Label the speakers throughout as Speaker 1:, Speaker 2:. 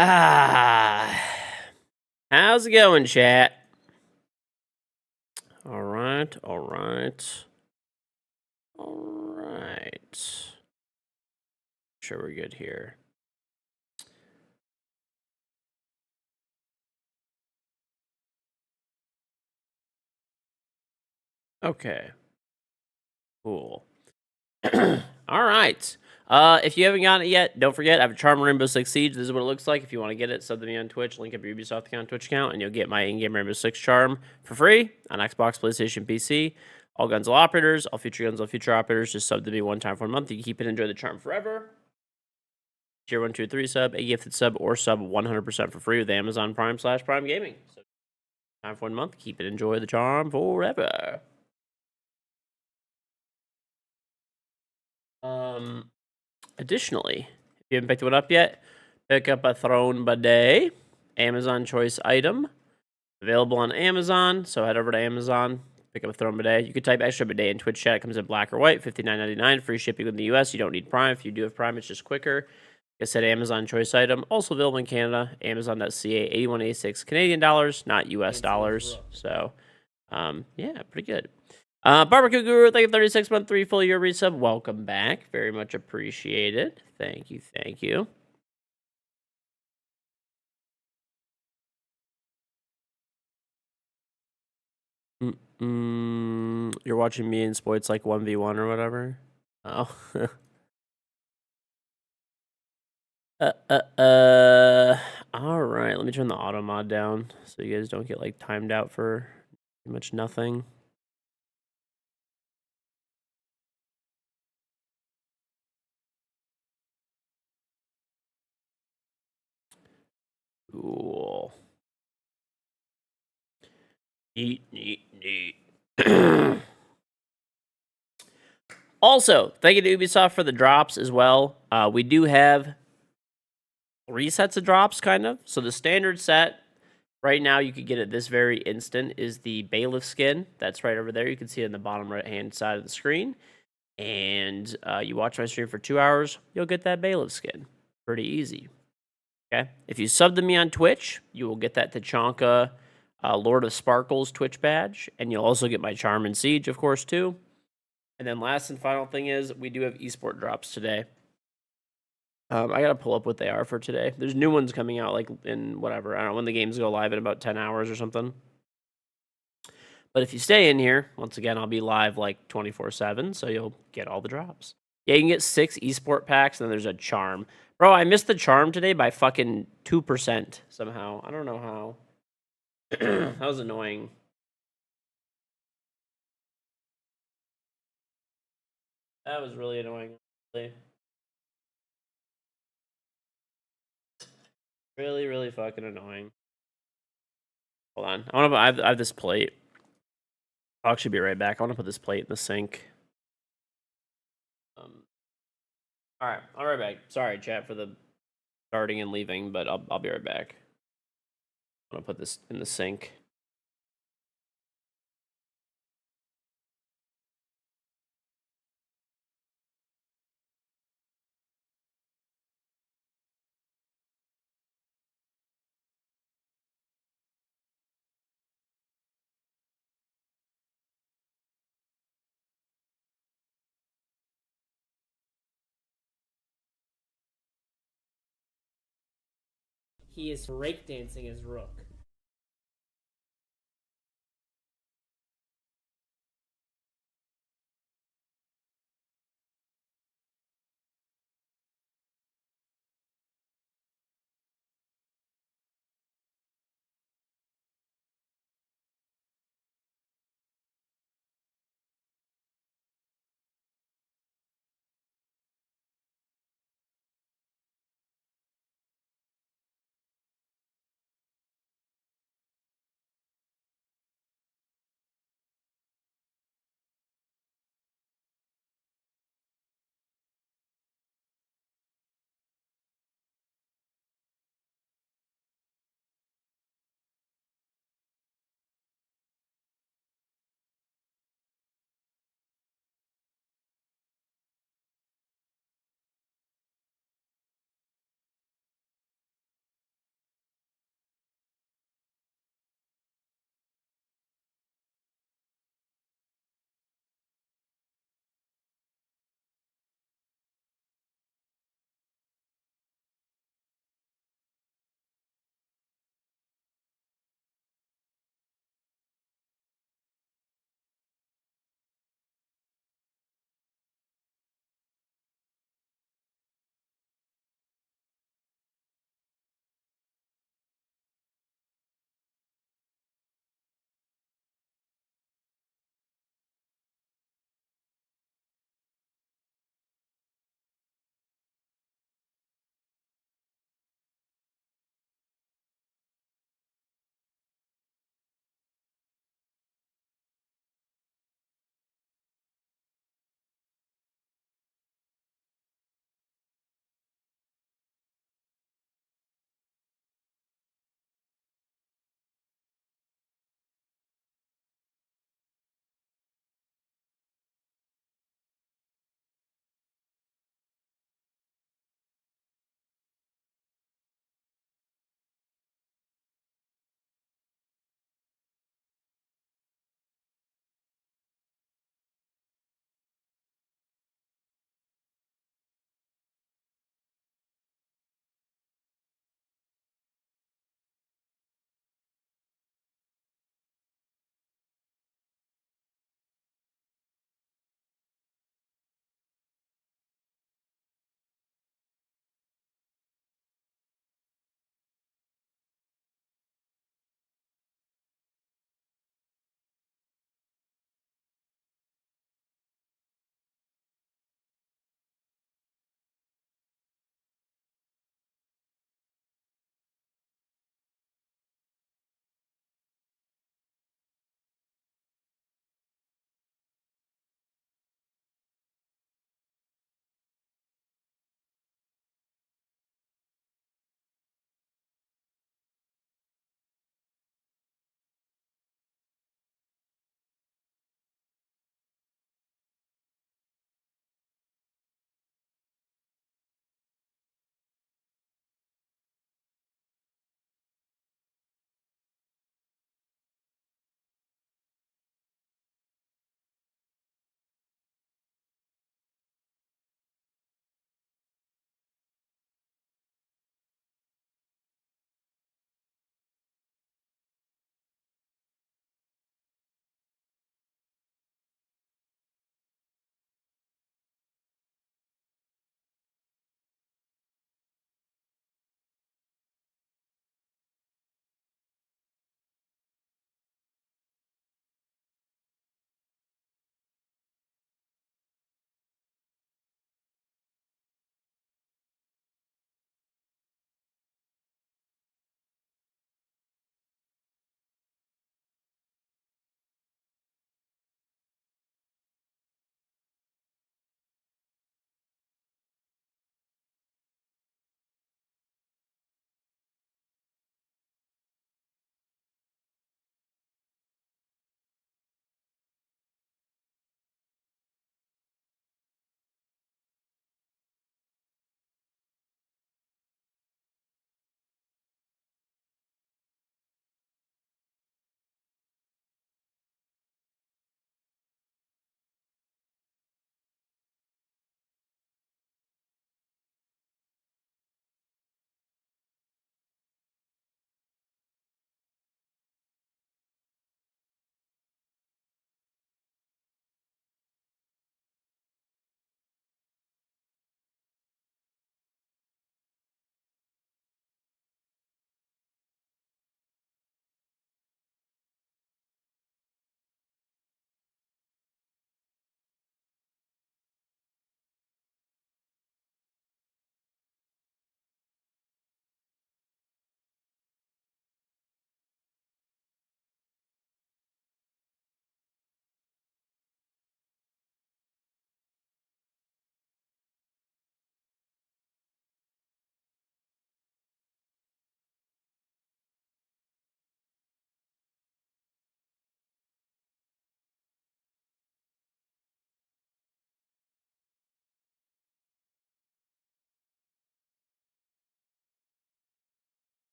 Speaker 1: Ah, how's it going, chat? All right, all right, all right. Sure, we're good here. Okay, cool. All right. If you haven't gotten it yet, don't forget I have a Charm Rainbow Six Siege. This is what it looks like. If you want to get it, sub to me on Twitch. Link up your Ubisoft account, Twitch account, and you'll get my in-game Rainbow Six Charm for free on Xbox, PlayStation, PC. All guns, all operators. All future guns, all future operators. Just sub to me one time for a month. You can keep it, enjoy the charm forever. Tier 1, 2, 3 sub, a gifted sub, or sub 100% for free with Amazon Prime/Prime Gaming. So, time for 1 month. Keep it, enjoy the charm forever. Additionally, if you haven't picked one up yet, pick up a Throne Bidet, Amazon choice item, available on Amazon. So head over to Amazon, pick up a Throne Bidet. You could type extra bidet in Twitch chat. It comes in black or white, $59.99. Free shipping in the US. You don't need Prime. If you do have Prime, it's just quicker. Like I said, Amazon choice item, also available in Canada, Amazon.ca, 81.86 Canadian dollars, not US dollars. So, yeah, pretty good. Barbecue Guru, thank you, 36-month, 3 full year resub. Welcome back. Very much appreciated. Thank you, thank you. You're watching me and Spoits like 1v1 or whatever? Oh. All right, let me turn the auto mod down so you guys don't get like timed out for pretty much nothing. Cool. Neat. Also, thank you to Ubisoft for the drops as well. We do have 3 sets of drops, kind of. So the standard set, right now you could get it this very instant, is the Bailiff skin. That's right over there. You can see it in the bottom right-hand side of the screen. And you watch my stream for 2 hours, you'll get that Bailiff skin. Pretty easy. Okay? If you sub to me on Twitch, you will get that Tachanka Lord of Sparkles Twitch badge. And you'll also get my Charm and Siege, of course, too. And then last and final thing is, we do have esport drops today. I gotta pull up what they are for today. There's new ones coming out, like, in whatever. I don't know, when the games go live in about 10 hours or something. But if you stay in here, once again, I'll be live, like, 24/7, so you'll get all the drops. Yeah, you can get 6 esport packs, and then there's a charm. Bro, I missed the charm today by fucking 2% somehow. I don't know how. That was annoying. That was really annoying. Really, really fucking annoying. Hold on. I have this plate. I'll actually be right back. I want to put this plate in the sink. All right, I'll be right back. Sorry, chat, for the starting and leaving, but I'll be right back. I'm gonna put this in the sink. He is breakdancing his rook.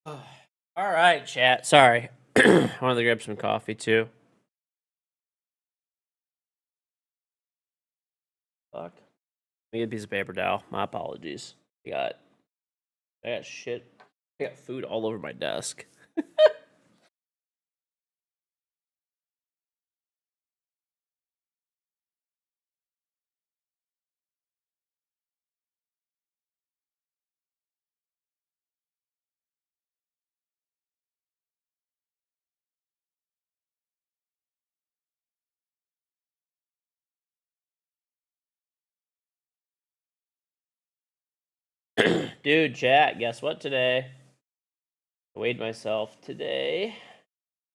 Speaker 1: All right, chat. Sorry. I wanted to grab some coffee too. Fuck. Let me get a piece of paper towel. My apologies. I got shit. I got food all over my desk. Dude, chat, guess what today? I weighed myself today,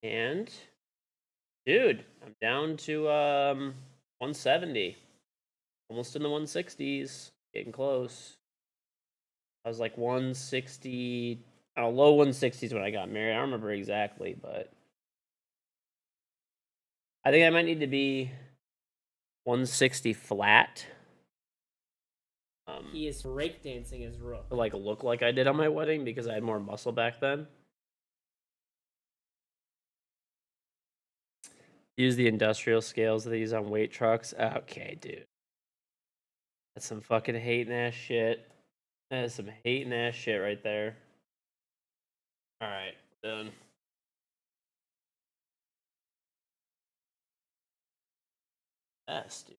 Speaker 1: and dude, I'm down to 170. Almost in the 160s. Getting close. I was like 160, low 160s when I got married. I don't remember exactly, but I think I might need to be 160 flat.
Speaker 2: He is breakdancing his rook.
Speaker 1: To like look like I did on my wedding because I had more muscle back then. Use the industrial scales that they use on weight trucks. Okay, dude. That's some fucking hating ass shit. That is some hating ass shit right there. Alright, done. Yes, dude.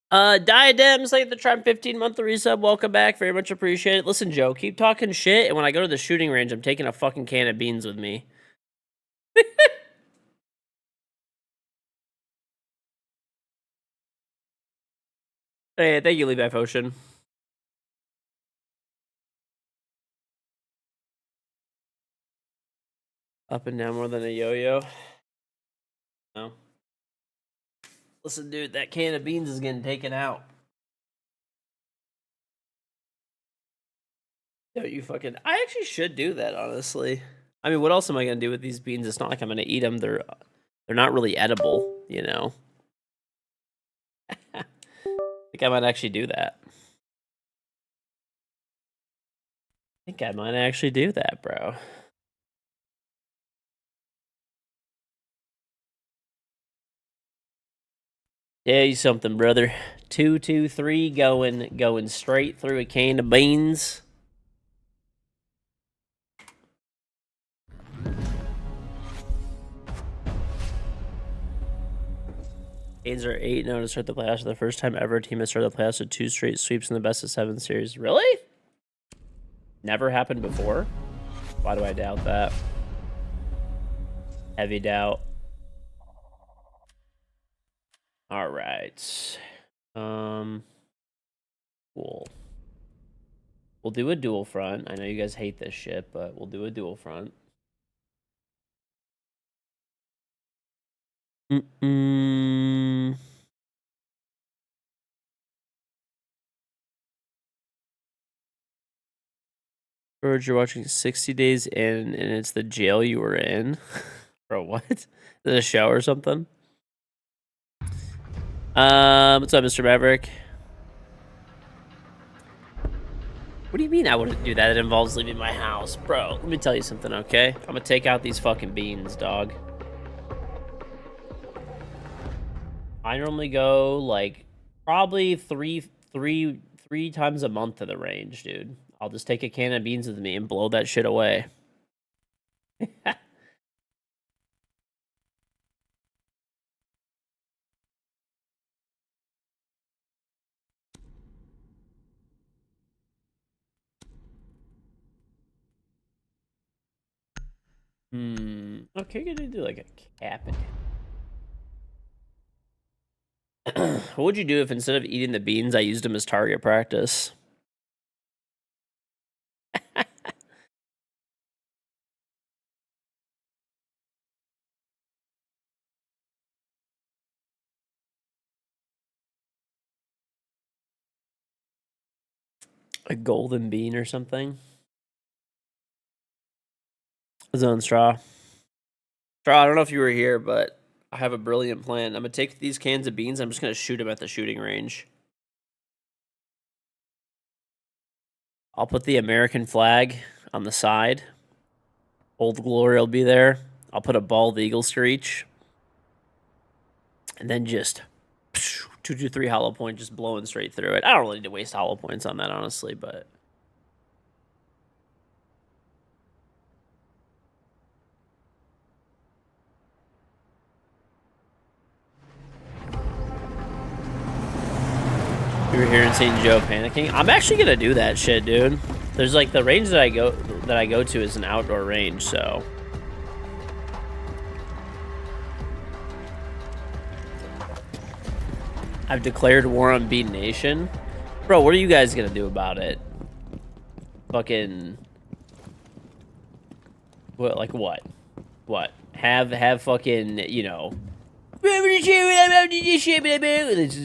Speaker 1: Diadems, like the Trump 15-month resub. Welcome back. Very much appreciated. Listen, Joe, keep talking shit, and when I go to the shooting range, I'm taking a fucking can of beans with me. Hey, thank you, Levi Potion. Up and down more than a yo-yo. No. Listen, dude, that can of beans is getting taken out. Yo, you fucking... I actually should do that, honestly. I mean, what else am I gonna do with these beans? It's not like I'm gonna eat them. They're not really edible, you know? I think I might actually do that. I think I might actually do that, bro. Tell you something, brother. 223 going straight through a can of beans. Canes are 8-0 to start the playoffs for the first time ever. A team has started the playoffs with 2 straight sweeps in the best of 7 series. Really? Never happened before? Why do I doubt that? Heavy doubt. All right. Cool. We'll do a dual front. I know you guys hate this shit, but we'll do a dual front. George, you're watching 60 Days In, and it's the jail you were in. Bro, what? Is it a show or something? What's up, Mr. Maverick? What do you mean I wouldn't do that? It involves leaving my house. Bro, let me tell you something, okay? I'm gonna take out these fucking beans, dog. I normally go, like, probably three times a month to the range, dude. I'll just take a can of beans with me and blow that shit away. Okay, gonna do like a cap. What would you do if instead of eating the beans, I used them as target practice? A golden bean or something. Zone straw. Straw, I don't know if you were here, but I have a brilliant plan. I'm going to take these cans of beans. I'm just going to shoot them at the shooting range. I'll put the American flag on the side. Old Glory will be there. I'll put a bald eagle screech. And then just 223 hollow point just blowing straight through it. I don't really need to waste hollow points on that, honestly, but... We were here and seeing Joe panicking. I'm actually gonna do that shit, dude. There's like the range that I go to is an outdoor range, so I've declared war on Bean Nation. Bro, what are you guys gonna do about it? Fucking what? Like what? What? Have fucking, you know,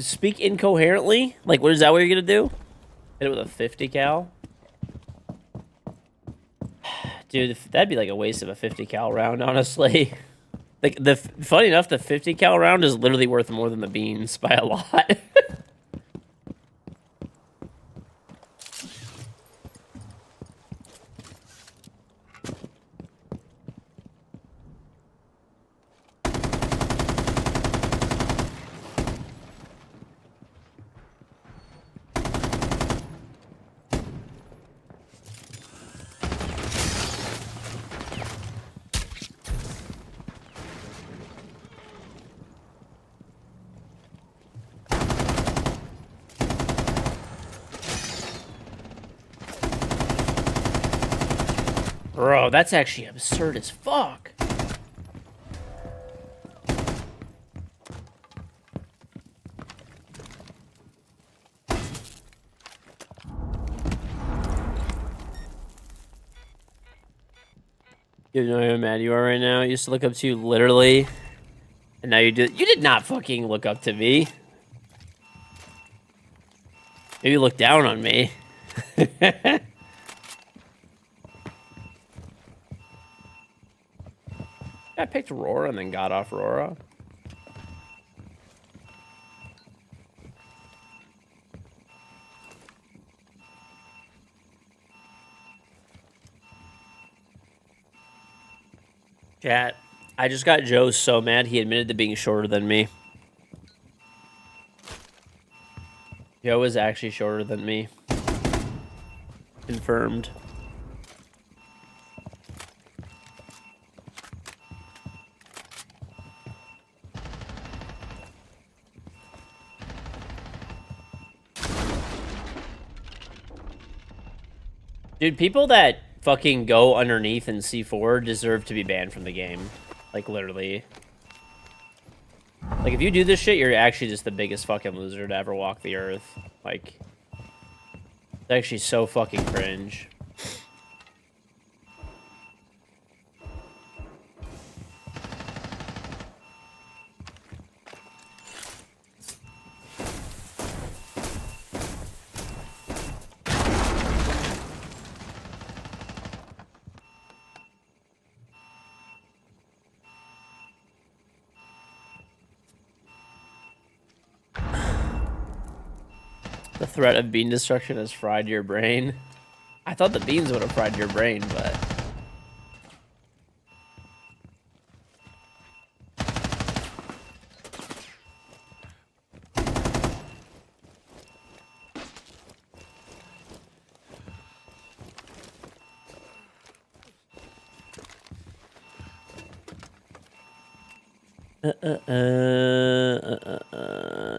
Speaker 1: speak incoherently? Like, what is that what you're gonna do? Hit it with a 50 cal? Dude, that'd be like a waste of a 50 cal round, honestly. Like, funny enough, the 50 cal round is literally worth more than the beans by a lot. Bro, that's actually absurd as fuck. You know how mad you are right now? I used to look up to you literally. And now you did not fucking look up to me. Maybe look down on me. I picked Aurora and then got off Aurora. Chat, I just got Joe so mad he admitted to being shorter than me. Joe is actually shorter than me. Confirmed. Dude, people that fucking go underneath in C4 deserve to be banned from the game. Like, literally. Like, if you do this shit, you're actually just the biggest fucking loser to ever walk the earth. Like, it's actually so fucking cringe. The threat of bean destruction has fried your brain. I thought the beans would have fried your brain, but...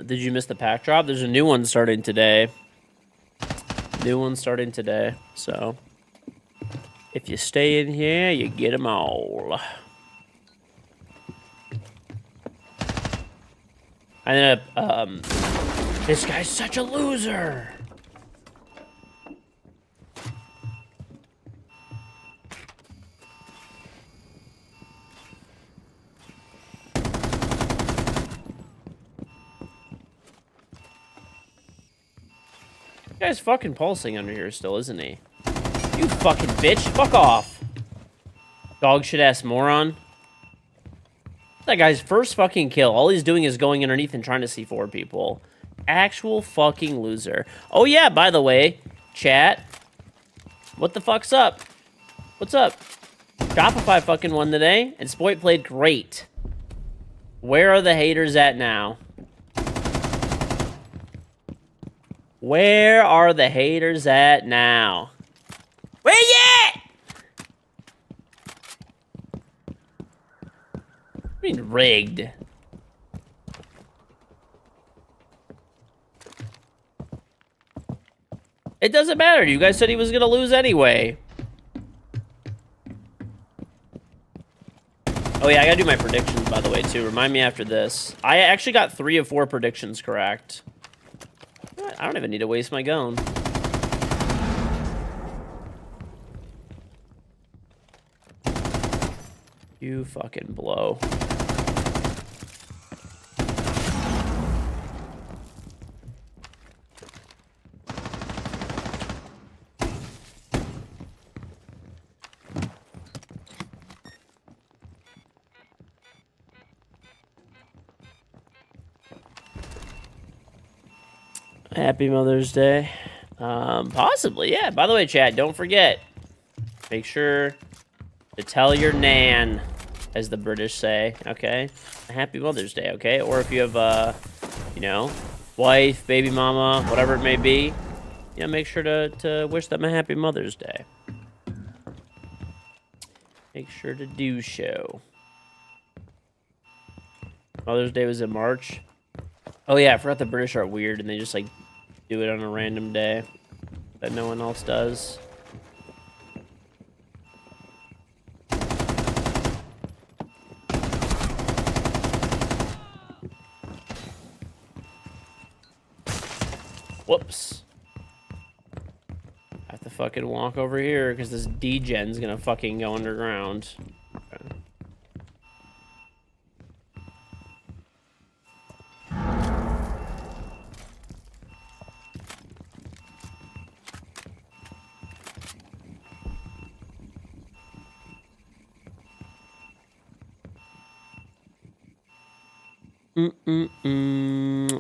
Speaker 1: Did you miss the pack drop? There's a new one starting today. New one starting today, so if you stay in here, you get them all. I ended up, this guy's such a loser. This guy's fucking pulsing under here still, isn't he? You fucking bitch. Fuck off. Dog shit ass moron. That guy's first fucking kill. All he's doing is going underneath and trying to C4 people. Actual fucking loser. Oh yeah, by the way, chat. What the fuck's up? What's up? Shopify fucking won today, and Spoit played great. Where are the haters at now? Where are the haters at now? Where you at? I mean, rigged. It doesn't matter. You guys said he was going to lose anyway. Oh, yeah, I got to do my predictions, by the way, too. Remind me after this. I actually got 3 of 4 predictions correct. I don't even need to waste my gun. You fucking blow. Happy Mother's Day. Possibly, yeah. By the way, chat, don't forget. Make sure to tell your nan, as the British say, okay? Happy Mother's Day, okay? Or if you have, you know, wife, baby mama, whatever it may be, you know, make sure to wish them a happy Mother's Day. Make sure to do so. Mother's Day was in March. Oh yeah, I forgot the British are weird and they just like do it on a random day that no one else does. Whoops. I have to fucking walk over here because this D-gen's gonna fucking go underground. Okay.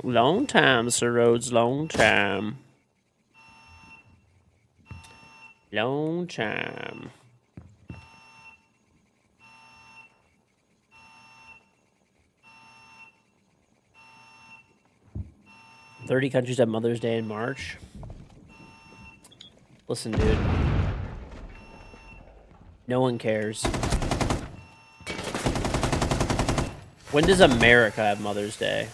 Speaker 1: Long time, Sir Rhodes, long time. Long time. "30 countries have Mother's Day in March." Listen, dude. No one cares. When does America have Mother's Day?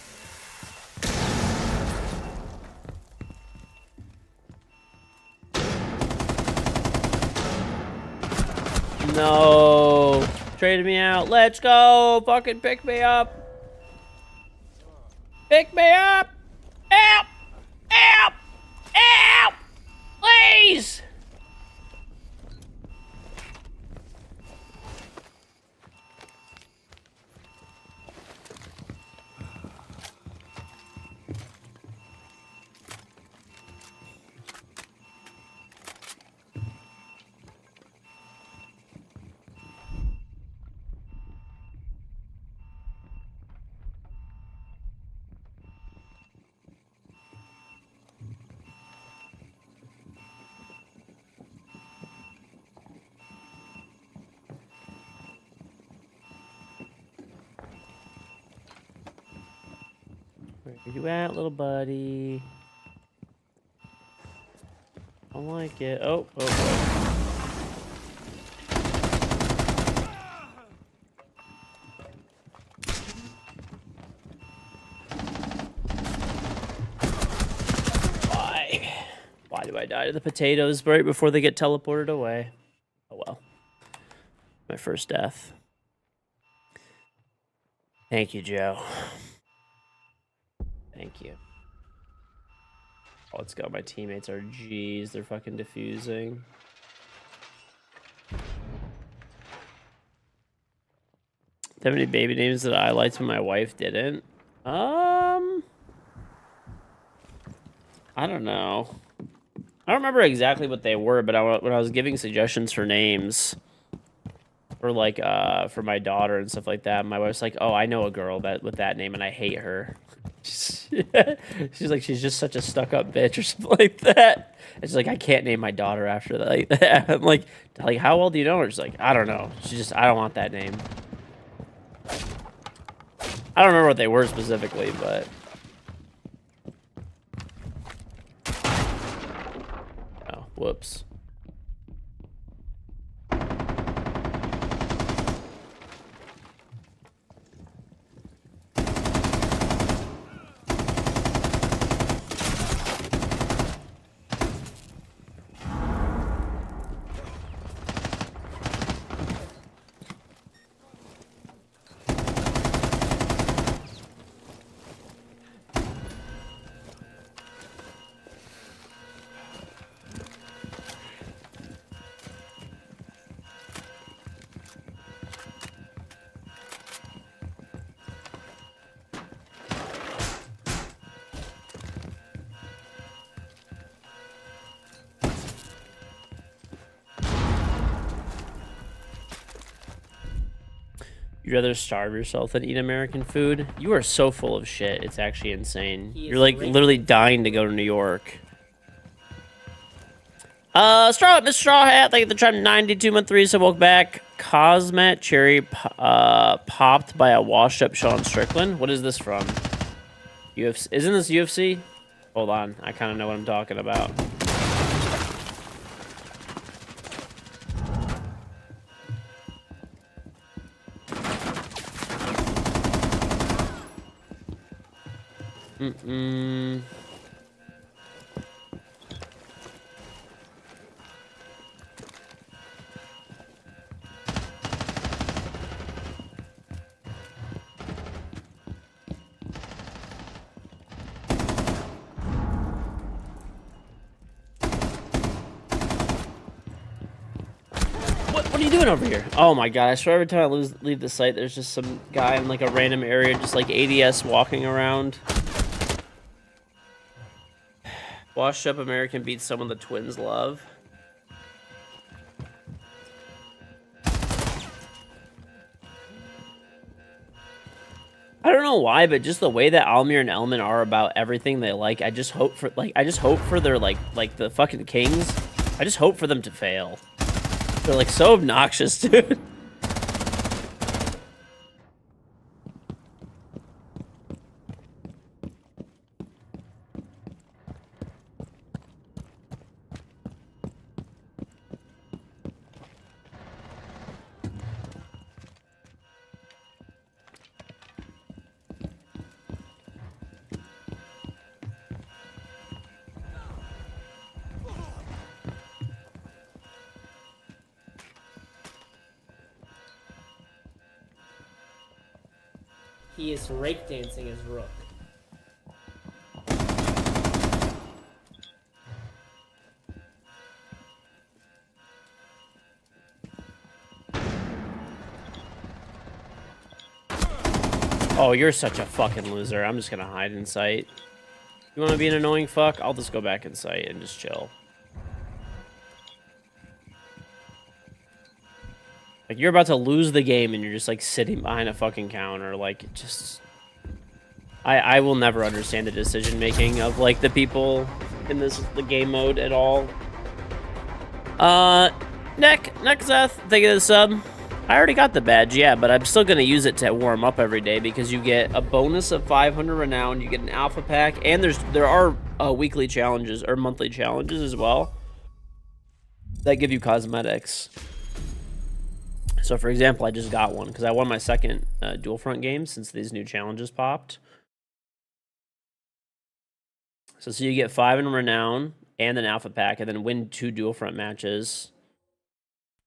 Speaker 1: No. Traded me out. Let's go. Fucking pick me up. Pick me up. Help. Help. Help. Please. Where you at, little buddy? I don't like it. Oh, oh, oh. Why? Why do I die to the potatoes right before they get teleported away? Oh well. My first death. Thank you, Joe. Thank you. Oh, let's go. My teammates are G's. They're fucking defusing. Do you have any baby names that I liked when my wife didn't? I don't know. I don't remember exactly what they were, but when I was giving suggestions for names, for like for my daughter and stuff like that, my wife's like, "Oh, I know a girl with that name, and I hate her." She's like, she's just such a stuck-up bitch or something like that. It's like I can't name my daughter after that. Like that. I'm like, how well do you know her? She's like, I don't know. I don't want that name. I don't remember what they were specifically, but. Oh, whoops. You'd rather starve yourself than eat American food? You are so full of shit. It's actually insane. You're like literally dying to go to New York. Mr. Straw Hat, thank you for the trying 92-month 3, so welcome back. Cosmet Cherry popped by a washed up Sean Strickland. What is this from? UFC? Isn't this UFC? Hold on, I kind of know what I'm talking about. What are you doing over here? Oh my god, I swear every time I leave the site, there's just some guy in like a random area, just like ADS walking around. Washed up American beats someone the twins love. I don't know why, but just the way that Almir and Elman are about everything they like, I just hope for their like the fucking kings. I just hope for them to fail. They're like so obnoxious, dude.
Speaker 2: He is rake dancing his rook.
Speaker 1: Oh, you're such a fucking loser. I'm just gonna hide in sight. You wanna be an annoying fuck? I'll just go back in sight and just chill. Like, you're about to lose the game and you're just, like, sitting behind a fucking counter. Like, just... I will never understand the decision-making of, like, the people in the game mode at all. Nekzeth, thank you for the sub. I already got the badge, yeah, but I'm still gonna use it to warm up every day because you get a bonus of 500 renown, you get an alpha pack, and there are weekly challenges, or monthly challenges as well, that give you cosmetics. So, for example, I just got one because I won my second dual front game since these new challenges popped. So you get 5 in renown and an alpha pack, and then win 2 dual front matches.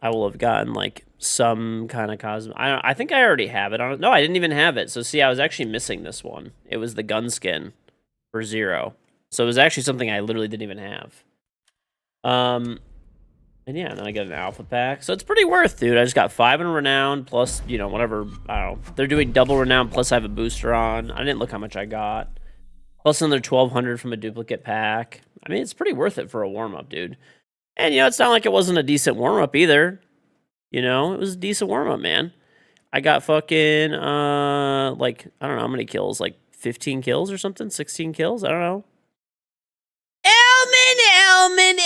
Speaker 1: I will have gotten like some kind of cosmetic. I think I already have it on. No, I didn't even have it. So see, I was actually missing this one. It was the gun skin for 0. So it was actually something I literally didn't even have. And yeah, and then I get an alpha pack. So it's pretty worth, dude. I just got 5 in renown, plus, you know, whatever. I don't know. They're doing double renown, plus I have a booster on. I didn't look how much I got. Plus another 1,200 from a duplicate pack. I mean, it's pretty worth it for a warm-up, dude. And, it's not like it wasn't a decent warm-up either. It was a decent warm-up, man. I got fucking, like, I don't know how many kills, like 15 kills or something? 16 kills? I don't know.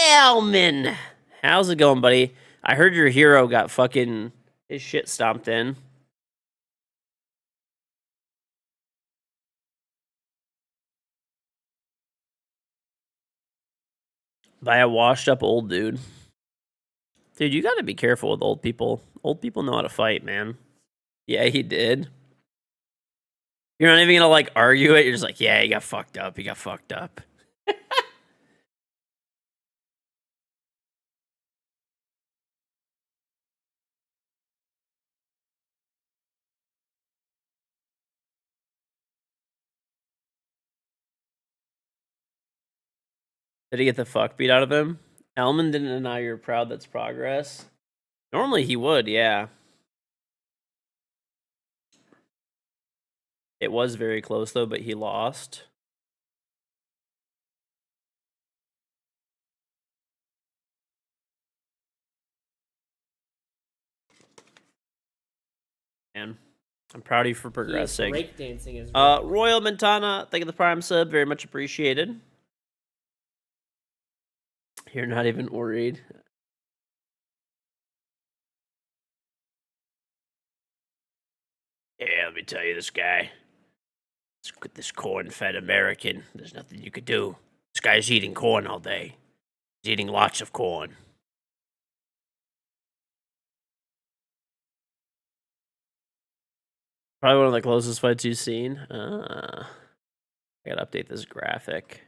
Speaker 1: Elman! How's it going, buddy? I heard your hero got fucking his shit stomped in. By a washed up old dude. Dude, you gotta be careful with old people. Old people know how to fight, man. Yeah, he did. You're not even gonna, like, argue it. You're just like, yeah, he got fucked up. He got fucked up. Did he get the fuck beat out of him? Elman didn't deny you're proud that's progress. Normally he would, yeah. It was very close, though, but he lost. Man, I'm proud of you for progressing.
Speaker 2: He is breakdancing his
Speaker 1: Royal Montana, thank you for the Prime sub. Very much appreciated. You're not even worried. Yeah, let me tell you, this guy. This corn-fed American. There's nothing you could do. This guy's eating corn all day. He's eating lots of corn. Probably one of the closest fights you've seen. I gotta update this graphic.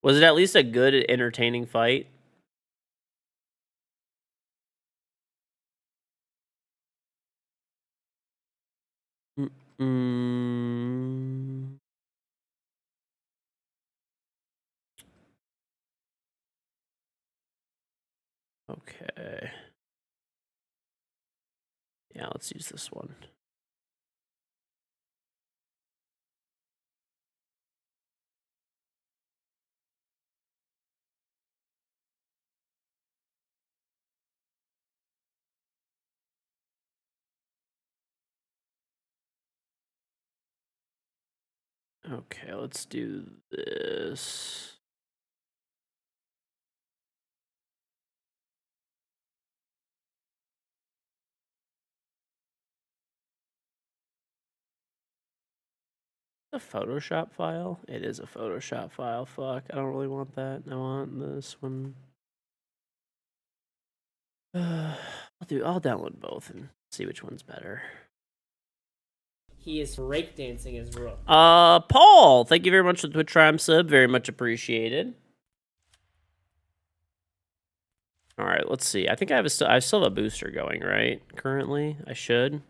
Speaker 1: Was it at least a good, entertaining fight? Mm-mm. Okay. Yeah, let's use this one. Okay, let's do this. A Photoshop file? It is a Photoshop file. Fuck, I don't really want that. I want this one. I'll download both and see which one's better.
Speaker 2: He is breakdancing his rook.
Speaker 1: Paul, thank you very much for the Twitch Prime sub. Very much appreciated. All right, let's see. I think I still have a booster going, right? Currently, I should.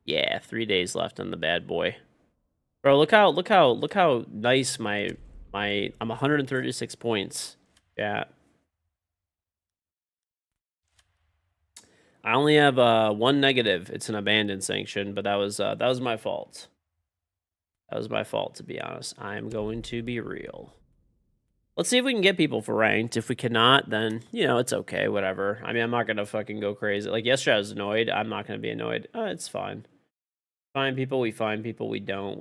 Speaker 1: Yeah, 3 days left on the bad boy. Bro, look how nice I'm 136 points. Yeah. I only have one negative. It's an abandoned sanction, but that was my fault. That was my fault, to be honest. I'm going to be real. Let's see if we can get people for ranked. If we cannot, then, it's okay, whatever. I mean, I'm not going to fucking go crazy. Like, yesterday I was annoyed. I'm not going to be annoyed. It's fine. Find people, we find people. We don't.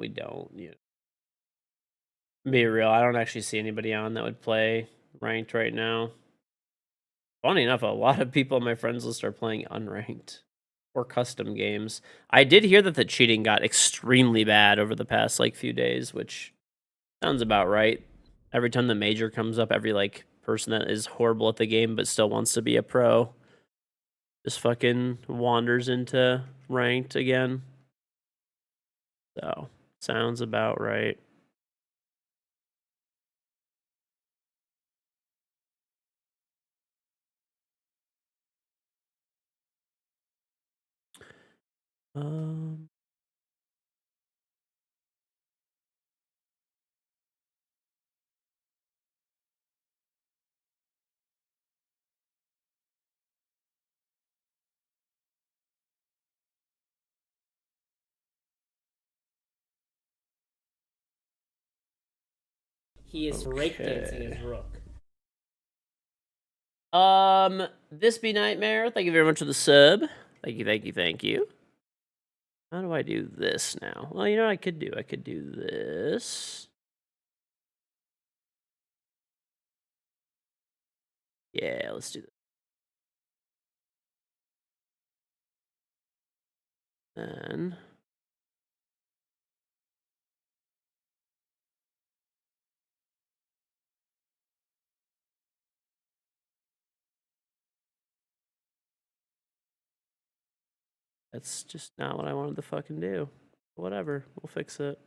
Speaker 1: Be real, I don't actually see anybody on that would play ranked right now. Funny enough, a lot of people on my friends list are playing unranked or custom games. I did hear that the cheating got extremely bad over the past, few days, which sounds about right. Every time the major comes up, every, person that is horrible at the game but still wants to be a pro just fucking wanders into ranked again. So, sounds about right. Um,
Speaker 2: He is breakdancing his rook.
Speaker 1: This be Nightmare. Thank you very much for the sub. Thank you, thank you, thank you. How do I do this now? Well, you know what I could do? I could do this. Yeah, let's do this. Then that's just not what I wanted to fucking do. Whatever, we'll fix it.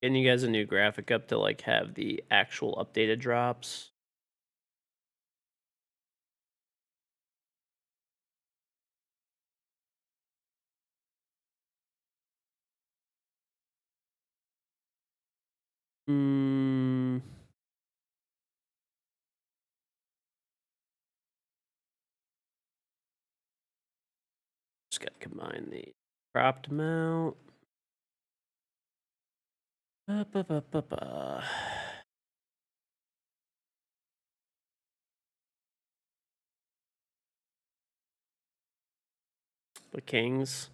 Speaker 1: Getting you guys a new graphic up to like have the actual updated drops. Just gotta combine the cropped amount. The Kings.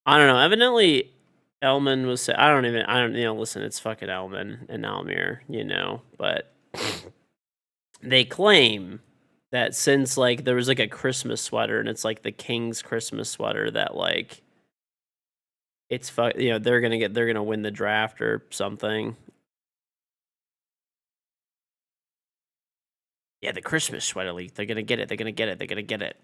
Speaker 1: I don't know. Evidently, Elman was. I don't. Listen, it's fucking Elman and Almir, but they claim that since like there was like a Christmas sweater and it's like the King's Christmas sweater that like it's they're gonna win the draft or something. Yeah, the Christmas sweater league. They're gonna get it. They're gonna get it. They're gonna get it.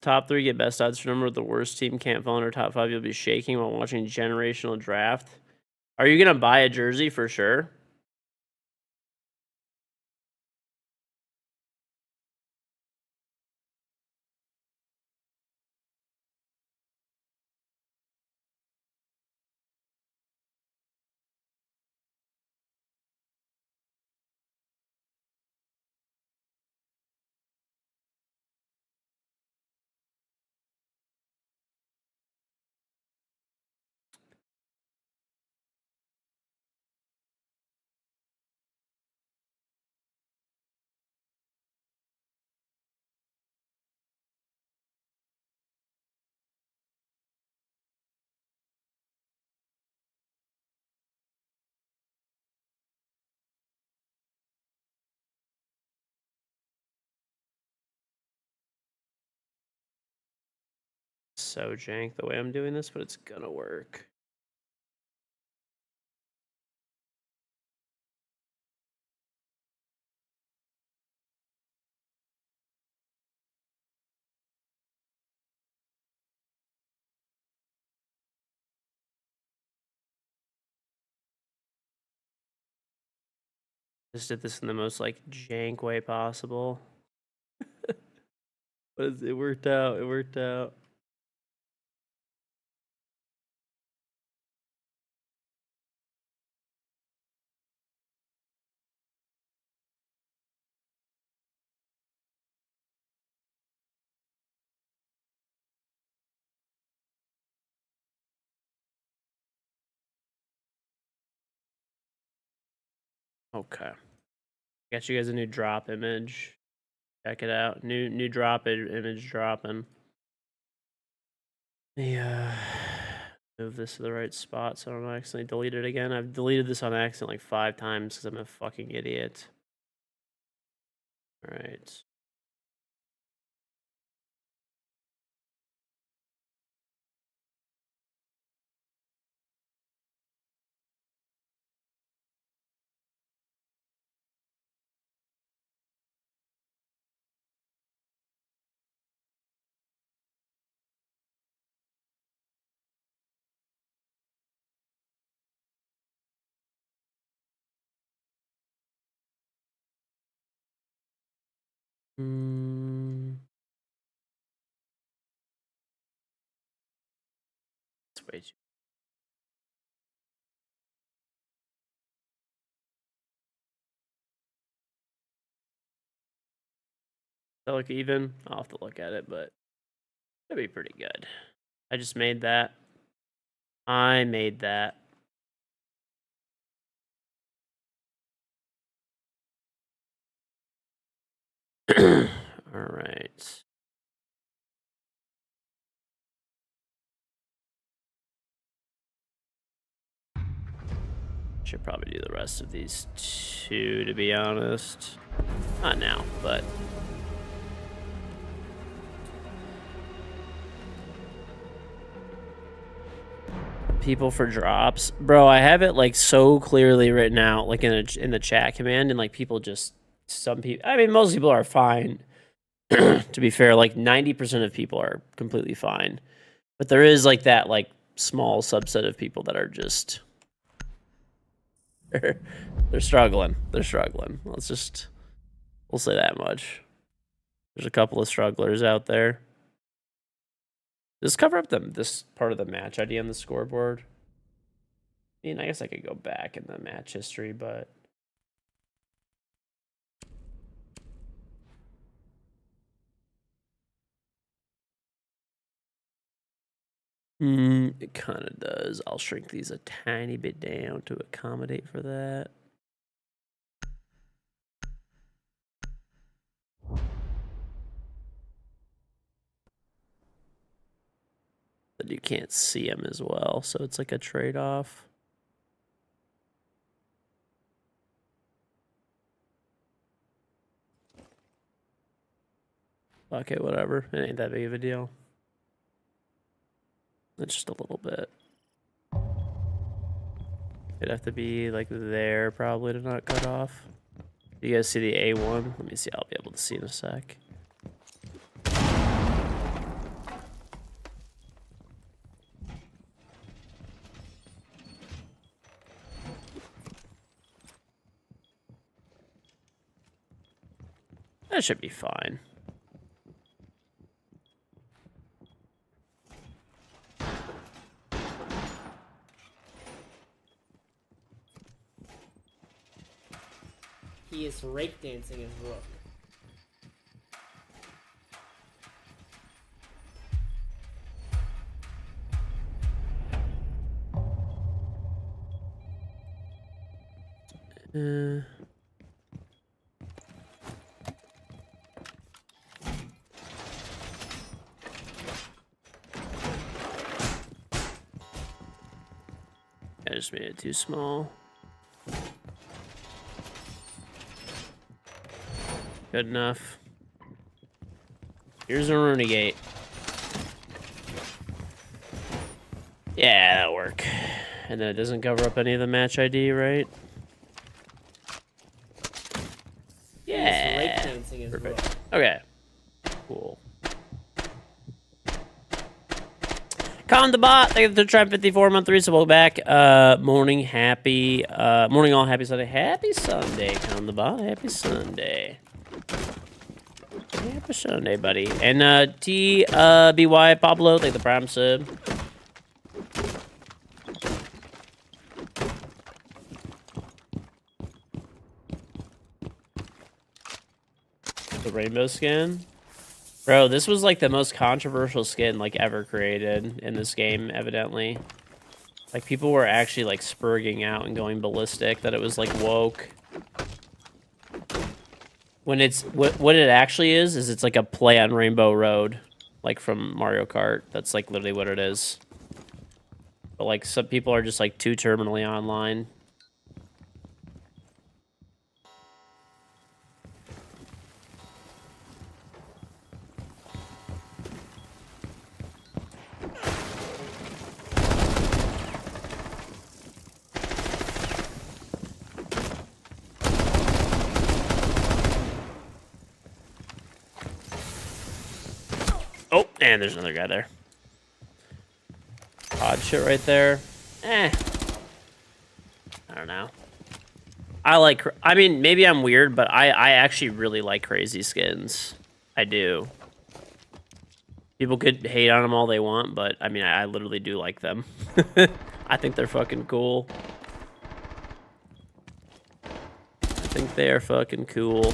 Speaker 1: Top 3 get best odds for number. The worst team can't fall under top 5. You'll be shaking while watching generational draft. Are you gonna buy a jersey for sure? So jank the way I'm doing this, but it's gonna work. Just did this in the most like jank way possible. But it worked out. It worked out. Okay. Got you guys a new drop image. Check it out. New drop image dropping. Yeah. Move this to the right spot so I don't accidentally delete it again. I've deleted this on accident like 5 times because I'm a fucking idiot. All right. It's way too. Does that look even? I'll have to look at it, but it'll be pretty good. I just made that. I made that. All right. Should probably do the rest of these two, to be honest. Not now, but... People for drops. Bro, I have it, like, so clearly written out, like, in the chat command, and, like, people just... Some people... I mean, most people are fine. To be fair, like, 90% of people are completely fine. But there is, like, that, like, small subset of people that are just... They're struggling. They're struggling. Let's just... We'll say that much. There's a couple of strugglers out there. Does this cover up this part of the match ID on the scoreboard? I mean, I guess I could go back in the match history, but... It kind of does. I'll shrink these a tiny bit down to accommodate for that. But you can't see them as well, so it's like a trade-off. Okay, whatever. It ain't that big of a deal. It's just a little bit. It'd have to be like there probably to not cut off. You guys see the A1? Let me see. I'll be able to see in a sec. That should be fine.
Speaker 2: He is rake dancing his rook.
Speaker 1: I just made it too small. Good enough. Here's a Runegate. Yeah, that'll work. And then it doesn't cover up any of the match ID, right? Yeah.
Speaker 2: He is rake dancing his rook.
Speaker 1: Perfect. Okay. Cool. Con the bot, thank you for the Triumph 54 month 3, so welcome back. Morning all, happy Sunday. Happy Sunday, Con the bot, happy Sunday. Happy Sunday, buddy. And TBY Pablo, thank the Prime sub. The rainbow skin. Bro, this was like the most controversial skin like ever created in this game, evidently. Like people were actually like spurging out and going ballistic that it was like woke. When it's what it actually is it's like a play on Rainbow Road, like from Mario Kart. That's like literally what it is. But like some people are just like too terminally online. Oh, and there's another guy there. Odd shit right there. I don't know. I mean, maybe I'm weird, but I actually really like crazy skins. I do. People could hate on them all they want, but I mean, I literally do like them. I think they're fucking cool. I think they are fucking cool.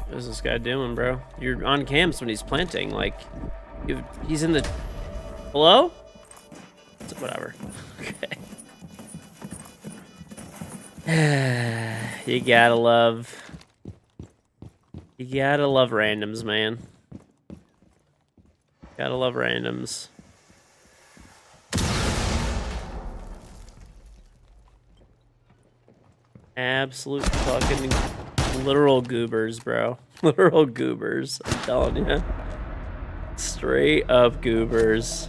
Speaker 1: What is this guy doing, bro? You're on camps when he's planting. Like, he's in the... Hello? Whatever. Okay. You gotta love randoms, man. Gotta love randoms. Absolute fucking literal goobers, bro. Literal goobers. I'm telling you. Straight up goobers.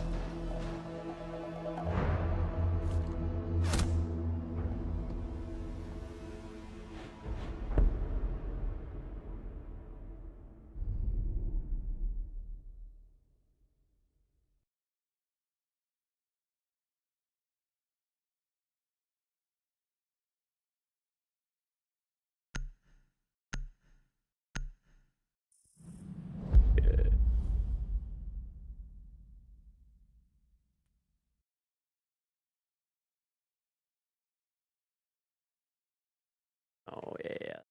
Speaker 1: Oh yeah.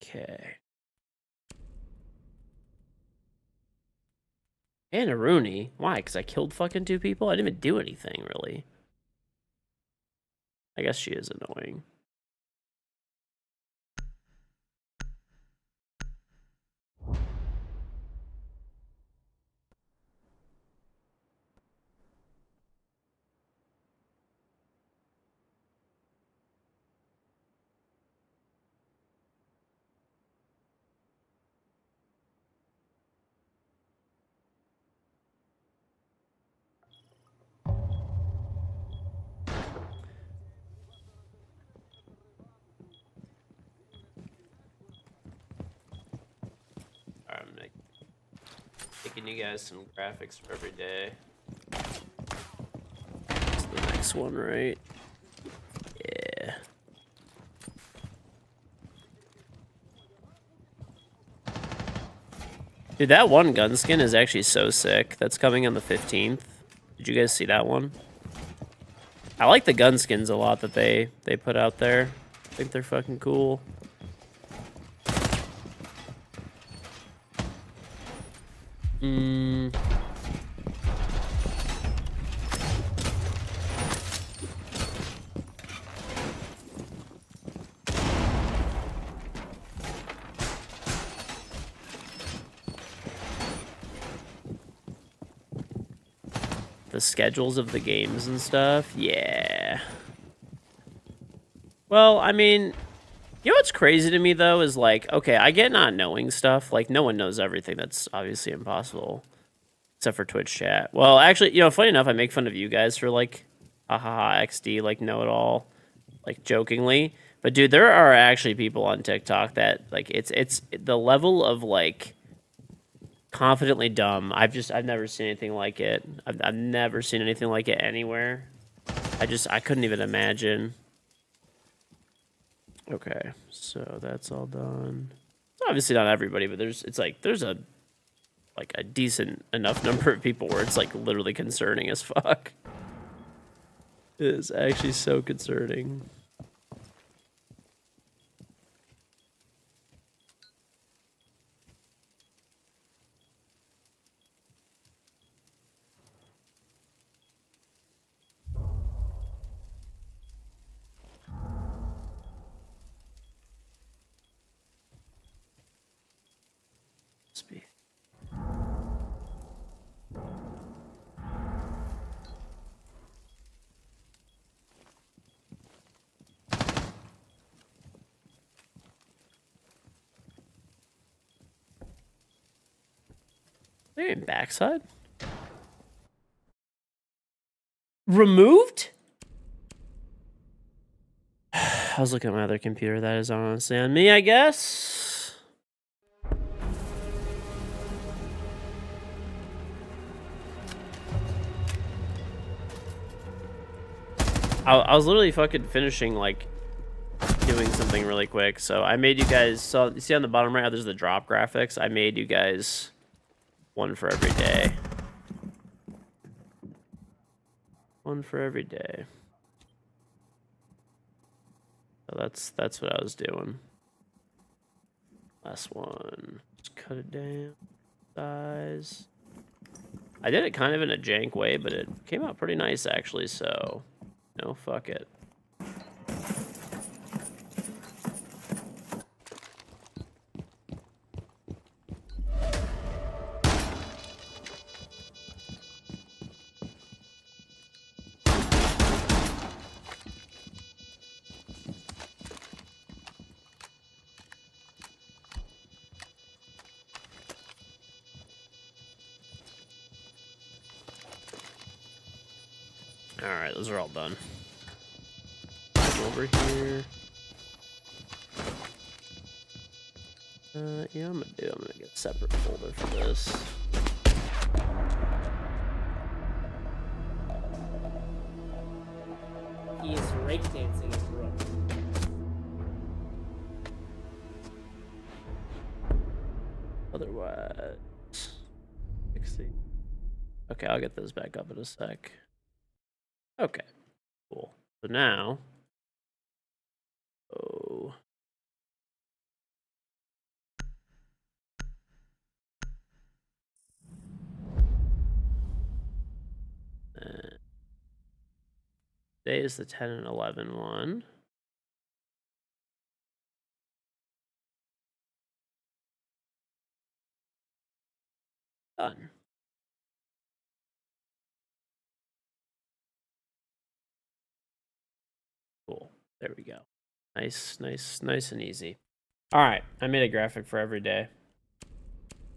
Speaker 1: Okay. And a Rooney. Why? Because I killed fucking 2 people? I didn't even do anything, really. I guess she is annoying. Alright, I'm making you guys some graphics for every day. That's the next one, right? Yeah. Dude, that one gun skin is actually so sick. That's coming on the 15th. Did you guys see that one? I like the gun skins a lot that they put out there. I think they're fucking cool. The schedules of the games and stuff. Yeah. Well, I mean, you know what's crazy to me, though, is like, okay, I get not knowing stuff. Like, no one knows everything. That's obviously impossible. Except for Twitch chat. Well, actually, you know, funny enough, I make fun of you guys for, like, ahaha, XD, like, know-it-all, like, jokingly. But, dude, there are actually people on TikTok that, like, it's the level of, like, confidently dumb. I've never seen anything like it. I've never seen anything like it anywhere. I couldn't even imagine. Okay, so that's all done. It's obviously not everybody, but there's a decent enough number of people where it's like literally concerning as fuck. It is actually so concerning. They're in backside. Removed? I was looking at my other computer. That is honestly on me, I guess. I was literally fucking finishing, like, doing something really quick. So I made you guys, so you see on the bottom right how there's the drop graphics? I made you guys one for every day. One for every day. So that's what I was doing. Last one. Just cut it down. Size. I did it kind of in a jank way, but it came out pretty nice actually, so no, fuck it. Alright, those are all done. Over here. Yeah, I'm gonna get a separate folder for this.
Speaker 2: He is breakdancing his rook.
Speaker 1: Otherwise, 60. Okay, I'll get those back up in a sec. Okay, cool. So now, oh, today is the 10 and 11 one. Done. Cool. There we go. Nice, nice, nice and easy. All right, I made a graphic for every day.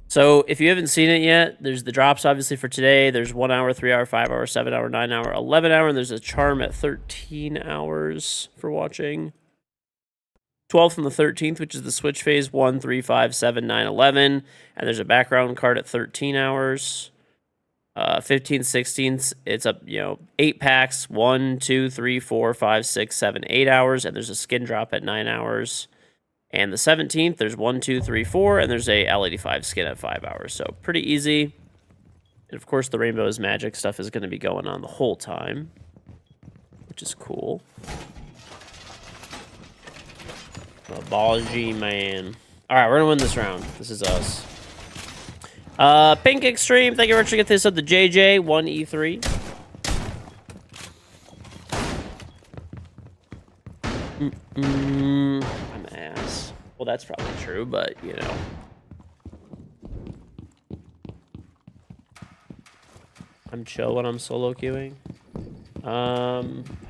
Speaker 1: So if you haven't seen it yet, there's the drops obviously for today. There's 1 hour, 3 hour, 5 hour, 7 hour, 9 hour, 11 hour, and there's a charm at 13 hours for watching. 12th and the 13th, which is the switch phase, 1, 3, 5, 7, 9, 11. And there's a background card at 13 hours. 15th, 16th, it's up, 8 packs, 1, 2, 3, 4, 5, 6, 7, 8 hours. And there's a skin drop at 9 hours. And the 17th, there's 1, 2, 3, 4, and there's a L85 skin at 5 hours. So pretty easy. And of course, the Rainbow is Magic stuff is going to be going on the whole time, which is cool. Ballsy, man. All right, we're going to win this round. This is us. Pink Extreme, thank you very much for getting this up to JJ, 1E3. I'm ass. Well, that's probably true, but, I'm chill when I'm solo queuing. I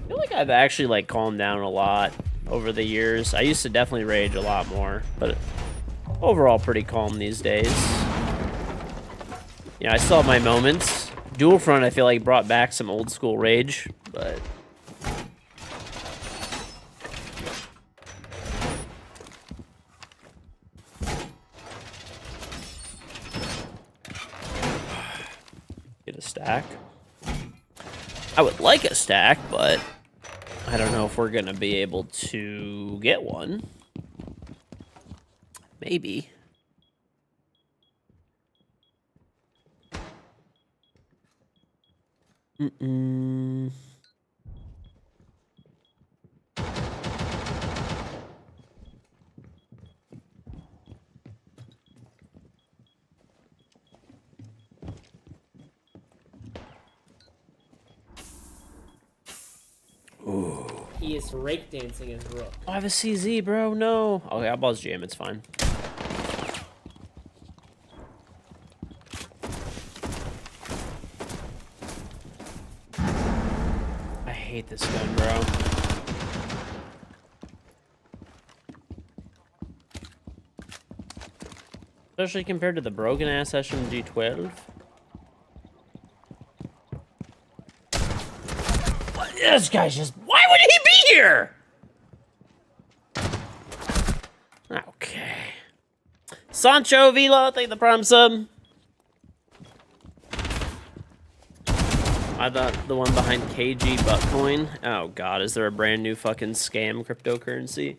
Speaker 1: feel like I've actually, calmed down a lot over the years. I used to definitely rage a lot more, but overall pretty calm these days. I still have my moments. Dual Front, I feel like, brought back some old school rage, but... Get a stack. I would like a stack, but I don't know if we're going to be able to get one. Maybe. Ooh.
Speaker 2: He is breakdancing his rook.
Speaker 1: Oh, I have a CZ, bro. No. Okay, I'll buzz jam. It's fine. I hate this gun, bro. Especially compared to the broken-ass SMG-12. What? This guy's just... Why would he be here? Okay. Sancho Vila, thank the Prime sub. I thought the one behind KG Buttcoin. Oh god, is there a brand new fucking scam cryptocurrency?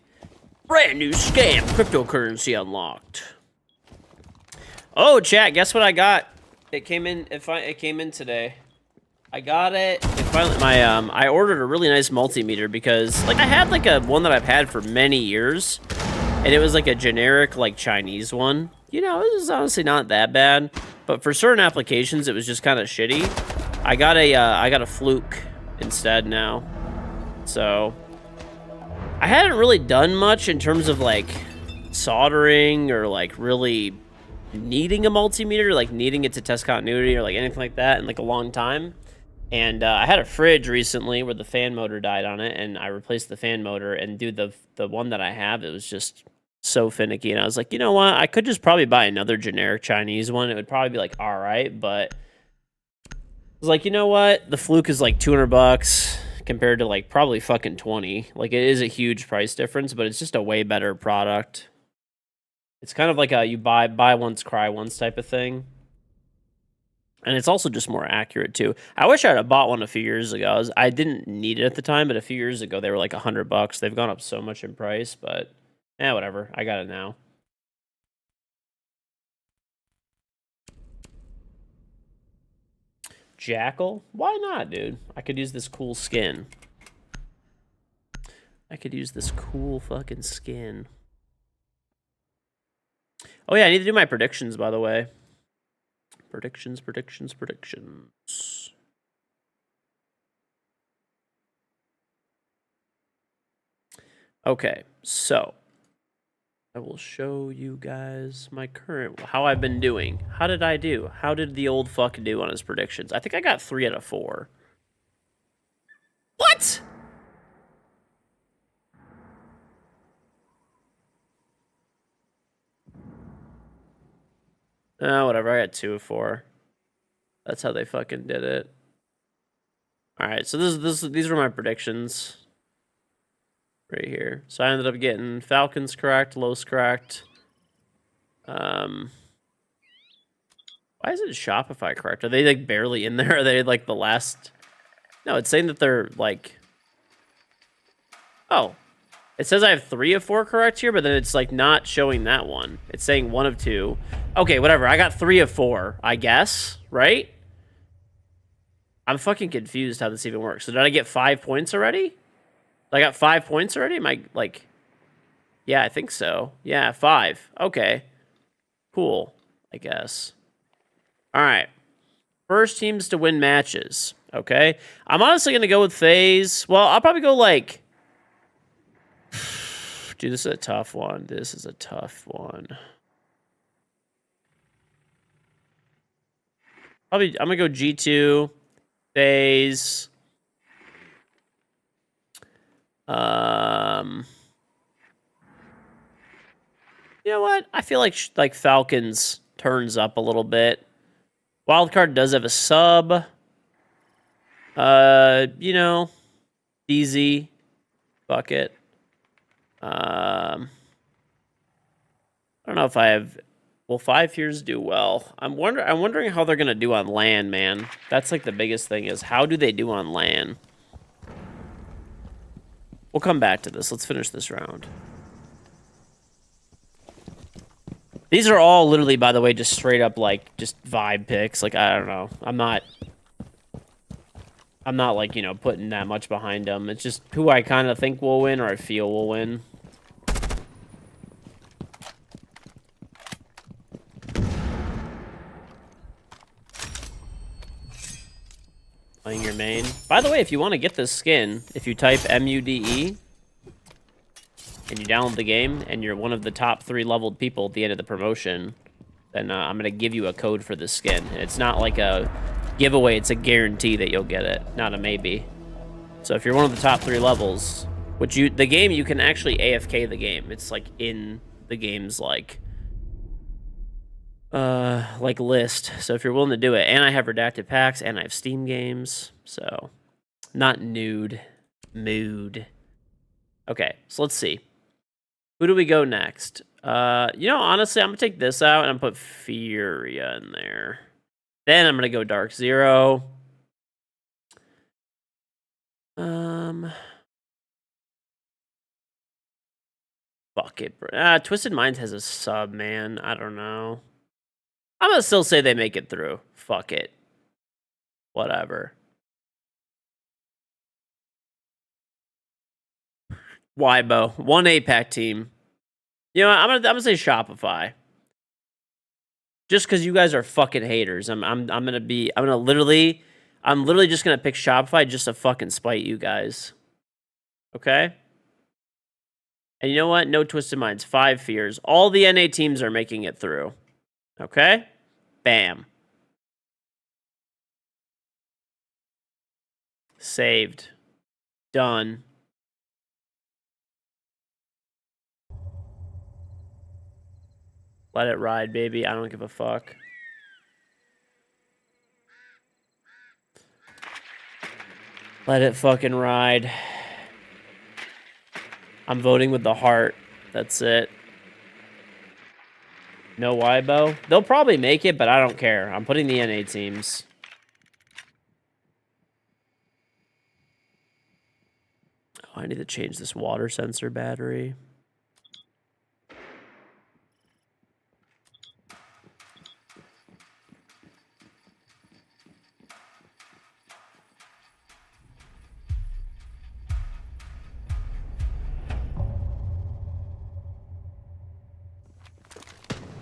Speaker 1: Brand new scam cryptocurrency unlocked. Oh, chat, guess what I got? It came in. It came in today. I got it. It finally, I ordered a really nice multimeter because, like, I had like a one that I've had for many years, and it was like a generic like Chinese one. You know, it was honestly not that bad, but for certain applications, it was just kind of shitty. I got a Fluke instead now, so I hadn't really done much in terms of like soldering or like really needing a multimeter, like needing it to test continuity or like anything like that in like a long time. And I had a fridge recently where the fan motor died on it, and I replaced the fan motor. And dude, the one that I have, it was just so finicky. And I was like, you know what? I could just probably buy another generic Chinese one. It would probably be like all right, but I was like, you know what? The Fluke is like $200 compared to like probably fucking 20. Like, it is a huge price difference, but it's just a way better product. It's kind of like a you buy once, cry once type of thing. And it's also just more accurate too. I wish I had bought one a few years ago. I didn't need it at the time, but a few years ago they were like $100. They've gone up so much in price, but whatever. I got it now. Jackal? Why not, dude? I could use this cool skin. I could use this cool fucking skin. Oh yeah, I need to do my predictions, by the way. Predictions. Okay, so I will show you guys my current, how I've been doing. How did I do? How did the old fuck do on his predictions? I think I got 3 out of 4. What? Oh, whatever. I got 2 of 4. That's how they fucking did it. All right, so these were my predictions right here. So I ended up getting Falcons correct, Los correct. Why is it Shopify correct? Are they like barely in there? Are they like the last? No, it's saying that they're like. Oh, it says I have 3 of 4 correct here, but then it's like not showing that one. It's saying 1 of 2. Okay, whatever. I got 3 of 4, I guess, right? I'm fucking confused how this even works. So did I get 5 points already? I got 5 points already? Am I like... Yeah, I think so. Yeah, 5. Okay. Cool, I guess. All right. First teams to win matches. Okay. I'm honestly going to go with FaZe. Well, I'll probably go like... Dude, this is a tough one. This is a tough one. Probably, I'm going to go G2, FaZe. You know what? I feel like Falcons turns up a little bit. Wildcard does have a sub. You know, DZ bucket. I don't know if I have. Will 5 years do well? I'm wondering how they're gonna do on LAN, man. That's like the biggest thing is how do they do on LAN? We'll come back to this. Let's finish this round. These are all literally, by the way, just straight up like just vibe picks. Like I don't know. I'm not like, you know, putting that much behind them. It's just who I kind of think will win or I feel will win. Playing your main. By the way, if you want to get this skin, if you type MUDE and you download the game and you're one of the top 3 leveled people at the end of the promotion, then I'm going to give you a code for this skin. It's not like a giveaway, it's a guarantee that you'll get it, not a maybe. So if you're one of the top 3 levels, the game, you can actually AFK the game. It's like in the game's like like list. So if you're willing to do it, and I have redacted packs, and I have Steam games, so not nude, mood. Okay, so let's see. Who do we go next? You know, honestly, I'm gonna take this out and I'm put Furia in there. Then I'm gonna go Dark Zero. Fuck it, bro. Twisted Minds has a sub, man. I don't know. I'm gonna still say they make it through. Fuck it. Whatever. Wybo, 1 8-pack team. You know what? I'm gonna say Shopify. Just because you guys are fucking haters. I'm literally just gonna pick Shopify just to fucking spite you guys. Okay? And you know what? No Twisted Minds. 5 fears. All the NA teams are making it through. Okay? Bam. Saved. Done. Let it ride, baby. I don't give a fuck. Let it fucking ride. I'm voting with the heart. That's it. No Wybo. They'll probably make it, but I don't care. I'm putting the NA teams. Oh, I need to change this water sensor battery.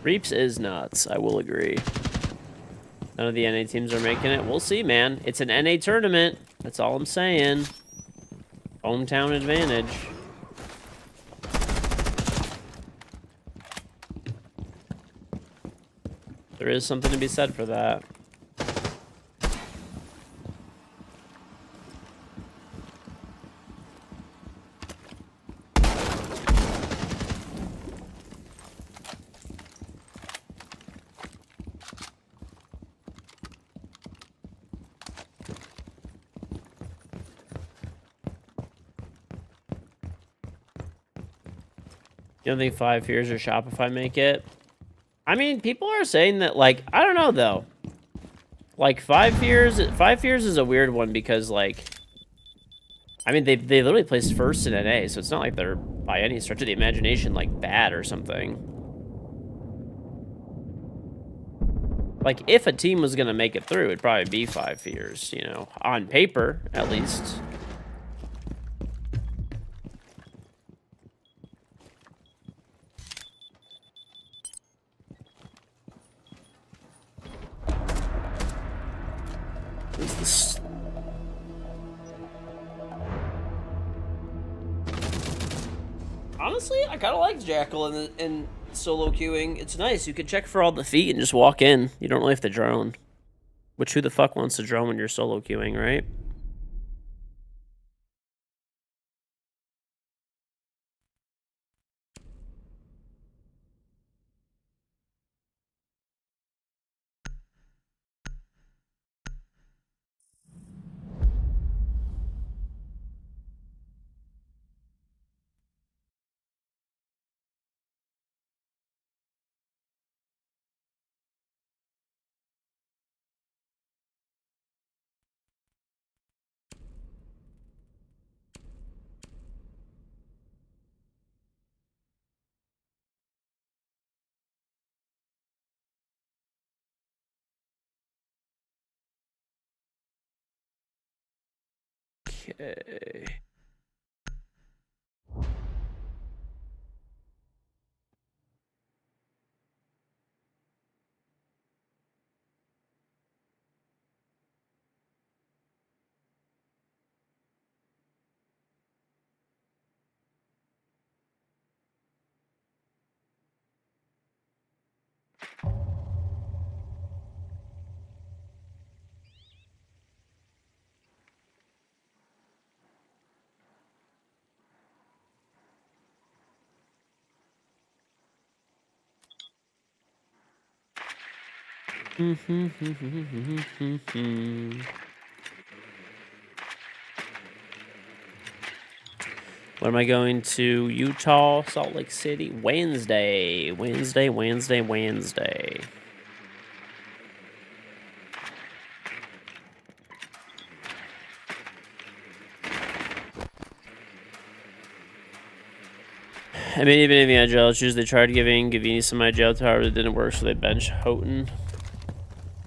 Speaker 1: Reaps is nuts. I will agree. None of the NA teams are making it. We'll see, man. It's an NA tournament. That's all I'm saying. Hometown advantage. There is something to be said for that. You don't think 5 fears or Shopify make it? I mean, people are saying that, like, I don't know, though. Like, 5 fears is a weird one because, like, I mean, they literally placed first in NA, so it's not like they're, by any stretch of the imagination, like, bad or something. Like, if a team was gonna make it through, it'd probably be 5 fears, you know, on paper, at least. What's this? Honestly, I kind of like Jackal in solo queuing. It's nice. You can check for all the feet and just walk in. You don't really have to drone. Which, who the fuck wants to drone when you're solo queuing, right? Okay. When am I going to Utah, Salt Lake City? Wednesday. I mean, even in the IGL issues, they tried giving Gavini some IGL power, but it didn't work, so they bench Houghton.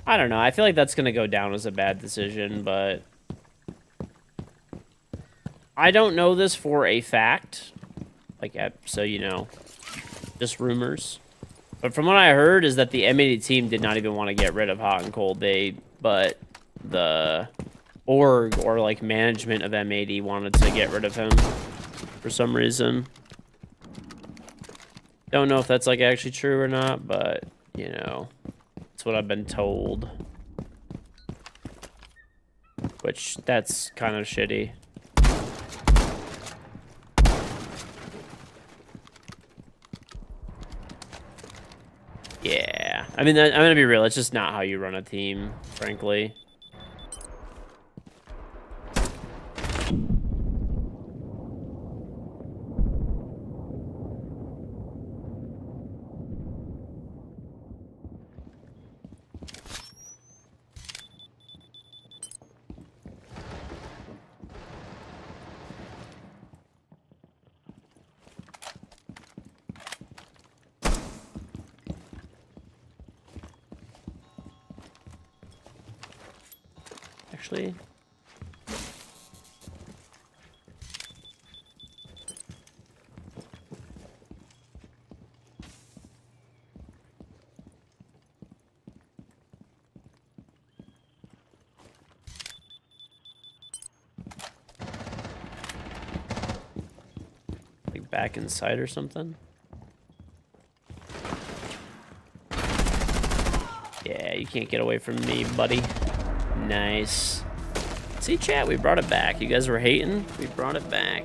Speaker 1: I don't know. I feel like that's going to go down as a bad decision, but I don't know this for a fact. Like, so you know, just rumors. But from what I heard is that the M80 team did not even want to get rid of Hot and Cold. But the org or like management of M80 wanted to get rid of him for some reason. Don't know if that's like actually true or not, but you know, that's what I've been told. Which that's kind of shitty. Yeah, I mean, I'm gonna be real. It's just not how you run a team, frankly. Actually, like back inside or something. Yeah, you can't get away from me, buddy. Nice. See, chat, we brought it back. You guys were hating. We brought it back.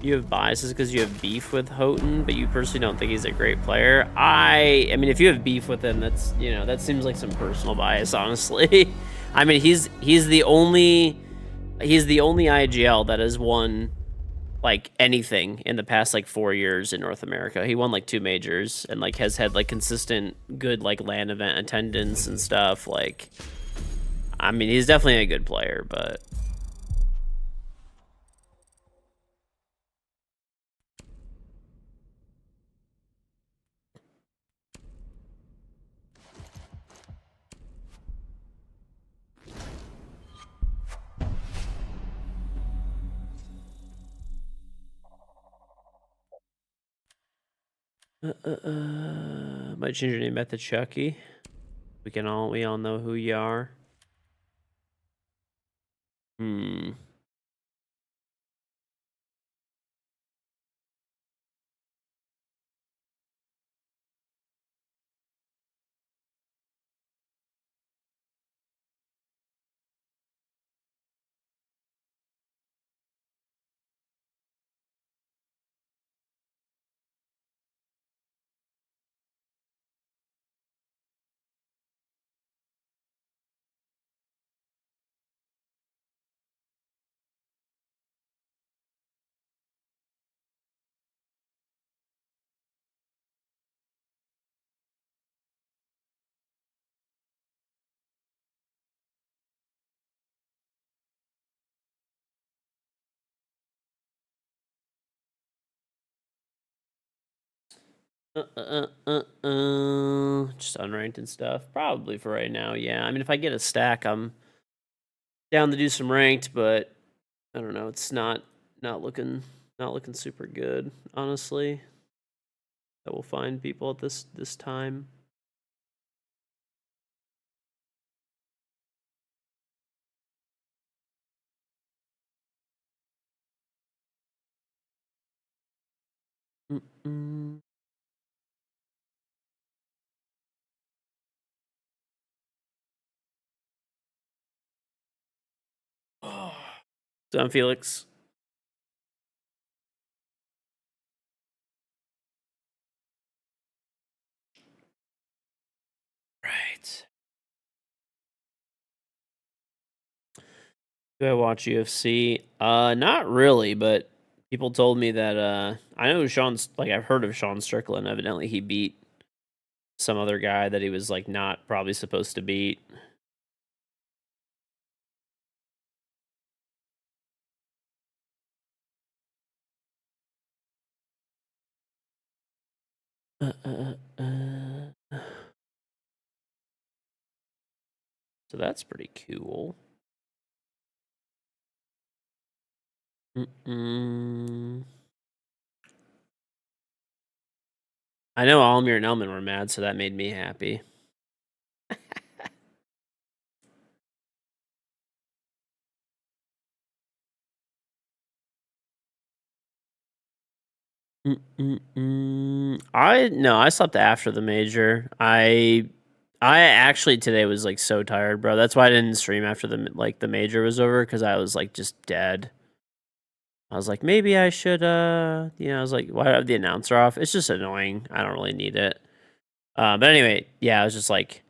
Speaker 1: You have biases because you have beef with Houghton, but you personally don't think he's a great player. I mean, if you have beef with him, that's, you know, that seems like some personal bias, honestly. I mean, he's the only IGL that has won like anything in the past like 4 years in North America. He won like 2 majors and like has had like consistent good like LAN event attendance and stuff. Like, I mean, he's definitely a good player, but might change your name back to Chucky. We all know who you are. Hmm. Just unranked and stuff. Probably for right now, yeah. I mean, if I get a stack, I'm down to do some ranked, but I don't know. It's not looking super good, honestly. That will find people at this time. Mm-mm. So I'm Felix. Do I watch UFC? Not really, but people told me that I know Sean's like I've heard of Sean Strickland. Evidently, he beat some other guy that he was like not probably supposed to beat. So that's pretty cool. I know Almir and Elman were mad, so that made me happy. I slept after the major. I actually today was like so tired, bro. That's why I didn't stream after the major was over because I was like just dead. I was like, maybe I should I was like, why do I have the announcer off? It's just annoying. I don't really need it. But anyway, yeah, I was just like,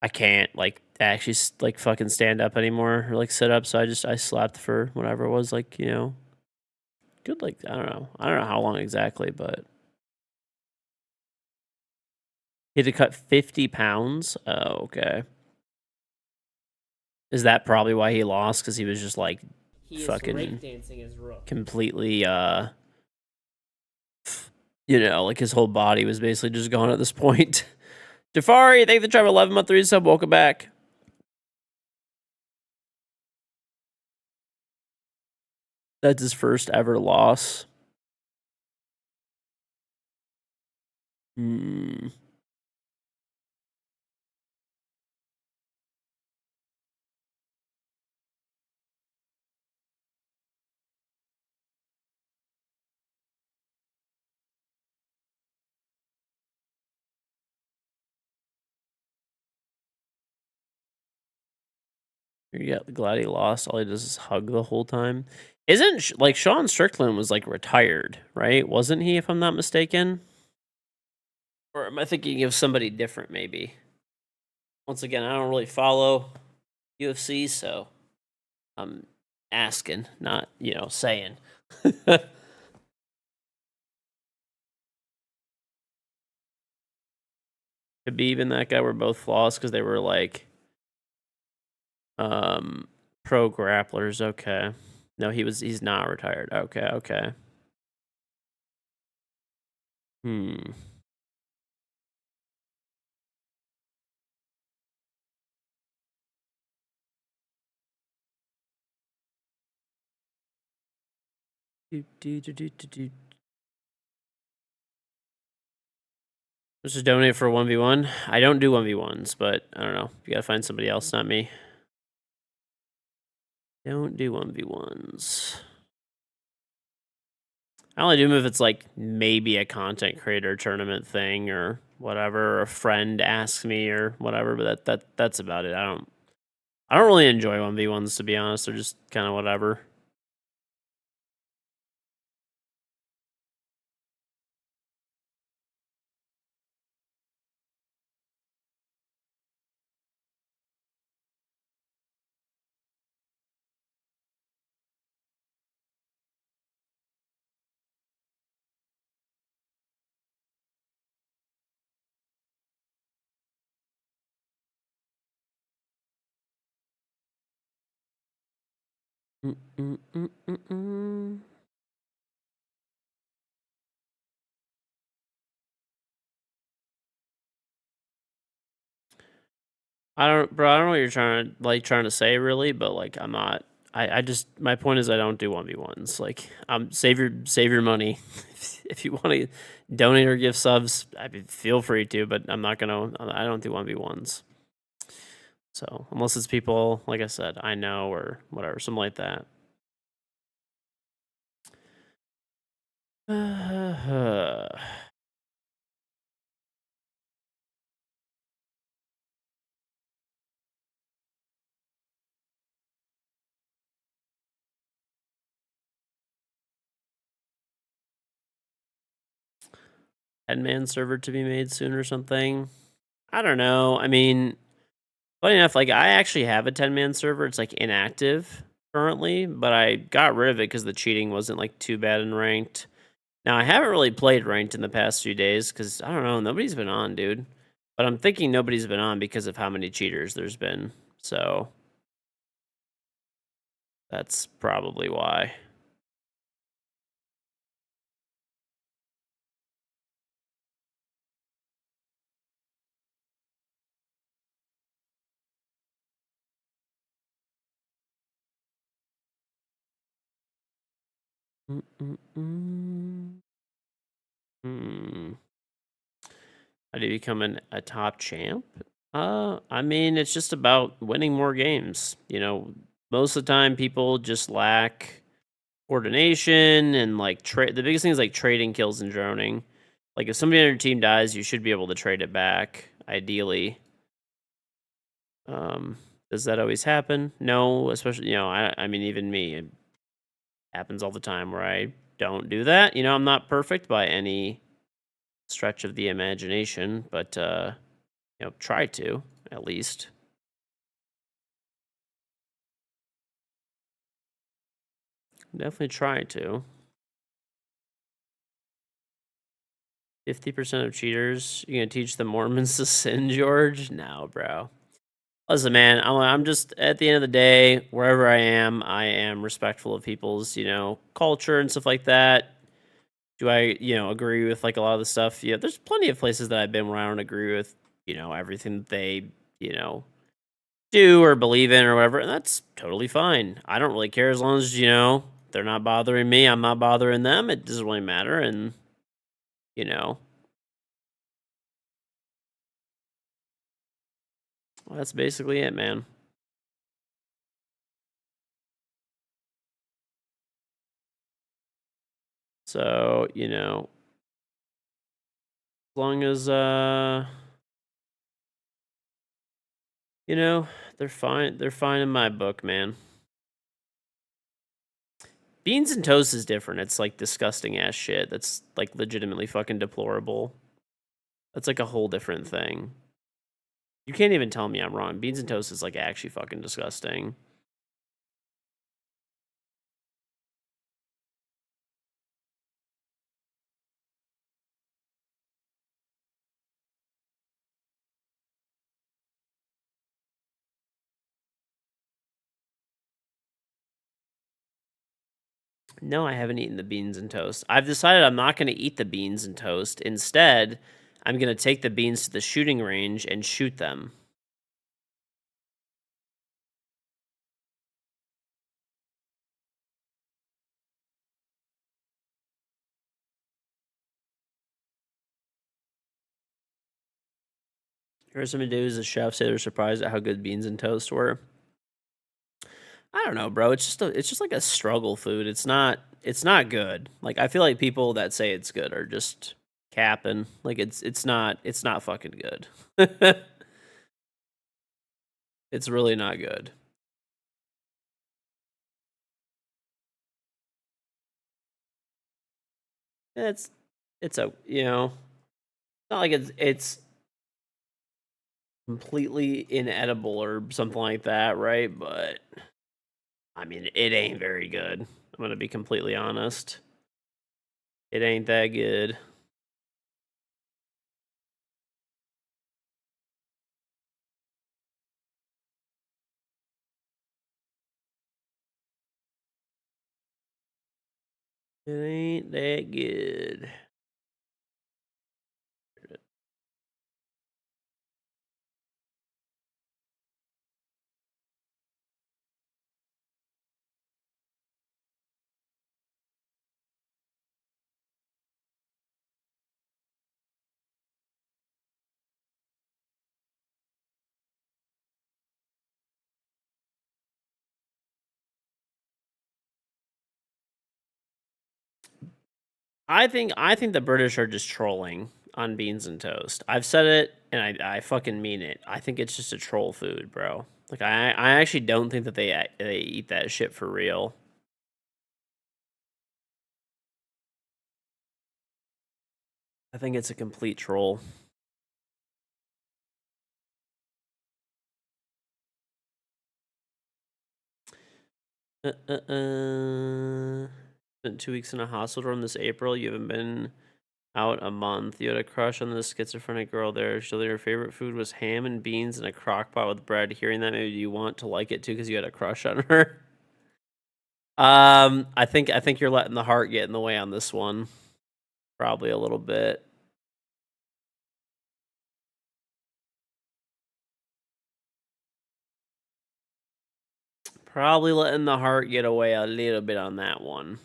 Speaker 1: I can't like actually like fucking stand up anymore or like sit up. So I slept for whatever it was, like, good, like I don't know how long exactly, but he had to cut 50 pounds. Oh, okay. Is that probably why he lost? Because he was just like
Speaker 2: He is
Speaker 1: fucking
Speaker 2: breakdancing his rook.
Speaker 1: completely like his whole body was basically just gone at this point. Jafari, thank you for trying 11-month 3 sub. Welcome back. That's his first ever loss. Hmm. Yeah, glad he lost. All he does is hug the whole time. Isn't like Sean Strickland was like retired, right? Wasn't he, if I'm not mistaken? Or am I thinking of somebody different, maybe? Once again, I don't really follow UFC, so I'm asking, not, saying. Khabib and that guy were both flawless because they were like pro grapplers. Okay. No, he's not retired. Okay. Hmm. Let's just donate for 1v1. I don't do 1v1s, but I don't know. You gotta find somebody else, not me. Don't do 1v1s. I only do them if it's like maybe a content creator tournament thing or whatever, or a friend asks me or whatever, but that's about it. I don't really enjoy 1v1s, to be honest. They're just kind of whatever. I don't know what you're trying to say really, but like I'm not. I just my point is I don't do 1v1s. Like save your money. If you want to donate or give subs, I mean, feel free to, but I'm not gonna. I don't do 1v1s. So unless it's people like I said, I know or whatever, something like that. Headman server to be made soon or something. I don't know. I mean, funny enough, like I actually have a 10-man server. It's like inactive, currently, but I got rid of it because the cheating wasn't like too bad in ranked. Now I haven't really played ranked in the past few days because I don't know, nobody's been on, dude. But I'm thinking nobody's been on because of how many cheaters there's been. So that's probably why. Mm-mm-mm. How do you become a top champ? I mean, it's just about winning more games. You know, most of the time people just lack coordination and like trade. The biggest thing is like trading kills and droning. Like if somebody on your team dies, you should be able to trade it back, ideally. Does that always happen? No, especially I mean even me, it happens all the time where I don't do that. I'm not perfect by any stretch of the imagination, but try to at least. Definitely try to. 50% of cheaters, you gonna teach the Mormons to sin, George? No, bro. Listen, man, I'm just at the end of the day, wherever I am respectful of people's, culture and stuff like that. Do I, agree with like a lot of the stuff? Yeah, there's plenty of places that I've been where I don't agree with, everything that they, you know, do or believe in or whatever, and that's totally fine. I don't really care as long as, they're not bothering me, I'm not bothering them. It doesn't really matter, and you know, well, that's basically it, man. So, as long as you know, they're fine in my book, man. Beans and toast is different. It's like disgusting ass shit. That's like legitimately fucking deplorable. That's like a whole different thing. You can't even tell me I'm wrong. Beans and toast is like actually fucking disgusting. No, I haven't eaten the beans and toast. I've decided I'm not going to eat the beans and toast. Instead, I'm going to take the beans to the shooting range and shoot them. Here's some dudes, the chefs say they're surprised at how good beans and toast were. I don't know, bro. It's just like a struggle food. It's not good. Like I feel like people that say it's good are just capping. Like it's not fucking good. It's really not good. It's it's a not like it's completely inedible or something like that, right? But I mean, it ain't very good. I'm gonna be completely honest. It ain't that good. It ain't that good. I think the British are just trolling on beans and toast. I've said it and I fucking mean it. I think it's just a troll food, bro. Like I actually don't think that they eat that shit for real. I think it's a complete troll. Spent 2 weeks in a hospital room this April. You haven't been out a month. You had a crush on this schizophrenic girl there. She told you her favorite food was ham and beans in a crock pot with bread. Hearing that, maybe you want to like it too because you had a crush on her. I think you're letting the heart get in the way on this one. Probably a little bit. Probably letting the heart get away a little bit on that one.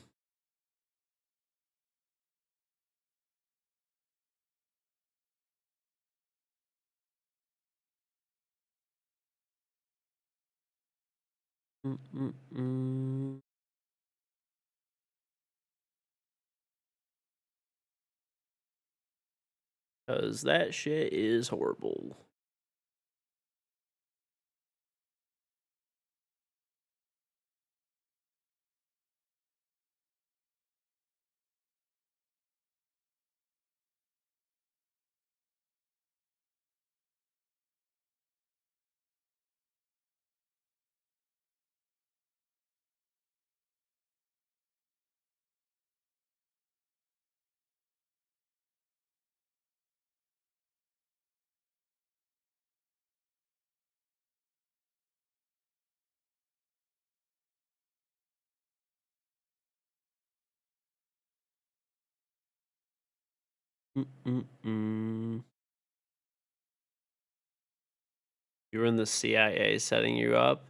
Speaker 1: Because that shit is horrible. You were in the CIA setting you up.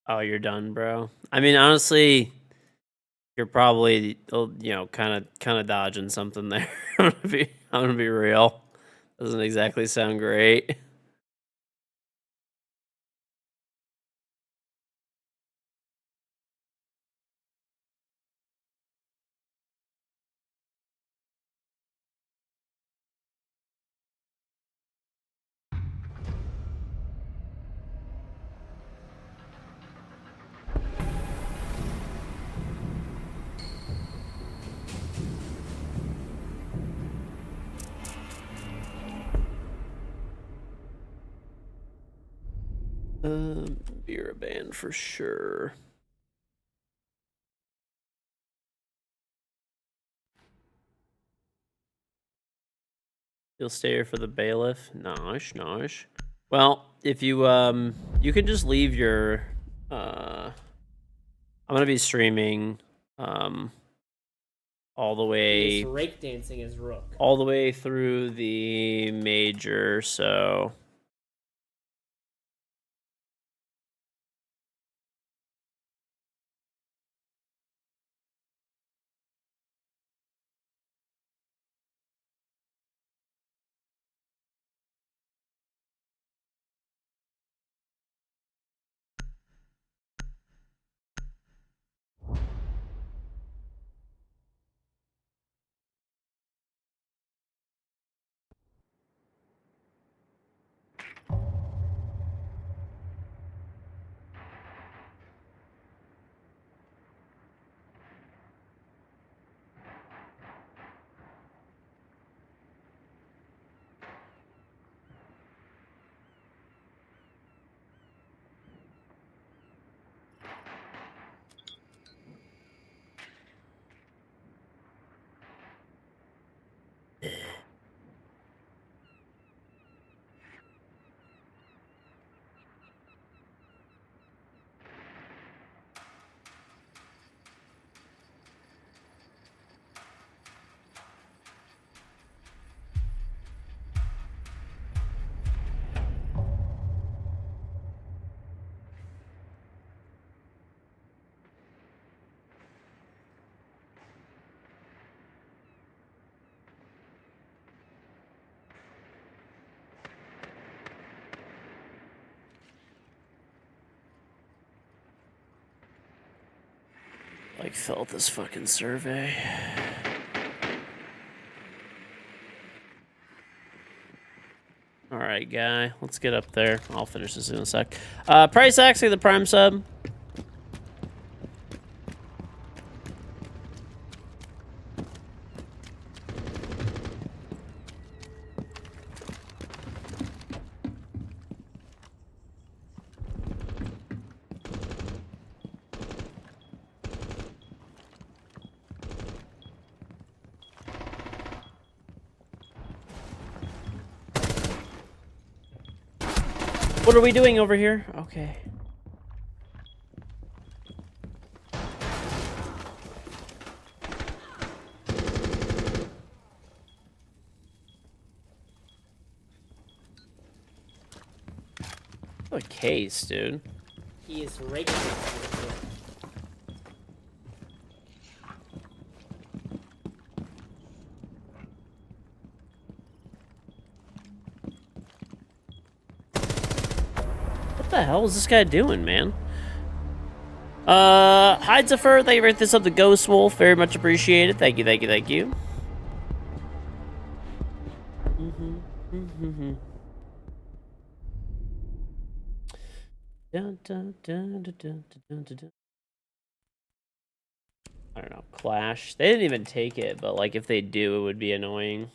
Speaker 1: Oh, you're done, bro. I mean, honestly, you're probably kind of dodging something there. I'm gonna be real. Doesn't exactly sound great. Beer a band for sure. You'll stay here for the bailiff. Nosh. Well, if you you can just leave your I'm gonna be streaming all the
Speaker 2: He is
Speaker 1: way
Speaker 2: breakdancing his rook.
Speaker 1: all the way through the major, so like filled this fucking survey. All right, guy, let's get up there. I'll finish this in a sec. Price actually the Prime sub. What are we doing over here? Okay. What a case, dude.
Speaker 2: He is raking dancing his rook.
Speaker 1: What the hell is this guy doing, man? Heidzifer, thank you for this up the Ghost Wolf. Very much appreciated. Thank you, thank you, thank you. Dun, dun, dun, dun, dun, dun, dun, dun. I don't know, Clash. They didn't even take it, but like if they do, it would be annoying.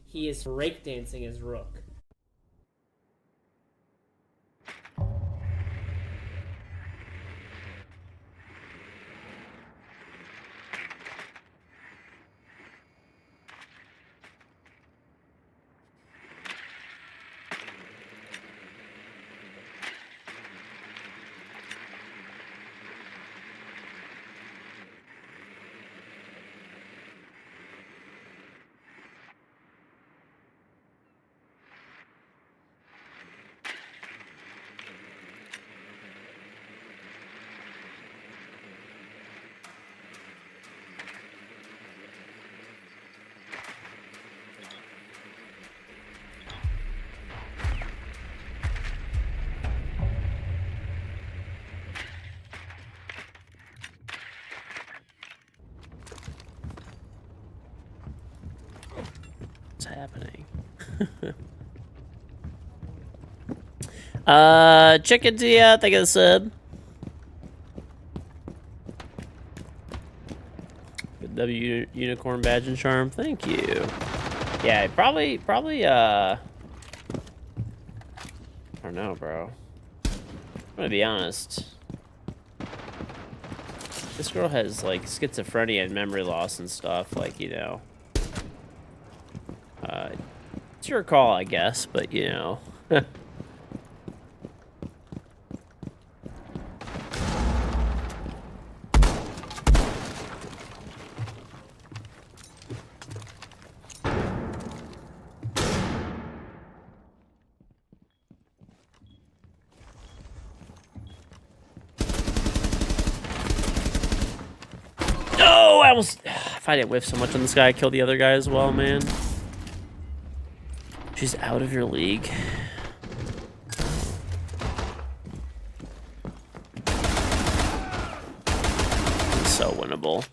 Speaker 2: He is rake dancing his rook.
Speaker 1: What's happening? Chicken to ya, thank you for the sub. Good W unicorn badge and charm, thank you. Yeah, probably, I don't know, bro. I'm gonna be honest. This girl has, like, schizophrenia and memory loss and stuff, like, you know. It's your call, I guess, but, you know. No, I almost... If I didn't whiff so much on this guy, I killed the other guy as well, man. She's out of your league. So winnable.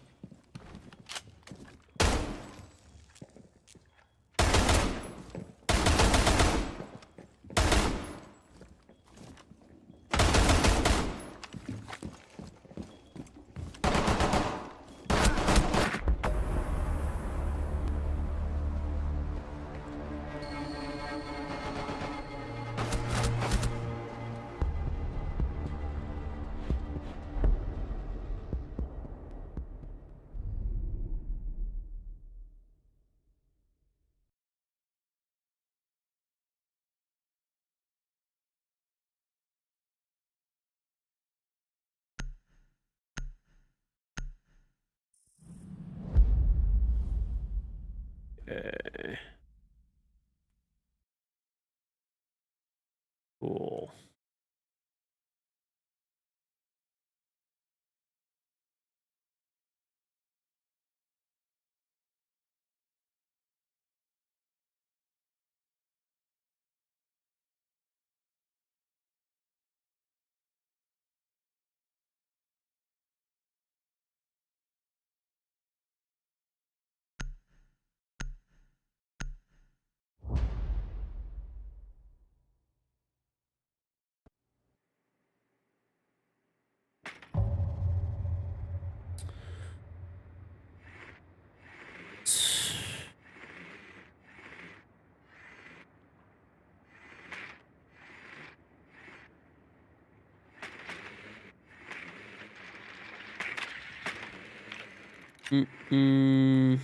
Speaker 1: Mm-mm.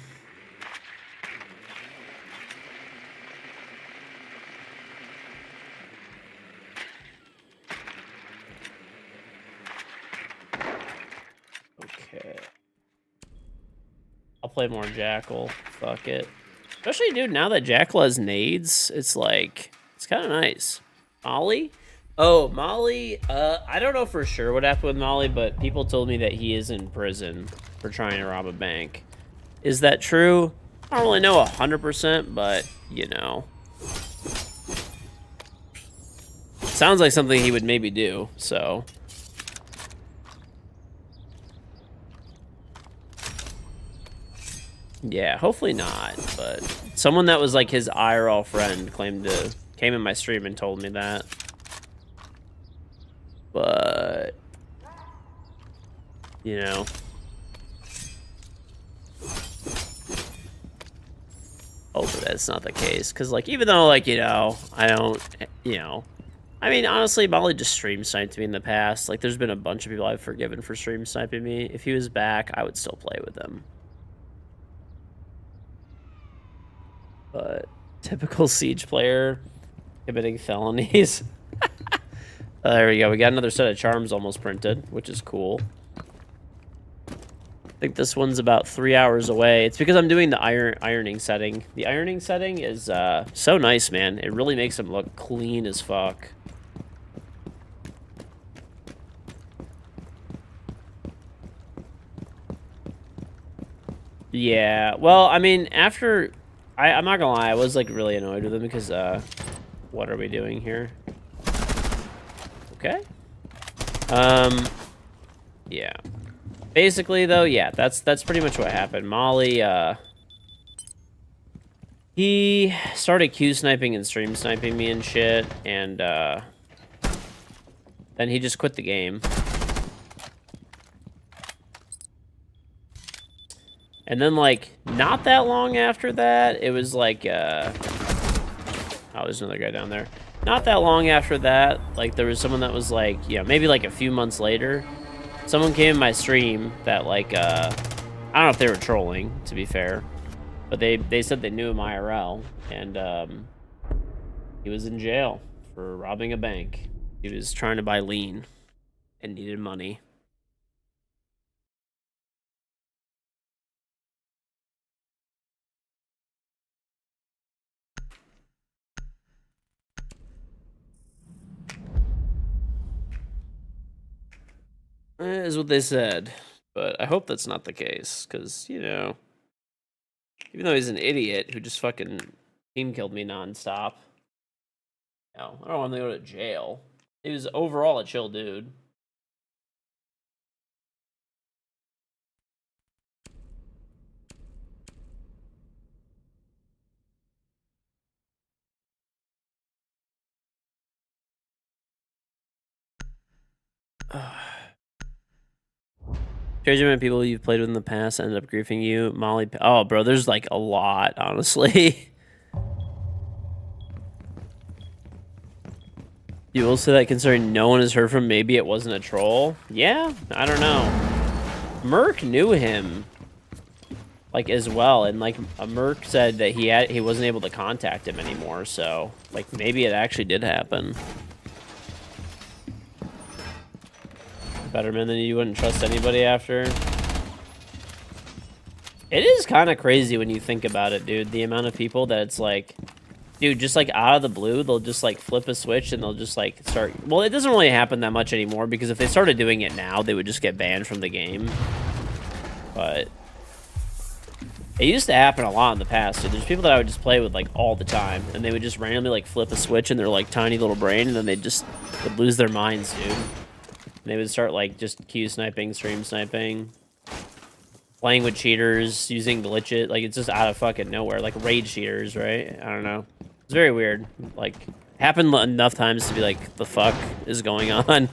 Speaker 1: Okay. I'll play more Jackal. Fuck it. Especially, dude, now that Jackal has nades, it's like, it's kind of nice. Molly? Oh, Molly, I don't know for sure what happened with Molly, but people told me that he is in prison for trying to rob a bank. Is that true? I don't really know 100%, but, you know. Sounds like something he would maybe do, so. Yeah, hopefully not, but someone that was like his IRL friend came in my stream and told me that. But, you know. Hopefully that's not the case, because, like, even though, like, you know, I don't, you know. I mean, honestly, Molly just stream sniped me in the past. Like, there's been a bunch of people I've forgiven for stream sniping me. If he was back, I would still play with him. But typical Siege player committing felonies. There we go. We got another set of charms almost printed, which is cool. I think this one's about 3 hours away. It's because I'm doing the ironing setting. The ironing setting is so nice, man. It really makes them look clean as fuck. Yeah, well, I mean, after... I'm not gonna lie, I was, like, really annoyed with him because, what are we doing here? Okay. Yeah. Basically, though, yeah, that's pretty much what happened. Molly, he started Q-sniping and stream sniping me and shit, and, then he just quit the game. And then, like, not that long after that, it was like, oh, there's another guy down there. Not that long after that, like, there was someone that was like, you know, maybe like a few months later, someone came in my stream that, like, I don't know if they were trolling, to be fair, but they said they knew him IRL, and, he was in jail for robbing a bank. He was trying to buy lean and needed money. Is what they said, but I hope that's not the case, because, you know, even though he's an idiot who just fucking team killed me nonstop, you know, I don't want him to go to jail. He was overall a chill dude. Crazy amount of people you've played with in the past ended up griefing you. Molly, oh, bro, there's like a lot, honestly. You will say that considering no one has heard from, maybe it wasn't a troll? Yeah, I don't know. Merc knew him, like, as well, and like Merc said that he wasn't able to contact him anymore, so like maybe it actually did happen. Betterman than you wouldn't trust anybody after. It is kind of crazy when you think about it, dude. The amount of people that it's like, dude, just like out of the blue, they'll just like flip a switch and they'll just like start. Well, it doesn't really happen that much anymore because if they started doing it now, they would just get banned from the game. But it used to happen a lot in the past, dude. There's people that I would just play with like all the time, and they would just randomly like flip a switch in their like tiny little brain, and then they just would lose their minds, dude. And they would start like just Q sniping, stream sniping, playing with cheaters, using glitches. Like it's just out of fucking nowhere, like raid cheaters, right? I don't know. It's very weird. Like happened enough times to be like, the fuck is going on?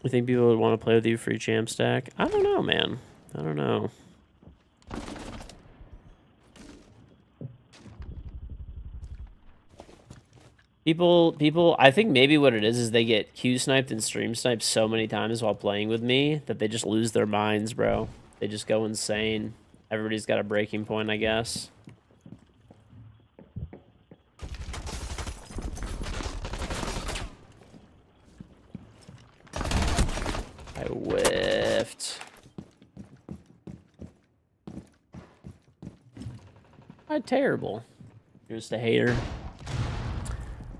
Speaker 1: You think people would want to play with you free champ stack? I don't know, man. I don't know. People, I think maybe what it is they get Q sniped and stream sniped so many times while playing with me that they just lose their minds, bro. They just go insane. Everybody's got a breaking point, I guess. I whiffed. I'm terrible. You're just a hater.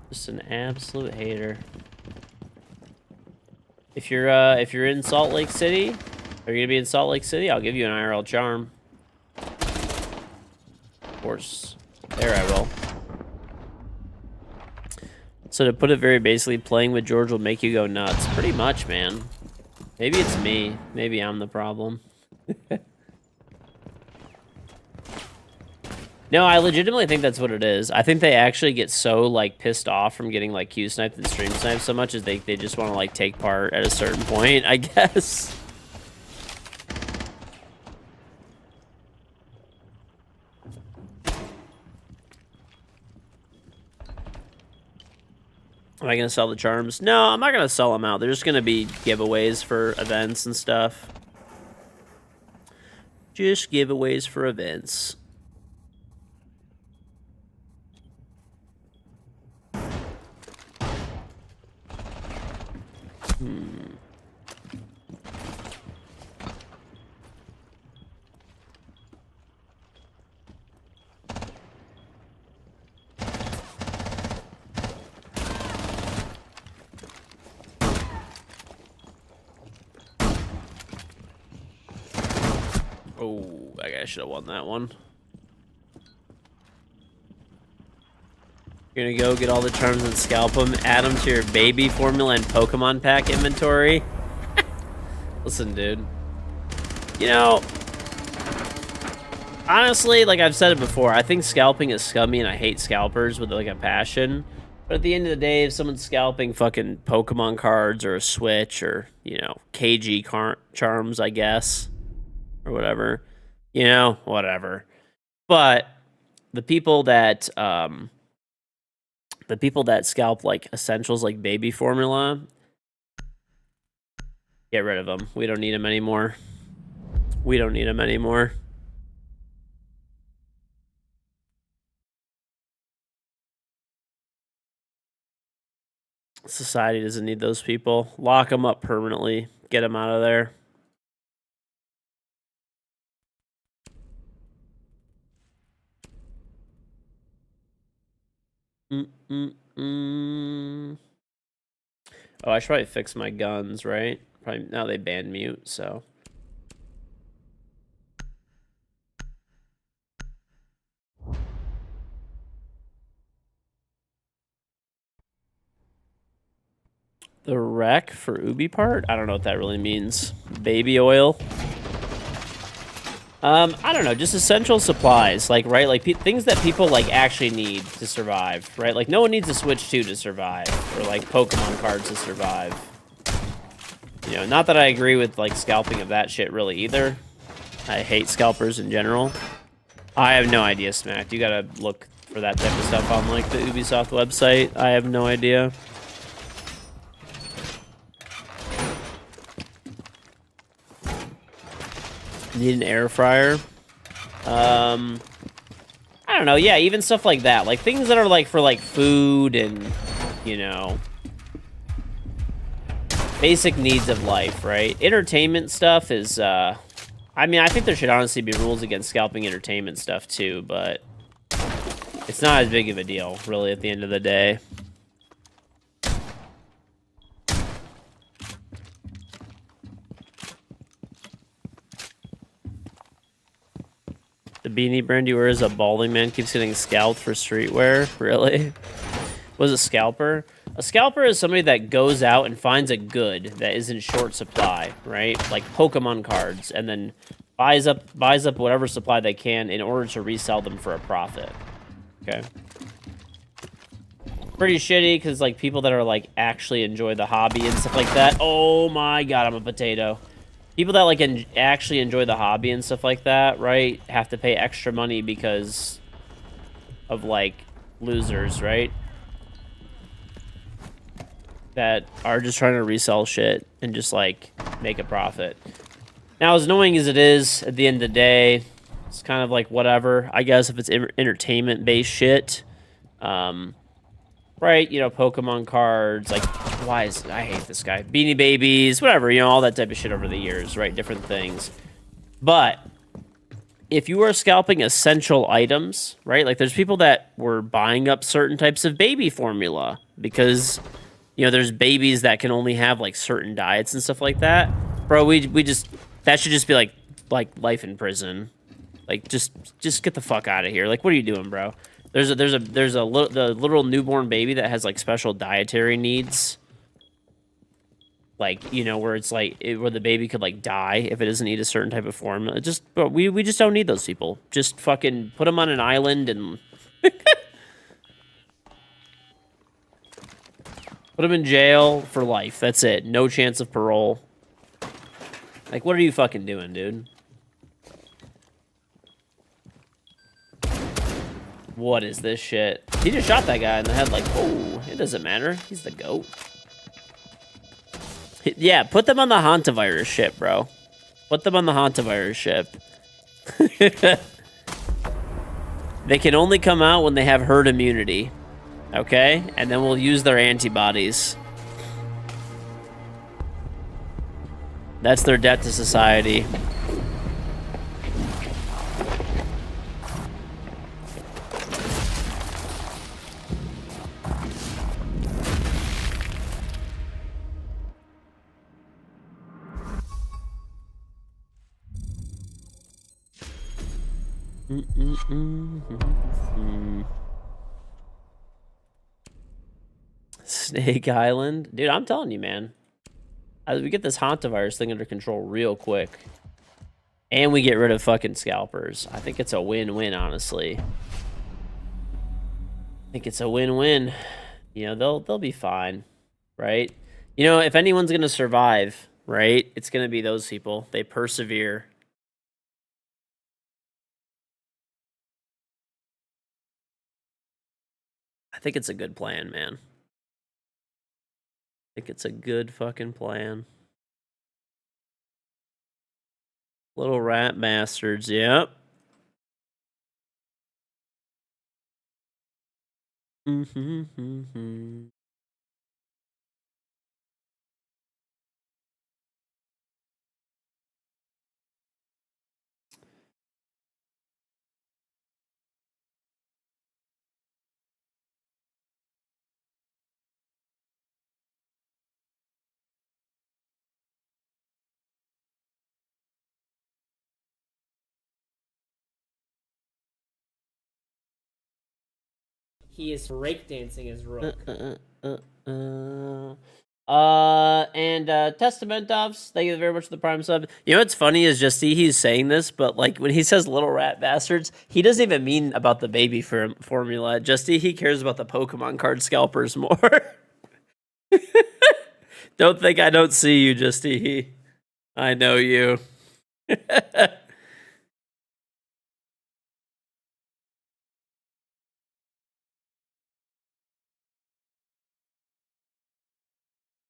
Speaker 1: Just an absolute hater. If you're in Salt Lake City, are you gonna be in Salt Lake City? I'll give you an IRL charm. Of course. There I will. So to put it very basically, playing with George will make you go nuts. Pretty much, man. Maybe it's me. Maybe I'm the problem. No, I legitimately think that's what it is. I think they actually get so, like, pissed off from getting, like, Q-sniped and stream sniped so much as they just want to, like, take part at a certain point, I guess. Am I going to sell the charms? No, I'm not going to sell them out. They're just going to be giveaways for events and stuff. Just giveaways for events. Oh, I guess I should have won that one. You're gonna go get all the charms and scalp them, add them to your baby formula and Pokemon pack inventory. Listen, dude. You know, honestly, like I've said it before, I think scalping is scummy and I hate scalpers with like a passion. But at the end of the day, if someone's scalping fucking Pokemon cards or a Switch or, you know, KG charms, I guess, or whatever, you know, whatever. But the people that scalp like essentials like baby formula, get rid of them. We don't need them anymore. We don't need them anymore. Society doesn't need those people. Lock them up permanently. Get them out of there. Oh, I should probably fix my guns, right? Probably now they banned mute, so. The wreck for Ubi part? I don't know what that really means. Baby oil? I don't know, just essential supplies, like, right? Like, things that people, like, actually need to survive, right? Like, no one needs a Switch 2 to survive, or, like, Pokemon cards to survive. You know, not that I agree with, like, scalping of that shit really either. I hate scalpers in general. I have no idea, Smack. You gotta look for that type of stuff on, like, the Ubisoft website. I have no idea. Need an air fryer. I don't know. Yeah, even stuff like that. Like, things that are, like, for, like, food and, you know, basic needs of life, right? Entertainment stuff is, I mean, I think there should honestly be rules against scalping entertainment stuff, too, but it's not as big of a deal, really, at the end of the day. The beanie brand you wear is a balding man keeps getting scalped for streetwear? Really? Was a scalper? A scalper is somebody that goes out and finds a good that is in short supply, right? Like Pokemon cards, and then buys up whatever supply they can in order to resell them for a profit. Okay. Pretty shitty because like people that are like actually enjoy the hobby and stuff like that. Oh my god, I'm a potato. People that, like, actually enjoy the hobby and stuff like that, right, have to pay extra money because of, like, losers, right? that are just trying to resell shit and just like make a profit. Now, as annoying as it is, at the end of the day, it's kind of like whatever. I guess if it's entertainment-based shit, right? You know, Pokemon cards, like, I hate this guy. Beanie Babies, whatever, you know, all that type of shit over the years, right? Different things. But if you are scalping essential items, right? Like, there's people that were buying up certain types of baby formula because, you know, there's babies that can only have like certain diets and stuff like that. Bro, we just that should just be like life in prison. Like just get the fuck out of here. Like, what are you doing, bro? The literal newborn baby that has like special dietary needs. Like, you know, where it's like where the baby could like die if it doesn't eat a certain type of formula. But we just don't need those people. Just fucking put them on an island and put them in jail for life. That's it. No chance of parole. Like, what are you fucking doing, dude? What is this shit? He just shot that guy in the head like, oh, it doesn't matter. He's the GOAT. Yeah, put them on the hantavirus ship, bro. Put them on the hantavirus ship. They can only come out when they have herd immunity. Okay? And then we'll use their antibodies. That's their debt to society. Snake Island. Dude, I'm telling you, man. As we get this hantavirus thing under control real quick. And we get rid of fucking scalpers. I think it's a win-win, honestly. I think it's a win-win. You know, they'll be fine, right? You know, if anyone's gonna survive, right, it's gonna be those people. They persevere. I think it's a good plan, man. I think it's a good fucking plan. Little rat bastards, yep.
Speaker 2: He is breakdancing his rook.
Speaker 1: And Testamentovs, thank you very much for the Prime sub. You know what's funny is just see he's saying this, but like when he says little rat bastards, he doesn't even mean about the baby formula. Justy, he cares about the Pokemon card scalpers more. Don't think I don't see you, Justy. I know you.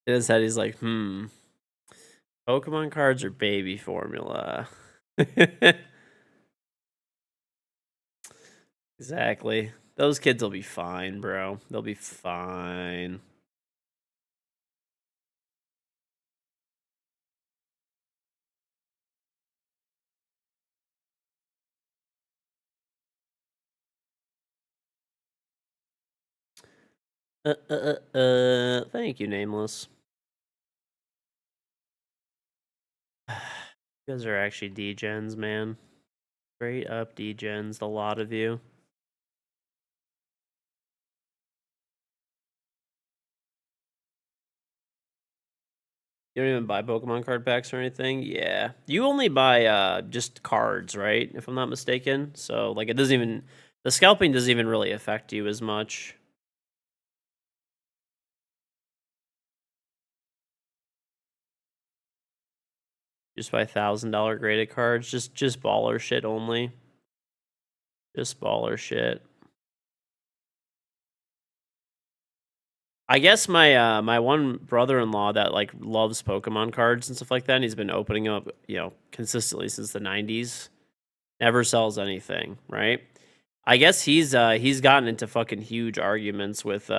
Speaker 1: In his head, he's like, Pokemon cards or baby formula? Exactly. Those kids will be fine, bro. They'll be fine. Thank you, Nameless. You guys are actually degens, man. Straight up degens, the lot of you. You don't even buy Pokemon card packs or anything? Yeah. You only buy just cards, right? If I'm not mistaken. So like it doesn't even the scalping doesn't even really affect you as much. Just buy $1,000 graded cards. Just baller shit only. Just baller shit. I guess my my one brother-in-law that like loves Pokemon cards and stuff like that, and he's been opening up, consistently since the 90s. Never sells anything, right? I guess he's gotten into fucking huge arguments with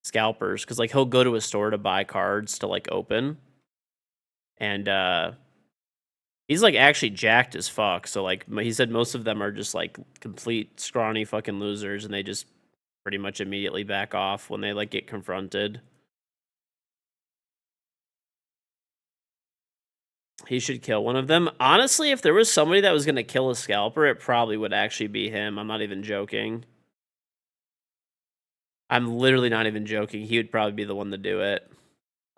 Speaker 1: scalpers because like he'll go to a store to buy cards to like open, and he's like actually jacked as fuck. So like he said, most of them are just like complete scrawny fucking losers, and they just pretty much immediately back off when they like get confronted. He should kill one of them. Honestly, if there was somebody that was gonna kill a scalper, it probably would actually be him. I'm not even joking. I'm literally not even joking. He would probably be the one to do it.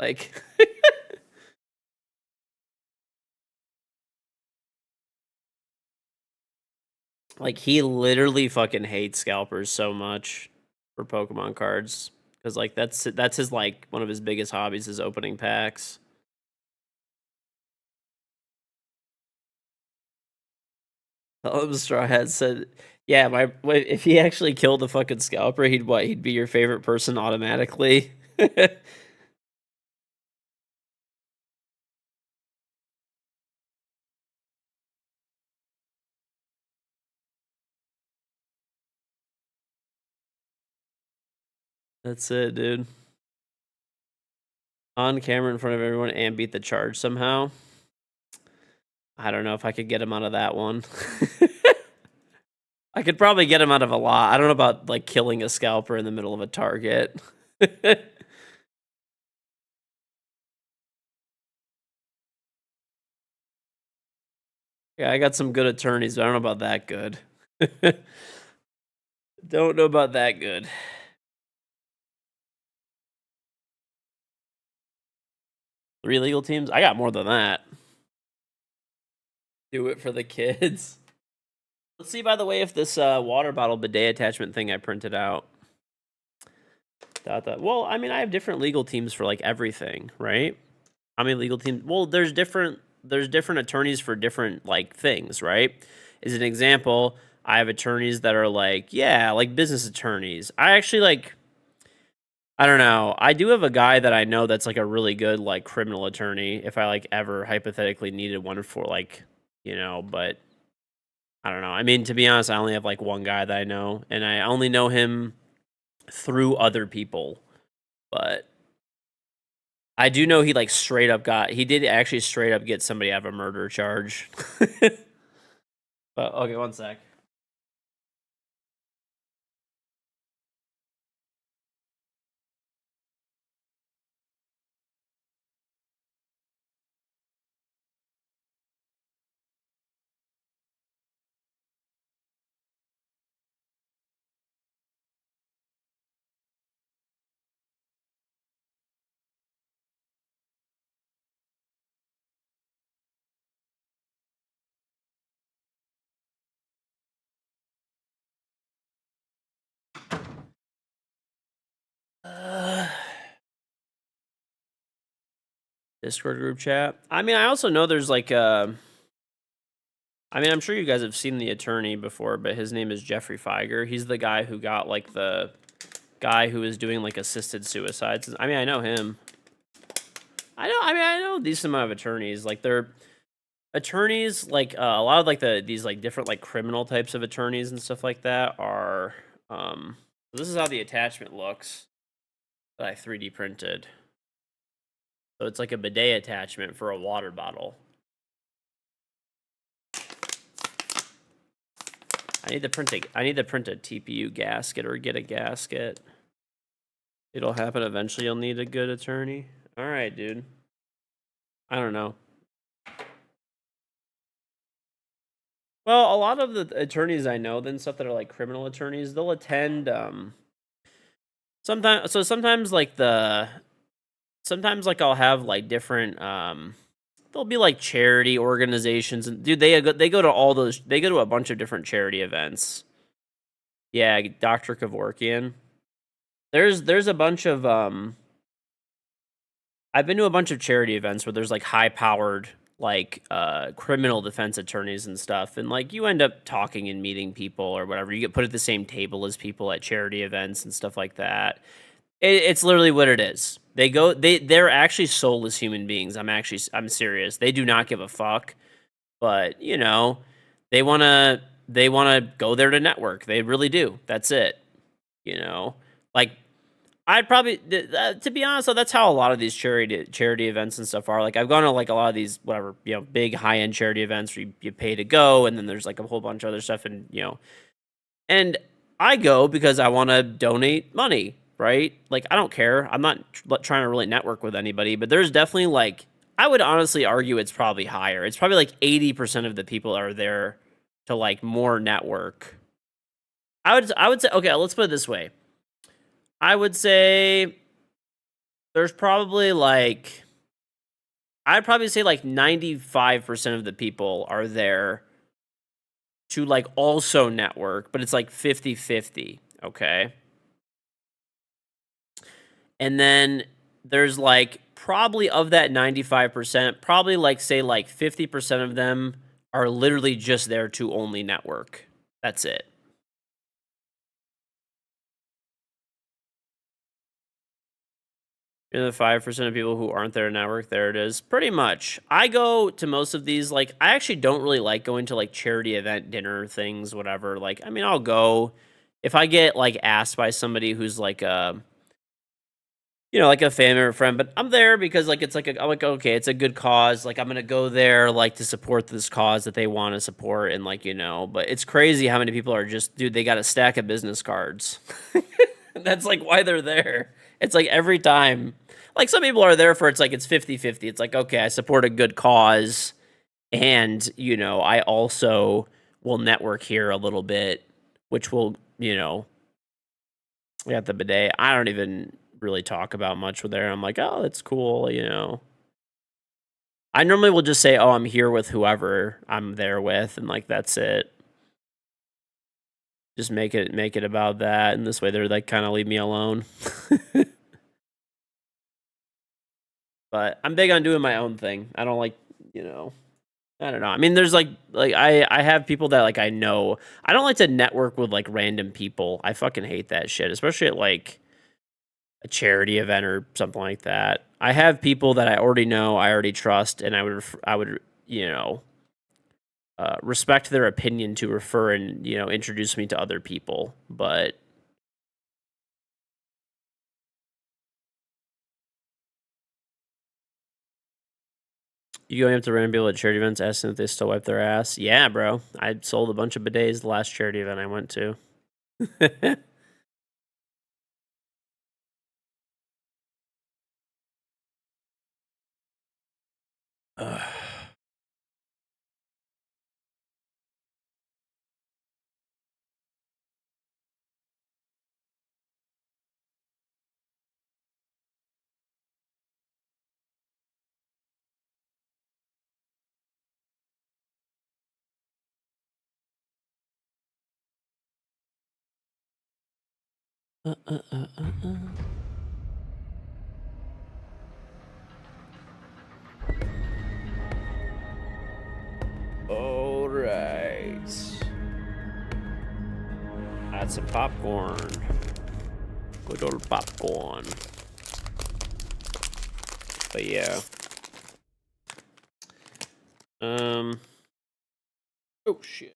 Speaker 1: Like, like he literally fucking hates scalpers so much for Pokemon cards because like that's his like one of his biggest hobbies is opening packs. Straw Hat said, "Yeah, if he actually killed the fucking scalper, he'd be your favorite person automatically." That's it, dude. On camera in front of everyone and beat the charge somehow. I don't know if I could get him out of that one. I could probably get him out of a lot. I don't know about like killing a scalper in the middle of a target. Yeah, I got some good attorneys, but I don't know about that good. Don't know about that good. 3 legal teams? I got more than that. Do it for the kids. Let's see, by the way, if this water bottle bidet attachment thing I printed out. Well, I mean, I have different legal teams for like everything, right? How many legal teams? Well, there's different attorneys for different like things, right? As an example, I have attorneys that are like, yeah, like business attorneys. I actually like, I don't know. I do have a guy that I know that's like a really good like criminal attorney if I like ever hypothetically needed one for like, but I don't know. I mean, to be honest, I only have like one guy that I know, and I only know him through other people. But I do know he like he did actually straight up get somebody out of a murder charge. But okay, one sec. Discord group chat. I mean, I also know there's like I mean, I'm sure you guys have seen the attorney before, but his name is Jeffrey Feiger. He's the guy who got like the guy who was doing like assisted suicides. I mean, I know him. I know a decent amount of attorneys. Like they're attorneys, like a lot of like these like different like criminal types of attorneys and stuff like that are. This is how the attachment looks that I 3D printed. So it's like a bidet attachment for a water bottle. I need to print a TPU gasket or get a gasket. It'll happen eventually. You'll need a good attorney. All right, dude. I don't know. Well, a lot of the attorneys I know, then stuff that are like criminal attorneys, they'll attend. Sometimes like I'll have like different there'll be like charity organizations, and dude, they go to all those. They go to a bunch of different charity events. Yeah, Dr. Kevorkian. There's a bunch of I've been to a bunch of charity events where there's like high powered like criminal defense attorneys and stuff, and like you end up talking and meeting people or whatever. You get put at the same table as people at charity events and stuff like that. It's literally what it is. They're actually soulless human beings. I'm serious. They do not give a fuck. But, you know, they wanna go there to network. They really do. That's it. You know? Like I'd probably to be honest though, that's how a lot of these charity events and stuff are. Like I've gone to like a lot of these whatever, big high end charity events where you pay to go and then there's like a whole bunch of other stuff and I go because I want to donate money, right? Like I don't care. I'm not trying to really network with anybody, but there's definitely like I would honestly argue it's probably higher. It's probably like 80% of the people are there to like more network. I would say okay, let's put it this way. I would say there's probably like I'd probably say like 95% of the people are there to like also network, but it's like 50-50, okay? And then there's like probably of that 95%, probably like say like 50% of them are literally just there to only network. That's it. You're the 5% of people who aren't there to network. There it is. Pretty much. I go to most of these, like, I actually don't really like going to like charity event dinner things, whatever. Like, I mean, I'll go if I get like asked by somebody who's like like a family or friend, but I'm there because like it's like I'm like okay, it's a good cause. Like I'm gonna go there like to support this cause that they want to support, and but it's crazy how many people are just dude. They got a stack of business cards. That's like why they're there. It's like every time, like some people are there for it's 50-50. It's like okay, I support a good cause, and I also will network here a little bit, which will we got the bidet. I don't even really talk about much with there. I'm like, oh, that's cool. I normally will just say, oh, I'm here with whoever I'm there with, and like that's it. Just make it about that, and this way they're like kind of leave me alone. But I'm big on doing my own thing. I don't like, I don't know. I mean, there's like I have people that like I know. I don't like to network with like random people. I fucking hate that shit, especially at like a charity event or something like that. I have people that I already know, I already trust, and I would respect their opinion to refer and introduce me to other people. But you going up to random people at charity events asking if they still wipe their ass? Yeah, bro. I sold a bunch of bidets the last charity event I went to. Ugh. Uh, uh, uh, uh, uh. All right. Add some popcorn. Good old popcorn. But yeah. Oh shit.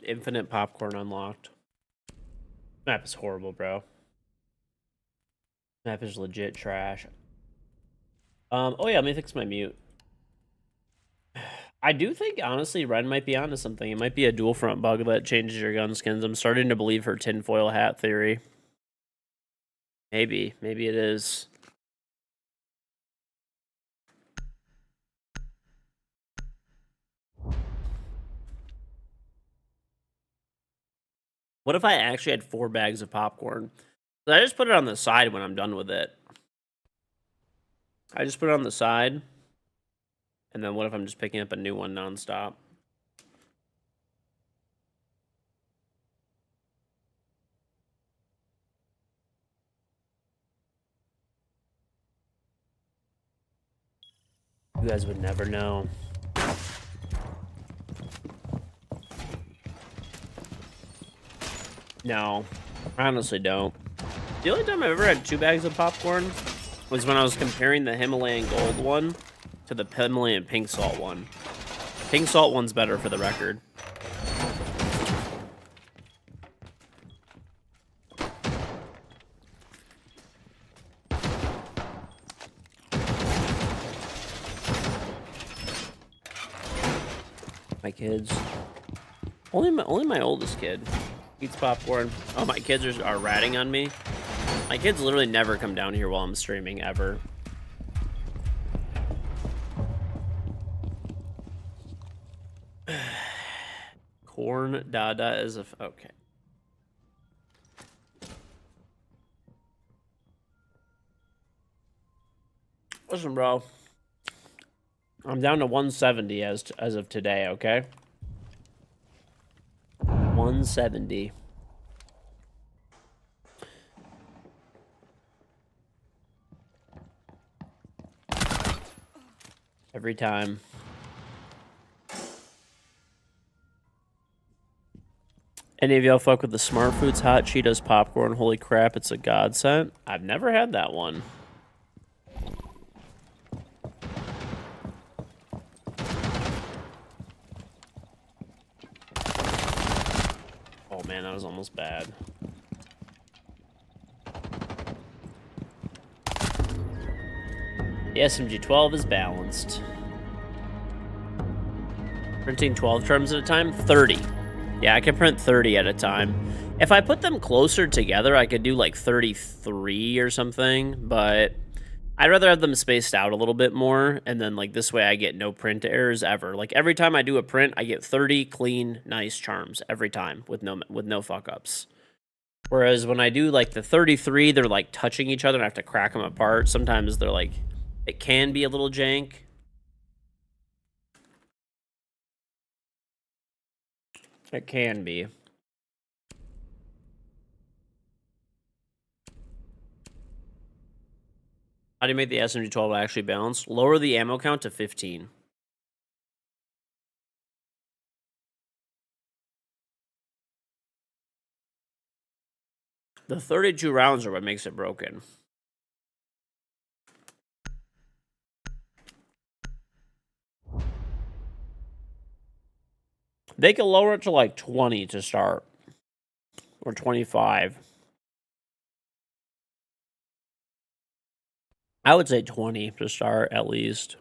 Speaker 1: Infinite popcorn unlocked. Map is horrible, bro. Map is legit trash. Oh yeah, let me fix my mute. I do think, honestly, Ren might be onto something. It might be a dual front bug that changes your gun skins. I'm starting to believe her tinfoil hat theory. Maybe. Maybe it is. What if I actually had 4 bags of popcorn? So I just put it on the side when I'm done with it. I just put it on the side. And then what if I'm just picking up a new one nonstop? You guys would never know. No, I honestly don't. The only time I've ever had 2 bags of popcorn was when I was comparing the Himalayan Gold one to the Himalayan Pink Salt one. Pink Salt one's better for the record. My kids. Only my oldest kid eats popcorn. Oh, my kids are ratting on me. My kids literally never come down here while I'm streaming, ever. Corn Dada is a... Okay. Listen, bro. I'm down to 170 as of today, okay? 170. Every time. Any of y'all fuck with the Smart Foods Hot Cheetos popcorn? Holy crap, it's a godsend. I've never had that one. Oh man, that was almost bad. The SMG-12 is balanced. Printing 12 charms at a time? 30. Yeah, I can print 30 at a time. If I put them closer together, I could do like 33 or something, but I'd rather have them spaced out a little bit more, and then like this way I get no print errors ever. Like every time I do a print, I get 30 clean, nice charms every time with no fuck-ups. Whereas when I do like the 33, they're like touching each other and I have to crack them apart. Sometimes they're like, it can be a little jank. It can be. How do you make the SMG-12 actually balanced? Lower the ammo count to 15. The 32 rounds are what makes it broken. They can lower it to like 20 to start. Or 25. I would say 20 to start, at least.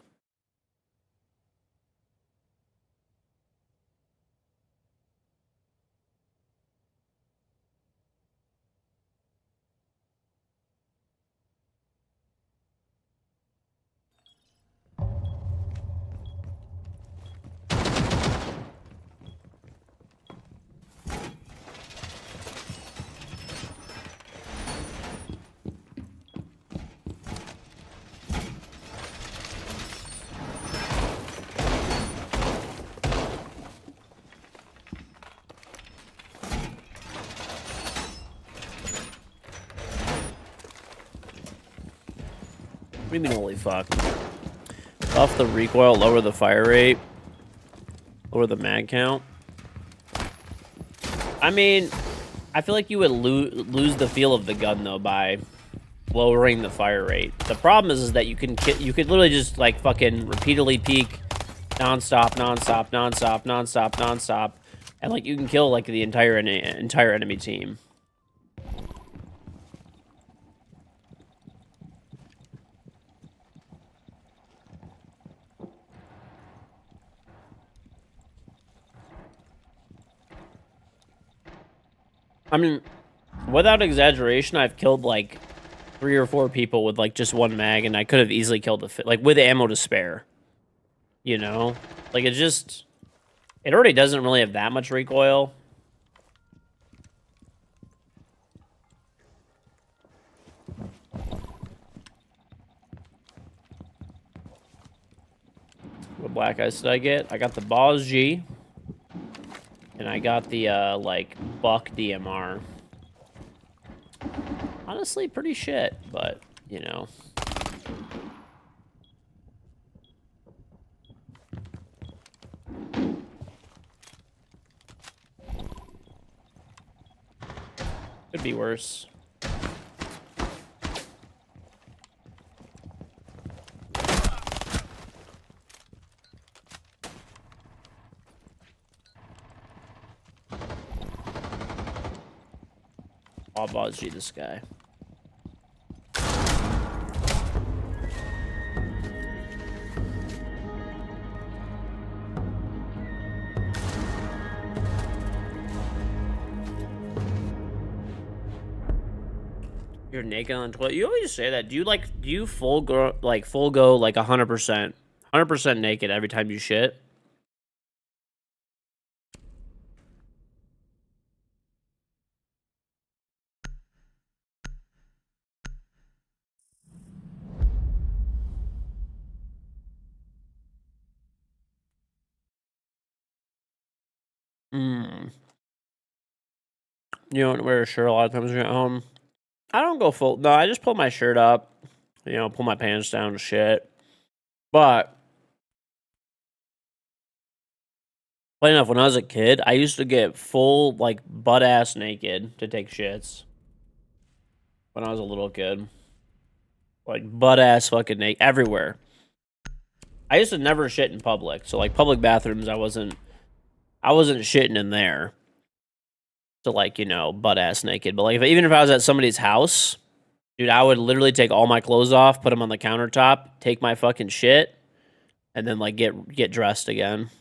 Speaker 1: What do you mean, holy fuck? Buff the recoil, lower the fire rate, lower the mag count. I mean, I feel like you would lose the feel of the gun, though, by lowering the fire rate. The problem is that you could literally just, like, fucking repeatedly peek non-stop, non-stop, non-stop, non-stop, non-stop, and, like, you can kill, like, the entire enemy team. I mean, without exaggeration, I've killed, like, 3 or 4 people with, like, just 1 mag, and I could have easily killed like, with ammo to spare. You know? Like, it already doesn't really have that much recoil. What black ice did I get? I got the Boss G. And I got the, like, Buck DMR. Honestly, pretty shit, but, you know. Could be worse. I'll buzz you this guy. You're naked on the toilet. You always say that. Do you full go like 100%, 100% naked every time you shit? Hmm. You don't wear a shirt a lot of times when you're at home. I don't go full. No, I just pull my shirt up. You know, pull my pants down and shit. But funny enough, when I was a kid, I used to get full like butt ass naked to take shits. When I was a little kid, like butt ass fucking naked everywhere. I used to never shit in public, so like public bathrooms, I wasn't shitting in there. So like, you know, butt ass naked. But like even if I was at somebody's house, dude, I would literally take all my clothes off, put them on the countertop, take my fucking shit, and then like get dressed again.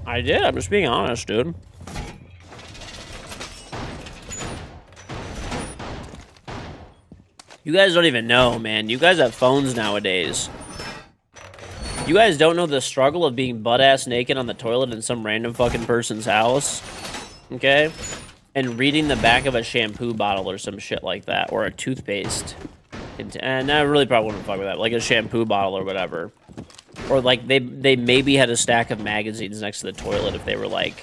Speaker 1: I did. I'm just being honest, dude. You guys don't even know, man. You guys have phones nowadays. You guys don't know the struggle of being butt-ass naked on the toilet in some random fucking person's house. Okay? And reading the back of a shampoo bottle or some shit like that. Or a toothpaste. And I really probably wouldn't fuck with that. Like a shampoo bottle or whatever. Or like they maybe had a stack of magazines next to the toilet if they were like,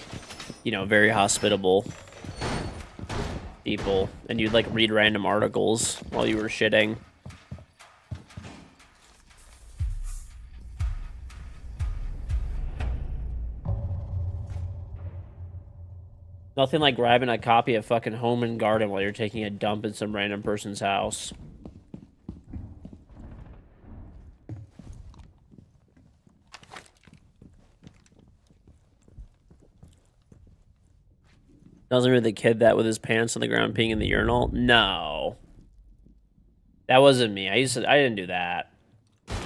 Speaker 1: you know, very hospitable people. And you'd like read random articles while you were shitting. Nothing like grabbing a copy of fucking Home and Garden while you're taking a dump in some random person's house. Doesn't really the kid that with his pants on the ground peeing in the urinal? No. That wasn't me. I didn't do that.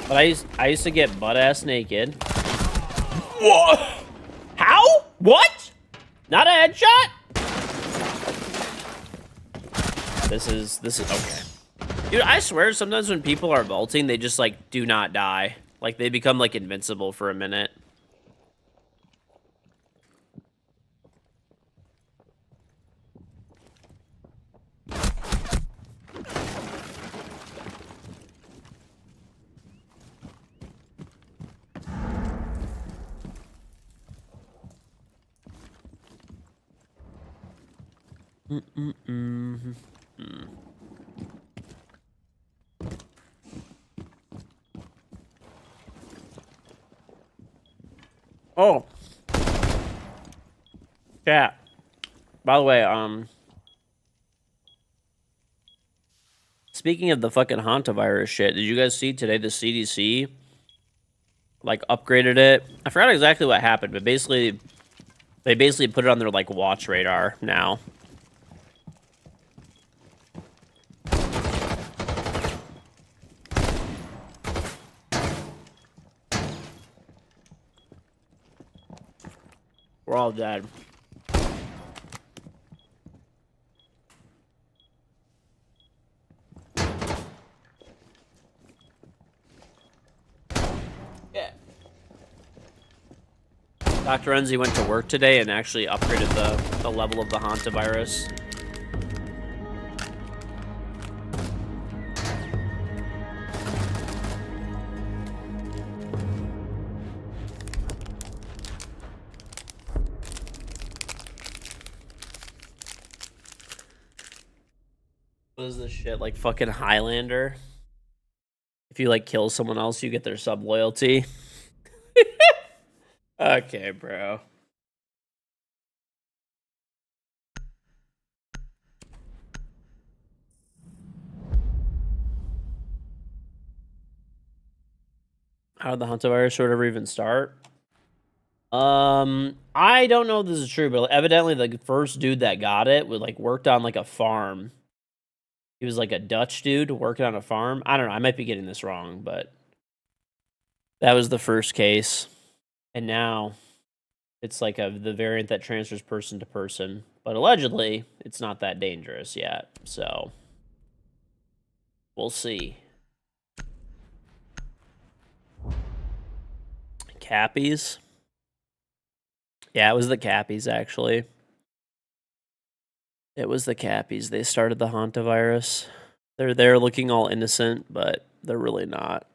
Speaker 1: But I used to get butt ass naked. What? How? What? Not a headshot? This is okay. Dude, I swear sometimes when people are vaulting, they just like do not die. Like they become like invincible for a minute. Oh. Chat. By the way, speaking of the fucking hantavirus shit, did you guys see today the CDC like upgraded it? I forgot exactly what happened, but basically they basically put it on their like watch radar now. We're all dead. Yeah. Dr. Enzi went to work today and actually upgraded the level of the hantavirus. What is this shit? Like fucking Highlander? If you like kill someone else, you get their sub loyalty. Okay, bro. How did the hantavirus sort of even start? I don't know if this is true, but evidently the first dude that got it was like worked on like a farm. He was like a Dutch dude working on a farm. I don't know. I might be getting this wrong, but that was the first case. And now it's like the variant that transfers person to person. But allegedly, it's not that dangerous yet. So we'll see. Cappies. Yeah, it was the Cappies, actually. It was the Cappies. They started the hantavirus. They're there looking all innocent, but they're really not.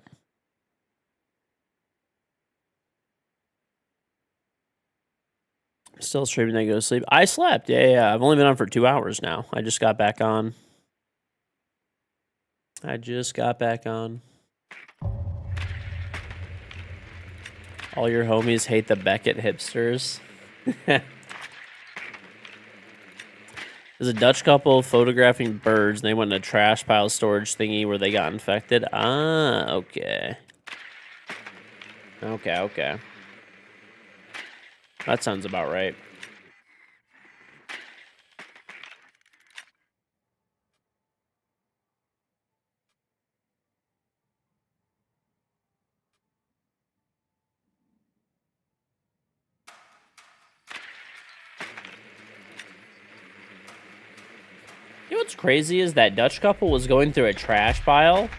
Speaker 1: Still streaming, I go to sleep. I slept. Yeah. I've only been on for 2 hours now. I just got back on. All your homies hate the Beckett hipsters. There's a Dutch couple photographing birds, and they went in a trash pile storage thingy where they got infected. Ah, okay. Okay. That sounds about right. You know what's crazy is that Dutch couple was going through a trash pile. And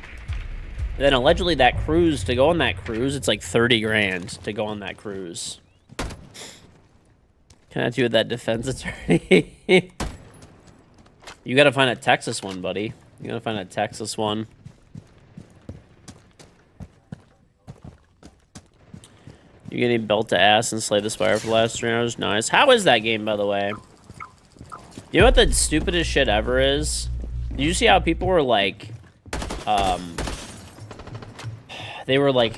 Speaker 1: then allegedly that cruise, to go on that cruise, it's like 30 grand to go on that cruise. Can I do with that defense attorney? You gotta find a Texas one, buddy. You gotta find a Texas one. You getting belt to ass and slay the spire for the last 3 hours? Nice. How is that game, by the way? You know what the stupidest shit ever is? Did you see how people were like, they were like,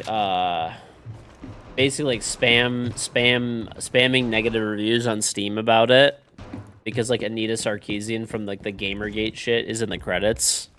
Speaker 1: basically like spamming negative reviews on Steam about it because like Anita Sarkeesian from like the Gamergate shit is in the credits.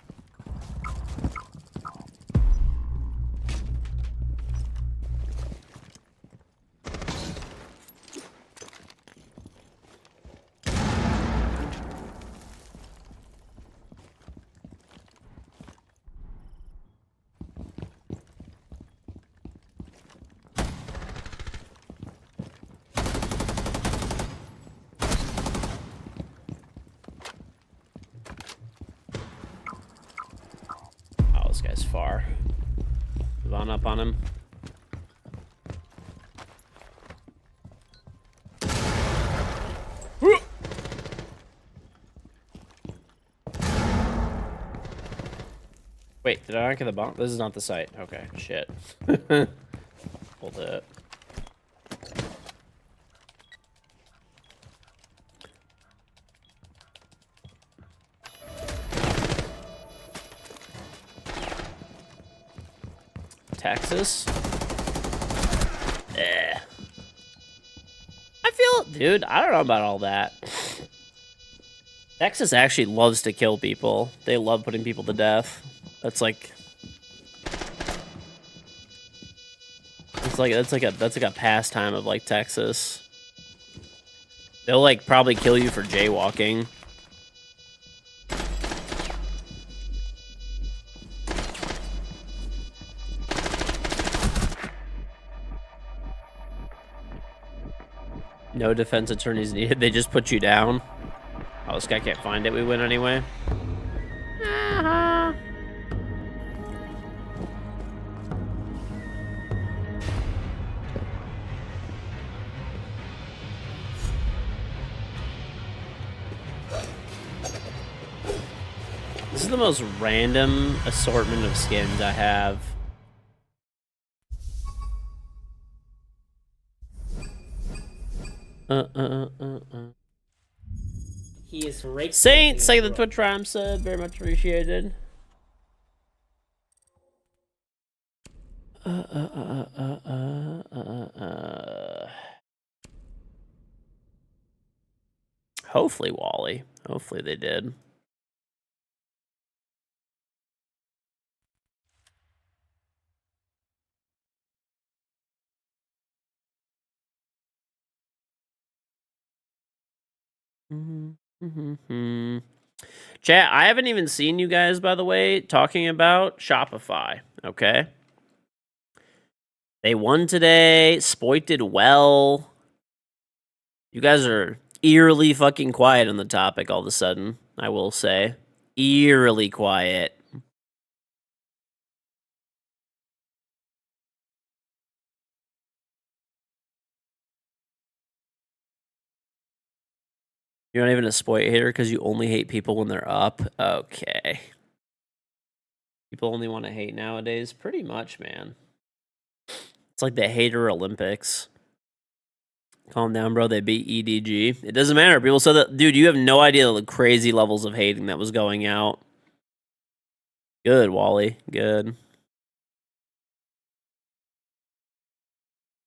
Speaker 1: Oh, this guy's far. Move on up on him. Wait, did I not get the bomb? This is not the site. Okay, shit. Hold it. Texas? Eh. I feel, dude, I don't know about all that. Texas actually loves to kill people. They love putting people to death. That's like that's like a pastime of like Texas. They'll like probably kill you for jaywalking. No defense attorneys needed. They just put you down. Oh, this guy can't find it. We win anyway. This is the most random assortment of skins I have.
Speaker 2: He is rake
Speaker 1: Saint,
Speaker 2: dancing
Speaker 1: say
Speaker 2: his
Speaker 1: the
Speaker 2: rook.
Speaker 1: Twitch Prime sub, very much appreciated. Hopefully, Wally. Hopefully they did. Chat, I haven't even seen you guys, by the way, talking about Shopify, okay? They won today. Spoit did well. You guys are eerily fucking quiet on the topic all of a sudden, I will say. Eerily quiet. You're not even a Spoit hater because you only hate people when they're up? Okay. People only want to hate nowadays? Pretty much, man. It's like the hater Olympics. Calm down, bro. They beat EDG. It doesn't matter. People said that. Dude, you have no idea the crazy levels of hating that was going out. Good, Wally. Good.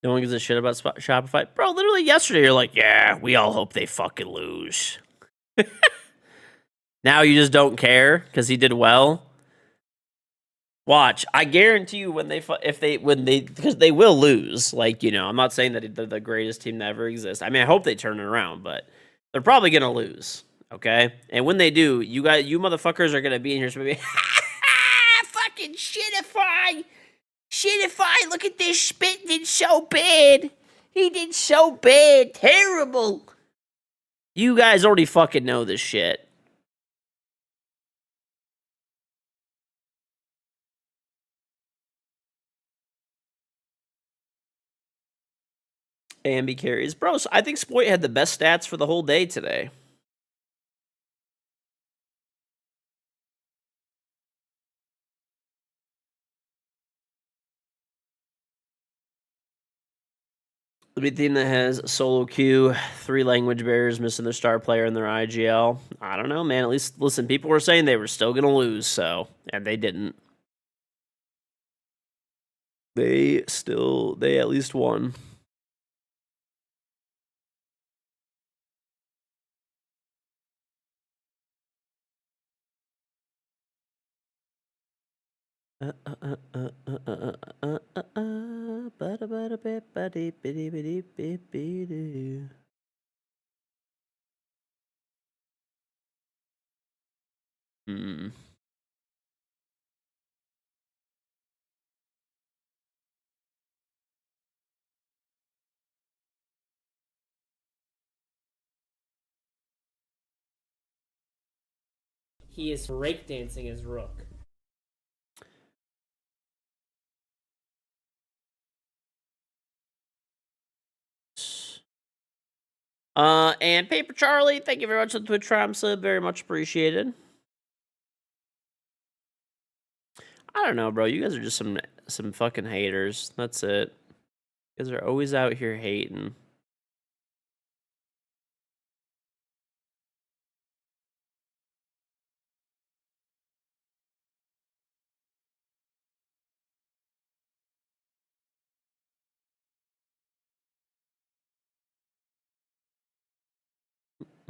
Speaker 1: No one gives a shit about Shopify. Bro, literally yesterday, you're like, yeah, we all hope they fucking lose. Now you just don't care because he did well. Watch, I guarantee you because they will lose. Like, you know, I'm not saying that they're the greatest team that ever exists. I mean, I hope they turn it around, but they're probably gonna lose. Okay, and when they do, you motherfuckers are gonna be in here screaming, fucking shitify, look at this spit did so bad. He did so bad, terrible. You guys already fucking know this shit. Ambi carries. Bro, so I think Spoit had the best stats for the whole day today. The big team that has solo queue, 3 language barriers, missing their star player in their IGL. I don't know, man. At least, listen, people were saying they were still going to lose, so, and they didn't. They at least won. Hmm.
Speaker 2: He is rake dancing his rook.
Speaker 1: And Paper Charlie, thank you very much for the Twitch Prime sub. Very much appreciated. I don't know, bro. You guys are just some fucking haters. That's it. You guys are always out here hating.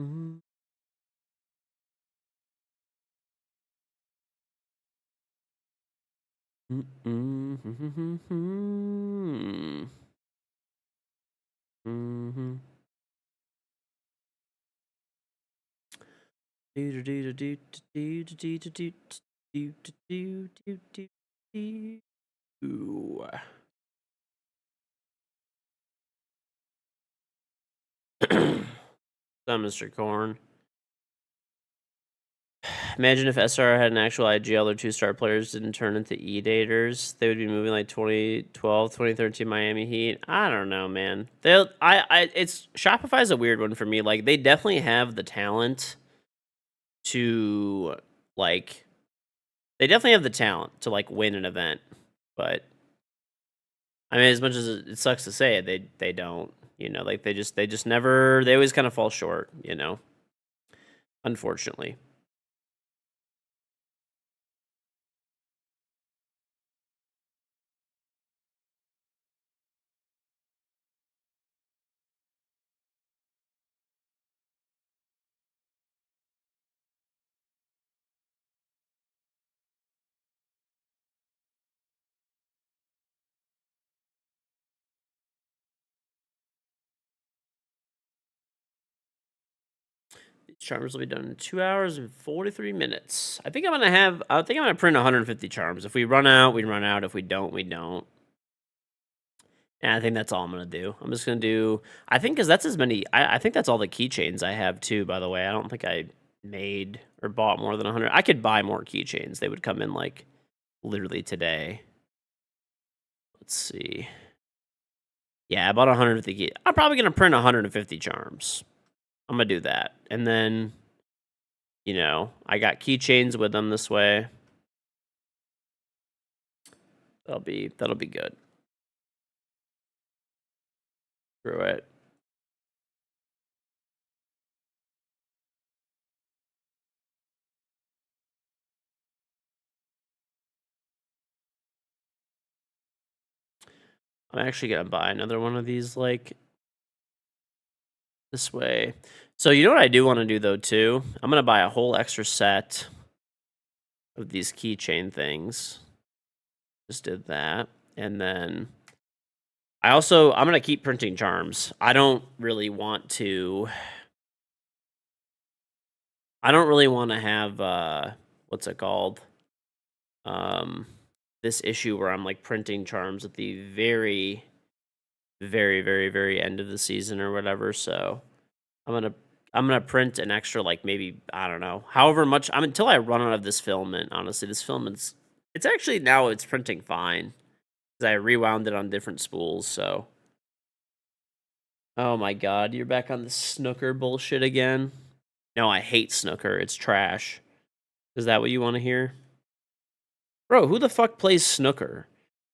Speaker 1: Mm-hmm. Mr. Corn. Imagine if SR had an actual IGL, their 2-star players didn't turn into E-daters. They would be moving like 2012, 2013 Miami Heat. I don't know, man. It's Shopify's a weird one for me. Like, they definitely have the talent to, like, win an event. But, I mean, as much as it sucks to say it, they don't. You know, like, they always kind of fall short, you know? unfortunately. These charms will be done in 2 hours and 43 minutes. I think I'm gonna print 150 charms. If we run out, we run out. If we don't, we don't. And I think that's all I'm gonna do. I'm just gonna do. I think because that's as many. I think that's all the keychains I have too. By the way, I don't think I made or bought more than 100. I could buy more keychains. They would come in like literally today. Let's see. Yeah, I bought 150 key. I'm probably gonna print 150 charms. I'm gonna do that, and then, I got keychains with them this way. That'll be good. Screw it. I'm actually gonna buy another one of these like this way. So you know what I do want to do though too? I'm gonna buy a whole extra set of these keychain things. Just did that, and then I'm gonna keep printing charms. I don't really want to have what's it called? This issue where I'm like printing charms at the very, very, very, very end of the season or whatever. So I'm gonna print an extra like maybe I don't know, however much until I run out of this filament. Honestly, this filament's it's actually now it's printing fine because I rewound it on different spools. So, oh my god, you're back on the snooker bullshit again. No, I hate snooker. It's trash. Is that what you want to hear? Bro, who the fuck plays snooker?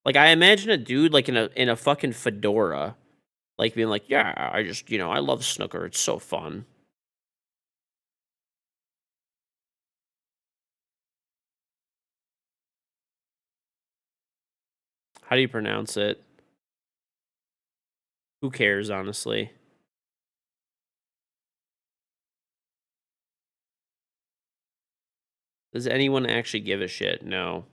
Speaker 1: Like, I imagine a dude like in a fucking fedora, like being like, yeah, I just I love snooker. It's so fun. How do you pronounce it? Who cares, honestly? Does anyone actually give a shit? No.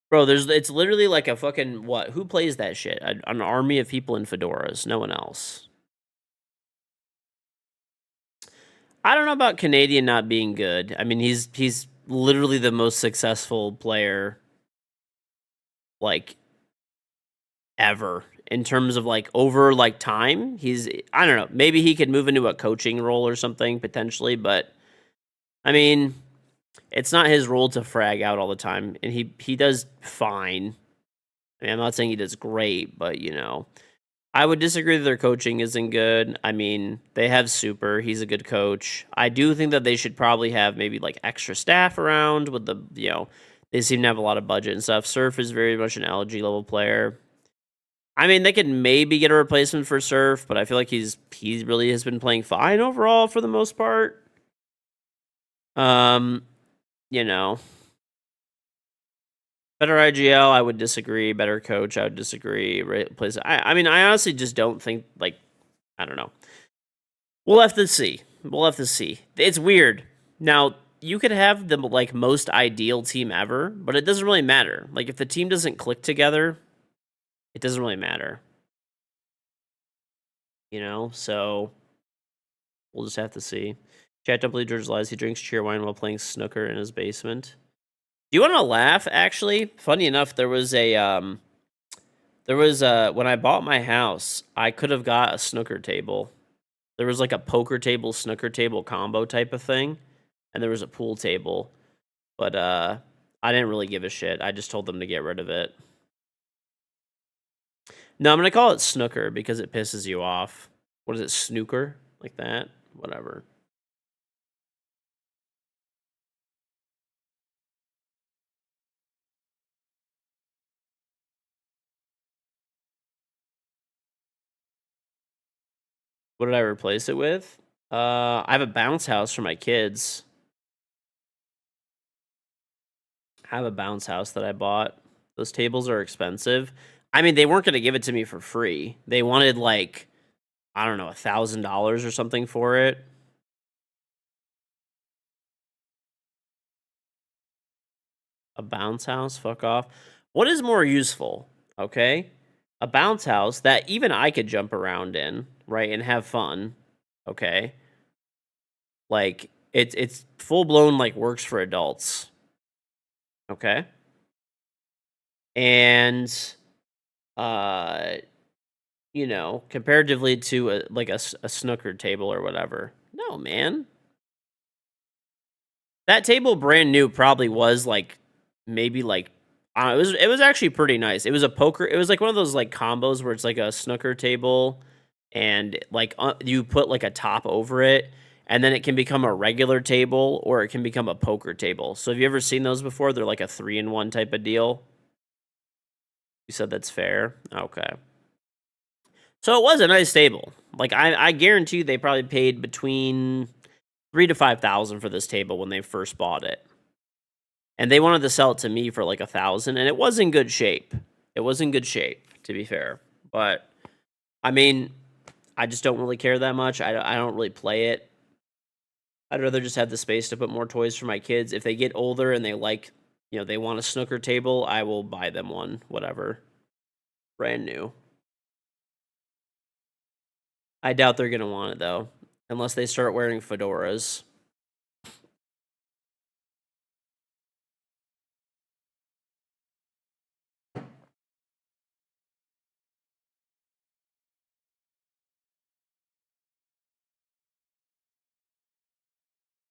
Speaker 1: Bro, it's literally like a fucking what? Who plays that shit? An army of people in fedoras. No one else. I don't know about Canadian not being good. I mean, he's literally the most successful player like ever in terms of like over like time. I don't know. Maybe he could move into a coaching role or something potentially, but I mean, it's not his role to frag out all the time, and he does fine. I mean, I'm not saying he does great, but I would disagree that their coaching isn't good. I mean, they have Super. He's a good coach. I do think that they should probably have maybe like extra staff around with they seem to have a lot of budget and stuff. Surf is very much an LG level player. I mean, they could maybe get a replacement for Surf, but I feel like he really has been playing fine overall for the most part. Um, you know, better IGL, I would disagree. Better coach, I would disagree. Replace. I mean, I honestly just don't think like I don't know. We'll have to see. We'll have to see. It's weird. Now, you could have the like most ideal team ever, but it doesn't really matter. Like if the team doesn't click together, it doesn't really matter. So we'll just have to see. Chat, don't believe George lies. He drinks cheer wine while playing snooker in his basement. Do you want to laugh? Actually, funny enough, there was when I bought my house, I could have got a snooker table. There was like a poker table, snooker table combo type of thing, and there was a pool table. But I didn't really give a shit. I just told them to get rid of it. No, I'm gonna call it snooker because it pisses you off. What is it, snooker? Like that? Whatever. What did I replace it with? I have a bounce house for my kids. I have a bounce house that I bought. Those tables are expensive. I mean, they weren't going to give it to me for free. They wanted like, I don't know, $1,000 or something for it. A bounce house? Fuck off. What is more useful? Okay. A bounce house that even I could jump around in, right, and have fun. Okay. Like it's full blown like works for adults. Okay. And you know, comparatively to a snooker table or whatever. No, man. That table brand new probably was like maybe like it was actually pretty nice. It was a poker. It was like one of those like combos where it's like a snooker table and like you put like a top over it and then it can become a regular table or it can become a poker table. So have you ever seen those before? They're like a 3-in-1 type of deal. You said that's fair. Okay. So it was a nice table. Like I guarantee you they probably paid between 3 to 5,000 for this table when they first bought it. And they wanted to sell it to me for like 1,000 and it was in good shape. It was in good shape, to be fair. But I mean, I just don't really care that much. I don't really play it. I'd rather just have the space to put more toys for my kids. If they get older and they like, you know, they want a snooker table, I will buy them one, whatever. Brand new. I doubt they're going to want it though, unless they start wearing fedoras.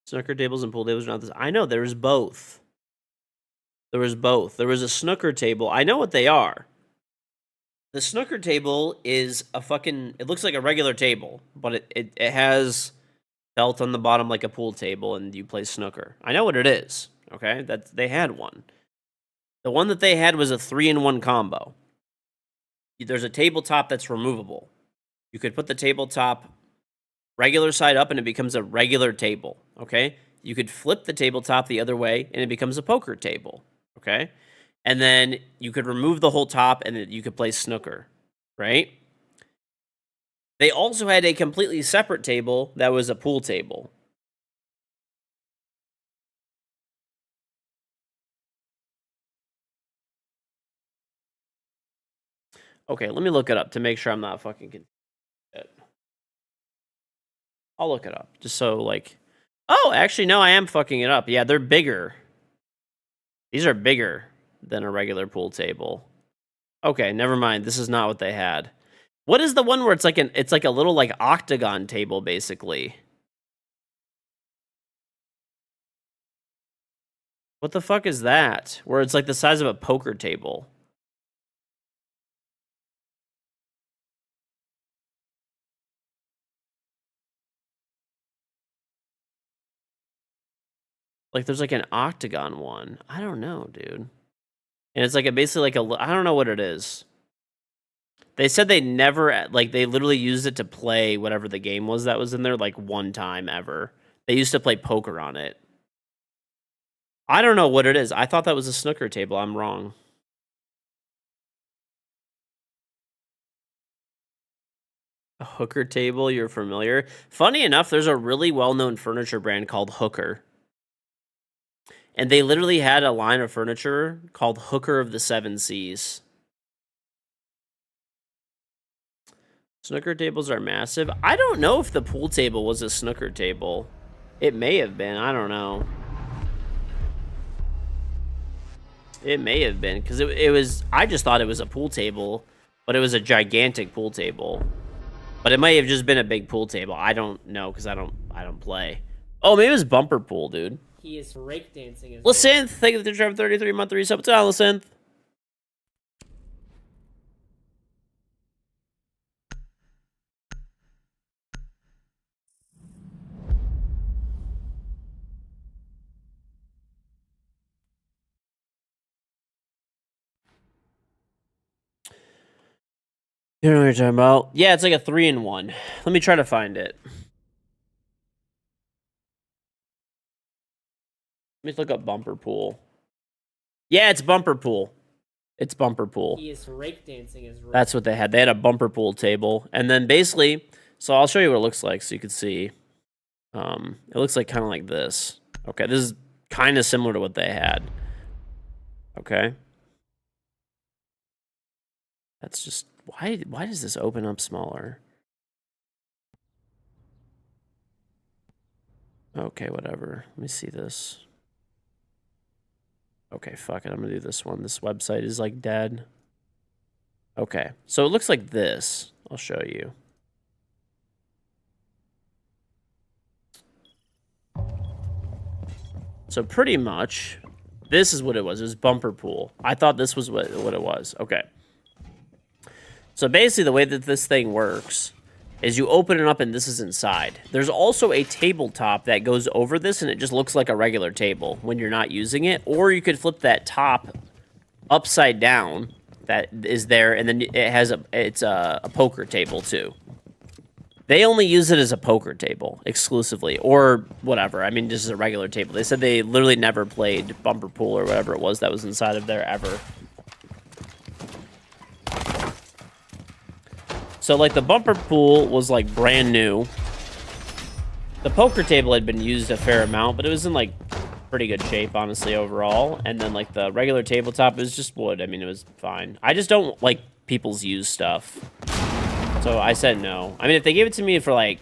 Speaker 1: Snooker tables and pool tables are not this. I know, there was both. There was both. There was a snooker table. I know what they are. The snooker table is a fucking. It looks like a regular table, but it has felt on the bottom like a pool table, and you play snooker. I know what it is. Okay, that they had one. The one that they had was a 3-in-1 combo. There's a tabletop that's removable. You could put the tabletop regular side up, and it becomes a regular table. Okay, you could flip the tabletop the other way, and it becomes a poker table. Okay, and then you could remove the whole top, and you could play snooker. Right. They also had a completely separate table that was a pool table. Okay, let me look it up to make sure I'm not fucking confused. I'll look it up just so like. Oh, actually, no, I am fucking it up. Yeah, they're bigger. These are bigger than a regular pool table. Okay, never mind. This is not what they had. What is the one where it's like a little like octagon table basically? What the fuck is that? Where it's like the size of a poker table. Like there's like an octagon one. I don't know, dude. And it's like a basically like a I don't know what it is. They said they never like they literally used it to play whatever the game was that was in there like one time ever. They used to play poker on it. I don't know what it is. I thought that was a snooker table. I'm wrong. A hooker table, you're familiar? Funny enough, there's a really well-known furniture brand called Hooker. And they literally had a line of furniture called Hooker of the Seven Seas. Snooker tables are massive. I don't know if the pool table was a snooker table. It may have been. I don't know. It may have been because it was. I just thought it was a pool table, but it was a gigantic pool table. But it might have just been a big pool table. I don't know because I don't play. Oh, maybe it was bumper pool, dude.
Speaker 2: He is breakdancing.
Speaker 1: Listen, thank you for the 33-month resub. What's on, listen? You know what you're talking about? Yeah, it's like a 3-in-1. Let me try to find it. Let me look up bumper pool. Yeah, it's bumper pool. It's bumper pool.
Speaker 2: He is rake dancing his.
Speaker 1: That's what they had. They had a bumper pool table, and then basically, so I'll show you what it looks like so you can see. It looks like kind of like this. Okay, this is kind of similar to what they had. Okay. That's just why does this open up smaller? Okay, whatever. Let me see this. Okay, fuck it. I'm gonna do this one. This website is like dead. Okay, so it looks like this. I'll show you. So pretty much, this is what it was. It was bumper pool. I thought this was what it was. Okay. So basically, the way that this thing works is you open it up and this is inside. There's also a tabletop that goes over this and it just looks like a regular table when you're not using it. Or you could flip that top upside down that is there, and then it has it's a poker table too. They only use it as a poker table exclusively, or whatever. I mean, just as a regular table. They said they literally never played bumper pool or whatever it was that was inside of there ever. So, like, the bumper pool was, like, brand new. The poker table had been used a fair amount, but it was in, like, pretty good shape, honestly, overall. And then, like, the regular tabletop is just wood. I mean, it was fine. I just don't like people's used stuff. So I said no. I mean, if they gave it to me for, like,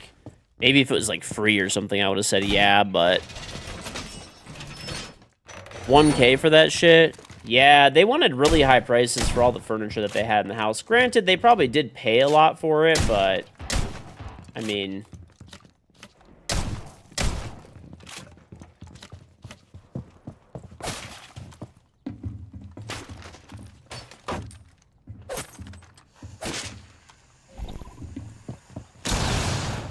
Speaker 1: maybe if it was, like, free or something, I would have said yeah, but $1K for that shit? Yeah, they wanted really high prices for all the furniture that they had in the house. Granted, they probably did pay a lot for it, but I mean,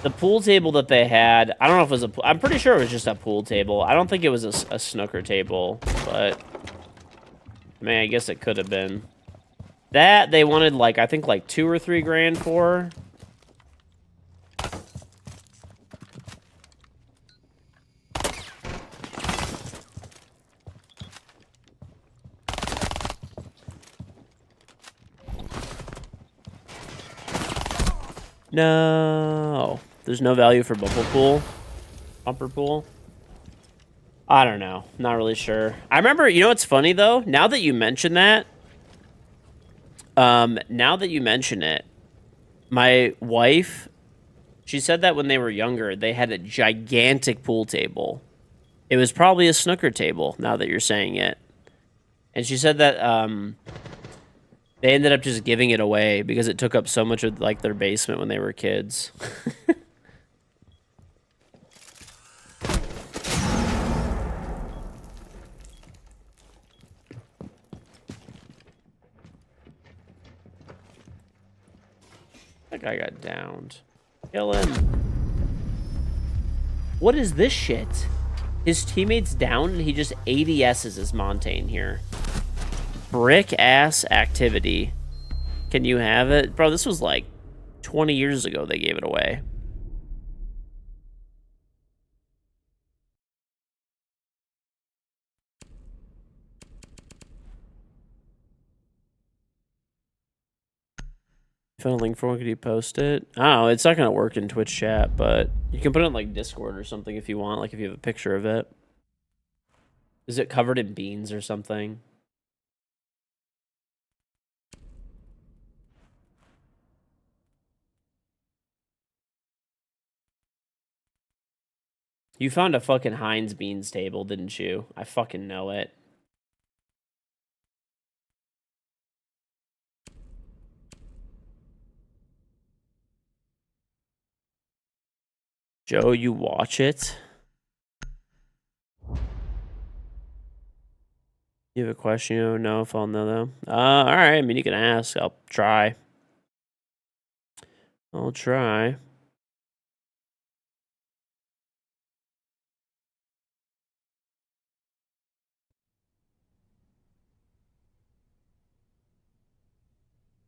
Speaker 1: the pool table that they had, I don't know if it was I'm pretty sure it was just a pool table. I don't think it was a snooker table, but I mean, I guess it could have been. That they wanted, like, I think like 2 or 3 grand for. No. There's no value for bumper pool. Bumper pool. I don't know. Not really sure. I remember, you know what's funny though? Now that you mention that, now that you mention it, my wife, she said that when they were younger, they had a gigantic pool table. It was probably a snooker table, now that you're saying it. And she said that, they ended up just giving it away because it took up so much of, like, their basement when they were kids. That guy got downed. Kill him. What is this shit? His teammate's down and he just ADS's his Montaigne here. Brick ass activity. Can you have it? Bro, this was like 20 years ago they gave it away. Found a link for one, could you post it? I don't know, it's not gonna work in Twitch chat, but you can put it in like Discord or something if you want, like if you have a picture of it. Is it covered in beans or something? You found a fucking Heinz beans table, didn't you? I fucking know it. Joe, you watch it? You have a question? You don't know if I'll know them? Alright. I mean, you can ask. I'll try. I'll try.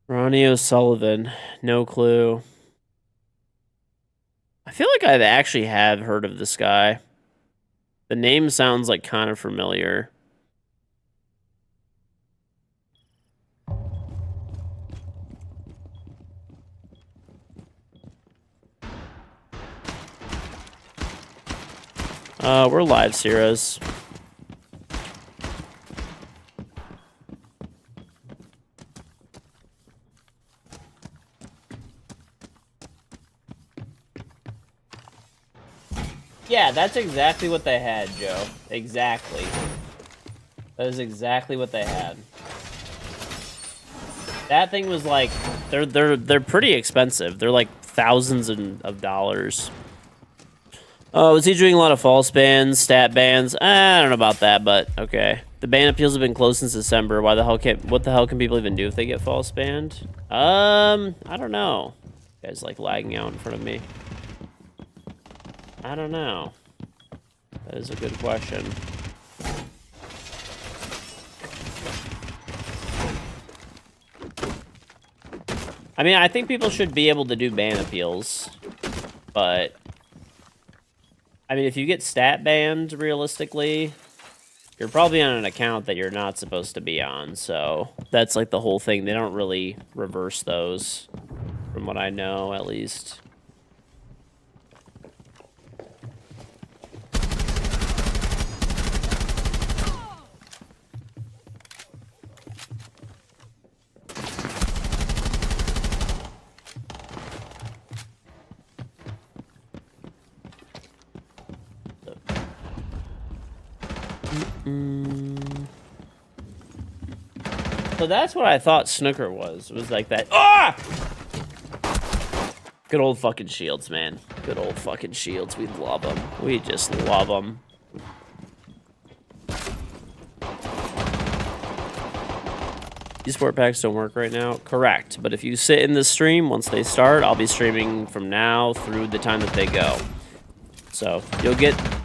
Speaker 1: Ronnie O'Sullivan. No clue. I feel like I actually have heard of this guy. The name sounds like kind of familiar. We're live, Sierras. Yeah, that's exactly what they had, Joe. Exactly. That is exactly what they had. That thing was like, they're pretty expensive. They're like thousands of dollars. Was he doing a lot of false bans, stat bans? I don't know about that, but okay. The ban appeals have been closed since December. What the hell can people even do if they get false banned? I don't know. You guys like lagging out in front of me. I don't know. That is a good question. I mean, I think people should be able to do ban appeals, but I mean, if you get stat banned, realistically, you're probably on an account that you're not supposed to be on, so that's like the whole thing. They don't really reverse those, from what I know, at least. So that's what I thought snooker was. It was like that. Ah! Good old fucking shields, man. Good old fucking shields. We love them. We just love them. Esport packs don't work right now. Correct. But if you sit in the stream, once they start, I'll be streaming from now through the time that they go. So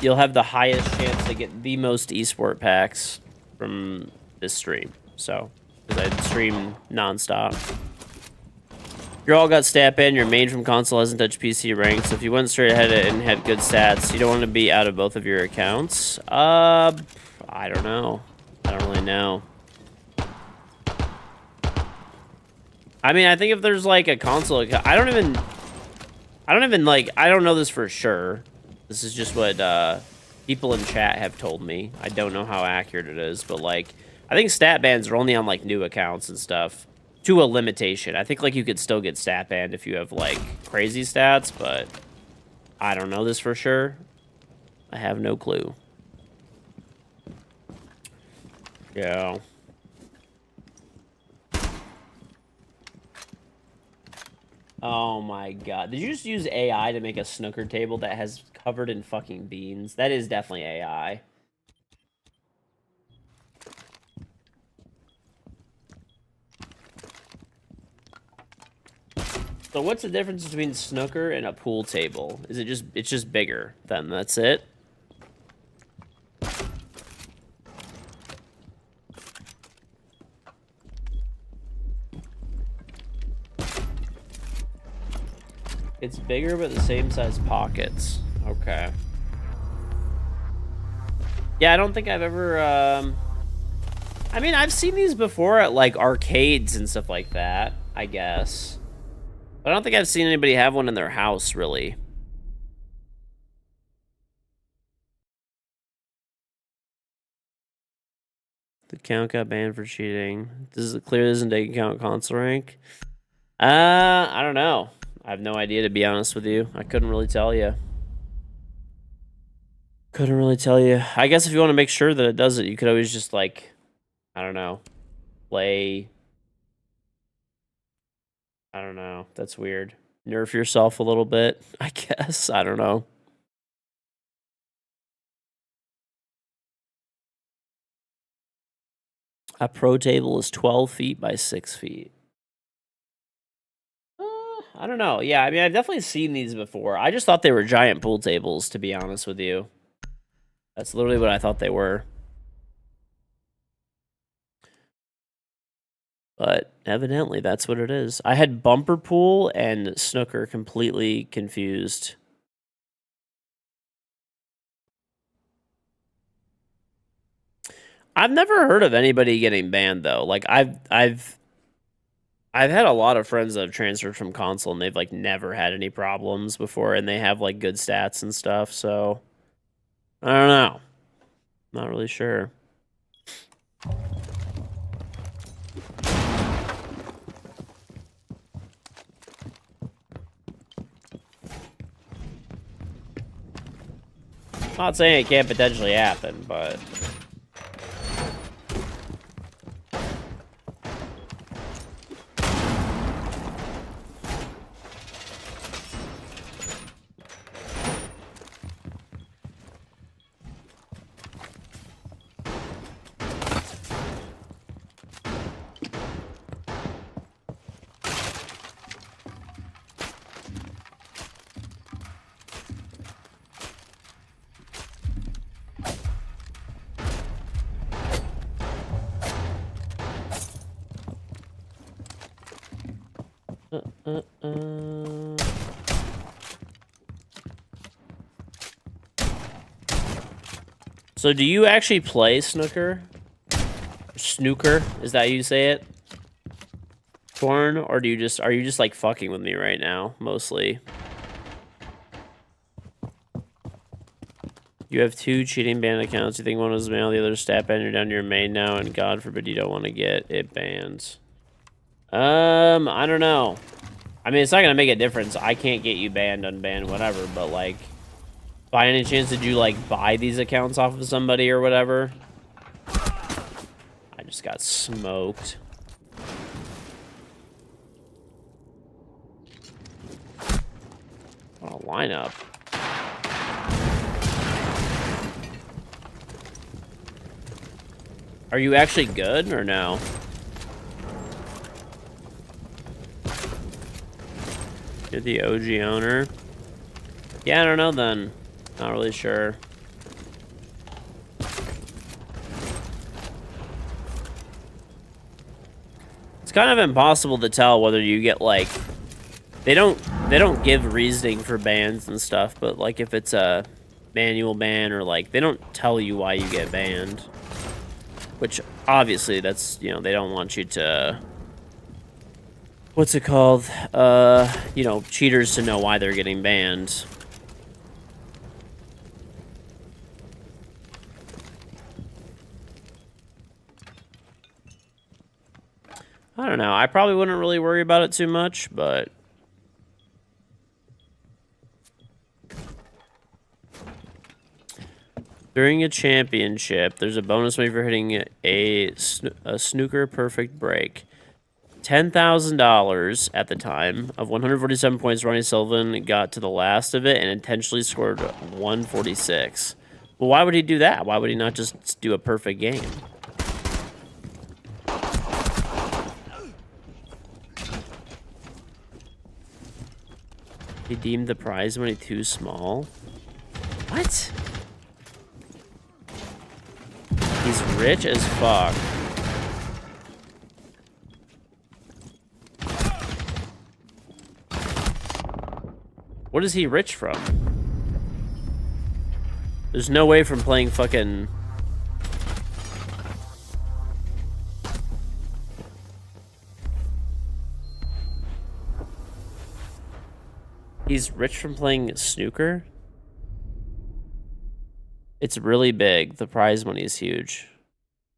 Speaker 1: you'll have the highest chance to get the most esport packs from this stream. So, because I stream nonstop. You all got stat banned. Your main from console hasn't touched PC rank. So if you went straight ahead and had good stats, you don't want to be out of both of your accounts. I don't know. I don't really know. I mean, I think if there's like a console account, I don't know this for sure. This is just what people in chat have told me. I don't know how accurate it is, but like, I think stat bans are only on like new accounts and stuff to a limitation. I think like you could still get stat banned if you have like crazy stats, but I don't know this for sure. I have no clue. Yeah. Oh my god. Did you just use AI to make a snooker table that has covered in fucking beans? That is definitely AI. So what's the difference between snooker and a pool table? Is it just, it's just bigger then, that's it? It's bigger but the same size pockets. Okay. Yeah, I don't think I've ever, I mean, I've seen these before at like arcades and stuff like that, I guess. But I don't think I've seen anybody have one in their house, really. The account got banned for cheating. Does it clear doesn't take account console rank? I don't know. I have no idea, to be honest with you. I couldn't really tell you. Couldn't really tell you. I guess if you want to make sure that it does it, you could always just, like, I don't know, play. I don't know. That's weird. Nerf yourself a little bit, I guess. I don't know. A pro table is 12 feet by 6 feet. I don't know. Yeah, I mean, I've definitely seen these before. I just thought they were giant pool tables, to be honest with you. That's literally what I thought they were. But evidently that's what it is. I had bumper pool and snooker completely confused. I've never heard of anybody getting banned though. Like I've had a lot of friends that have transferred from console and they've like never had any problems before and they have like good stats and stuff, so I don't know. Not really sure. Not saying it can't potentially happen, but So do you actually play snooker? Snooker? Is that how you say it? Torn? Or are you just like fucking with me right now, mostly? You have 2 cheating ban accounts. You think one was mail, the other stat ban. You're down to your main now, and God forbid you don't want to get it banned. I don't know. I mean, it's not gonna make a difference. I can't get you banned, unbanned, whatever. But like, by any chance, did you like buy these accounts off of somebody or whatever? I just got smoked. What a lineup. Are you actually good or no? You're the OG owner? Yeah, I don't know then. Not really sure. It's kind of impossible to tell whether you get like they don't give reasoning for bans and stuff, but like if it's a manual ban or like they don't tell you why you get banned. Which obviously that's, you know, they don't want you to, what's it called? You know, cheaters to know why they're getting banned. I don't know. I probably wouldn't really worry about it too much, but during a championship, there's a bonus money for hitting a snooker perfect break. $10,000 at the time of 147 points. Ronnie Sullivan got to the last of it and intentionally scored 146. Well, why would he do that? Why would he not just do a perfect game? He deemed the prize money too small. What? He's rich as fuck. What is he rich from? There's no way from playing fucking... He's rich from playing snooker? It's really big. The prize money is huge.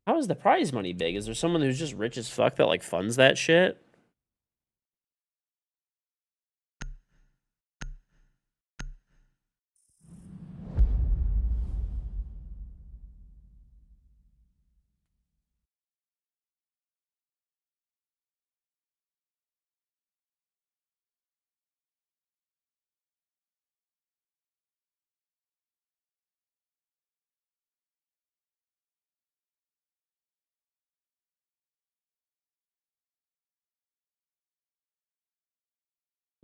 Speaker 1: How is the prize money big? Is there someone who's just rich as fuck that like funds that shit?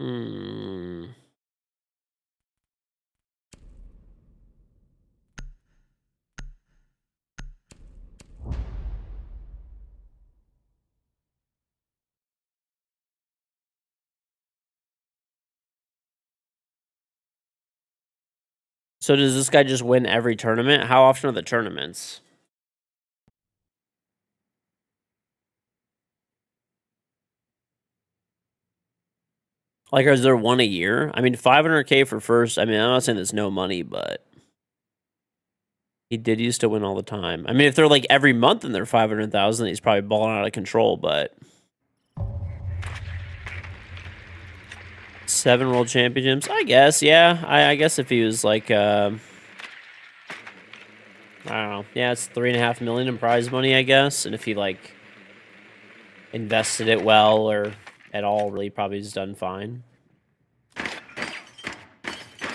Speaker 1: Hmm. So does this guy just win every tournament? How often are the tournaments? Like, is there one a year? I mean, 500K for first. I mean, I'm not saying there's no money, but he did used to win all the time. I mean, if they're like every month and they're 500,000, he's probably balling out of control. But 7 world championships, I guess. Yeah, I guess if he was like, I don't know. Yeah, it's 3.5 million in prize money, I guess. And if he like invested it well or at all, really, probably he's done fine.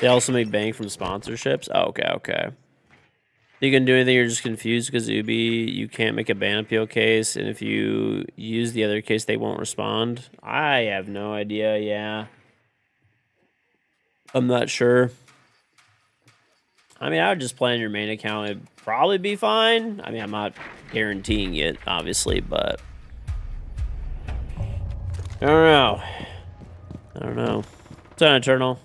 Speaker 1: They also make bank from sponsorships. Oh, okay. You can do anything, you're just confused because Ubi, you can't make a ban appeal case, and if you use the other case, they won't respond. I have no idea, yeah. I'm not sure. I mean, I would just play on your main account. It'd probably be fine. I mean, I'm not guaranteeing it, obviously, but I don't know. It's an Eternal.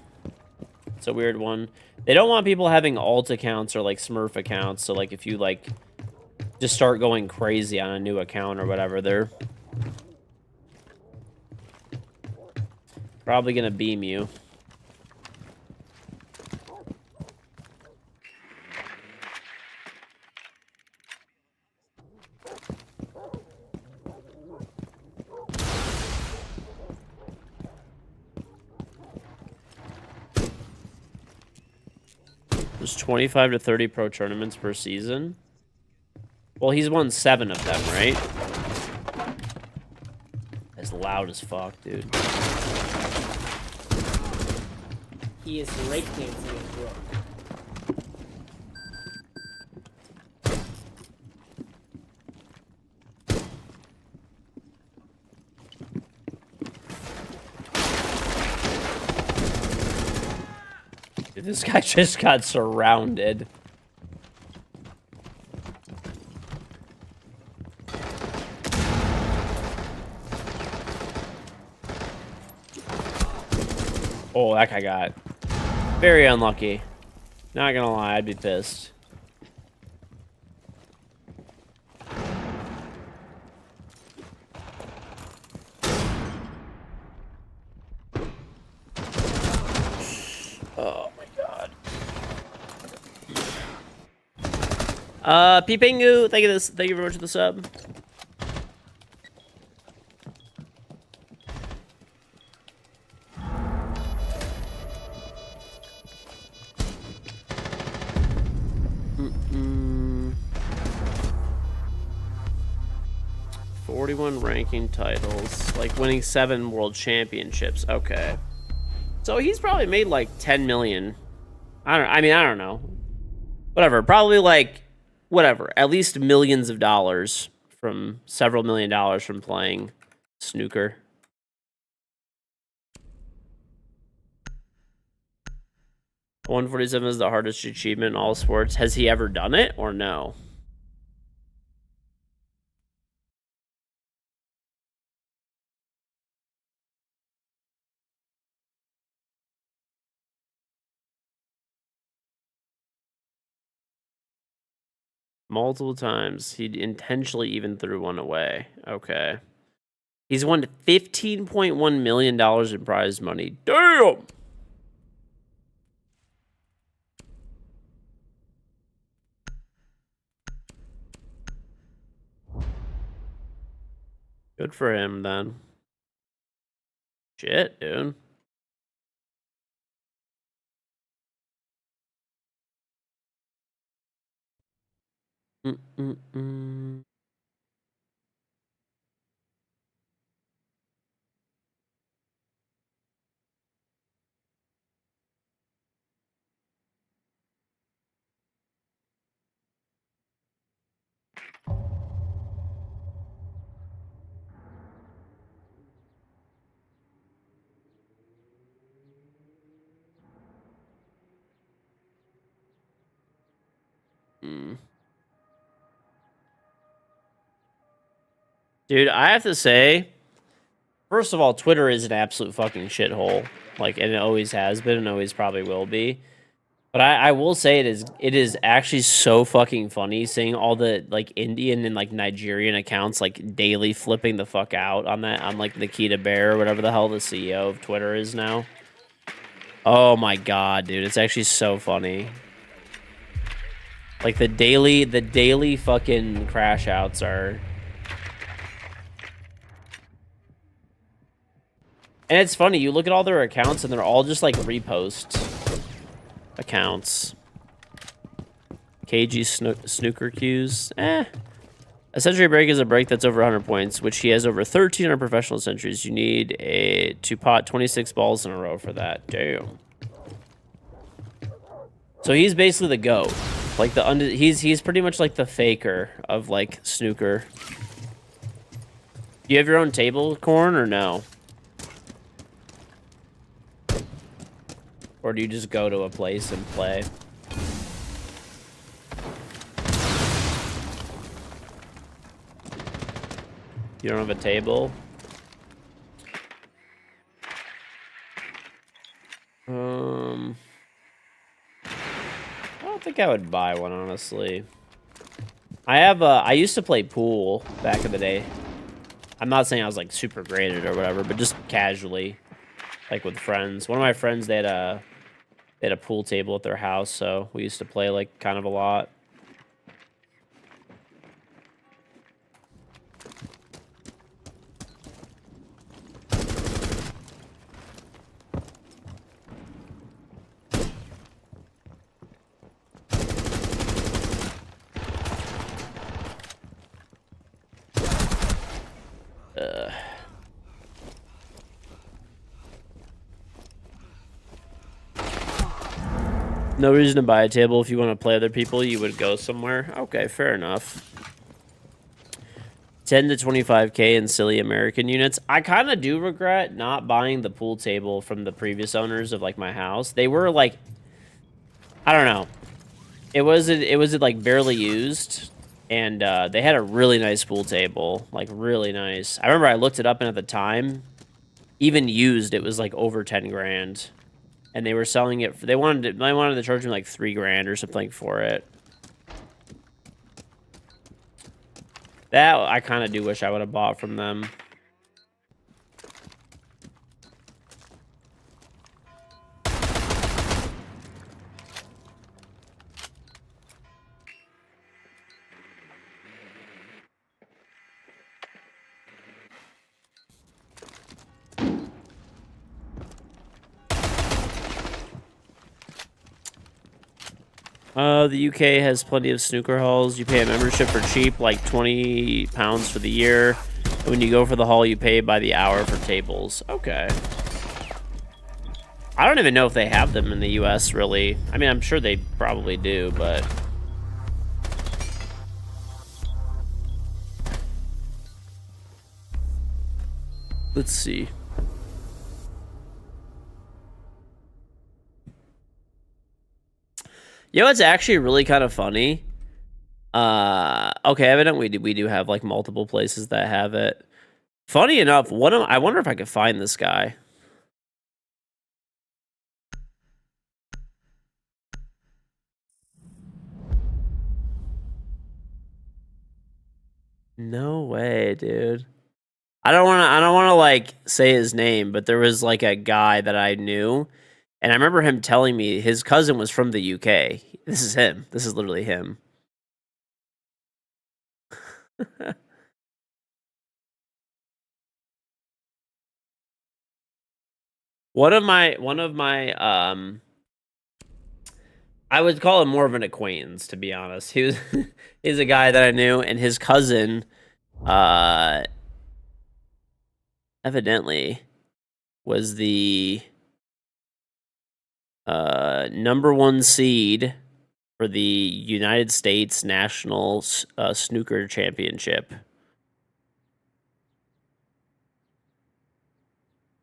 Speaker 1: It's a weird one. They don't want people having alt accounts or like Smurf accounts. So like if you like just start going crazy on a new account or whatever, they're probably gonna beam you. There's 25 to 30 pro tournaments per season. Well, he's won 7 of them, right? That's loud as fuck, dude.
Speaker 2: He is breakdancing his rook.
Speaker 1: Dude, this guy just got surrounded. Oh, that guy got very unlucky. Not gonna lie, I'd be pissed. Oh my god. Peepingu, thank you very much for the sub. Mm-mm. 41 ranking titles, like winning 7 world championships. Okay. So he's probably made like 10 million. I don't know. Whatever. Probably like whatever. At least millions of dollars from several $1 million from playing snooker. $147 is the hardest achievement in all sports. Has he ever done it or no? Multiple times. He intentionally even threw one away. Okay. He's won $15.1 million in prize money. Damn! Good for him, then. Shit, dude. Mm-mm-mm. Dude, I have to say, first of all, Twitter is an absolute fucking shithole. Like, and it always has been and always probably will be. But I will say it is actually so fucking funny seeing all the like Indian and like Nigerian accounts like daily flipping the fuck out on that on like Nikita Bear or whatever the hell the CEO of Twitter is now. Oh my god, dude, it's actually so funny. Like the daily fucking crash outs are. And it's funny, you look at all their accounts and they're all just like repost accounts. KG snooker cues. A century break is a break that's over 100 points, which he has over 1,300 professional centuries. You need to pot 26 balls in a row for that. Damn. So he's basically the GOAT. Like he's pretty much like the faker of like snooker. Do you have your own table, Corn, or no? Or do you just go to a place and play? You don't have a table? I don't think I would buy one, honestly. I used to play pool back in the day. I'm not saying I was like super great at it or whatever, but just casually, like with friends. One of my friends, they had a pool table at their house, so we used to play like kind of a lot. No reason to buy a table. If you want to play other people, you would go somewhere. Okay, fair enough. 10 to 25k in silly American units. I kind of do regret not buying the pool table from the previous owners of like my house. They were like, I don't know. It was like barely used, and they had a really nice pool table, like really nice. I remember I looked it up, and at the time, even used, it was like over 10 grand. And they were selling it. They wanted to charge me like 3 grand or something for it. That I kind of do wish I would have bought from them. The UK has plenty of snooker halls. You pay a membership for cheap, like £20 for the year. And when you go for the hall, you pay by the hour for tables. Okay. I don't even know if they have them in the US, really. I mean, I'm sure they probably do, but... Let's see. You know, it's actually really kind of funny. Okay, evidently we do have like multiple places that have it. Funny enough, I wonder if I could find this guy. No way, dude. I don't want to like say his name, but there was like a guy that I knew, and I remember him telling me his cousin was from the UK. This is him. This is literally him. one of my I would call him more of an acquaintance, to be honest. He's a guy that I knew, and his cousin evidently was the #1 seed for the United States National Snooker Championship.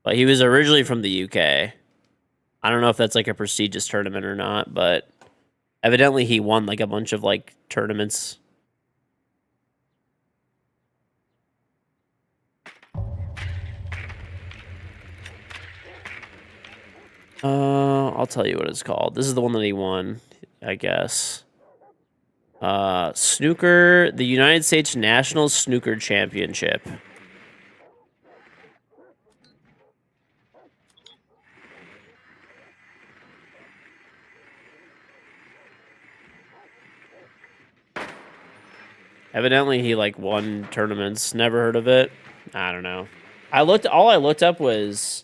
Speaker 1: But he was originally from the UK. I don't know if that's like a prestigious tournament or not, but evidently he won like a bunch of like tournaments. I'll tell you what it's called. This is the one that he won, I guess. Snooker, the United States National Snooker Championship. Evidently, he like won tournaments. Never heard of it. I don't know. All I looked up was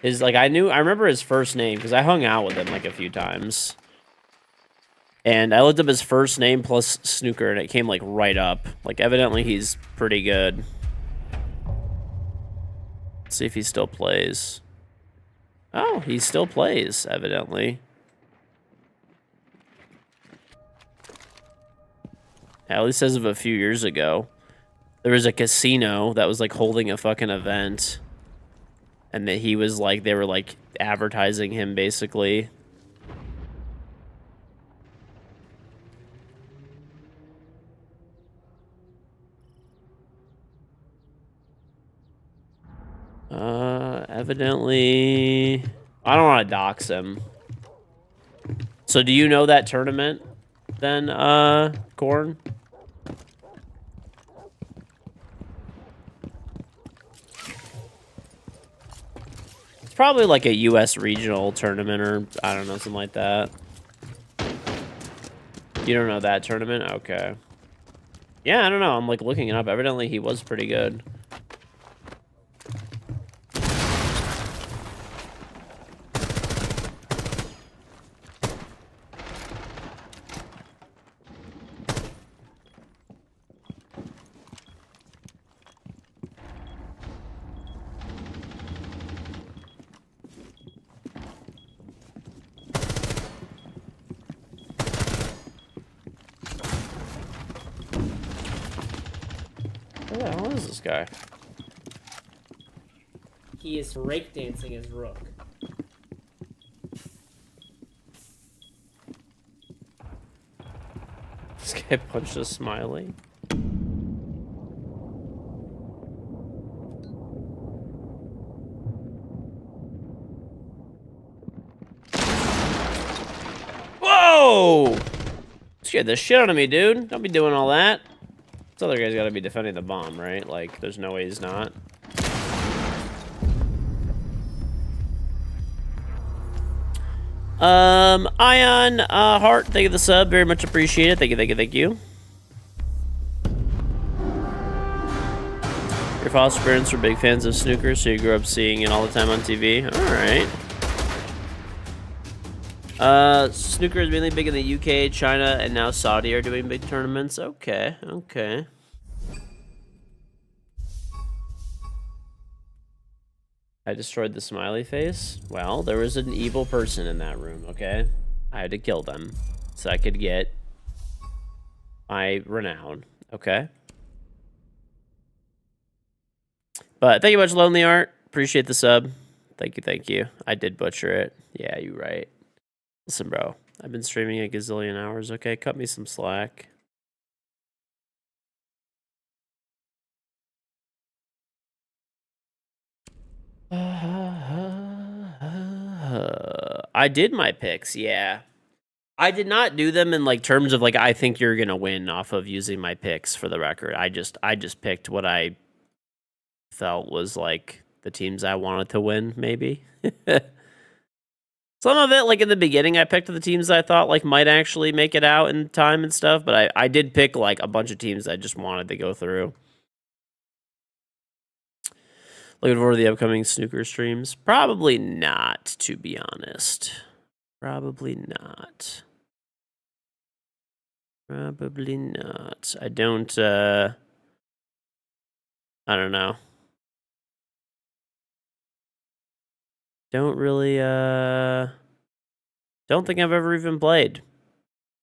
Speaker 1: his like I remember his first name because I hung out with him like a few times. And I looked up his first name plus snooker and it came like right up. Like evidently he's pretty good. Let's see if he still plays. Oh, he still plays, evidently. At least as of a few years ago. There was a casino that was like holding a fucking event. And that he was like, they were like advertising him basically. Evidently, I don't want to dox him. So do you know that tournament then, Corn? It's probably like a U.S. regional tournament or, I don't know, something like that. You don't know that tournament? Okay. Yeah, I don't know. I'm like looking it up. Evidently, he was pretty good. Who the hell is this guy?
Speaker 2: He is breakdancing his rook.
Speaker 1: This guy punched a smiley. Whoa! Scared the shit out of me, dude. Don't be doing all that. This other guy's gotta be defending the bomb, right? Like, there's no way he's not. Ion, Heart, thank you for the sub. Very much appreciated. Thank you, thank you, thank you. Your foster parents were big fans of snooker, so you grew up seeing it all the time on TV. Alright. Snooker is mainly big in the UK, China, and now Saudi are doing big tournaments. Okay, okay. I destroyed the smiley face. Well, there was an evil person in that room, okay? I had to kill them so I could get my renown, okay? But thank you much, Lonely Art. Appreciate the sub. Thank you, thank you. I did butcher it. Yeah, you're right. Listen, bro. I've been streaming a gazillion hours, okay? Cut me some slack. I did my picks, yeah. I did not do them in like terms of like I think you're gonna win off of using my picks for the record. I just picked what I felt was like the teams I wanted to win, maybe. Some of it, like in the beginning, I picked the teams I thought like might actually make it out in time and stuff, but I did pick like a bunch of teams I just wanted to go through. Looking forward to the upcoming snooker streams? Probably not, to be honest. Probably not. Probably not. I don't know. Don't really, don't think I've ever even played,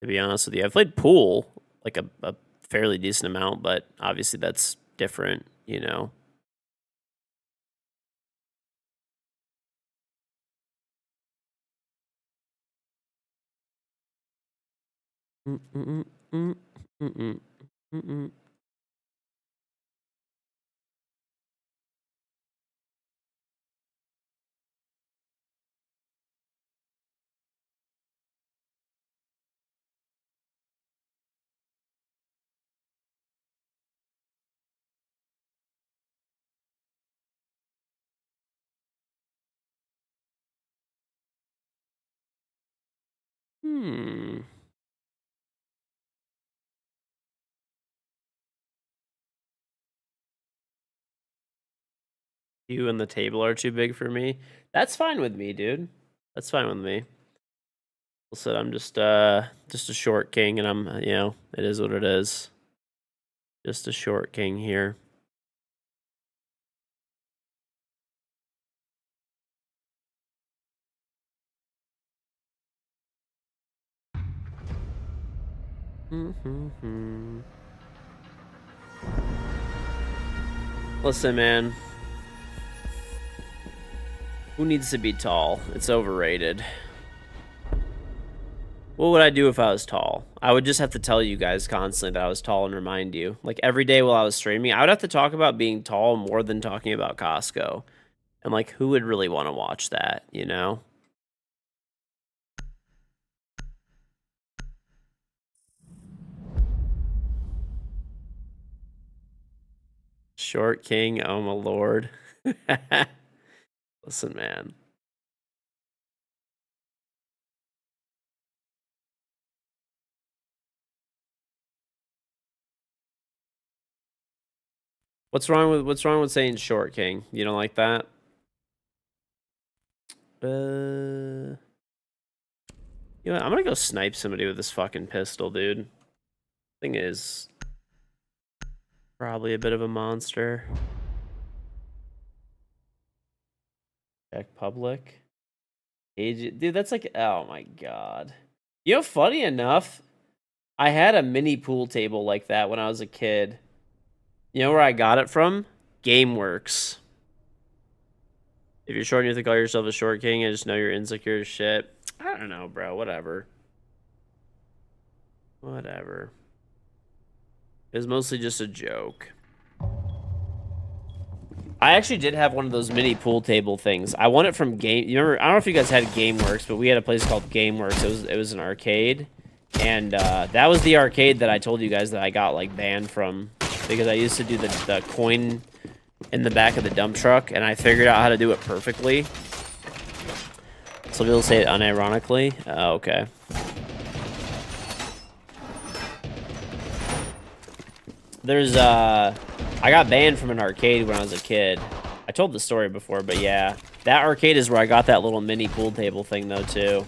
Speaker 1: to be honest with you. I've played pool, like a fairly decent amount, but obviously that's different, you know? You and the table are too big for me. That's fine with me, dude. That's fine with me. Listen, I'm just a short king, and I'm, you know, it is what it is. Just a short king here. Listen, man. Who needs to be tall? It's overrated. What would I do if I was tall? I would just have to tell you guys constantly that I was tall and remind you. Like, every day while I was streaming, I would have to talk about being tall more than talking about Costco. And, like, who would really want to watch that, you know? Short king, oh my lord. Listen, man. What's wrong with saying short king? You don't like that? You know what? I'm gonna go snipe somebody with this fucking pistol, dude. Thing is probably a bit of a monster. Check public. Dude, that's like, oh my god. You know, funny enough, I had a mini pool table like that when I was a kid. You know where I got it from? GameWorks. If you're short and you have to call yourself a short king, I just know you're insecure as shit. I don't know, bro. Whatever. Whatever. It was mostly just a joke. I actually did have one of those mini pool table things. I won it from Game. You remember? I don't know if you guys had GameWorks, but we had a place called GameWorks. It was an arcade, and that was the arcade that I told you guys that I got like banned from because I used to do the coin in the back of the dump truck, and I figured out how to do it perfectly. Some people say it unironically. Okay. There's I got banned from an arcade when I was a kid. I told the story before, but yeah. That arcade is where I got that little mini pool table thing, though, too.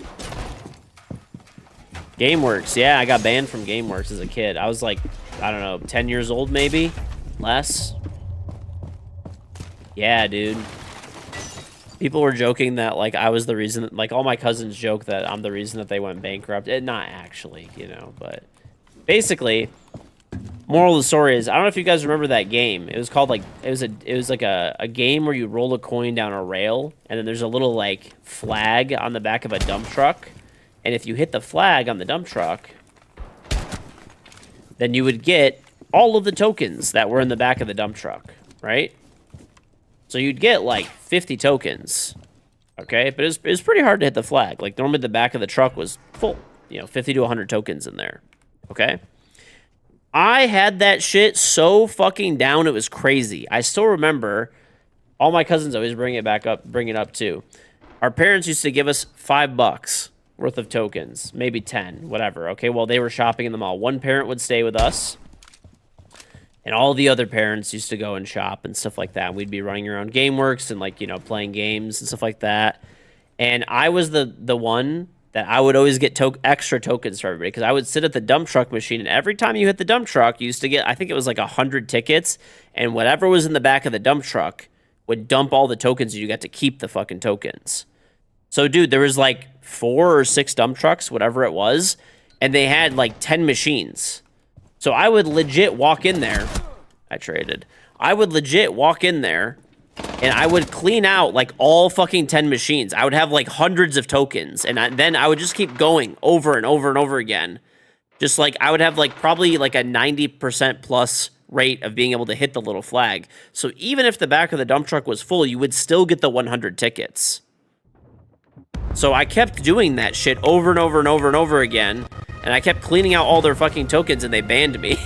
Speaker 1: GameWorks. Yeah, I got banned from GameWorks as a kid. I was like, I don't know, 10 years old, maybe? Less? Yeah, dude. People were joking that, like, I was the reason... Like, all my cousins joke that I'm the reason that they went bankrupt. Not actually, you know, but... Basically... Moral of the story is, I don't know if you guys remember that game. It was called like it was like a game where you roll a coin down a rail, and then there's a little like flag on the back of a dump truck, and if you hit the flag on the dump truck, then you would get all of the tokens that were in the back of the dump truck, right? So you'd get like 50 tokens, okay? But it was pretty hard to hit the flag. Like normally the back of the truck was full, you know, 50 to 100 tokens in there, okay? I had that shit so fucking down, it was crazy. I still remember, all my cousins always bring it up too. Our parents used to give us $5 worth of tokens, maybe 10, whatever, okay? While they were shopping in the mall. One parent would stay with us, and all the other parents used to go and shop and stuff like that. We'd be running around GameWorks and, like, you know, playing games and stuff like that. And I was the one that I would always get extra tokens for everybody, because I would sit at the dump truck machine, and every time you hit the dump truck, you used to get, I think it was like 100 tickets, and whatever was in the back of the dump truck would dump all the tokens, and you got to keep the fucking tokens. So, dude, there was like 4 or 6 dump trucks, whatever it was, and they had like 10 machines. So I would legit walk in there. I traded. I would legit walk in there, and I would clean out, like, all fucking 10 machines. I would have, like, hundreds of tokens. And then I would just keep going over and over and over again. Just, like, I would have, like, probably, like, a 90% plus rate of being able to hit the little flag. So even if the back of the dump truck was full, you would still get the 100 tickets. So I kept doing that shit over and over and over and over again. And I kept cleaning out all their fucking tokens, and they banned me.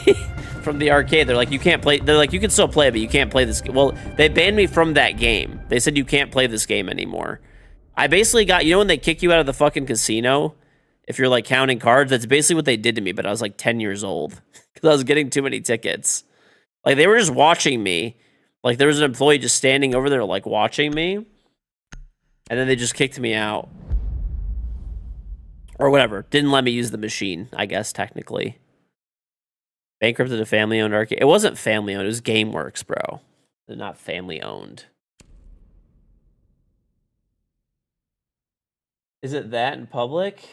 Speaker 1: From the arcade. They're like, you can't play. They're like, you can still play, but you can't play this. Well, they banned me from that game. They said you can't play this game anymore. I basically got, you know when they kick you out of the fucking casino If you're like counting cards, that's basically what they did to me, but I was like 10 years old because I was getting too many tickets. Like they were just watching me. Like there was an employee just standing over there like watching me. And then they just kicked me out. Or whatever. Didn't let me use the machine, I guess, technically. Bankrupted a family-owned arcade. It wasn't family-owned. It was GameWorks, bro. They're not family-owned. Is it that in public?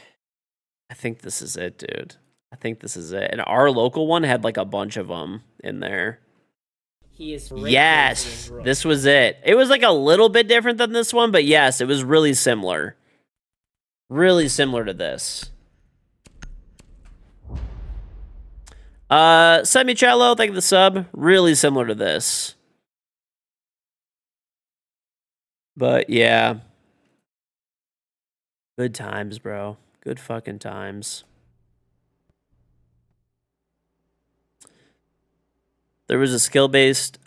Speaker 1: I think this is it, dude. I think this is it. And our local one had like a bunch of them in there.
Speaker 2: He is
Speaker 1: Yes, this was it. It was like a little bit different than this one, but yes, it was really similar. Really similar to this. Semicello, thank you for the sub. Really similar to this. But yeah. Good times, bro. Good fucking times. There was a skill-based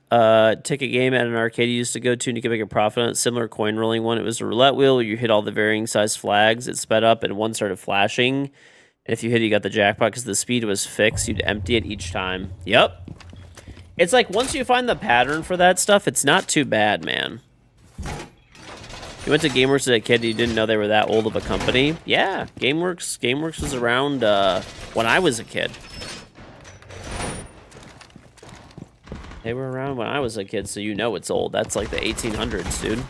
Speaker 1: ticket game at an arcade you used to go to, and you could make a profit on it. Similar coin rolling one. It was a roulette wheel where you hit all the varying size flags. It sped up, and one started flashing. And if you hit it, you got the jackpot because the speed was fixed. You'd empty it each time. Yep. It's like once you find the pattern for that stuff, it's not too bad, man. You went to GameWorks as a kid, you didn't know they were that old of a company? Yeah, GameWorks was around when I was a kid. They were around when I was a kid, so you know it's old. That's like the 1800s, dude.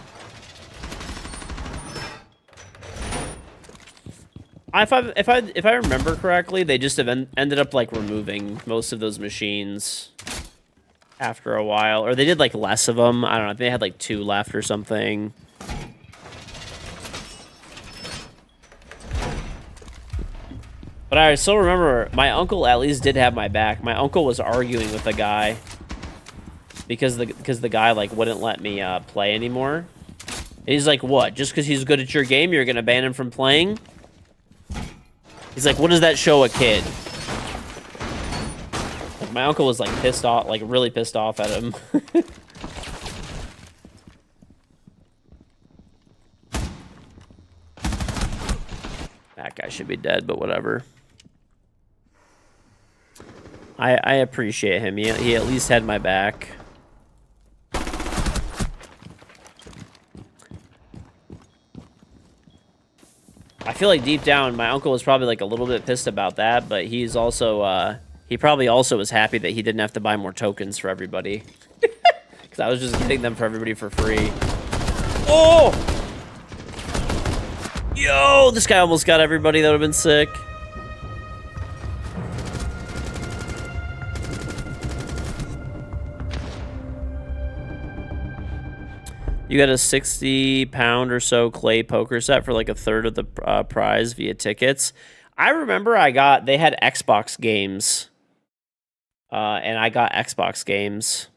Speaker 1: If I remember correctly, they just ended up like removing most of those machines after a while, or they did like less of them. I don't know. They had like 2 left or something. But I still remember my uncle at least did have my back. My uncle was arguing with the guy because the guy like wouldn't let me play anymore. And he's like, "What? Just because he's good at your game, you're gonna ban him from playing?" He's like, "What does that show a kid?" Like, my uncle was like pissed off, like really pissed off at him. That guy should be dead, but whatever. I appreciate him. He at least had my back. I feel like deep down, my uncle was probably like a little bit pissed about that, but he's also, he probably also was happy that he didn't have to buy more tokens for everybody. Because I was just getting them for everybody for free. Oh! Yo, this guy almost got everybody. That would have been sick. You got a 60-pound or so clay poker set for like a third of the prize via tickets. I remember they had Xbox games. And I got Xbox games.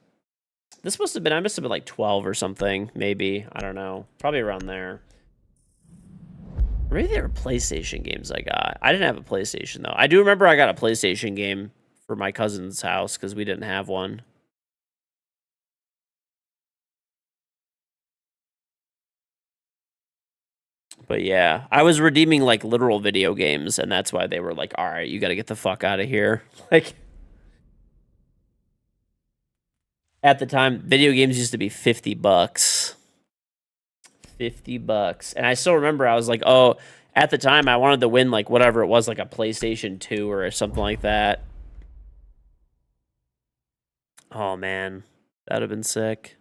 Speaker 1: I must have been like 12 or something, maybe. I don't know. Probably around there. Or maybe they were PlayStation games I got. I didn't have a PlayStation, though. I do remember I got a PlayStation game for my cousin's house because we didn't have one. But yeah, I was redeeming like literal video games, and that's why they were like, all right, you got to get the fuck out of here. Like, at the time, video games used to be $50. $50. And I still remember I was like, oh, at the time I wanted to win like whatever it was, like a PlayStation 2 or something like that. Oh man, that'd have been sick.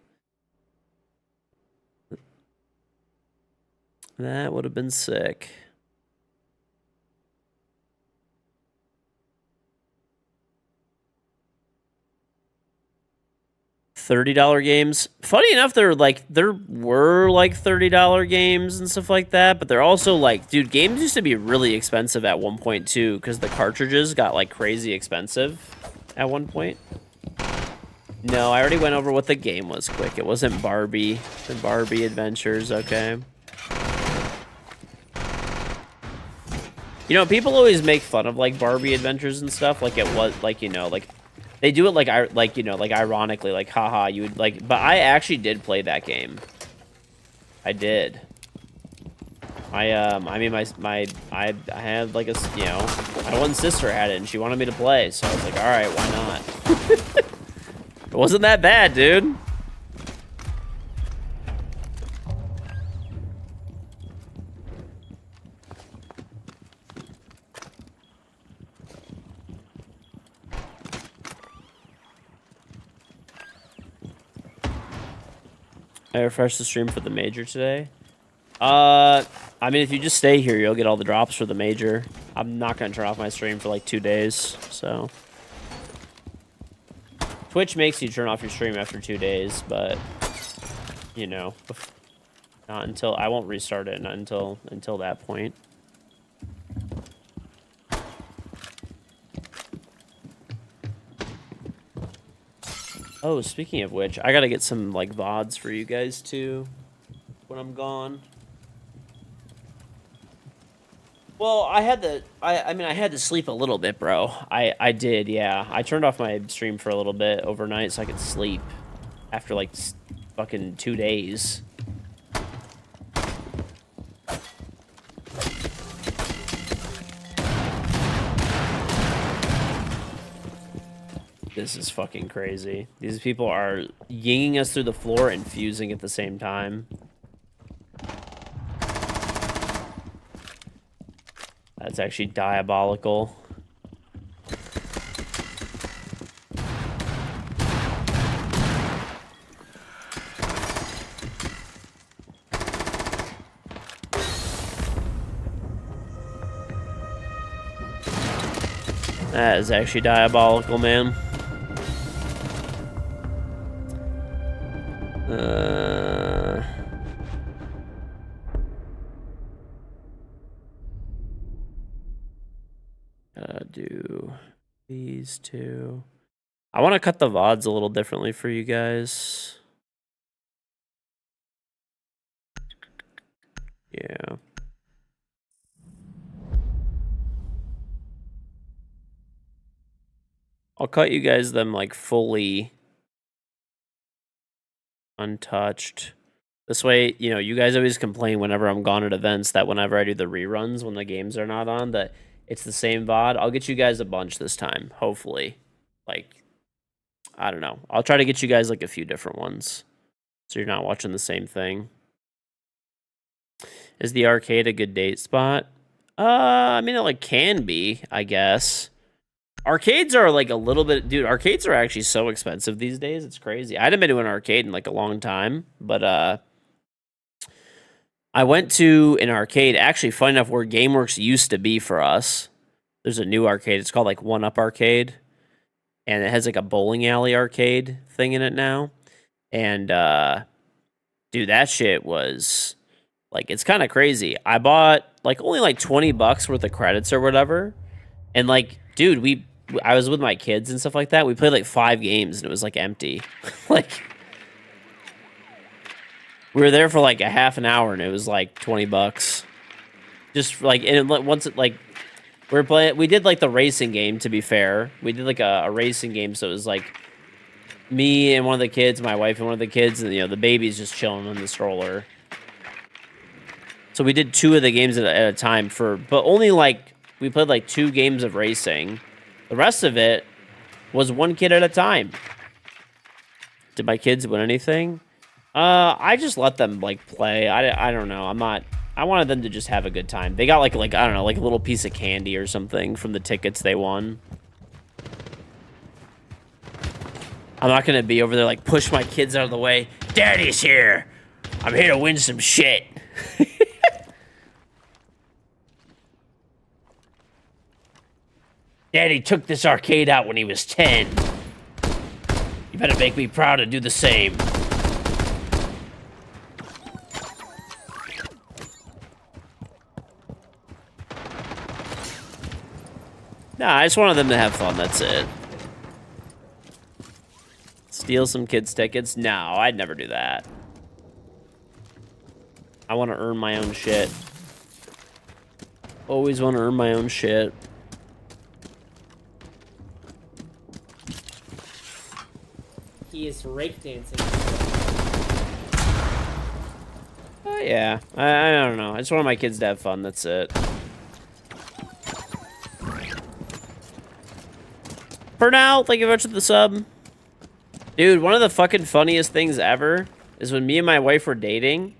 Speaker 1: That would have been sick. $30 games. Funny enough, there were like $30 games and stuff like that, but they're also like, dude, games used to be really expensive at one point too, because the cartridges got like crazy expensive at one point. No, I already went over what the game was quick. It wasn't Barbie. The Barbie Adventures, okay. You know, people always make fun of like Barbie Adventures and stuff. Like it was like, you know, like they do it like you know, like ironically, like haha, you would like, but I actually did play that game. I did. I mean, I had like you know, my one sister had it and she wanted me to play, so I was like, all right, why not? It wasn't that bad, dude. I refreshed the stream for the major today. I mean, if you just stay here, you'll get all the drops for the major. I'm not gonna turn off my stream for like 2 days, so. Twitch makes you turn off your stream after 2 days, but you know, not until I won't restart it. Not until that point. Oh, speaking of which, I gotta get some like VODs for you guys too when I'm gone. Well, I had to sleep a little bit, bro. I did, yeah. I turned off my stream for a little bit overnight so I could sleep after like fucking 2 days. This is fucking crazy. These people are yinging us through the floor and fusing at the same time. That's actually diabolical. That is actually diabolical, man. Do these two. I want to cut the VODs a little differently for you guys. Yeah. I'll cut you guys them like fully untouched. This way, you know, you guys always complain whenever I'm gone at events that whenever I do the reruns when the games are not on that it's the same VOD. I'll get you guys a bunch this time, hopefully. Like, I don't know. I'll try to get you guys like a few different ones so you're not watching the same thing. Is the arcade a good date spot? I mean, it like can be, I guess. Arcades are like a little bit, dude, arcades are actually so expensive these days. It's crazy. I hadn't been to an arcade in like a long time, but I went to an arcade, actually, funny enough, where GameWorks used to be for us. There's a new arcade. It's called like One Up Arcade. And it has like a bowling alley arcade thing in it now. And dude, that shit was like, it's kind of crazy. I bought like only like $20 worth of credits or whatever. And like, dude, I was with my kids and stuff like that. We played like 5 games and it was like empty. Like, we were there for like a half an hour and it was like $20. Just like, and once it like, we did like the racing game, to be fair. We did like a racing game, so it was like me and one of the kids, my wife and one of the kids, and you know, the baby's just chilling in the stroller. So we did 2 of the games at a time but only like, we played like 2 games of racing. The rest of it was 1 kid at a time. Did my kids win anything? I just let them like play. I don't know. I wanted them to just have a good time. They got like I don't know, like a little piece of candy or something from the tickets they won. I'm not gonna be over there like push my kids out of the way. Daddy's here. I'm here to win some shit. Daddy took this arcade out when he was 10. You better make me proud to do the same. Nah, I just wanted them to have fun, that's it. Steal some kids' tickets? No, I'd never do that. I want to earn my own shit. Always want to earn my own shit.
Speaker 2: He is rake dancing.
Speaker 1: Oh Yeah. I don't know. I just want my kids to have fun. That's it. For now, thank you very much for the sub. Dude, one of the fucking funniest things ever is when me and my wife were dating,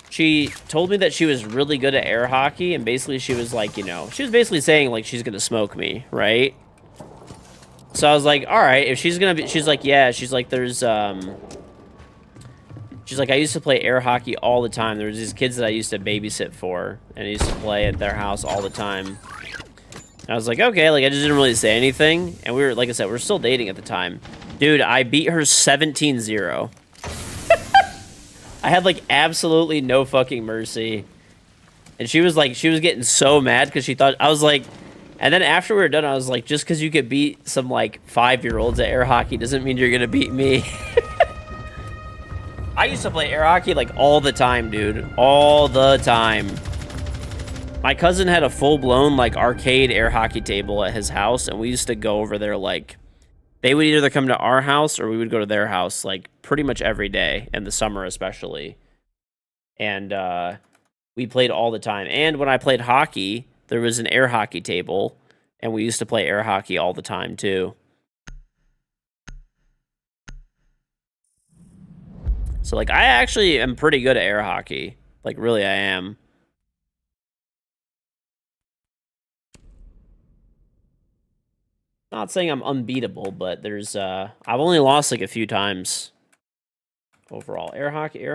Speaker 1: she told me that she was really good at air hockey, and basically she was like, you know, she was basically saying, like, she's gonna smoke me, right? So I was like, all right, if she's gonna be, she's like, yeah, she's like, there's, she's like, I used to play air hockey all the time. There was these kids that I used to babysit for, and I used to play at their house all the time. And I was like, okay, like, I just didn't really say anything, and we were, like I said, we were still dating at the time. Dude, I beat her 17-0. I had, like, absolutely no fucking mercy. And she was, like, she was getting so mad because she thought, I was like, and then after we were done, I was like, just because you could beat some, like, 5-year-olds at air hockey doesn't mean you're going to beat me. I used to play air hockey, like, all the time, dude. All the time. My cousin had a full-blown, like, arcade air hockey table at his house, and we used to go over there, like, they would either come to our house or we would go to their house, like, pretty much every day, in the summer especially. And we played all the time. And when I played hockey, there was an air hockey table, and we used to play air hockey all the time, too. So, like, I actually am pretty good at air hockey. Like, really, I am. Not saying I'm unbeatable, but there's, I've only lost, like, a few times. Overall, air hockey,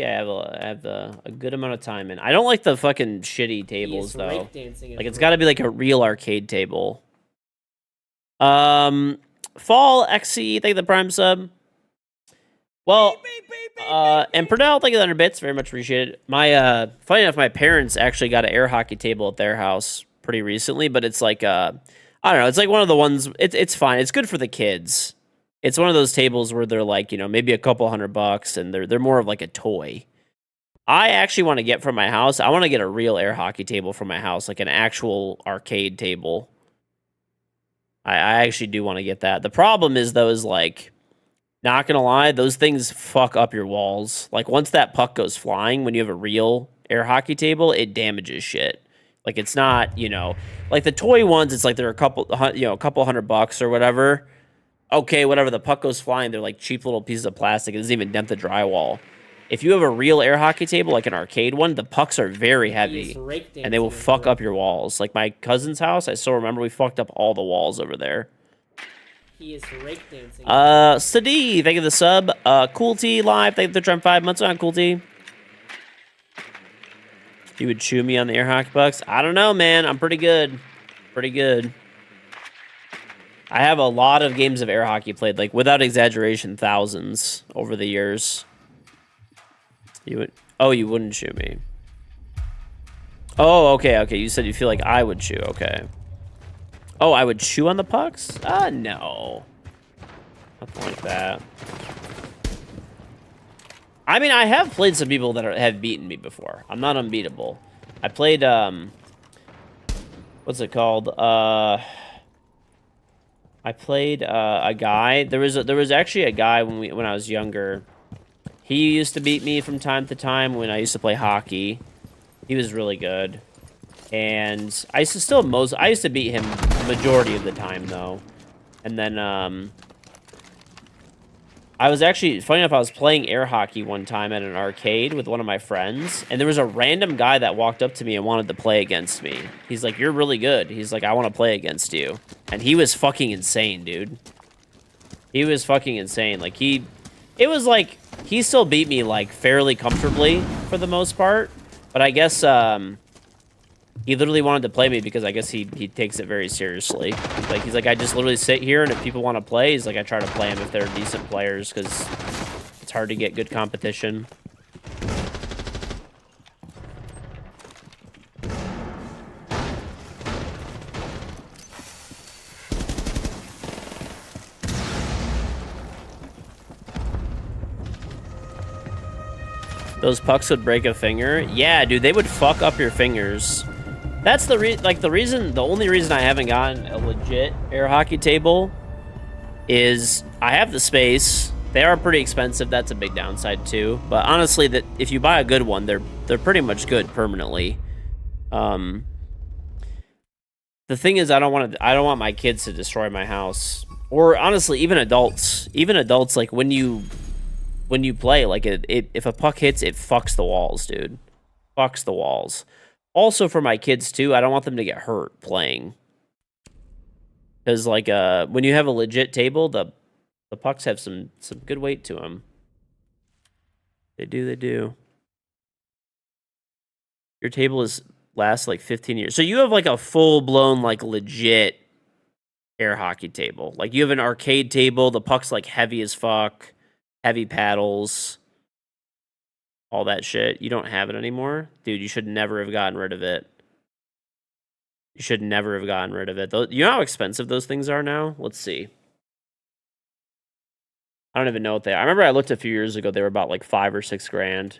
Speaker 1: I have a good amount of time in. I don't like the fucking shitty tables, though. Like, it's got to be, like, a real arcade table. Fall XC, thank you the prime sub. Well, and Pernell, thank you the 100 bits. Very much appreciated. My, funny enough, my parents actually got an air hockey table at their house pretty recently, but it's like, I don't know. It's like one of the ones, it's fine. It's good for the kids. It's one of those tables where they're like, you know, maybe a couple $100, and they're more of like a toy. I actually want to get from my house, I want to get a real air hockey table from my house, like an actual arcade table. I actually do want to get that. The problem is, though, is like, not gonna lie, those things fuck up your walls. Like, once that puck goes flying, when you have a real air hockey table, it damages shit. Like, it's not, you know, like the toy ones, it's like they're a couple $100 or whatever. Okay, whatever, the puck goes flying, they're like cheap little pieces of plastic. It doesn't even dent the drywall. If you have a real air hockey table, like an arcade one, the pucks are very heavy, and they will fuck up your walls. Like my cousin's house, I still remember we fucked up all the walls over there.
Speaker 2: He is breakdancing.
Speaker 1: Sadi, thank you for the sub. Cool T live, thank you for the trying 5 months on Cool T. You would chew me on the air hockey pucks? I don't know, man. I'm pretty good. Pretty good. I have a lot of games of air hockey played, like, without exaggeration, thousands over the years. You would... Oh, you wouldn't chew me. Oh, okay, okay. You said you feel like I would chew. Okay. Oh, I would chew on the pucks? No. Nothing like that. I mean, I have played some people that have beaten me before. I'm not unbeatable. I played, what's it called? I played a guy. There was actually a guy when I was younger. He used to beat me from time to time when I used to play hockey. He was really good. And I used to beat him the majority of the time, though. And then, I was actually, funny enough, I was playing air hockey one time at an arcade with one of my friends, and there was a random guy that walked up to me and wanted to play against me. He's like, "You're really good." He's like, "I want to play against you." And he was fucking insane, dude. He was fucking insane. Like, it was like, he still beat me, like, fairly comfortably for the most part. But I guess, he literally wanted to play me because I guess he takes it very seriously. Like, he's like, I just literally sit here, and if people want to play, he's like, I try to play them if they're decent players, because it's hard to get good competition. Those pucks would break a finger? Yeah, dude, they would fuck up your fingers. That's the only reason I haven't gotten a legit air hockey table is I have the space, They are pretty expensive. That's a big downside too. But honestly, that if you buy a good one, they're pretty much good permanently. The thing is, I don't want my kids to destroy my house, or honestly, even adults. Even adults, like when you play, like if a puck hits, it fucks the walls, dude. Fucks the walls. Also for my kids too, I don't want them to get hurt playing. Because like when you have a legit table, the pucks have some good weight to them. They do. Your table lasts like 15 years. So you have like a full-blown, like legit air hockey table. Like you have an arcade table, the puck's like heavy as fuck, heavy paddles, all that shit. You don't have it anymore? Dude, you should never have gotten rid of it. You should never have gotten rid of it. You know how expensive those things are now? Let's see. I don't even know what they are. I remember I looked a few years ago, they were about like 5 or 6 grand.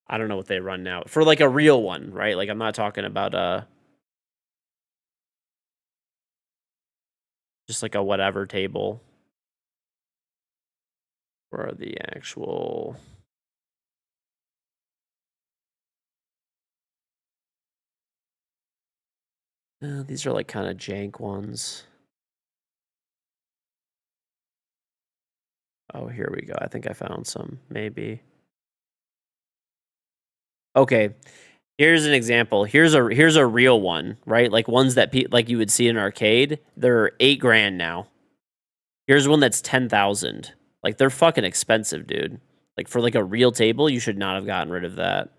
Speaker 1: I don't know what they run now. For like a real one, right? Like I'm not talking about just like a whatever table. Where are the actual... these are like kind of jank ones. Oh, here we go. I think I found some, maybe. Okay, here's an example. Here's a real one, right? Like ones that like you would see in an arcade. They're 8 grand now. Here's one that's 10,000. Like they're fucking expensive, dude. Like for like a real table, you should not have gotten rid of that.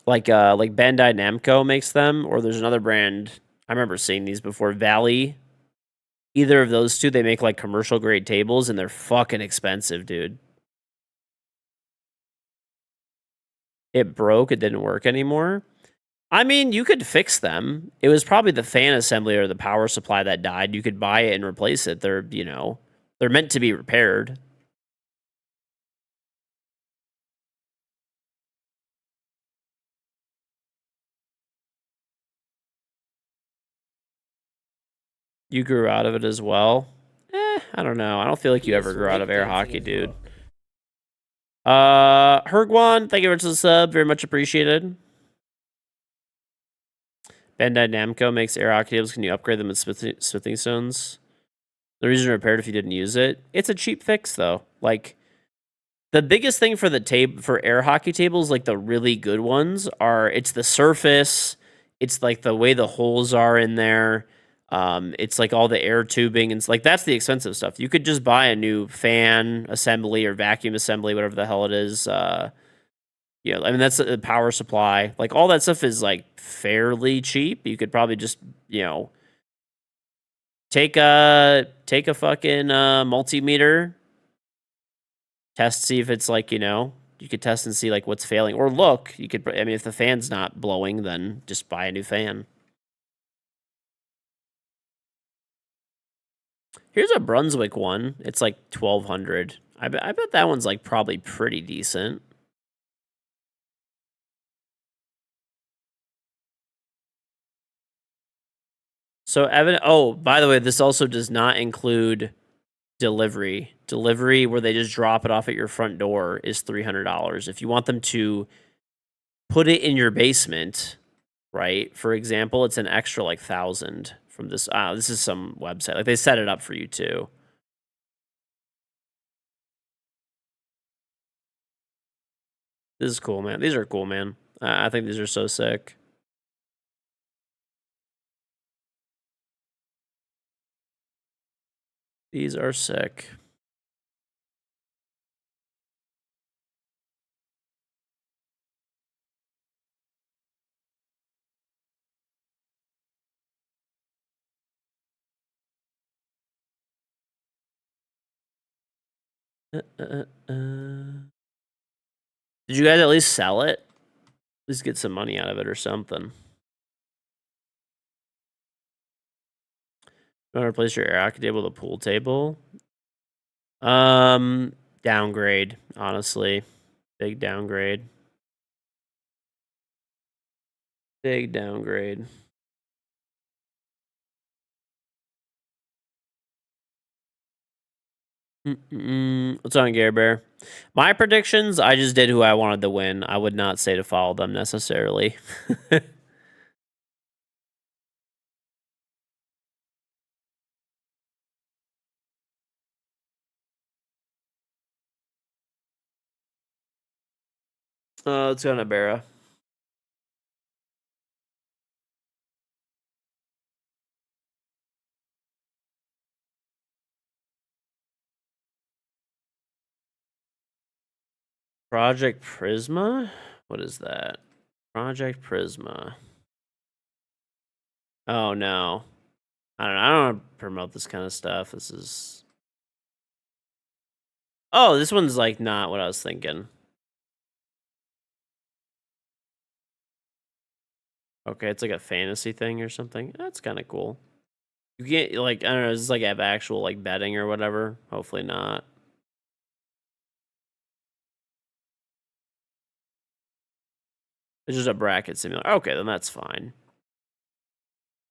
Speaker 1: Like Bandai Namco makes them, or there's another brand. I remember seeing these before. Valley. Either of those two, they make like commercial grade tables, and they're fucking expensive, dude. It broke. It didn't work anymore. I mean, you could fix them. It was probably the fan assembly or the power supply that died. You could buy it and replace it. They're, they're meant to be repaired. You grew out of it as well. I don't know. I don't feel like you ever grew out of air hockey, dude. Hergwan, thank you very much for the sub. Very much appreciated. Bandai Namco makes air hockey tables. Can you upgrade them with smithing stones? The reason to repair it if you didn't use it. It's a cheap fix though. Like the biggest thing for for air hockey tables, like the really good ones, it's the surface. It's like the way the holes are in there. It's like all the air tubing, and it's like that's the expensive stuff. You could just buy a new fan assembly or vacuum assembly, whatever the hell it is. Yeah, I mean that's a power supply. Like all that stuff is like fairly cheap. You could probably just take a fucking multimeter, test, see if it's like you could test and see like what's failing, or look, you could. I mean, if the fan's not blowing, then just buy a new fan. Here's a Brunswick one. It's like 1,200. I bet that one's like probably pretty decent. So Evan, oh, by the way, this also does not include delivery. Delivery where they just drop it off at your front door is $300. If you want them to put it in your basement, right? For example, it's an extra like 1,000 from this. This is some website. Like they set it up for you too. This is cool, man. These are cool, man. I think these are so sick. These are sick. Did you guys at least sell it? At least get some money out of it or something. You want to replace your air hockey table with a pool table? Downgrade, honestly. Big downgrade. Big downgrade. What's on, Gary Bear? My predictions, I just did who I wanted to win. I would not say to follow them necessarily. Let's go on Ibarra. Project Prisma? What is that? Project Prisma. Oh no. I don't know. I don't want to promote this kind of stuff. This is. Oh, this one's like not what I was thinking. Okay, it's like a fantasy thing or something. That's kind of cool. You can't like, I don't know, does this like have actual like betting or whatever? Hopefully not. It's just a bracket simulator. Okay, then that's fine.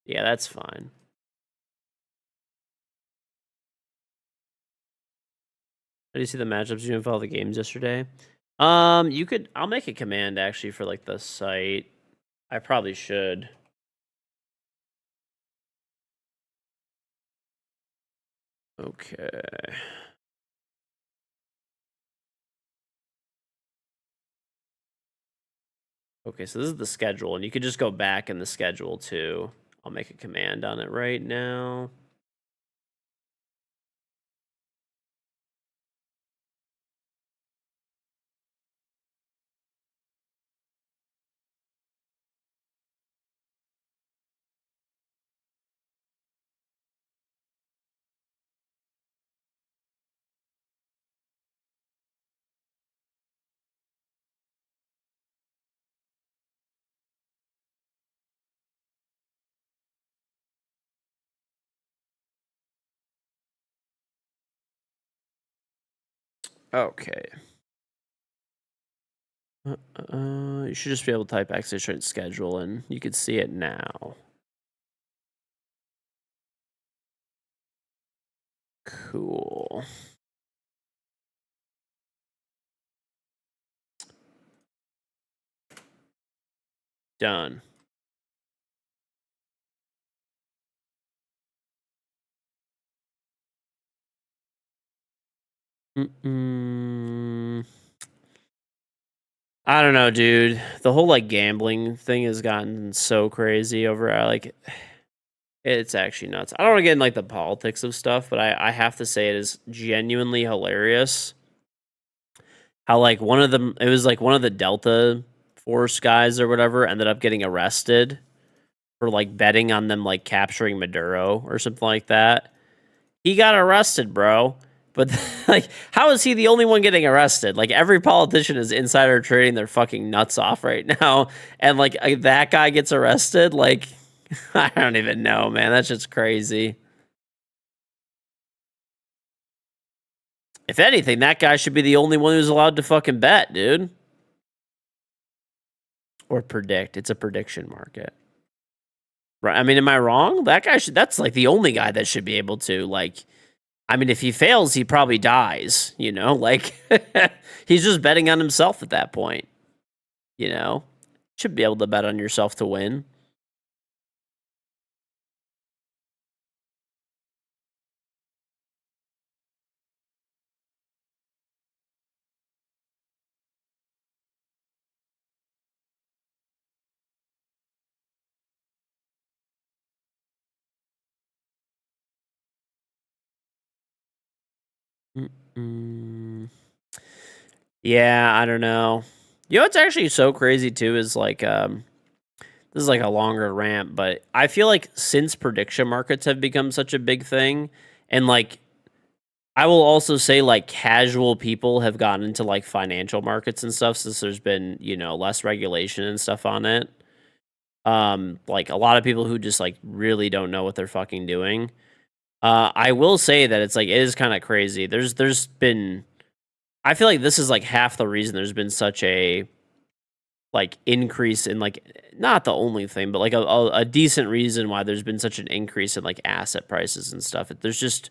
Speaker 1: Yeah, that's fine. Did you see the matchups? You didn't follow the games yesterday? You could. I'll make a command actually for like the site. I probably should. Okay. Okay, so this is the schedule, and you could just go back in the schedule too. I'll make a command on it right now. Okay. You should just be able to type /, schedule, and you could see it now. Cool. Done. I don't know, dude. The whole like gambling thing has gotten so crazy over like it's actually nuts. I don't want to get in like the politics of stuff, but I have to say it is genuinely hilarious how like one of them, it was like one of the Delta Force guys or whatever ended up getting arrested for like betting on them like capturing Maduro or something like that. He got arrested, bro. But like, how is he the only one getting arrested? Like every politician is insider trading their fucking nuts off right now, and like that guy gets arrested. Like, I don't even know, man. That's just crazy. If anything, that guy should be the only one who's allowed to fucking bet, dude. Or predict. It's a prediction market. Right. I mean, am I wrong? That guy should, that's like the only guy that should be able to, like, I mean, if he fails, he probably dies, you know? Like, he's just betting on himself at that point, you know? Should be able to bet on yourself to win. Yeah, I don't know. You know what's actually so crazy too is like this is like a longer rant, but I feel like since prediction markets have become such a big thing, and like I will also say like casual people have gotten into like financial markets and stuff since there's been, you know, less regulation and stuff on it. Like a lot of people who just like really don't know what they're fucking doing. I will say that it's like it is kind of crazy. There's been I feel like this is like half the reason there's been such a like increase in like not the only thing, but like a decent reason why there's been such an increase in like asset prices and stuff. There's just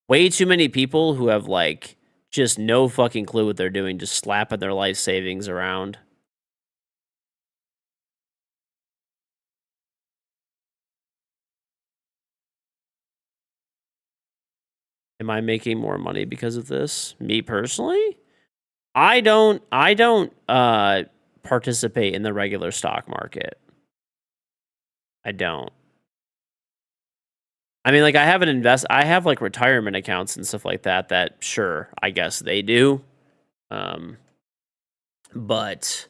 Speaker 1: way too many people who have like just no fucking clue what they're doing, just slapping their life savings around. Am I making more money because of this? Me personally? I don't participate in the regular stock market. I don't. I mean, like I have like retirement accounts and stuff like that that sure, I guess they do. But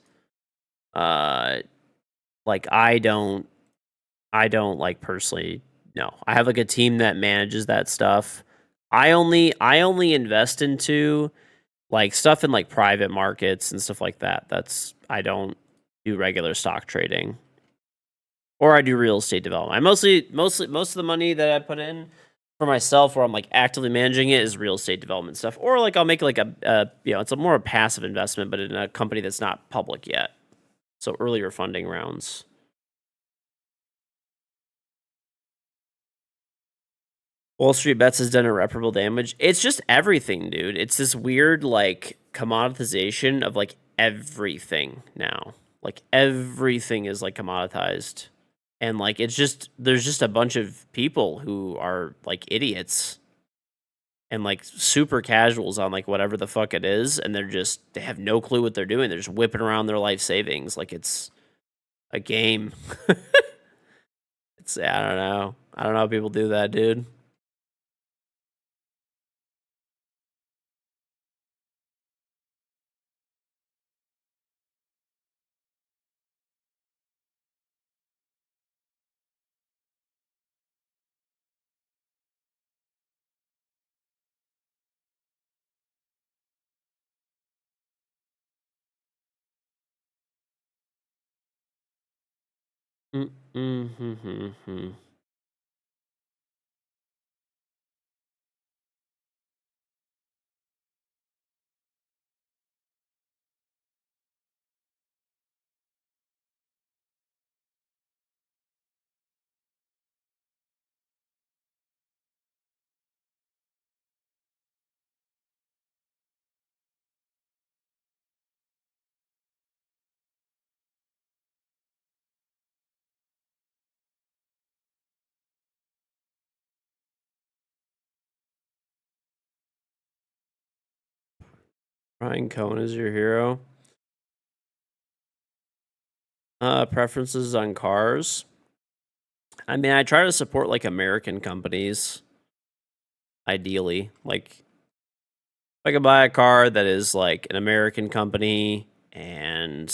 Speaker 1: like I don't like personally, no. I have like a team that manages that stuff. I only invest into like stuff in like private markets and stuff like that. I don't do regular stock trading. Or I do real estate development. I most of the money that I put in for myself, where I'm like actively managing it, is real estate development stuff. Or like I'll make like a it's a more a passive investment, but in a company that's not public yet. So earlier funding rounds. Wall Street Bets has done irreparable damage. It's just everything, dude. It's this weird like commoditization of like everything now. Like everything is like commoditized. And like it's just there's just a bunch of people who are like idiots and like super casuals on like whatever the fuck it is, and they have no clue what they're doing. They're just whipping around their life savings like it's a game. I don't know. I don't know how people do that, dude. Mm-hmm. Ryan Cohen is your hero. Preferences on cars. I mean, I try to support like American companies. Ideally, like if I could buy a car that is like an American company and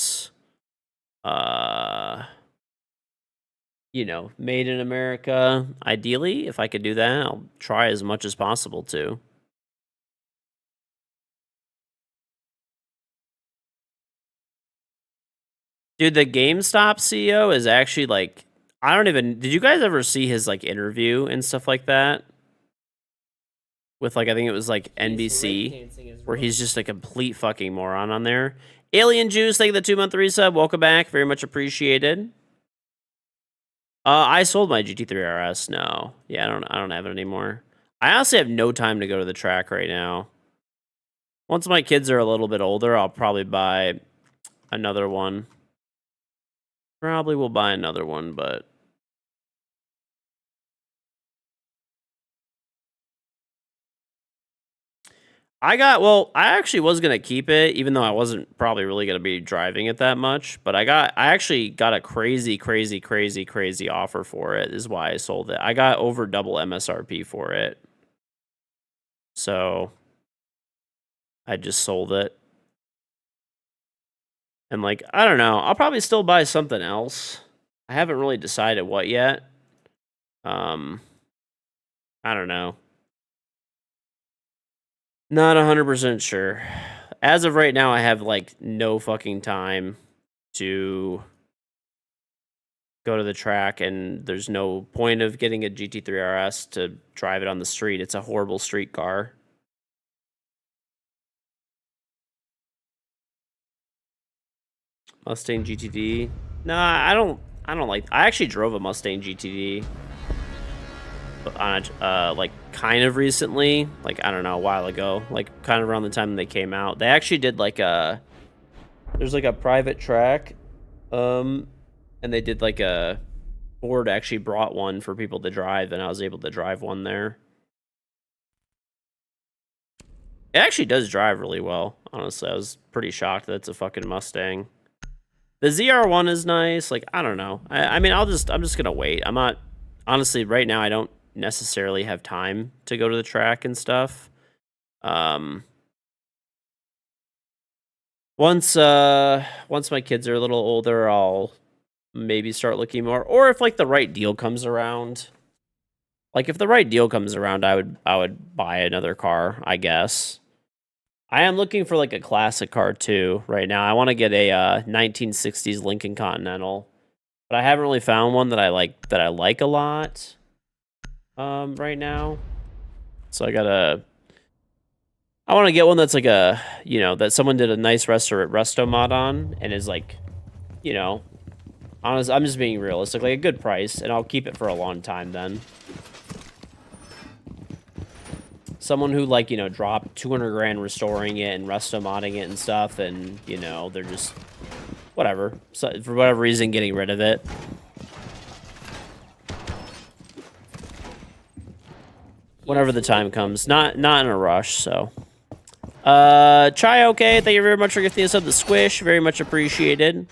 Speaker 1: made in America. Ideally, if I could do that, I'll try as much as possible to. Dude, the GameStop CEO is actually like did you guys ever see his like interview and stuff like that? With like I think it was like NBC, where he's just a complete fucking moron on there. Alien Juice, thank you the 2-month resub. Welcome back, very much appreciated. I sold my GT3 RS. No, yeah, I don't have it anymore. I honestly have no time to go to the track right now. Once my kids are a little bit older, I'll probably buy another one. Probably will buy another one, but I actually was gonna keep it, even though I wasn't probably really gonna be driving it that much. But I actually got a crazy offer for it. Is why I sold it. I got over double MSRP for it, so I just sold it. And like I don't know, I'll probably still buy something else. I haven't really decided what yet. I don't know. Not 100% sure. As of right now, I have like no fucking time to go to the track, and there's no point of getting a GT3 RS to drive it on the street. It's a horrible street car. Mustang GTD. Nah, I don't like. I actually drove a Mustang GTD. on like kind of recently, like I don't know, a while ago, like kind of around the time they came out. They actually did like there's like a private track, and they did like a Ford actually brought one for people to drive, and I was able to drive one there. It actually does drive really well, honestly. I was pretty shocked that it's a fucking Mustang. The ZR1 is nice. Like, I don't know. I mean, I'm just gonna wait. I'm not, honestly, right now I don't necessarily have time to go to the track and stuff. Once my kids are a little older, I'll maybe start looking more. Or if like the right deal comes around. Like if the right deal comes around, I would buy another car, I guess. I am looking for like a classic car too right now. I want to get a 1960s Lincoln Continental, but I haven't really found one that I like a lot right now. So I want to get one that's like a, you know, that someone did a nice resto mod on and is like, you know, honest. I'm just being realistic, like a good price, and I'll keep it for a long time then. Someone who, like, you know, dropped 200 grand restoring it and resto modding it and stuff, and, you know, they're just, whatever, so, for whatever reason, getting rid of it. Whenever the time comes. Not in a rush, so. Chai, okay, thank you very much for gifting us up the squish. Very much appreciated.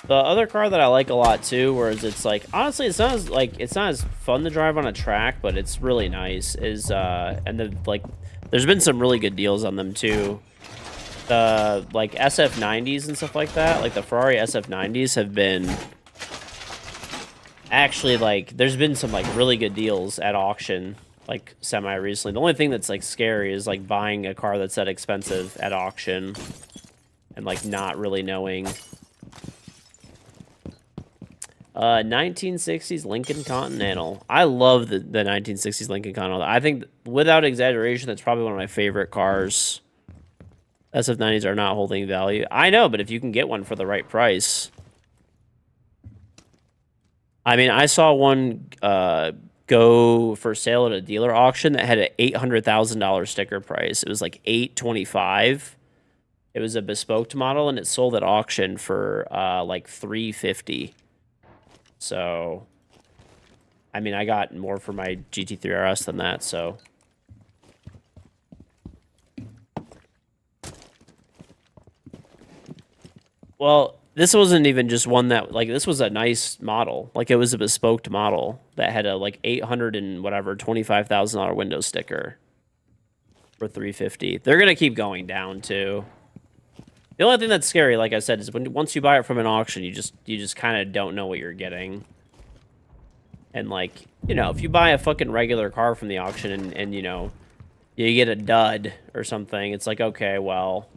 Speaker 1: The other car that I like a lot too, whereas it's like, honestly, it's not as fun to drive on a track, but it's really nice, is and the like there's been some really good deals on them too. The like SF90s and stuff like that, like the Ferrari SF90s have been actually, like, there's been some like really good deals at auction, like semi recently. The only thing that's like scary is like buying a car that's that expensive at auction and like not really knowing. 1960s Lincoln Continental. I love the 1960s Lincoln Continental. I think, without exaggeration, that's probably one of my favorite cars. SF90s are not holding value. I know, but if you can get one for the right price. I mean, I saw one go for sale at a dealer auction that had an $800,000 sticker price. It was like $825. It was a bespoke model, and it sold at auction for like $350. So, I mean, I got more for my GT3 RS than that, so. Well, this wasn't even just one that, like, this was a nice model. Like, it was a bespoke model that had a, like, $800 and whatever, $25,000 window sticker for $350. They're going to keep going down, too. The only thing that's scary, like I said, is once you buy it from an auction, you just kind of don't know what you're getting. And, like, you know, if you buy a fucking regular car from the auction and you know, you get a dud or something, it's like, okay, well,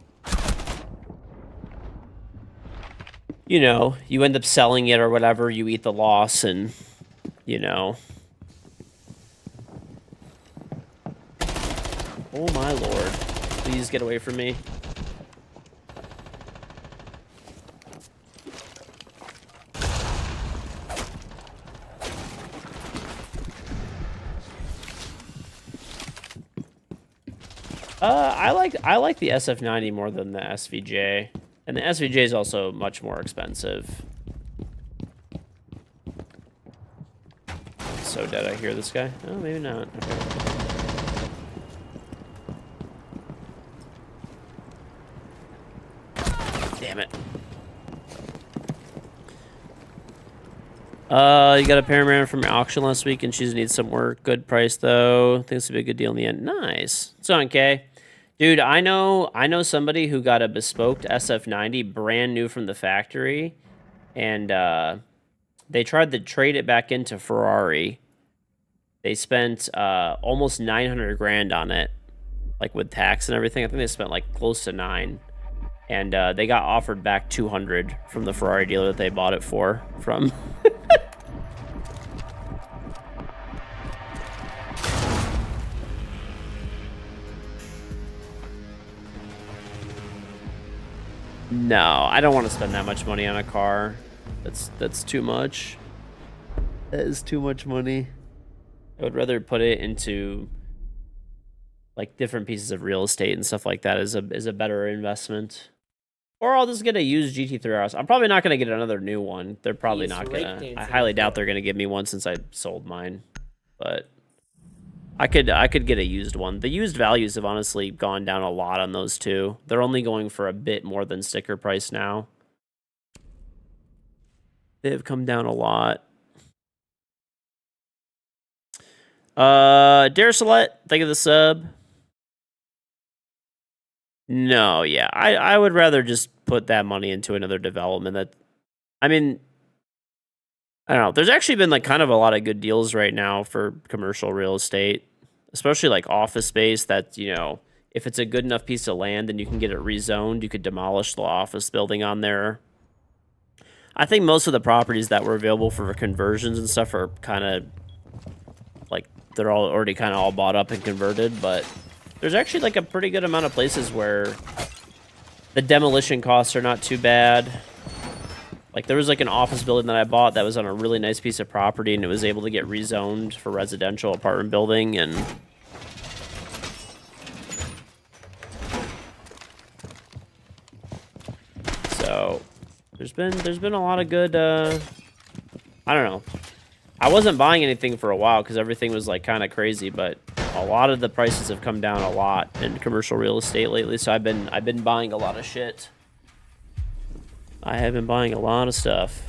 Speaker 1: you know, you end up selling it or whatever, you eat the loss, and, you know. Oh my lord. Please get away from me. I like the SF90 more than the SVJ, and the SVJ is also much more expensive. So dead. I hear this guy. Oh, maybe not. Okay. Damn it. You got a Paramount from auction last week, and she's needs some work. Good price though. I think this would be a good deal in the end. Nice. It's on K. Dude, I know somebody who got a bespoke SF90 brand new from the factory, and they tried to trade it back into Ferrari. They spent almost 900 grand on it, like with tax and everything. I think they spent like close to 9, and they got offered back 200 from the Ferrari dealer that they bought it from. No, I don't want to spend that much money on a car. That's too much. That is too much money. I would rather put it into like different pieces of real estate and stuff like that is a better investment. Or I'll just get a used GT3 RS. I'm probably not gonna get another new one. They're probably not gonna. I highly doubt they're gonna give me one since I sold mine. But I could get a used one. The used values have honestly gone down a lot on those two. They're only going for a bit more than sticker price now. They have come down a lot. Darasalet, thank you for the sub. No, yeah. I would rather just put that money into another development that I mean I don't know. There's actually been like kind of a lot of good deals right now for commercial real estate, especially like office space that, you know, if it's a good enough piece of land and you can get it rezoned, you could demolish the office building on there. I think most of the properties that were available for conversions and stuff are kind of like they're all already kind of all bought up and converted, but there's actually like a pretty good amount of places where the demolition costs are not too bad. Like there was like an office building that I bought that was on a really nice piece of property and it was able to get rezoned for residential apartment building and so there's been a lot of good I don't know. I wasn't buying anything for a while because everything was like kind of crazy, but a lot of the prices have come down a lot in commercial real estate lately, so I've been buying a lot of shit. I have been buying a lot of stuff.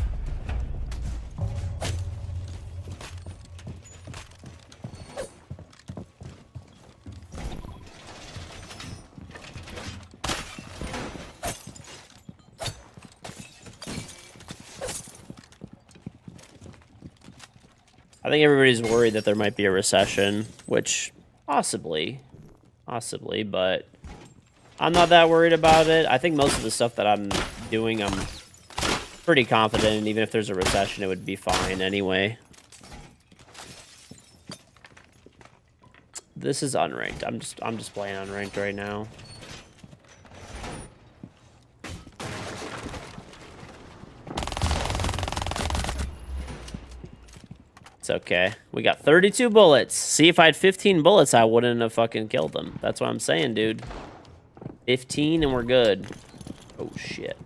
Speaker 1: I think everybody's worried that there might be a recession, which possibly, but I'm not that worried about it. I think most of the stuff that I'm doing, I'm pretty confident in. Even if there's a recession, it would be fine anyway. This is unranked. I'm just playing unranked right now. It's okay. We got 32 bullets. See, if I had 15 bullets, I wouldn't have fucking killed them. That's what I'm saying, dude. 15 and we're good. Oh, shit.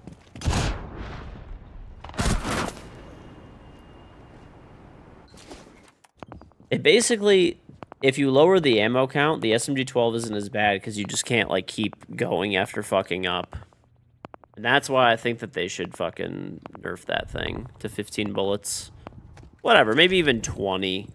Speaker 1: It basically, if you lower the ammo count, the SMG-12 isn't as bad because you just can't, like, keep going after fucking up. And that's why I think that they should fucking nerf that thing to 15 bullets. Whatever, maybe even 20.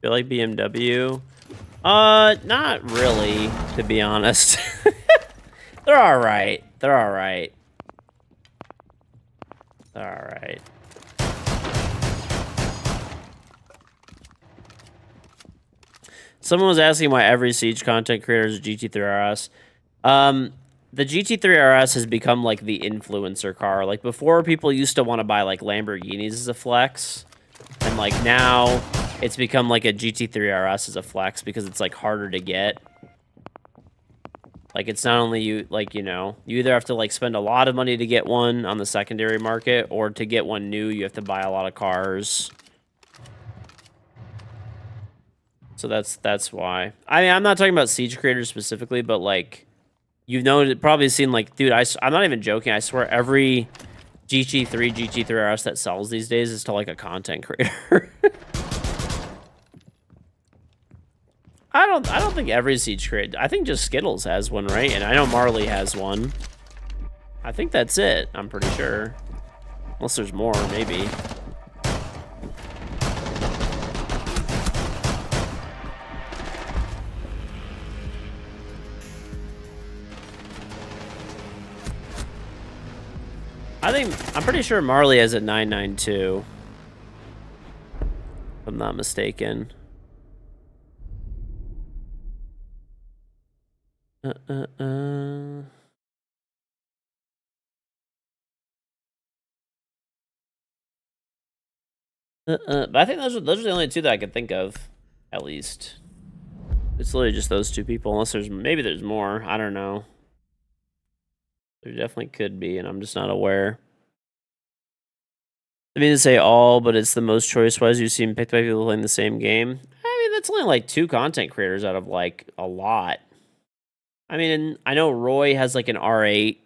Speaker 1: Feel like BMW? Not really, to be honest. They're alright. They're alright. They're alright. Someone was asking why every Siege content creator is a GT3 RS. The GT3 RS has become like the influencer car. Like before, people used to want to buy like Lamborghinis as a flex, and like now it's become like a GT3 RS as a flex because it's like harder to get. Like it's not only you, like, you know, you either have to like spend a lot of money to get one on the secondary market, or to get one new, you have to buy a lot of cars. So that's why. I mean, I'm not talking about Siege creators specifically, but like, you've probably seen like, dude, I'm not even joking. I swear every GT3 RS that sells these days is to like a content creator. I don't think every Siege creator. I think just Skittles has one, right? And I know Marley has one. I think that's it. I'm pretty sure. Unless there's more, maybe. I'm pretty sure Marley has a 992. If I'm I'm not mistaken. But I think those are the only two that I could think of, at least. It's literally just those two people, unless maybe there's more. I don't know. There definitely could be, and I'm just not aware. I mean to say all, but it's the most choice-wise you've seen picked by people playing the same game. I mean, that's only like 2 content creators out of like a lot. I mean, I know Roy has like an R8.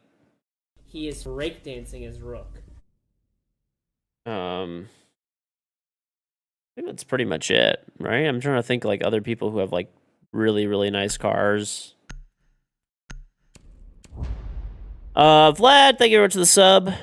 Speaker 2: He is breakdancing his rook.
Speaker 1: I think that's pretty much it, right? I'm trying to think like other people who have like really, really nice cars. Vlad, thank you very much for the sub.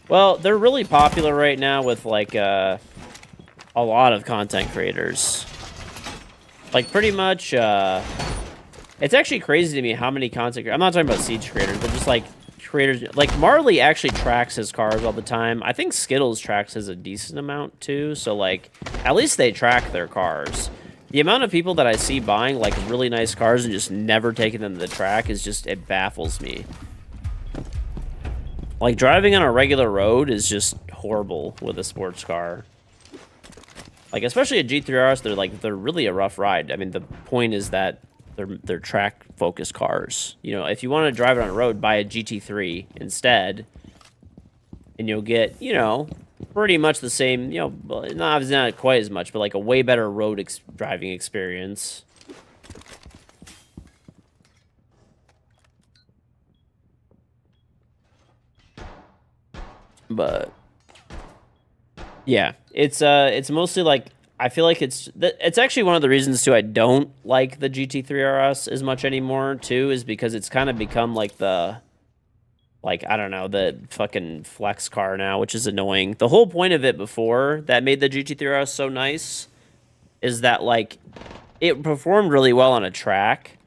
Speaker 1: Well, they're really popular right now with like a lot of content creators. Like pretty much, it's actually crazy to me how many content creators. I'm not talking about Siege creators, but just like creators. Like Marley actually tracks his cars all the time. I think Skittles tracks his a decent amount too. So like, at least they track their cars. The amount of people that I see buying like really nice cars and just never taking them to the track is just, it baffles me. Like driving on a regular road is just horrible with a sports car. Like especially a G3 RS, they're really a rough ride. I mean, the point is that they're track focused cars. You know, if you want to drive it on a road, buy a GT3 instead, and you'll get, you know, pretty much the same. You know, not quite as much, but like a way better road driving experience. But yeah, it's mostly like, I feel like it's actually one of the reasons too I don't like the GT3 RS as much anymore too, is because it's kind of become like the, like, I don't know, the fucking flex car now, which is annoying. The whole point of it before that made the GT3 RS so nice is that like it performed really well on a track.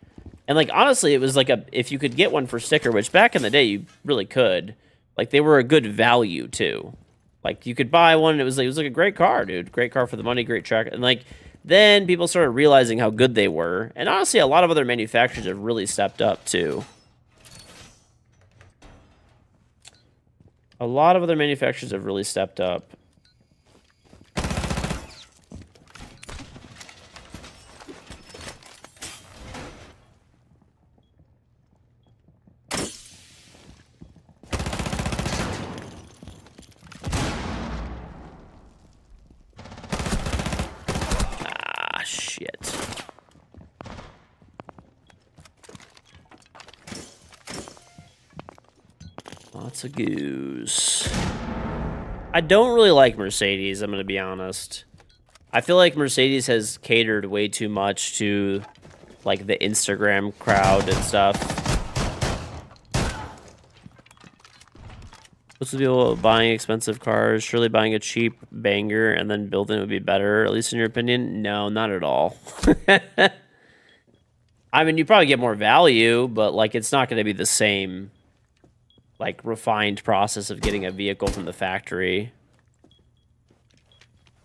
Speaker 1: And like honestly, it was like if you could get one for sticker, which back in the day you really could, like they were a good value too. Like you could buy one and it was like a great car, dude. Great car for the money, great track. And like then people started realizing how good they were. And honestly, a lot of other manufacturers have really stepped up too. A lot of other manufacturers have really stepped up. Lots of goose. I don't really like Mercedes, I'm going to be honest. I feel like Mercedes has catered way too much to, like, the Instagram crowd and stuff. What's the deal with buying expensive cars? Surely buying a cheap banger and then building it would be better, at least in your opinion? No, not at all. I mean, you probably get more value, but, like, it's not going to be the same, like, refined process of getting a vehicle from the factory.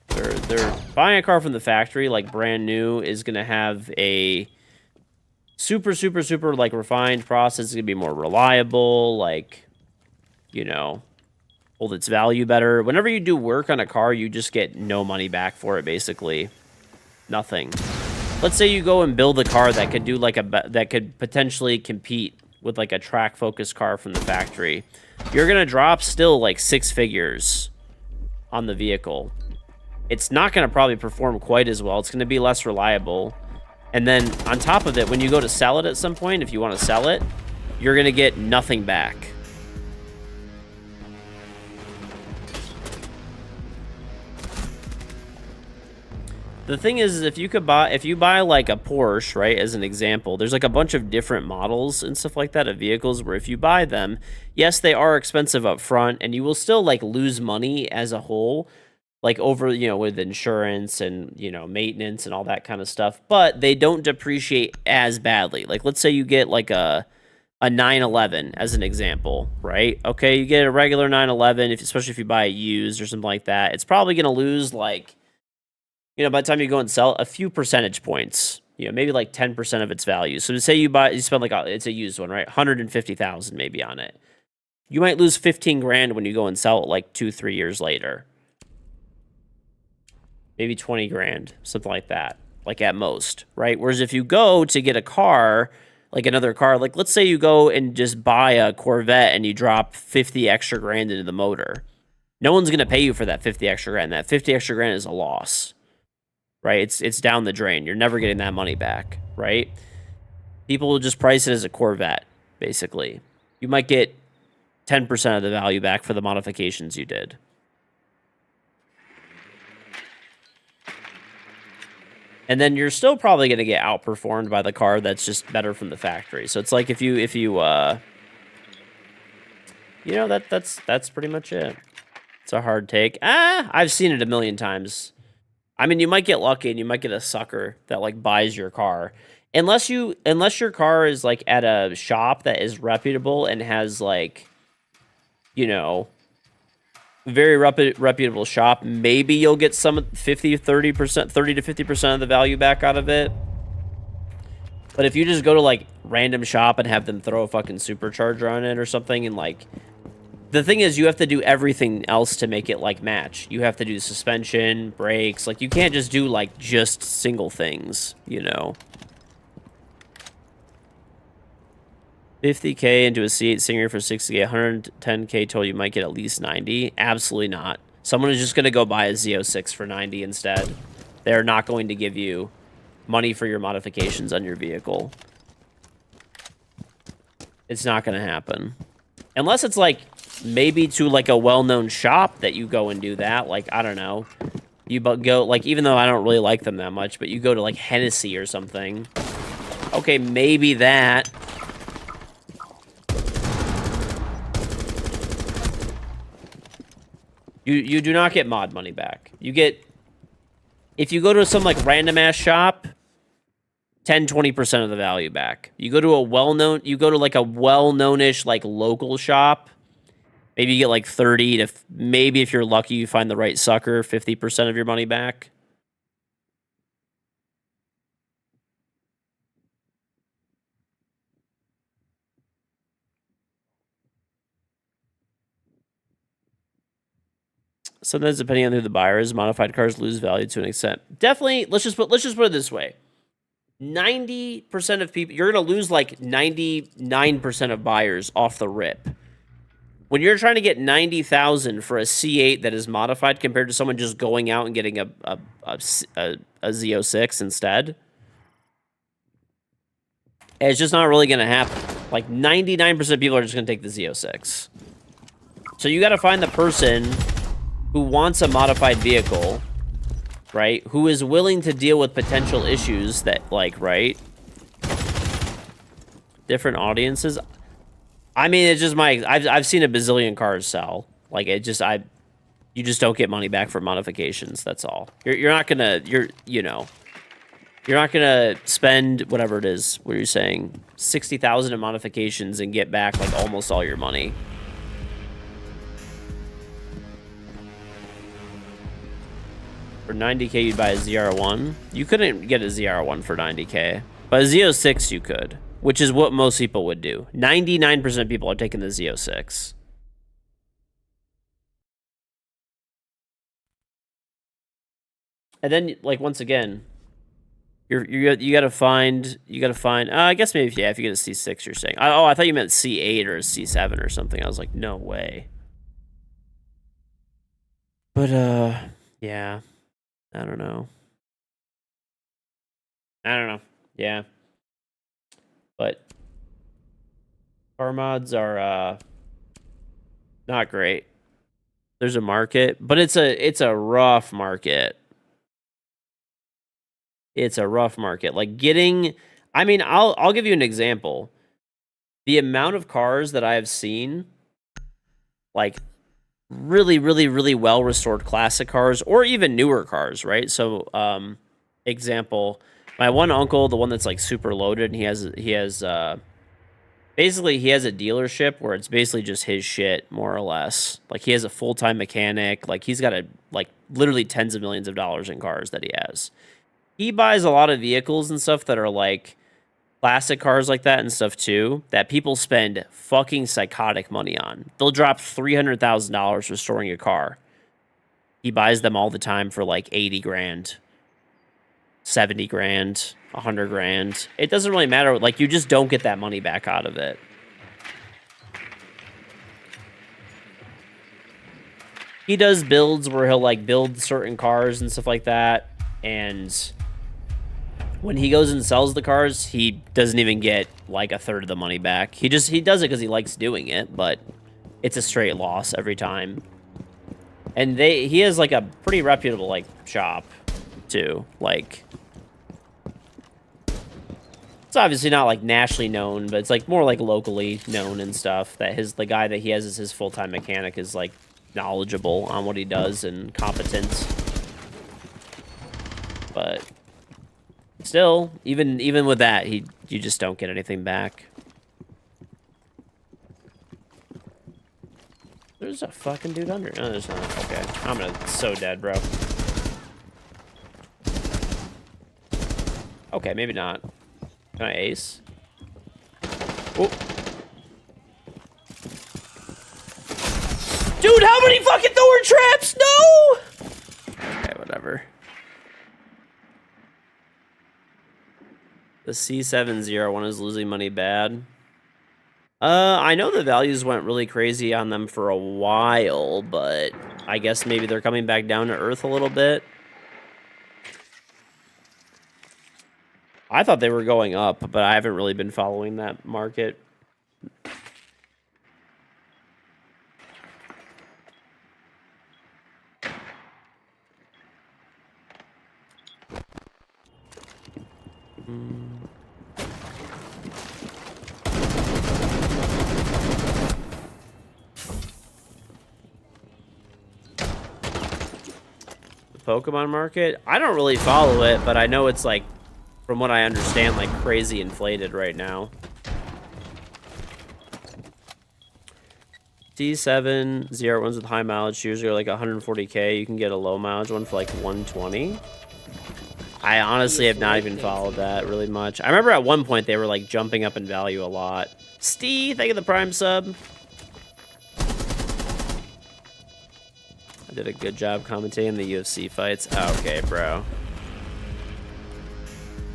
Speaker 1: They're buying a car from the factory, like, brand new, is going to have a super, like, refined process. It's going to be more reliable, like, you know, hold its value better. Whenever you do work on a car, you just get no money back for it, basically. Nothing. Let's say you go and build a car that could do, like, that could potentially compete with like a track focused car from the factory. You're gonna drop still like 6 figures on the vehicle. It's not gonna probably perform quite as well. It's gonna be less reliable. And then on top of it, when you go to sell it at some point, if you want to sell it, you're gonna get nothing back. The thing is, if you buy like a Porsche, right, as an example, there's like a bunch of different models and stuff like that of vehicles where if you buy them, yes, they are expensive up front, and you will still like lose money as a whole, like over, with insurance and, maintenance and all that kind of stuff, but they don't depreciate as badly. Like, let's say you get like a 911 as an example, right? Okay, you get a regular 911, especially if you buy a used or something like that, it's probably going to lose like, by the time you go and sell, a few percentage points, maybe like 10% of its value. So to say you spend like, it's a used one, right? 150,000 maybe on it. You might lose 15 grand when you go and sell it like 2-3 years later. Maybe 20 grand, something like that, like at most, right? Whereas if you go to get a car, like another car, like let's say you go and just buy a Corvette and you drop 50 extra grand into the motor. No one's going to pay you for that 50 extra grand. That 50 extra grand is a loss. Right? It's down the drain. You're never getting that money back, right? People will just price it as a Corvette, basically. You might get 10% of the value back for the modifications you did. And then you're still probably going to get outperformed by the car that's just better from the factory. So it's like if you that's pretty much it. It's a hard take. I've seen it a million times. I mean, you might get lucky and you might get a sucker that like buys your car. Unless your car is like at a shop that is reputable and has like, very reputable shop, maybe you'll get some 30 to 50% of the value back out of it. But if you just go to like random shop and have them throw a fucking supercharger on it or something, and like, the thing is, you have to do everything else to make it, like, match. You have to do suspension, brakes. Like, you can't just do, like, just single things, 50K into a C8 Singer for 60K, 110K total, you might get at least 90. Absolutely not. Someone is just going to go buy a Z06 for 90 instead. They're not going to give you money for your modifications on your vehicle. It's not going to happen. Unless it's, like, maybe to, like, a well-known shop that you go and do that. Like, I don't know. You go, like, even though I don't really like them that much, but you go to, like, Hennessy or something. Okay, maybe that. You do not get mod money back. You get, if you go to some, like, random-ass shop, 10-20% of the value back. You go to like a well-known-ish, like, local shop, maybe you get like 30 to, maybe if you're lucky, you find the right sucker, 50% of your money back. Sometimes, depending on who the buyer is, modified cars lose value to an extent. Definitely, let's just put it this way. 90% of people, you're going to lose like 99% of buyers off the rip. When you're trying to get 90,000 for a C8 that is modified compared to someone just going out and getting a Z06 instead, it's just not really going to happen. Like 99% of people are just going to take the Z06. So you got to find the person who wants a modified vehicle, right? Who is willing to deal with potential issues that, like, right? Different audiences. I mean, it's just I've seen a bazillion cars sell. Like, you just don't get money back for modifications. That's all. You're not gonna, you're not gonna spend whatever it is. What you're saying, 60,000 in modifications and get back like almost all your money. For 90K, you'd buy a ZR1. You couldn't get a ZR1 for 90K, but a Z06 you could. Which is what most people would do. 99% of people are taking the Z06. And then, like, once again, you gotta find. I guess maybe if you get a C6, you're saying. Oh, I thought you meant C8 or a C7 or something. I was like, no way. But yeah, I don't know. Yeah. But car mods are not great. There's a market, but it's a rough market. it's a rough market. Like getting, I mean, I'll give you an example. The amount of cars that I have seen, like really, really, really well restored classic cars, or even newer cars, right? So, example, my one uncle, the one that's like super loaded, and he has basically he has a dealership where it's basically just his shit, more or less. Like he has a full-time mechanic, like he's got like literally tens of millions of dollars in cars that he has. He buys a lot of vehicles and stuff that are like classic cars like that and stuff too, that people spend fucking psychotic money on. They'll drop $300,000 restoring a car. He buys them all the time for like 80 grand, 70 grand, 100 grand. It doesn't really matter. Like, you just don't get that money back out of it. He does builds where he'll like build certain cars and stuff like that. And when he goes and sells the cars, he doesn't even get like a third of the money back. He does it because he likes doing it, but it's a straight loss every time. And he has like a pretty reputable like shop too. Like, it's obviously not like nationally known, but it's like more like locally known and stuff. That the guy that he has as his full-time mechanic is like knowledgeable on what he does and competent. But still, even with that, you just don't get anything back. There's a fucking dude under. No, there's not. Okay, I'm so dead, bro. Okay, maybe not. Can I ace? Oh. Dude, how many fucking thorn traps? No! Okay, whatever. The C701 is losing money bad. I know the values went really crazy on them for a while, but I guess maybe they're coming back down to earth a little bit. I thought they were going up, but I haven't really been following that market. Pokemon market? I don't really follow it, but I know it's like, from what I understand, like crazy inflated right now. D7 ones with high mileage usually are like 140k. You can get a low mileage one for like 120. I honestly have not even followed that really much. I remember at one point they were like jumping up in value a lot. Steve, thank you for the Prime sub. I did a good job commentating the UFC fights. Oh, okay, bro.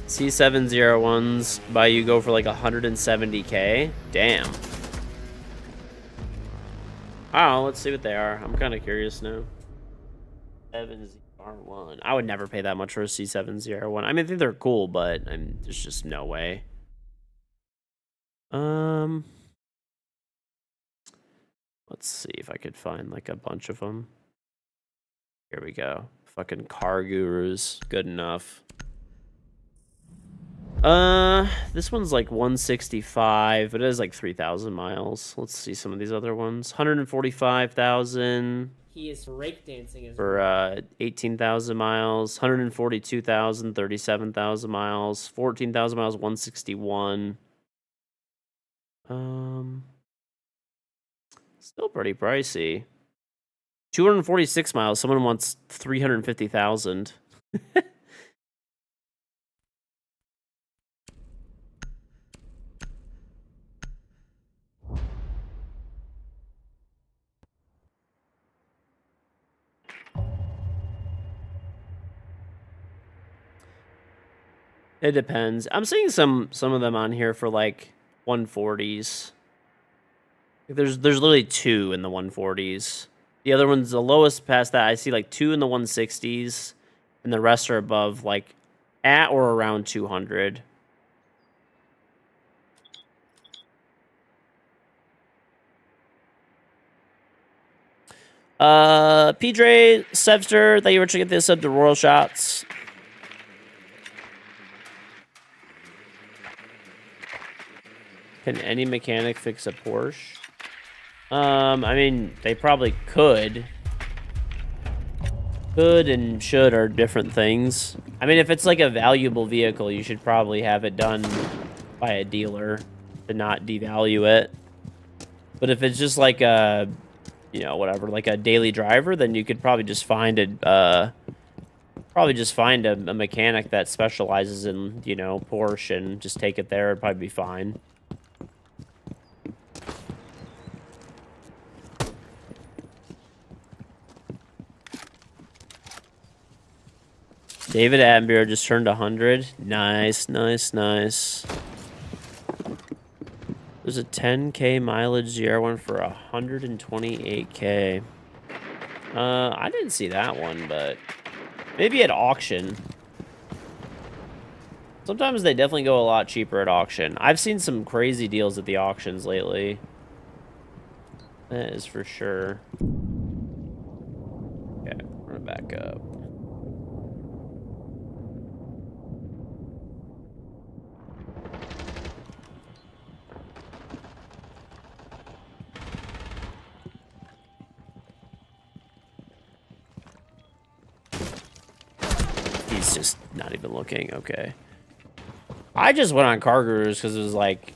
Speaker 1: C7 by you go for like 170k. Damn. Oh, let's see what they are. I'm kind of curious now. 7ZR1. I would never pay that much for a C7ZR1. I mean, I think they're cool, but there's just no way. Let's see if I could find like a bunch of them. Here we go. Fucking car gurus. Good enough. This one's like 165, but it has like 3,000 miles. Let's see some of these other ones. 145,000.
Speaker 2: He is breakdancing
Speaker 1: for 18,000 miles. 142,000, 37,000 miles. 14,000 miles, 161. Still pretty pricey. 246 miles. Someone wants 350,000. It depends. I'm seeing some of them on here for like 140s. There's literally 2 in the 140s. The other one's the lowest past that. I see like 2 in the 160s, and the rest are above like at or around 200. PJ Sevster, thank you for checking this up to Royal Shots. Can any mechanic fix a Porsche? I mean, they probably could. Could and should are different things. I mean, if it's like a valuable vehicle, you should probably have it done by a dealer to not devalue it. But if it's just like a, you know, whatever, like a daily driver, then you could probably just find a mechanic that specializes in, you know, Porsche and just take it there. It'd probably be fine. David Attenborough just turned 100. Nice, nice, nice. There's a 10K mileage ZR1 for 128K. I didn't see that one, but maybe at auction. Sometimes they definitely go a lot cheaper at auction. I've seen some crazy deals at the auctions lately. That is for sure. Okay, run it back up. He's just not even looking. Okay. I just went on Car Gurus because it was like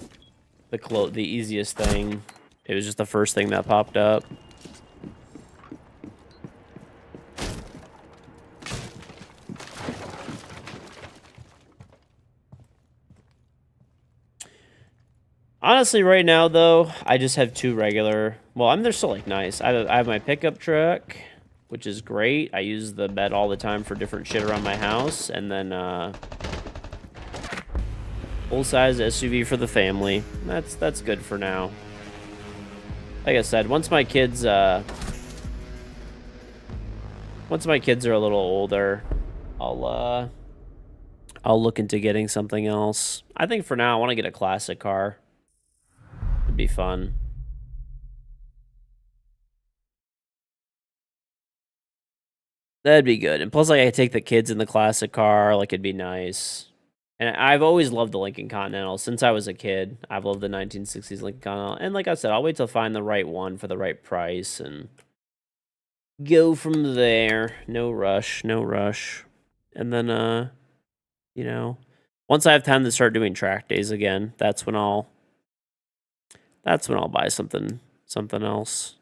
Speaker 1: the easiest thing. It was just the first thing that popped up. Honestly, right now though, I just have two regular. Well, I mean, they're still like nice. I have my pickup truck, which is great. I use the bed all the time for different shit around my house, and then full-size SUV for the family. That's good for now. Like I said, once my kids are a little older, I'll look into getting something else. I think for now I want to get a classic car. It'd be fun. That'd be good. And plus, like, I could take the kids in the classic car. Like, it'd be nice. And I've always loved the Lincoln Continental since I was a kid. I've loved the 1960s Lincoln Continental. And like I said, I'll wait till I find the right one for the right price and go from there. No rush, no rush. And then, you know, once I have time to start doing track days again, that's when I'll buy something else.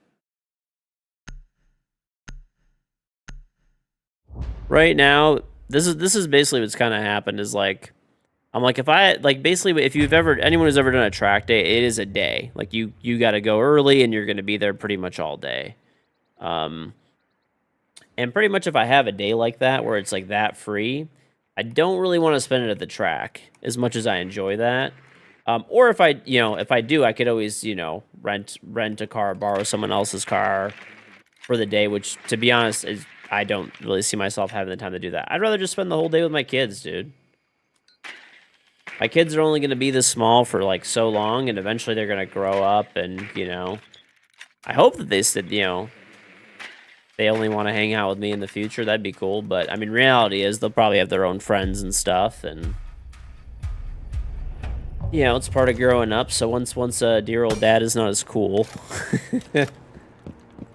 Speaker 1: Right now, this is basically what's kind of happened is like, I'm like, if I, like, basically, if anyone who's ever done a track day, it is a day. Like, you got to go early, and you're going to be there pretty much all day. And pretty much if I have a day like that, where it's, like, that free, I don't really want to spend it at the track, as much as I enjoy that. Or if I do, I could always, rent a car, borrow someone else's car for the day, which, to be honest, I don't really see myself having the time to do that. I'd rather just spend the whole day with my kids, dude. My kids are only going to be this small for, like, so long, and eventually they're going to grow up, and, I hope that they said, they only want to hang out with me in the future. That'd be cool, but, I mean, reality is they'll probably have their own friends and stuff, and, it's part of growing up, so once dear old dad is not as cool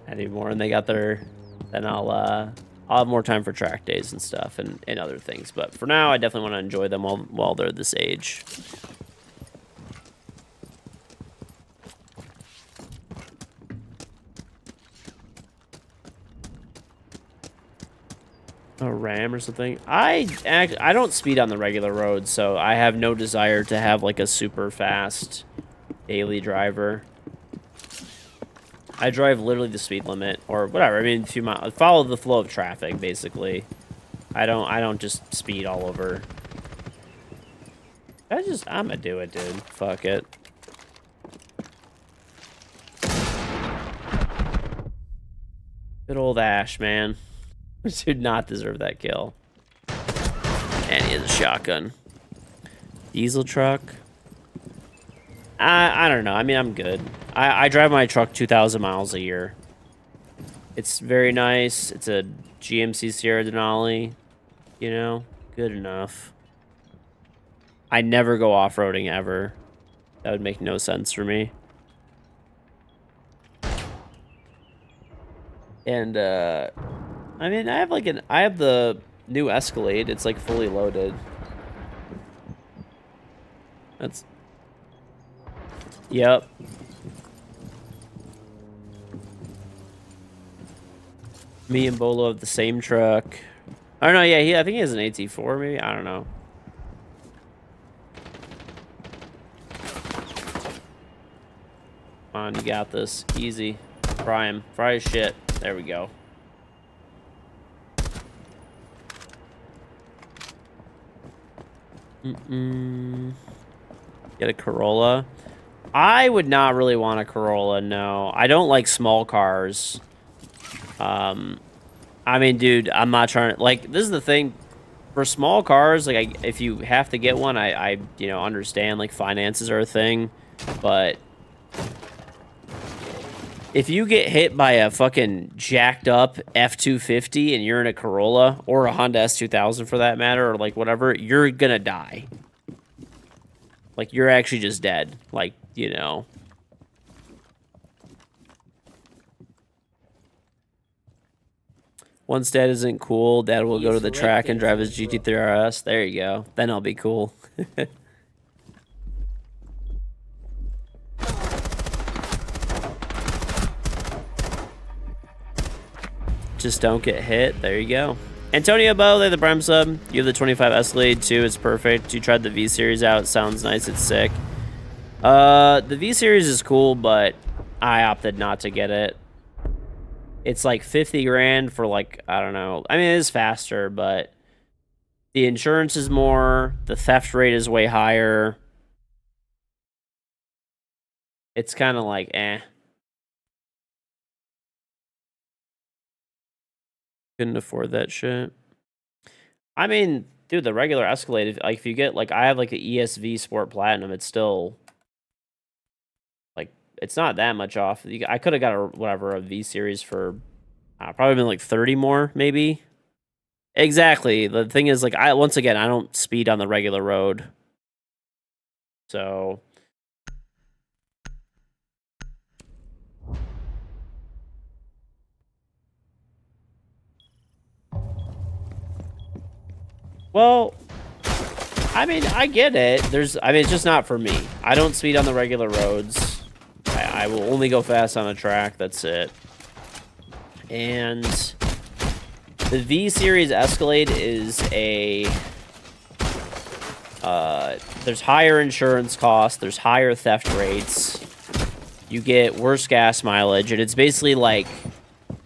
Speaker 1: anymore, and they got then I'll have more time for track days and stuff and other things. But for now, I definitely want to enjoy them while they're this age. A Ram or something. I don't speed on the regular road, so I have no desire to have like a super fast daily driver. I drive literally the speed limit or whatever. I mean, follow the flow of traffic, basically. I don't just speed all over. I'm gonna do it, dude. Fuck it. Good old Ash, man. Did not deserve that kill. And he has a shotgun. Diesel truck. I don't know. I mean, I'm good. I drive my truck 2,000 miles a year. It's very nice. It's a GMC Sierra Denali. Good enough. I never go off-roading ever. That would make no sense for me. And I mean, I have the new Escalade. It's like fully loaded. That's yep. Me and Bolo have the same truck. I don't know. Yeah, I think he has an AT4. Maybe I don't know. Come on, you got this. Easy. Fry him. Fry his shit. There we go. Get a Corolla. I would not really want a Corolla, no. I don't like small cars. I mean, dude, I'm not trying to... Like, this is the thing. For small cars, like, if you have to get one, I you know, understand, like, finances are a thing. But... if you get hit by a fucking jacked up F-250 and you're in a Corolla, or a Honda S2000 for that matter, or like whatever, you're gonna die. Like, you're actually just dead. Like, you know. Once Dad isn't cool, Dad will go to the track and drive his GT3 RS. There you go. Then I'll be cool. Just don't get hit. There you go. Antonio Bo, they the Prime sub. You have the 25 Escalade too. It's perfect. You tried the V Series out. It sounds nice. It's sick. The V Series is cool, but I opted not to get it. It's like 50 grand for like, I don't know. I mean, it is faster, but the insurance is more. The theft rate is way higher. It's kind of like, eh. Couldn't afford that shit. I mean, dude, the regular Escalade, like, if you get, like, I have, like, an ESV Sport Platinum, it's still, like, it's not that much off. I could have got a V Series for, probably been, like, 30 more, maybe. Exactly. The thing is, like, once again, I don't speed on the regular road. So... well, I mean, I get it. I mean, it's just not for me. I don't speed on the regular roads. I will only go fast on a track. That's it. And the V Series Escalade is a... there's higher insurance costs. There's higher theft rates. You get worse gas mileage. And it's basically like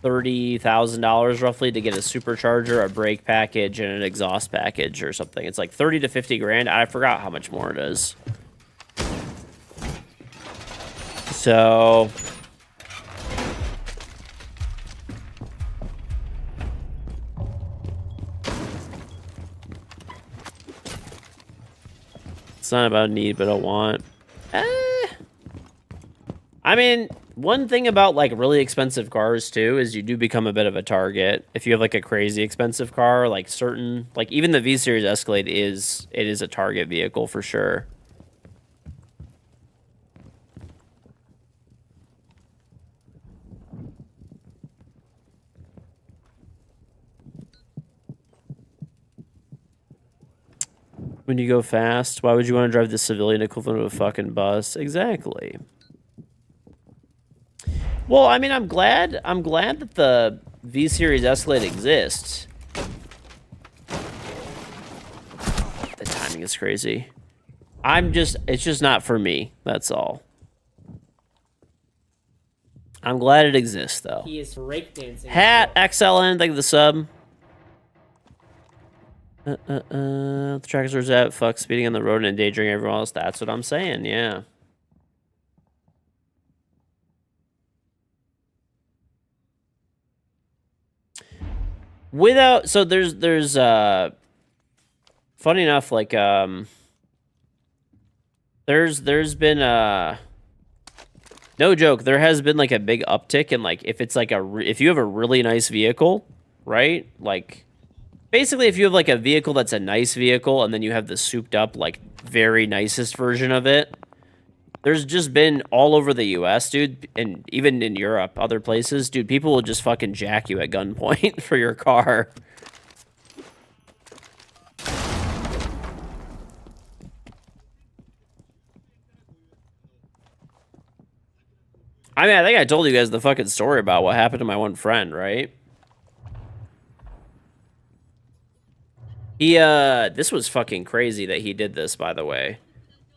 Speaker 1: $30,000 roughly to get a supercharger, a brake package, and an exhaust package or something. It's like 30 to 50 grand. I forgot how much more it is. So... it's not about need, but a want. I mean, one thing about, like, really expensive cars, too, is you do become a bit of a target. If you have, like, a crazy expensive car, like, certain... like, even the V-Series Escalade is a target vehicle for sure. When you go fast, why would you want to drive the civilian equivalent of a fucking bus? Exactly. Well, I mean, I'm glad that the V-Series Escalade exists. The timing is crazy. It's just not for me. That's all. I'm glad it exists, though.
Speaker 2: He is breakdancing.
Speaker 1: Hat XLN, thank you for the sub. The trackers are at fuck speeding on the road and endangering everyone else. That's what I'm saying, yeah. Without, so there's funny enough, like, there's been, no joke, there has been, like, a big uptick in, like, if it's, like, if you have a really nice vehicle, right, like, basically, if you have, like, a vehicle that's a nice vehicle, and then you have the souped up, like, very nicest version of it, There's just been all over the U.S., dude, and even in Europe, other places, dude. People will just fucking jack you at gunpoint for your car. I mean, I think I told you guys the fucking story about what happened to my one friend, right? This was fucking crazy that he did this, by the way.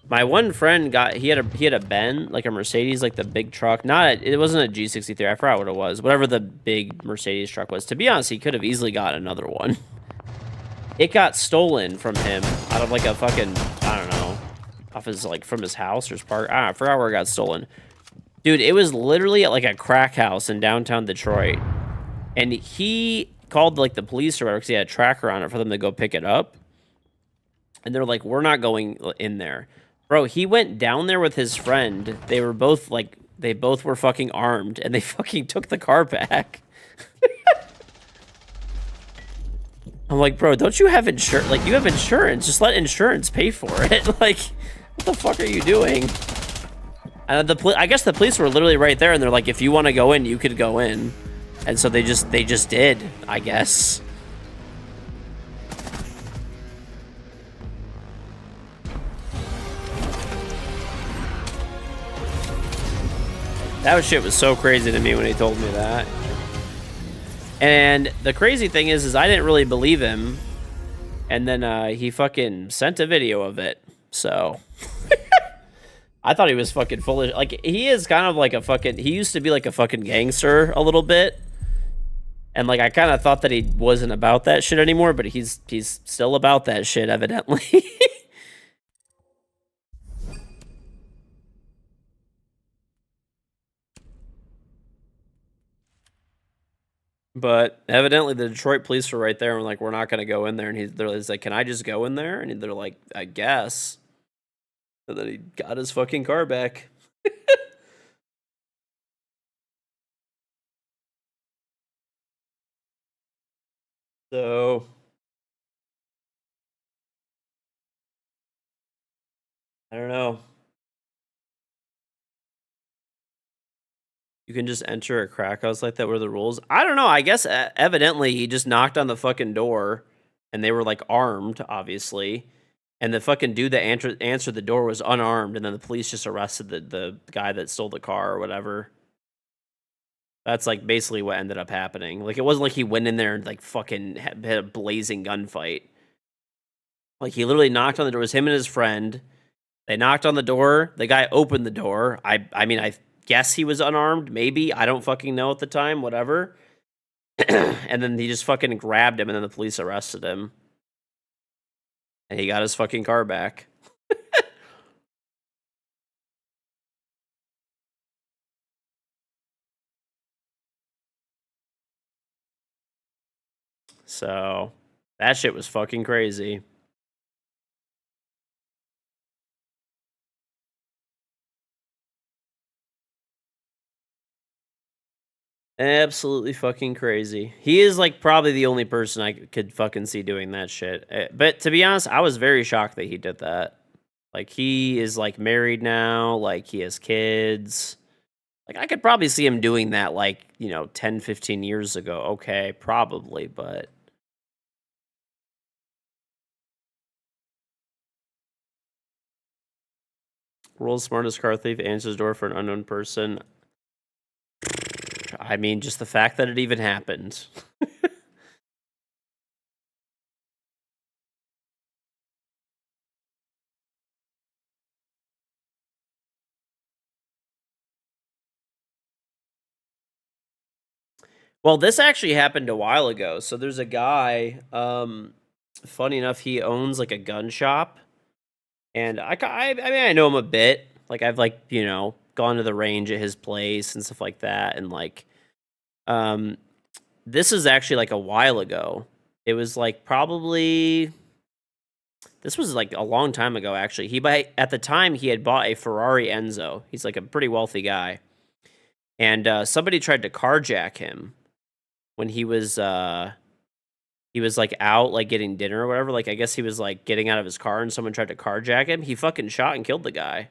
Speaker 1: My one friend he had a Ben, like a Mercedes, like the big truck. It wasn't a G63. I forgot what it was. Whatever the big Mercedes truck was. To be honest, he could have easily got another one. It got stolen from him out of like a fucking, I don't know, off his, like, from his house or his park. I forgot where it got stolen. Dude, it was literally at like a crack house in downtown Detroit. And he called like the police or whatever because he had a tracker on it for them to go pick it up. And they're like, we're not going in there. Bro, he went down there with his friend. They were both like, they both were fucking armed and they fucking took the car back. I'm like, bro, don't you have insurance? Like, you have insurance. Just let insurance pay for it. Like, what the fuck are you doing? And I guess the police were literally right there, and they're like, if you want to go in, you could go in. And so they just did, I guess. That shit was so crazy to me when he told me that. And the crazy thing is I didn't really believe him. And then he fucking sent a video of it. So I thought he was fucking foolish. Like, he is kind of like a fucking, he used to be like a fucking gangster a little bit. And like, I kind of thought that he wasn't about that shit anymore, but he's still about that shit, evidently. But evidently the Detroit police were right there and were like, we're not going to go in there. And he's like, can I just go in there? And they're like, I guess. And then he got his fucking car back. So I don't know. You can just enter a crack house like that. What are the rules? I don't know. I guess evidently he just knocked on the fucking door and they were like armed, obviously. And the fucking dude that answered the door was unarmed. And then the police just arrested the guy that stole the car or whatever. That's like basically what ended up happening. Like, it wasn't like he went in there and like fucking had a blazing gunfight. Like, he literally knocked on the door. It was him and his friend. They knocked on the door. The guy opened the door. I mean, I guess he was unarmed, maybe. I don't fucking know at the time, whatever. And then he just fucking grabbed him, and then the police arrested him. And he got his fucking car back. So, that shit was fucking crazy. Absolutely fucking crazy. He is like probably the only person I could fucking see doing that shit. But to be honest, I was very shocked that he did that. Like, he is like married now, like he has kids. Like, I could probably see him doing that like, 10, 15 years ago. Okay, probably, but world's smartest car thief answers door for an unknown person. I mean, just the fact that it even happened. Well, this actually happened a while ago. So there's a guy, funny enough, he owns like a gun shop. And I mean, I know him a bit. Like, I've like, gone to the range at his place and stuff like that. And like, um, this is actually like a while ago. It was like probably, this was like a long time ago, actually. At the time, he had bought a Ferrari Enzo. He's like a pretty wealthy guy. And somebody tried to carjack him when he was like out like getting dinner or whatever. Like, I guess he was like getting out of his car and someone tried to carjack him. He fucking shot and killed the guy.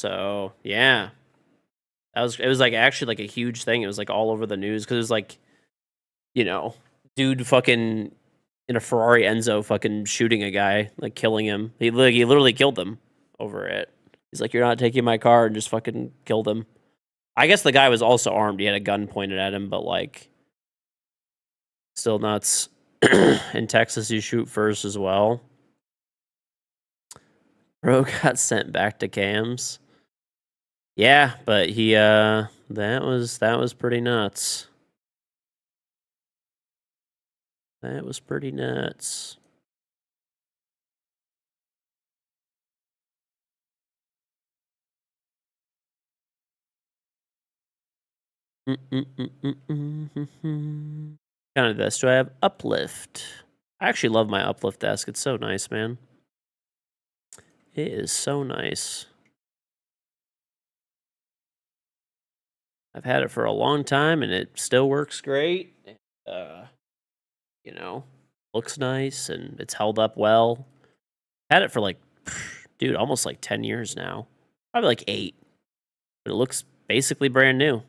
Speaker 1: So yeah, it was like actually like a huge thing. It was like all over the news because it was like, you know, dude fucking in a Ferrari Enzo fucking shooting a guy, like killing him. He literally killed him over it. He's like, "You're not taking my car," and just fucking killed him. I guess the guy was also armed. He had a gun pointed at him, but like, still nuts. In Texas, you shoot first as well. Bro got sent back to cams. Yeah, but he that was pretty nuts. That was pretty nuts. Kind of this. Do I have uplift? I actually love my uplift desk. It's so nice, man. It is so nice. I've had it for a long time and it still works great. You know, looks nice and it's held up well. Had it for like, dude, almost like 10 years now. Probably like 8. But it looks basically brand new.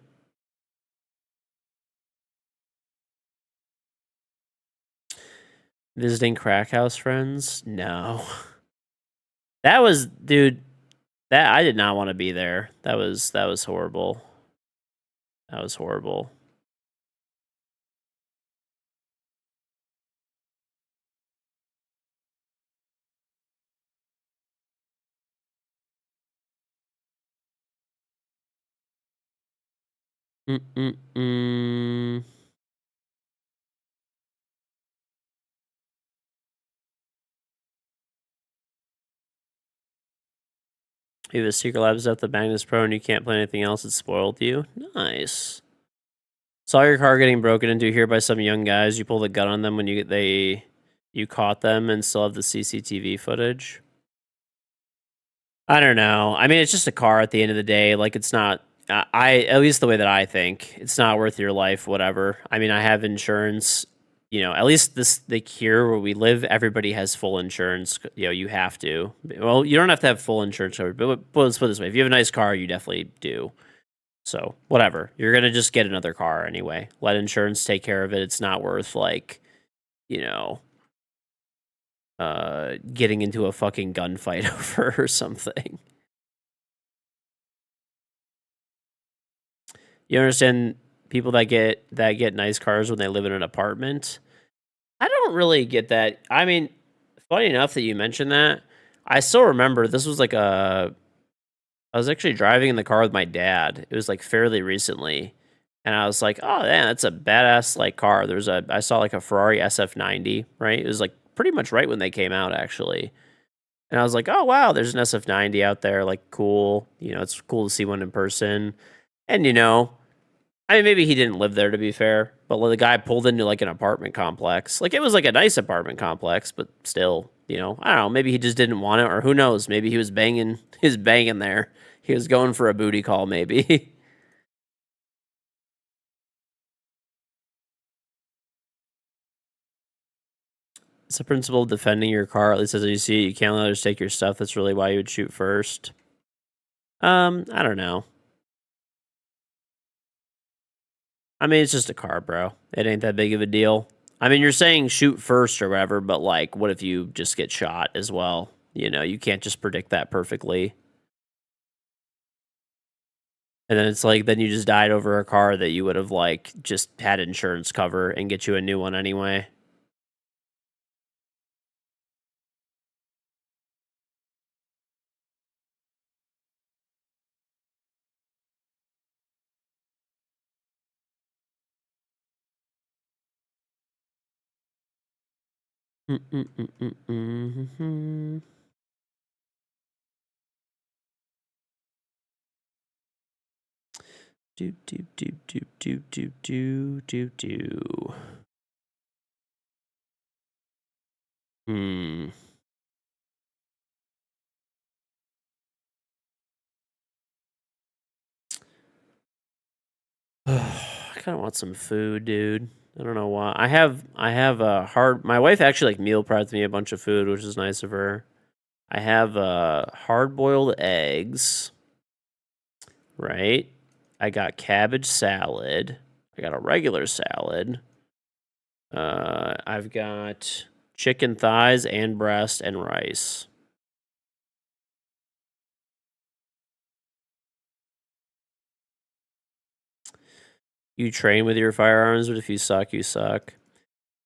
Speaker 1: Visiting crack house friends? No. That was, dude, that I did not want to be there. That was horrible. That was horrible. Mm-mm-mm. If the secret lab is at the Magnus Pro and you can't play anything else, it's spoiled you. Nice. Saw your car getting broken into here by some young guys. You pulled a gun on them when you caught them and still have the CCTV footage. I don't know. I mean, it's just a car at the end of the day. Like, it's not. I at least the way that I think, it's not worth your life. Whatever. I mean, I have insurance. You know, at least here where we live, everybody has full insurance. You know, you have to. Well, you don't have to have full insurance coverage, but let's put it this way: if you have a nice car, you definitely do. So whatever, you're gonna just get another car anyway. Let insurance take care of it. It's not worth like, you know, getting into a fucking gunfight over or something. You understand people that get nice cars when they live in an apartment? I don't really get that. I mean, funny enough that you mentioned that. I still remember this was like I was actually driving in the car with my dad. It was like fairly recently. And I was like, "Oh, yeah, that's a badass like car." I saw like a Ferrari SF90, right? It was like pretty much right when they came out actually. And I was like, "Oh, wow, there's an SF90 out there, like cool. You know, it's cool to see one in person." And you know, I mean, maybe he didn't live there to be fair, but when the guy pulled into like an apartment complex, like it was like a nice apartment complex, but still, you know, I don't know, maybe he just didn't want it, or who knows, maybe he was banging, there. He was going for a booty call, maybe. It's the principle of defending your car, at least as you see it. You can't let others take your stuff. That's really why you would shoot first. I don't know. I mean, it's just a car, bro. It ain't that big of a deal. I mean, you're saying shoot first or whatever, but like, what if you just get shot as well? You know, you can't just predict that perfectly. And then it's like, then you just died over a car that you would have like just had insurance cover and get you a new one anyway. Mm-mm-mm-mm-mm-hmm. Do do do do do do do do do. Hmm. I kind of want some food, dude. I don't know why. I have a hard. My wife actually like meal prepped me a bunch of food, which is nice of her. I have hard boiled eggs. right? I got cabbage salad. I got a regular salad. I've got chicken thighs and breast and rice. You train with your firearms, but if you suck, you suck.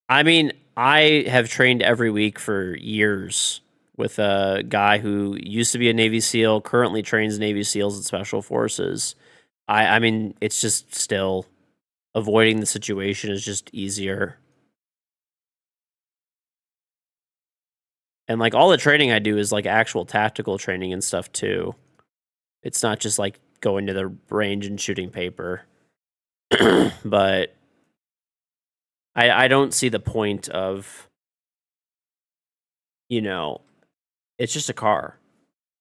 Speaker 1: I mean, I have trained every week for years with a guy who used to be a Navy SEAL, currently trains Navy SEALs and Special Forces. I mean, it's just still avoiding the situation is just easier. And like all the training I do is like actual tactical training and stuff too. It's not just like going to the range and shooting paper. But I don't see the point of, you know, it's just a car.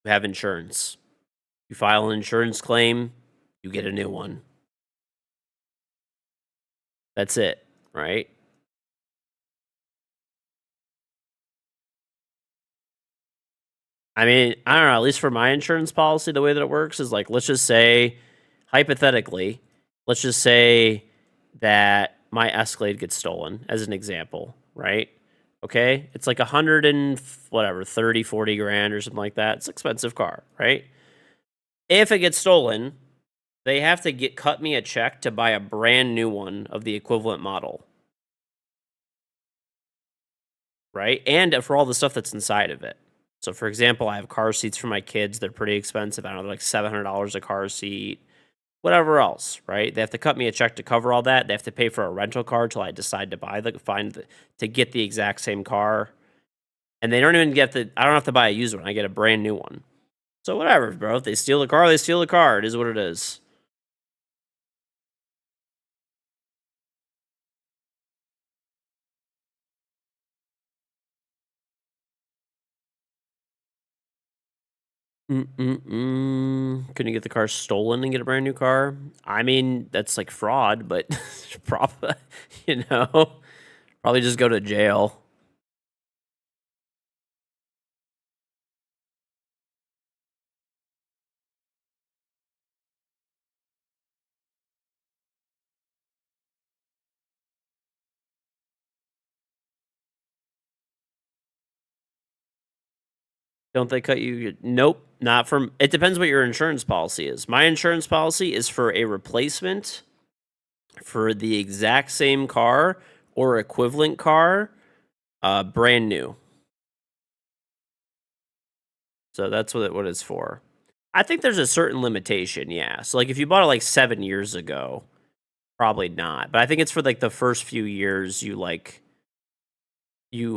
Speaker 1: You have insurance. You file an insurance claim, you get a new one. That's it, right? I mean, I don't know, at least for my insurance policy, the way that it works is like, let's just say, hypothetically, let's just say that my Escalade gets stolen, as an example, right? Okay? It's like 100 and whatever, 30, 40 grand or something like that. It's an expensive car, right? If it gets stolen, they have to cut me a check to buy a brand new one of the equivalent model. Right? And for all the stuff that's inside of it. So, for example, I have car seats for my kids. They're pretty expensive. I don't know, like $700 a car seat, whatever else, right? They have to cut me a check to cover all that. They have to pay for a rental car till I decide to to get the exact same car. And they don't even I don't have to buy a used one. I get a brand new one. So whatever, bro. If they steal the car, they steal the car. It is what it is. Couldn't you get the car stolen and get a brand new car? I mean, that's like fraud, but probably, probably just go to jail. Don't they cut you? Nope, not from. It depends what your insurance policy is. My insurance policy is for a replacement for the exact same car or equivalent car, brand new. So that's what it's for. I think there's a certain limitation, yeah. So like if you bought it like 7 years ago, probably not. But I think it's for like the first few years you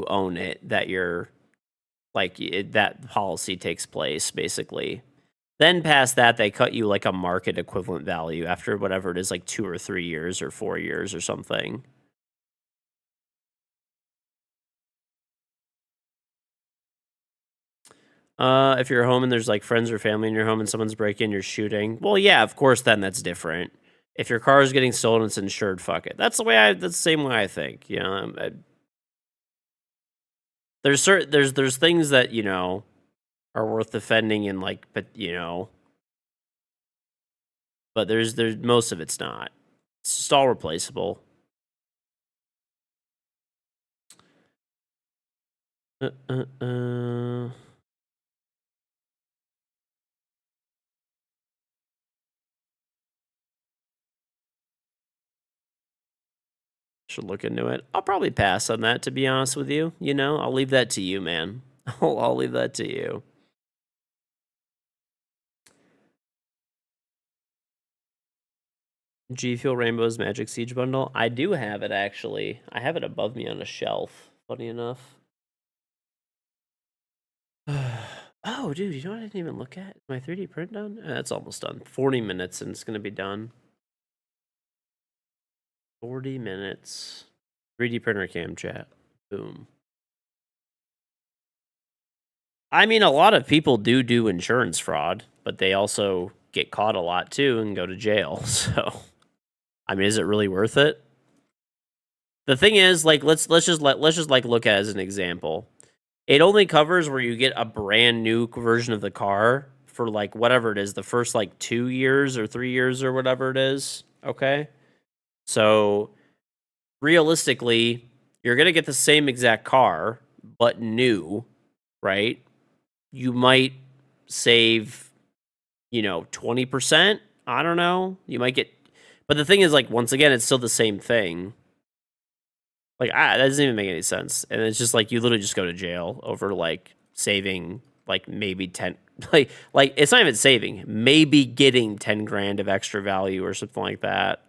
Speaker 1: own it that you're like that policy takes place basically. Then past that, they cut you like a market equivalent value after whatever it is, like 2 or 3 years or 4 years or something. If you're home and there's like friends or family in your home and someone's breaking, you're shooting. Well, yeah, of course, then that's different. If your car is getting stolen, it's insured. Fuck it. That's the same way I think. There's things that are worth defending and like, but but there's most of it's not. It's just all replaceable. Should look into it. I'll probably pass on that, to be honest with you. I'll leave that to you, man. I'll leave that to you. G Fuel Rainbow's Magic Siege Bundle. I do have it, actually. I have it above me on a shelf, funny enough. Oh, dude, you know what I didn't even look at? Is my 3D print done? That's almost done. 40 minutes and it's going to be done. 40 minutes. 3D printer cam chat. Boom. I mean, a lot of people do insurance fraud, but they also get caught a lot too and go to jail. So, I mean, is it really worth it? The thing is, like, let's just like look at it as an example. It only covers where you get a brand new version of the car for like whatever it is, the first like 2 years or 3 years or whatever it is. Okay. So realistically, you're going to get the same exact car, but new, right? You might save, 20%. I don't know. You might get, but the thing is, like, once again, it's still the same thing. Like, that doesn't even make any sense. And it's just like, you literally just go to jail over like saving like maybe 10, like it's not even saving, maybe getting 10 grand of extra value or something like that.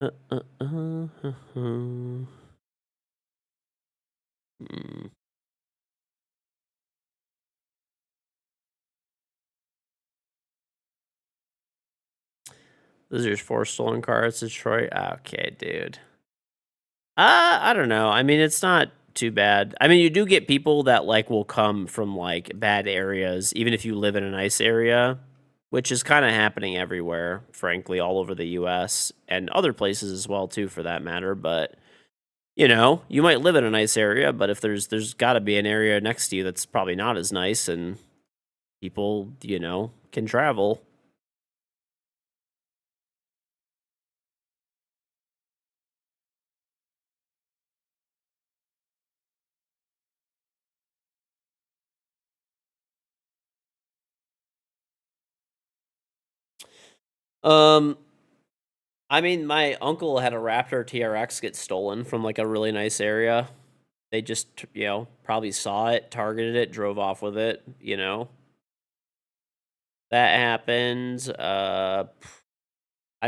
Speaker 1: Hmm. Those are your 4 stolen cars, Detroit. Okay, dude. I don't know. I mean, it's not too bad. I mean, you do get people that like will come from like bad areas, even if you live in a nice area, which is kind of happening everywhere, frankly, all over the US and other places as well too for that matter, but you might live in a nice area, but if there's got to be an area next to you that's probably not as nice and people, can travel. Um I mean, my uncle had a Raptor TRX get stolen from like a really nice area. They just, probably saw it, targeted it, drove off with it. That happens. I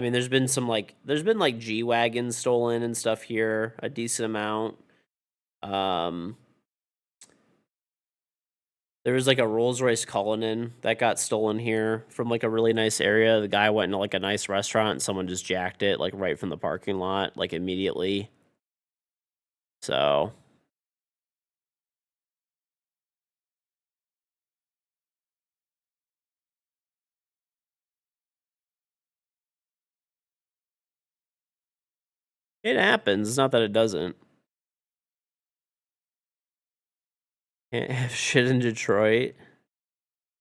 Speaker 1: mean, there's been like G wagons stolen and stuff here, a decent amount. Um, there was like a Rolls Royce Cullinan that got stolen here from like a really nice area. The guy went into like a nice restaurant and someone just jacked it like right from the parking lot, like immediately. So it happens. It's not that it doesn't. Can't have shit in Detroit.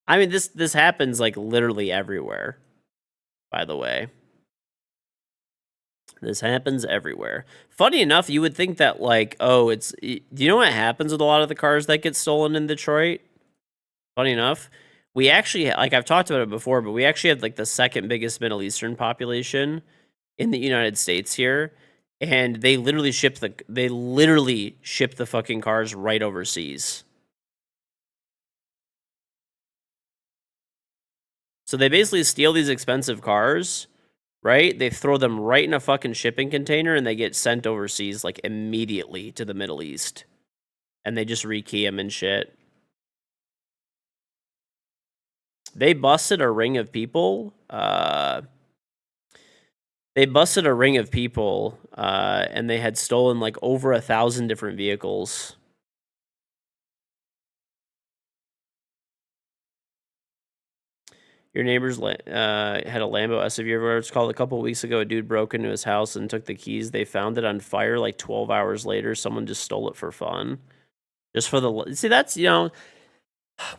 Speaker 1: I mean, this happens like literally everywhere. By the way, this happens everywhere. Funny enough, you would think that like, oh, do you know what happens with a lot of the cars that get stolen in Detroit? Funny enough, we actually like I've talked about it before, but we actually have like the second biggest Middle Eastern population in the United States here, and they literally ship the fucking cars right overseas. So they basically steal these expensive cars, right? They throw them right in a fucking shipping container and they get sent overseas like immediately to the Middle East. And they just rekey them and shit. They busted a ring of people. And they had stolen like over 1,000 different vehicles. Your neighbors had a Lambo SUV everywhere. It's called a couple weeks ago. A dude broke into his house and took the keys. They found it on fire like 12 hours later. Someone just stole it for fun. Just for the see, that's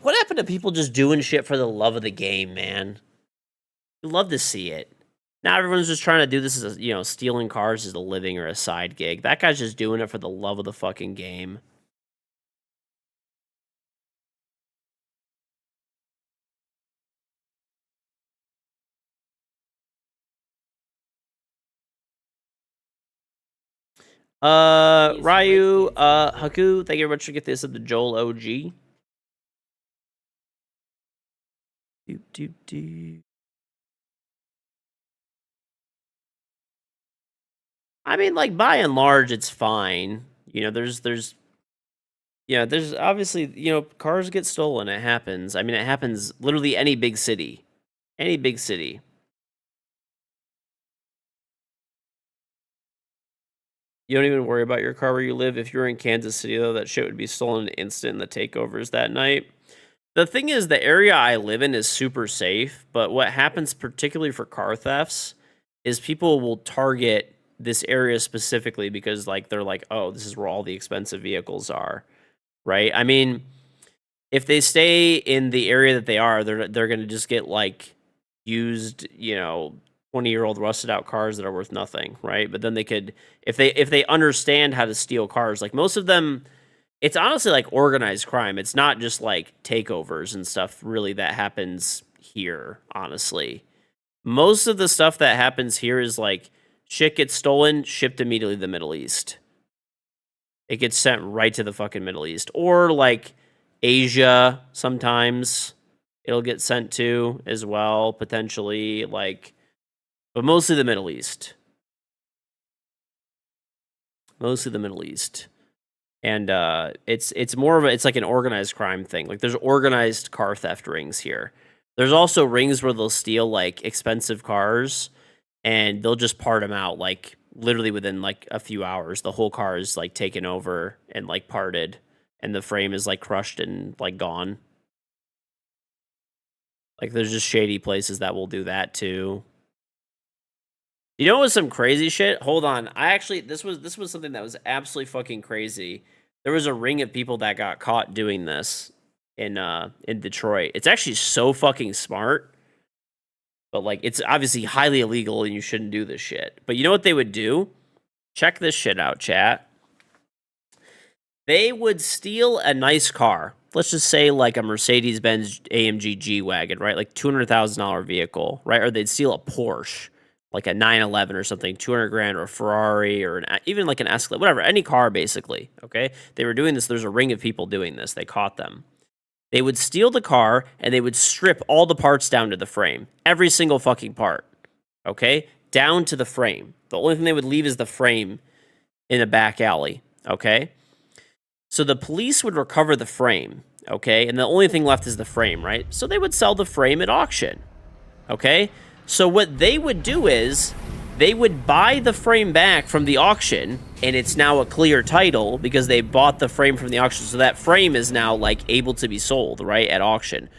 Speaker 1: what happened to people just doing shit for the love of the game, man? You love to see it. Now everyone's just trying to do this as stealing cars as a living or a side gig. That guy's just doing it for the love of the fucking game. Ryu, Haku, thank you very much for getting this at the Joel OG. I mean, like by and large, it's fine. There's obviously cars get stolen. It happens. I mean, it happens literally any big city, any big city. You don't even worry about your car where you live. If you're in Kansas City, though, that shit would be stolen instant in the takeovers that night. The thing is, the area I live in is super safe, but what happens particularly for car thefts is people will target this area specifically because, like, they're like, oh, this is where all the expensive vehicles are, right? I mean, if they stay in the area that they are, they're going to just get, like, used, 20-year-old rusted out cars that are worth nothing, right? But then they could, if they understand how to steal cars, like most of them, it's honestly like organized crime. It's not just like takeovers and stuff really that happens here, honestly. Most of the stuff that happens here is like shit gets stolen, shipped immediately to the Middle East. It gets sent right to the fucking Middle East. Or like Asia sometimes it'll get sent to as well, potentially, like, but mostly the Middle East. Mostly the Middle East. And it's more of it's like an organized crime thing. Like there's organized car theft rings here. There's also rings where they'll steal like expensive cars and they'll just part them out like literally within like a few hours. The whole car is like taken over and like parted and the frame is like crushed and like gone. Like there's just shady places that will do that too. You know what's some crazy shit? Hold on. I actually this was something that was absolutely fucking crazy. There was a ring of people that got caught doing this in Detroit. It's actually so fucking smart. But like it's obviously highly illegal and you shouldn't do this shit. But you know what they would do? Check this shit out, chat. They would steal a nice car. Let's just say like a Mercedes-Benz AMG G-Wagon, right? Like $200,000 vehicle, right? Or they'd steal a Porsche, like a 911 or something, 200 grand, or a Ferrari, or even like an Escalade, whatever, any car basically, okay? They were doing this. There's a ring of people doing this. They caught them. They would steal the car, and they would strip all the parts down to the frame. Every single fucking part, okay? Down to the frame. The only thing they would leave is the frame in a back alley, okay? So the police would recover the frame, okay? And the only thing left is the frame, right? So they would sell the frame at auction, okay? So what they would do is they would buy the frame back from the auction, and it's now a clear title because they bought the frame from the auction. So that frame is now like able to be sold, right, at auction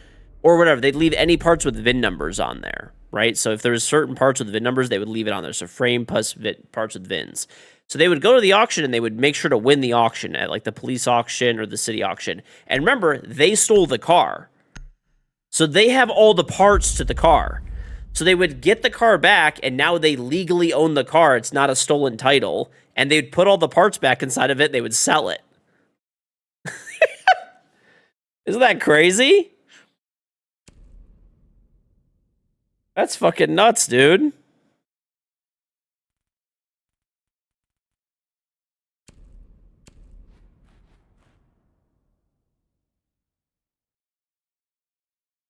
Speaker 1: or whatever. They'd leave any parts with VIN numbers on there, right? So if there's certain parts with VIN numbers, they would leave it on there. So frame plus parts with VINs. So they would go to the auction and they would make sure to win the auction at like the police auction or the city auction. And remember, they stole the car. So they have all the parts to the car. So they would get the car back, and now they legally own the car. It's not a stolen title. And they'd put all the parts back inside of it. They would sell it. Isn't that crazy? That's fucking nuts, dude.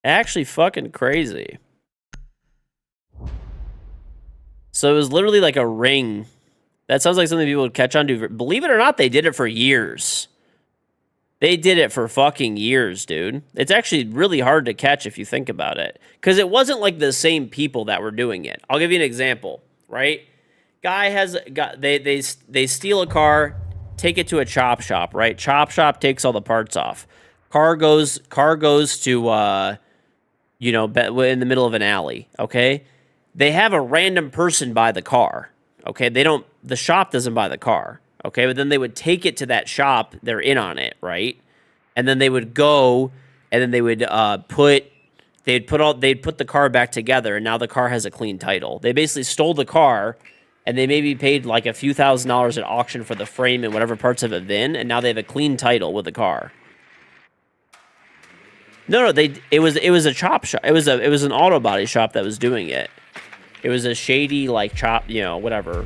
Speaker 1: Actually fucking crazy. So it was literally like a ring. That sounds like something people would catch on to. Believe it or not, they did it for years. They did it for fucking years, dude. It's actually really hard to catch if you think about it. Because it wasn't like the same people that were doing it. I'll give you an example, right? They steal a car, take it to a chop shop, right? Chop shop takes all the parts off. Car goes to, in the middle of an alley, okay? They have a random person buy the car, okay? The shop doesn't buy the car, okay? But then they would take it to that shop. They're in on it, right? And then they would go, and then they would they'd put the car back together, and now the car has a clean title. They basically stole the car, and they maybe paid like a few $1,000s at auction for the frame and whatever parts of it VIN, and now they have a clean title with the car. No, it was a chop shop. It was an auto body shop that was doing it. It was a shady, like, whatever,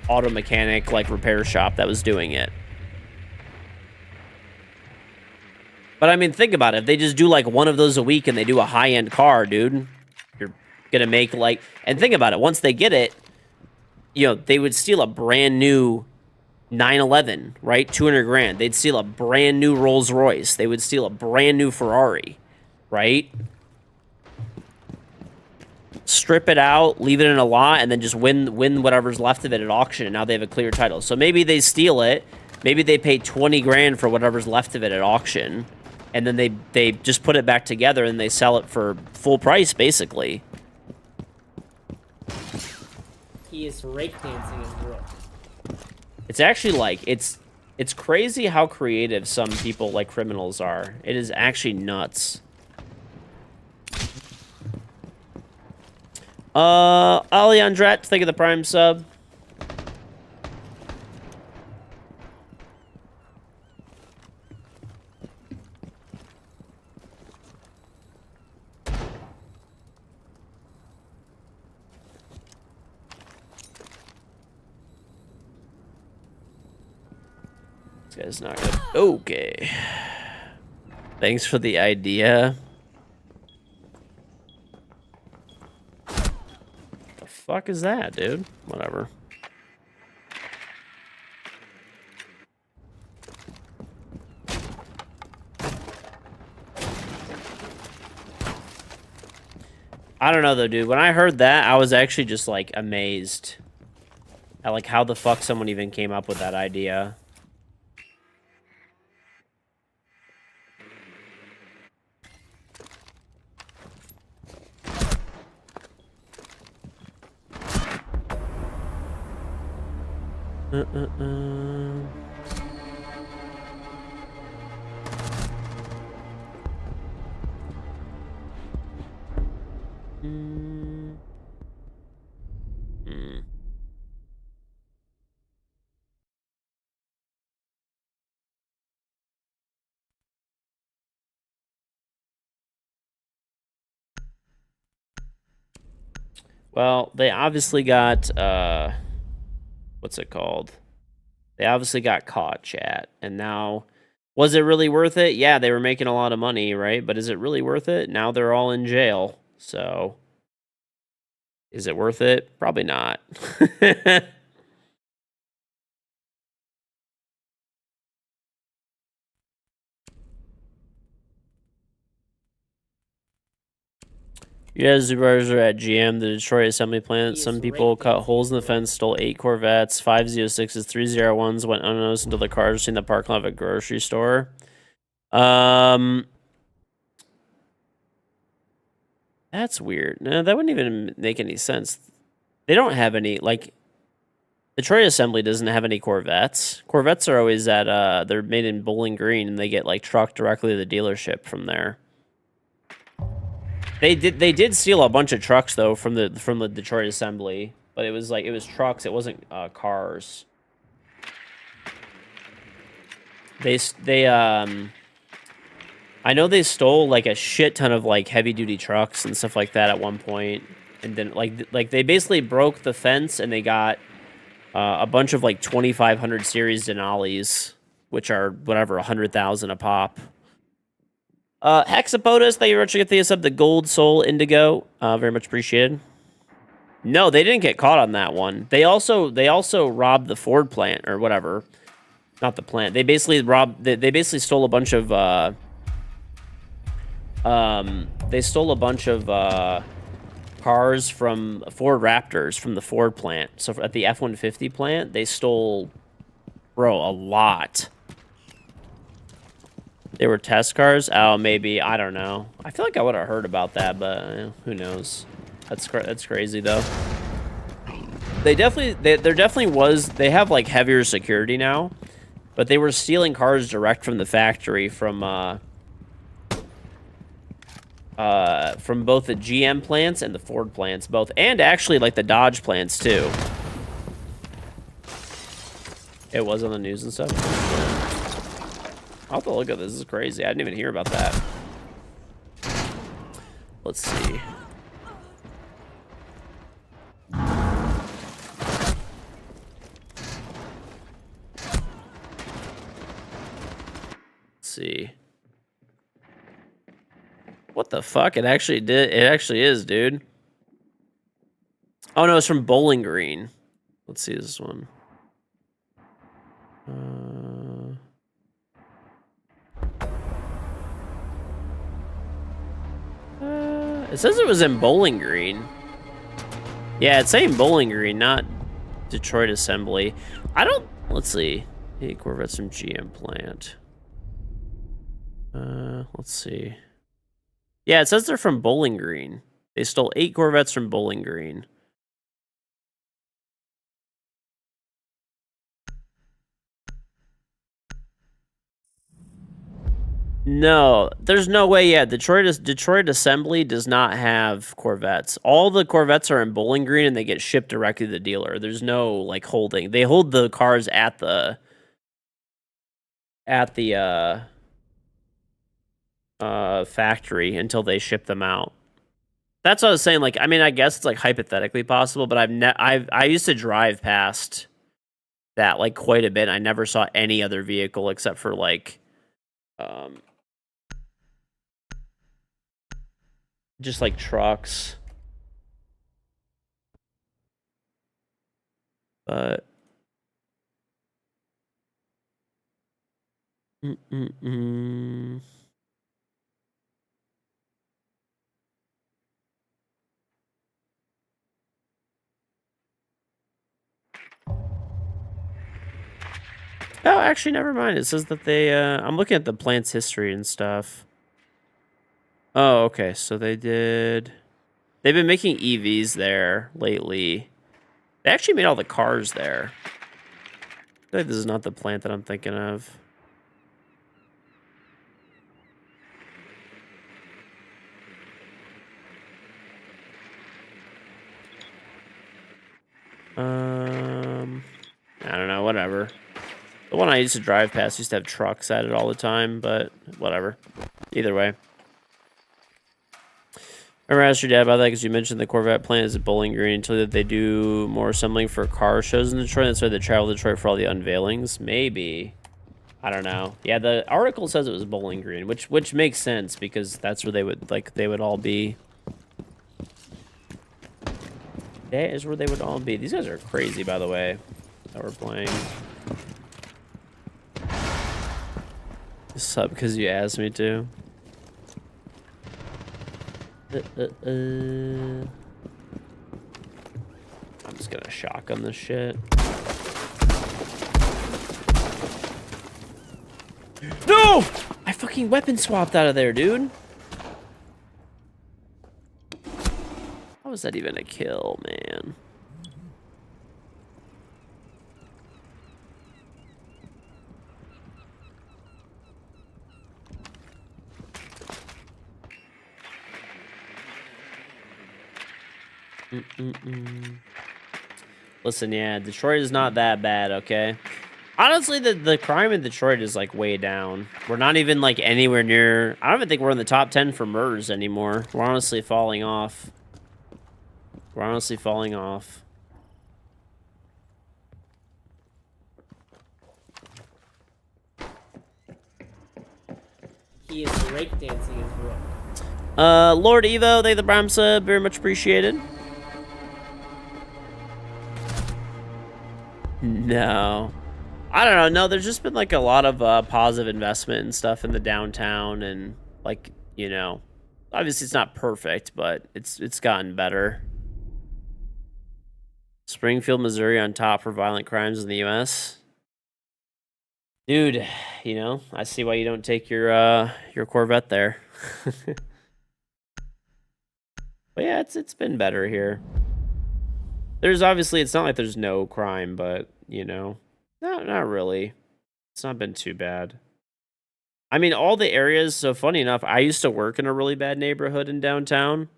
Speaker 1: auto mechanic, like, repair shop that was doing it. But, I mean, think about it. If they just do, like, one of those a week and they do a high-end car, dude, you're gonna make, like... And think about it. Once they get it, they would steal a brand-new 911, right? 200 grand. They'd steal a brand-new Rolls-Royce. They would steal a brand-new Ferrari, right? strip it out, leave it in a lot, and then just win whatever's left of it at auction, and now they have a clear title. So maybe they steal it. Maybe they pay 20 grand for whatever's left of it at auction, and then they just put it back together and they sell it for full price, basically.
Speaker 2: He is rake dancing in real.
Speaker 1: It's actually like it's crazy how creative some people like criminals are. It is actually nuts. Aliandret, think of the Prime sub. This guy's not good. Okay. Thanks for the idea. The fuck is that, dude? Whatever. I don't know though, dude. When I heard that, I was actually just like amazed at like how the fuck someone even came up with that idea. Well, they obviously got, what's it called? They obviously got caught, chat. And now, was it really worth it? Yeah, they were making a lot of money, right? But is it really worth it? Now they're all in jail. So, is it worth it? Probably not. Yeah, Zubars are at GM, the Detroit assembly plant. Some people cut holes in the fence, stole 8 Corvettes, 506s, 301s, went unnoticed until the cars seen the parking lot of a grocery store. That's weird. No, that wouldn't even make any sense. They don't have any, like, Detroit assembly doesn't have any Corvettes. Corvettes are always at, they're made in Bowling Green, and they get, like, trucked directly to the dealership from there. They did steal a bunch of trucks though from the Detroit assembly, but it was trucks. It wasn't cars. I know they stole like a shit ton of like heavy duty trucks and stuff like that at one point, and then like they basically broke the fence and they got a bunch of like 2500 series Denali's, which are whatever 100,000 a pop. Hexapotus, thank you very much for getting the sub, the Gold Soul Indigo. Very much appreciated. No, they didn't get caught on that one. They also robbed the Ford plant or whatever. Not the plant. They basically stole a bunch of cars from Ford Raptors from the Ford plant. So at the F-150 plant, they stole, bro, a lot. They were test cars? Oh, maybe. I don't know. I feel like I would have heard about that, but who knows? That's crazy, though. There definitely was... They have, like, heavier security now, but they were stealing cars direct from the factory from both the GM plants and the Ford plants, both. And actually, like, the Dodge plants, too. It was on the news and stuff. I'll have to look at this. This is crazy. I didn't even hear about that. Let's see. Let's see. What the fuck? It actually did. It actually is, dude. Oh no, it's from Bowling Green. Let's see this one. It says it was in Bowling Green. Yeah, it's saying Bowling Green, not Detroit Assembly. I don't... Let's see. 8 Corvettes from GM plant. Let's see. Yeah, it says they're from Bowling Green. They stole 8 Corvettes from Bowling Green. No, there's no way. Yeah, Detroit Assembly does not have Corvettes. All the Corvettes are in Bowling Green, and they get shipped directly to the dealer. There's no like holding. They hold the cars at the factory until they ship them out. That's what I was saying. Like, I mean, I guess it's like hypothetically possible, but I used to drive past that like quite a bit. I never saw any other vehicle except for like, just like trucks. But oh, actually, never mind. It says that they, I'm looking at the plant's history and stuff. Oh, okay. So they've been making EVs there lately. They actually made all the cars there. I feel like this is not the plant that I'm thinking of. I don't know, whatever. The one I used to drive past used to have trucks at it all the time, but whatever. Either way. I remember I asked your dad about that because you mentioned the Corvette plant is at Bowling Green until they do more assembling for car shows in Detroit. That's why they travel to Detroit for all the unveilings. Maybe. I don't know. Yeah, the article says it was Bowling Green, which makes sense because that's where they would all be. That is where they would all be. These guys are crazy, by the way, that we're playing. Sub because you asked me to. I'm just gonna shotgun this shit. No! I fucking weapon swapped out of there, dude. How was that even a kill, man? Listen, yeah, Detroit is not that bad, okay? Honestly, the crime in Detroit is, like, way down. We're not even, like, anywhere near... I don't even think we're in the top 10 for murders anymore. We're honestly falling off. We're honestly falling off.
Speaker 2: He is breakdancing as well.
Speaker 1: Lord Evo, thank the Prime sub. Very much appreciated. No. I don't know. No, there's just been like a lot of positive investment and stuff in the downtown, and like, you know, obviously it's not perfect, but it's gotten better. Springfield, Missouri on top for violent crimes in the U.S. Dude, you know, I see why you don't take your Corvette there. But yeah, it's been better here. There's obviously, it's not like there's no crime, but, you know, not really. It's not been too bad. I mean, all the areas, so funny enough, I used to work in a really bad neighborhood in downtown.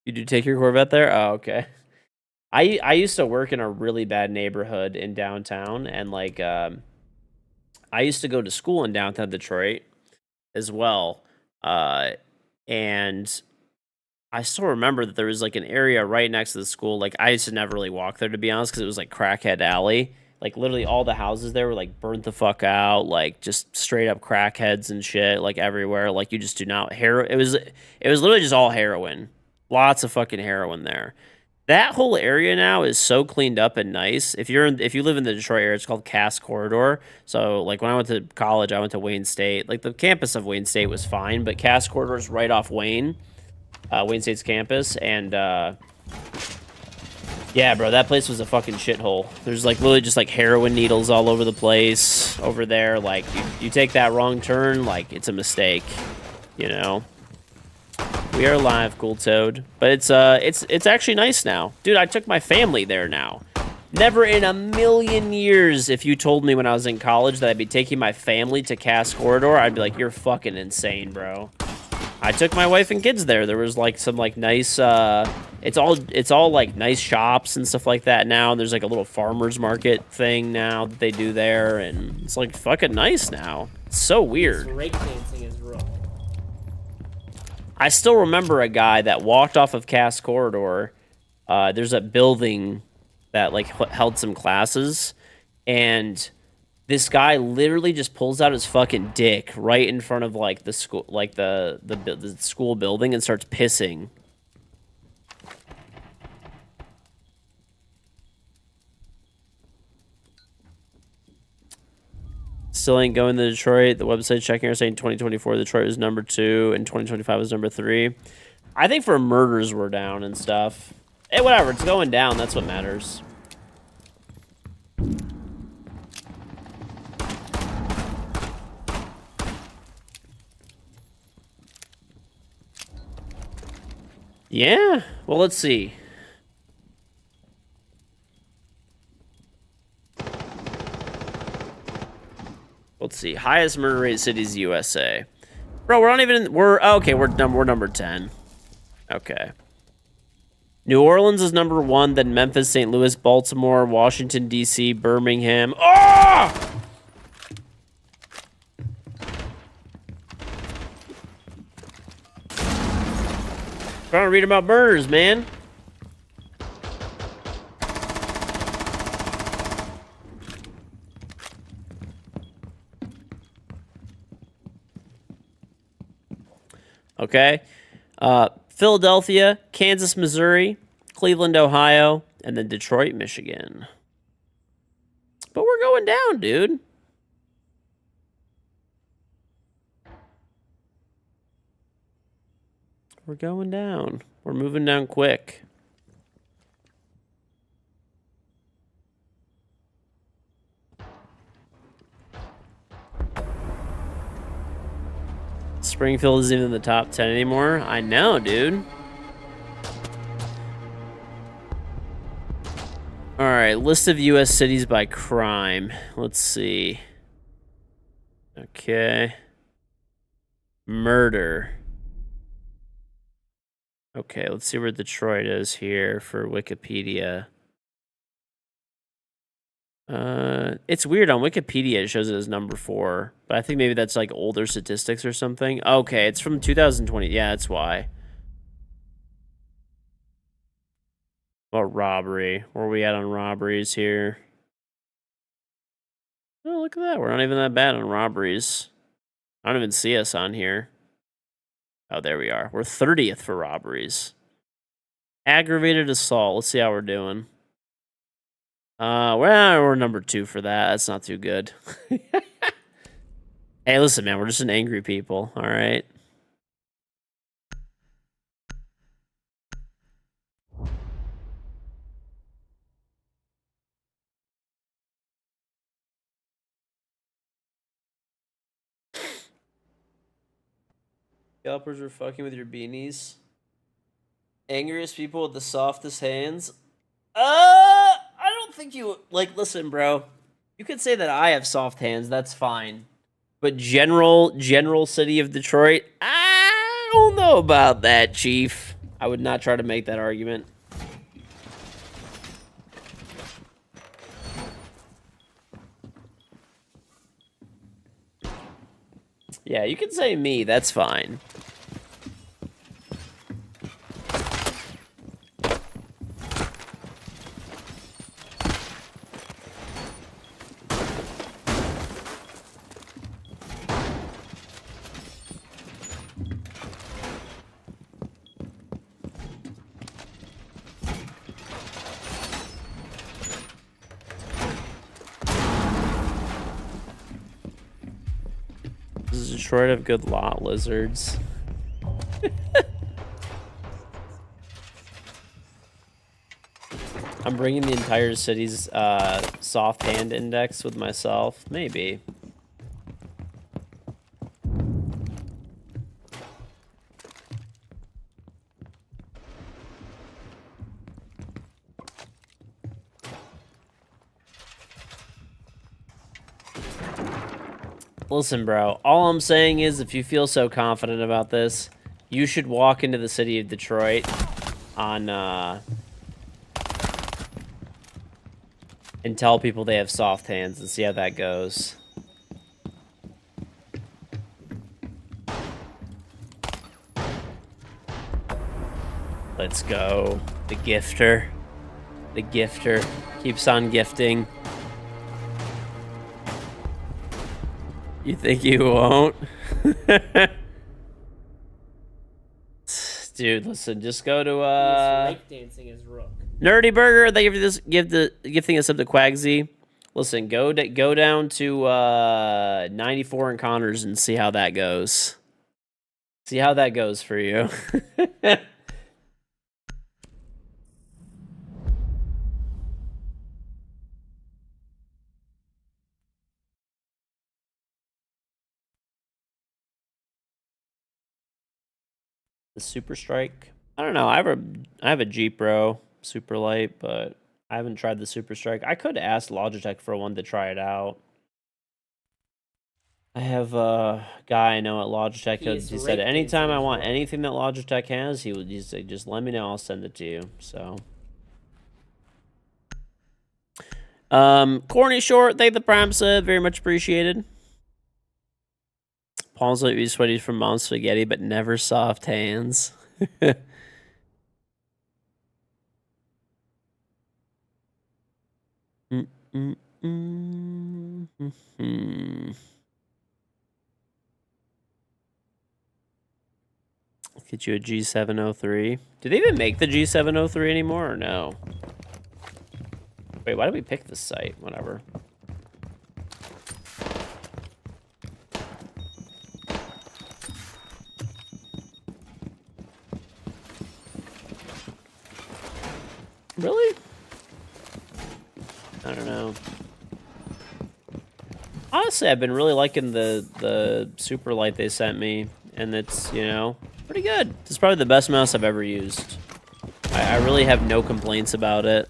Speaker 1: You do take your Corvette there? Oh, okay. I used to work in a really bad neighborhood in downtown, and, like, I used to go to school in downtown Detroit as well. And I still remember that there was, like, an area right next to the school. Like, I used to never really walk there, to be honest, because it was, like, Crackhead Alley. Like, literally all the houses there were, like, burnt the fuck out. Like, just straight up crackheads and shit, like, everywhere. Like, you just do not... It was literally just all heroin. Lots of fucking heroin there. That whole area now is so cleaned up and nice. If you live in the Detroit area, it's called Cass Corridor. So, like, when I went to college, I went to Wayne State. Like, the campus of Wayne State was fine, but Cass Corridor is right off Wayne State's campus, and Yeah, bro, that place was a fucking shithole. There's like literally just like heroin needles all over the place over there. Like you take that wrong turn, like it's a mistake, you know. We are live, Cool Toad, but it's actually nice now, dude. I took my family there now. Never in a million years, if you told me when I was in college that I'd be taking my family to Cass Corridor, I'd be like, you're fucking insane, bro. I took my wife and kids there. There was like some like nice, it's all like nice shops and stuff like that now. There's like a little farmer's market thing now that they do there, and it's like fucking nice now. It's so weird.
Speaker 2: This breakdancing is rough.
Speaker 1: I still remember a guy that walked off of Cass Corridor. There's a building that like held some classes, and this guy literally just pulls out his fucking dick right in front of like the school, like the school building, and starts pissing. Still ain't going to Detroit. The website checking are saying 2024 Detroit was number 2 and 2025 was number 3. I think for murders we're down and stuff. Hey, whatever. It's going down. That's what matters. Yeah. Well, let's see. Let's see. Highest murder rate cities USA. Bro, we're not even in, okay, we're number 10. Okay. New Orleans is number 1, then Memphis, St. Louis, Baltimore, Washington, D.C., Birmingham. Oh! Trying to read about murders, man. Okay. Philadelphia, Kansas, Missouri, Cleveland, Ohio, and then Detroit, Michigan. But we're going down, dude. We're going down. We're moving down quick. Springfield isn't even in the top 10 anymore. I know, dude. All right, list of U.S. cities by crime. Let's see. Okay. Murder. Okay, let's see where Detroit is here for Wikipedia. It's weird. On Wikipedia, it shows it as number 4. But I think maybe that's like older statistics or something. Okay, it's from 2020. Yeah, that's why. Well, robbery. Where are we at on robberies here? Oh, look at that. We're not even that bad on robberies. I don't even see us on here. Oh, there we are. We're 30th for robberies. Aggravated assault. Let's see how we're doing. Well, we're number 2 for that. That's not too good. Hey, listen, man. We're just an angry people. All right. Scalpers are fucking with your beanies. Angriest people with the softest hands. I don't think you like. Listen, bro. You could say that I have soft hands. That's fine. But general city of Detroit, I don't know about that, Chief. I would not try to make that argument. Yeah, you can say me. That's fine. Does Detroit have good lot lizards? I'm bringing the entire city's soft hand index with myself. Maybe. Listen, bro, all I'm saying is if you feel so confident about this, you should walk into the city of Detroit on, and tell people they have soft hands and see how that goes. Let's go. The gifter. The gifter keeps on gifting. You think you won't? Dude, listen, just go to
Speaker 2: He is breakdancing his rook.
Speaker 1: Nerdy Burger. They gifting us up to Quagsy. Listen, go down to 94 encounters and see how that goes. See how that goes for you. The Super Strike. I don't know. I have a Jeep Bro Super Light, but I haven't tried the Super Strike. I could ask Logitech for one to try it out. I have a guy I know at Logitech. He said anytime I want anything that Logitech has, he's like, just let me know. I'll send it to you. So, Corny Short, thank the Prime sub, very much appreciated. Palms might be sweaty from mom's spaghetti, but never soft hands. Get you a G703. Do they even make the G703 anymore or no? Wait, why did we pick this site? Whatever. Really? I don't know. Honestly, I've been really liking the super light they sent me, and it's, you know, pretty good. It's probably the best mouse I've ever used. I really have no complaints about it.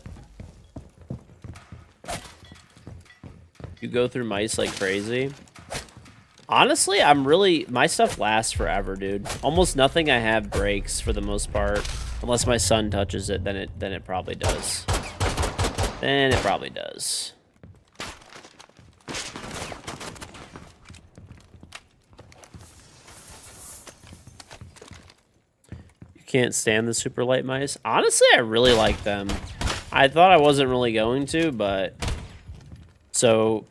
Speaker 1: You go through mice like crazy. Honestly, my stuff lasts forever, dude. Almost nothing I have breaks for the most part. Unless my son touches it, then it probably does. Then it probably does. You can't stand the super light mice? Honestly, I really like them. I thought I wasn't really going to, but... So,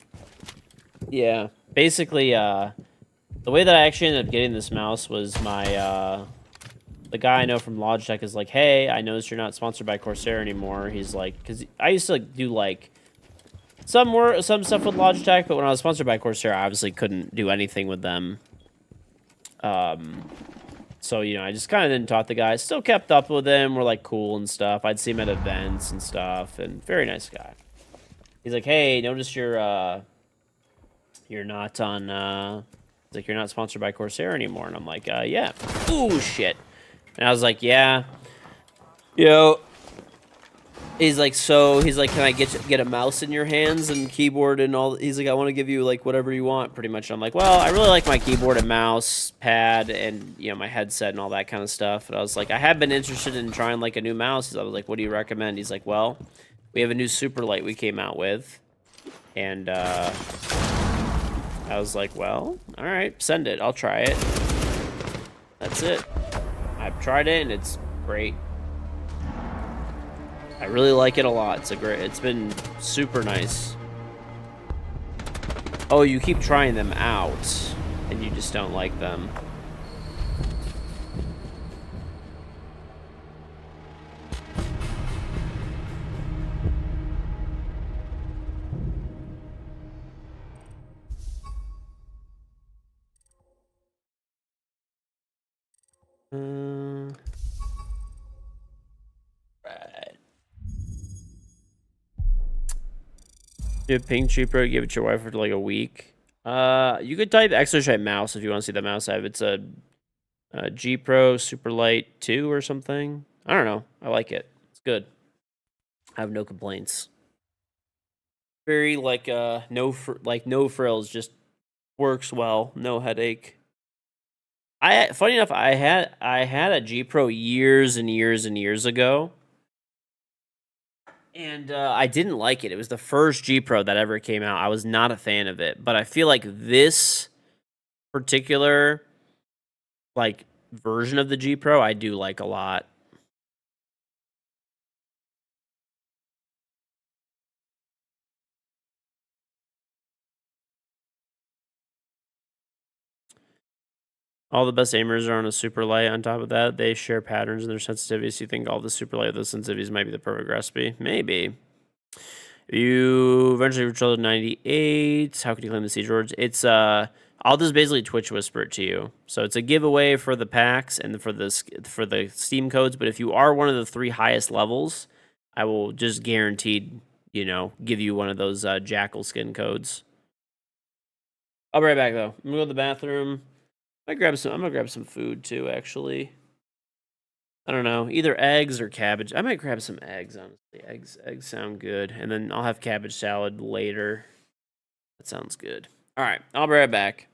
Speaker 1: yeah. Basically, the way that I actually ended up getting this mouse was my, the guy I know from Logitech is like, hey, I noticed you're not sponsored by Corsair anymore. He's like, because I used to like, do like some stuff with Logitech, but when I was sponsored by Corsair, I obviously couldn't do anything with them. So, you know, I just kind of didn't talk to the guy. Still kept up with him. We're like cool and stuff. I'd see him at events and stuff, and very nice guy. He's like, hey, notice you're not on, like, you're not sponsored by Corsair anymore. And I'm like, yeah. Ooh, shit. And I was like, yeah. Yo. He's like, can I get a mouse in your hands and keyboard and all? He's like, I want to give you, like, whatever you want, pretty much. I'm like, well, I really like my keyboard and mouse, pad, and, you know, my headset and all that kind of stuff. And I was like, I have been interested in trying, like, a new mouse. I was like, what do you recommend? He's like, well, we have a new super light we came out with. And, I was like, well, all right, send it. I'll try it. That's it. I've tried it, and it's great. I really like it a lot. It's been super nice. Oh, you keep trying them out, and you just don't like them. Right. Do Ping cheaper, give it to your wife for like a week. You could type exercise mouse if you want to see the mouse I have. It's a G Pro Super Light 2 or something. I don't know. I like it. It's good. I have no complaints. Very like no frills, just works well, no headache. Funny enough, I had a G Pro years and years and years ago, and I didn't like it. It was the first G Pro that ever came out. I was not a fan of it, but I feel like this particular like version of the G Pro I do like a lot. All the best aimers are on a super light. On top of that, they share patterns in their sensitivities. You think all the super light with those sensitivities might be the perfect recipe? Maybe. You eventually reach level 98. How can you claim the KingGeorge? It's I'll just basically Twitch whisper it to you. So it's a giveaway for the packs and for the Steam codes. But if you are one of the 3 highest levels, I will just guaranteed, give you one of those Jackal skin codes. I'll be right back though. I'm gonna go to the bathroom. I'm gonna grab some food too, actually. I don't know, either eggs or cabbage. I might grab some eggs, honestly. Eggs sound good. And then I'll have cabbage salad later. That sounds good. All right, I'll be right back.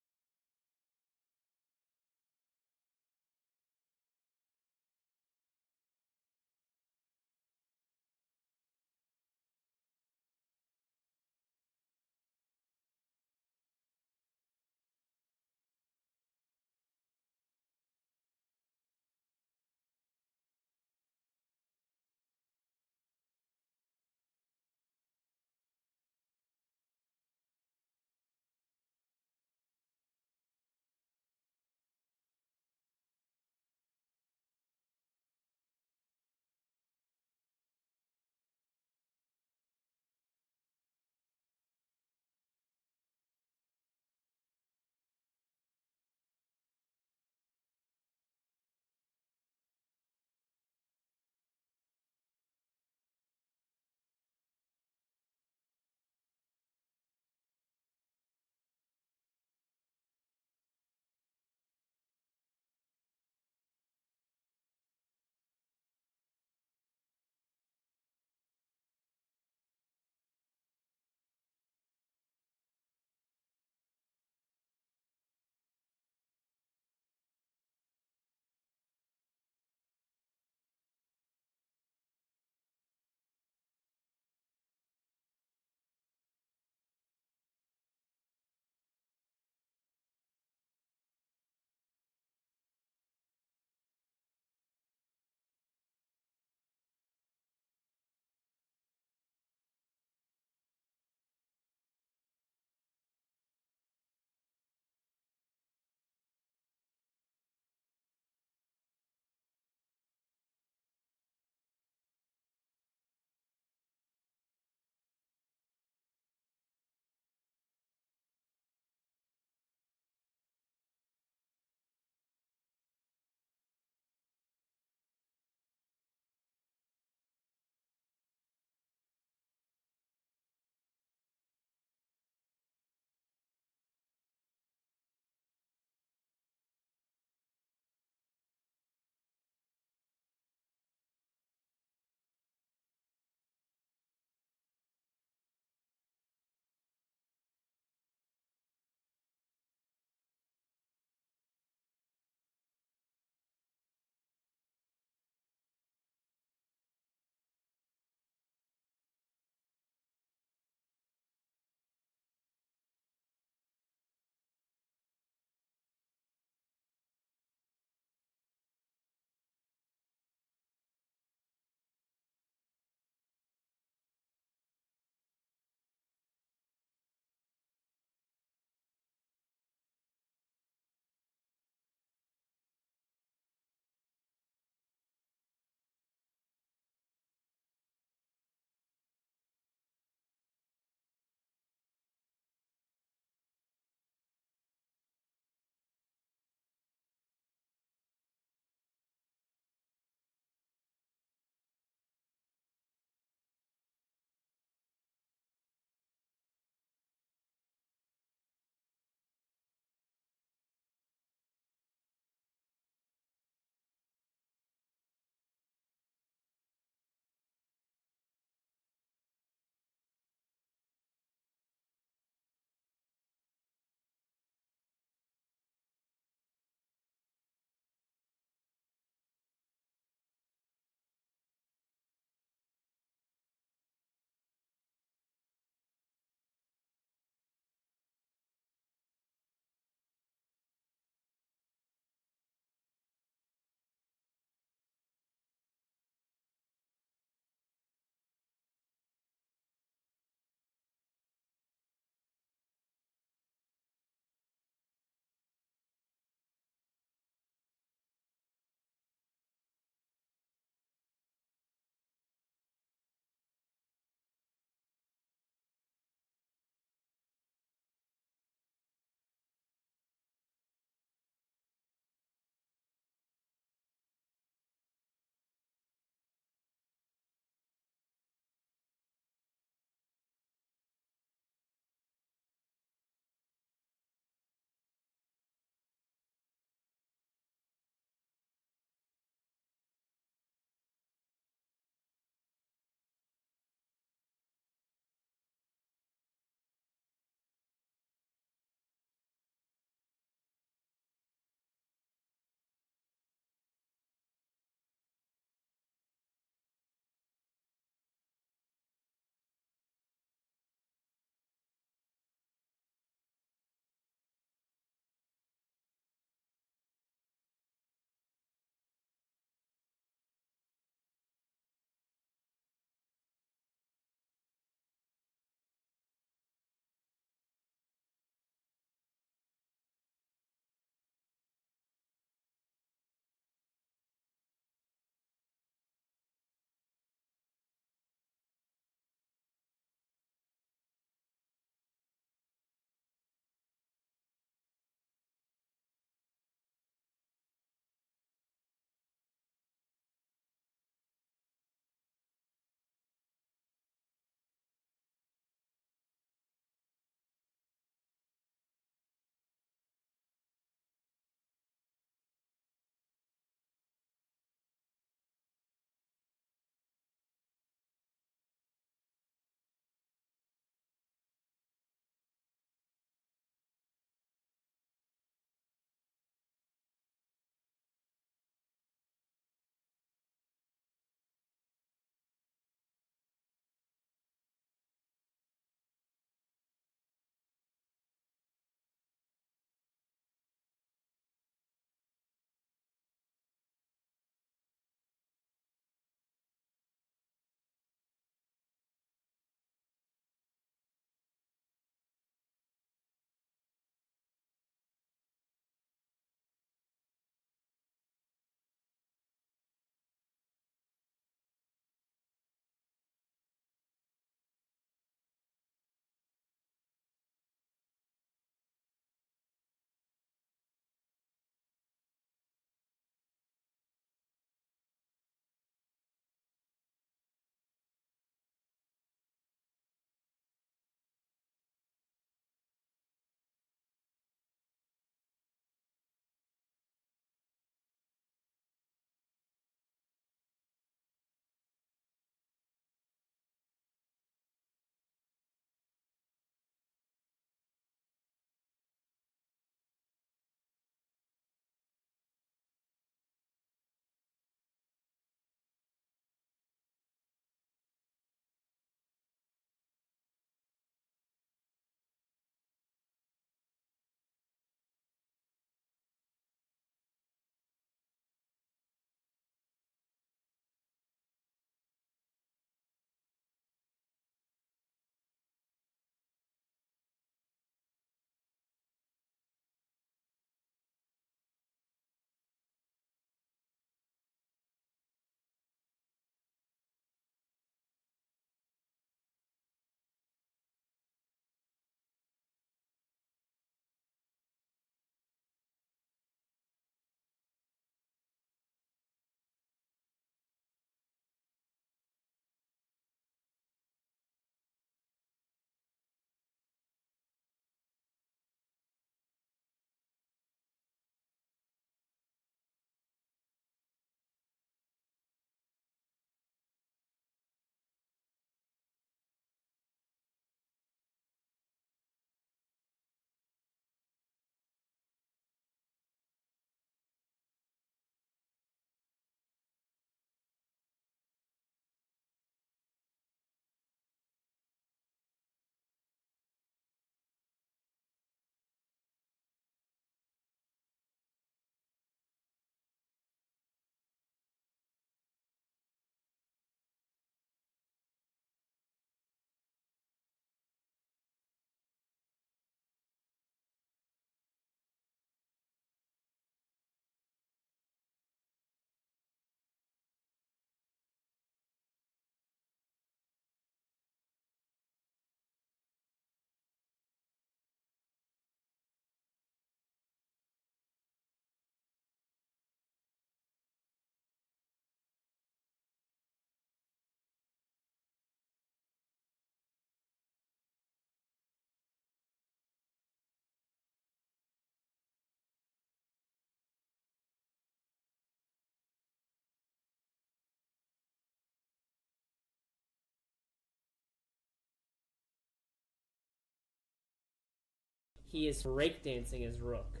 Speaker 2: He is breakdancing his rook.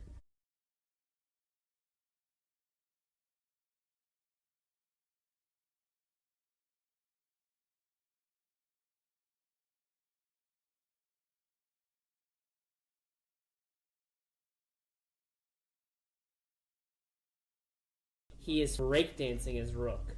Speaker 2: He is breakdancing his rook.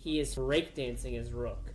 Speaker 2: He is breakdancing his rook.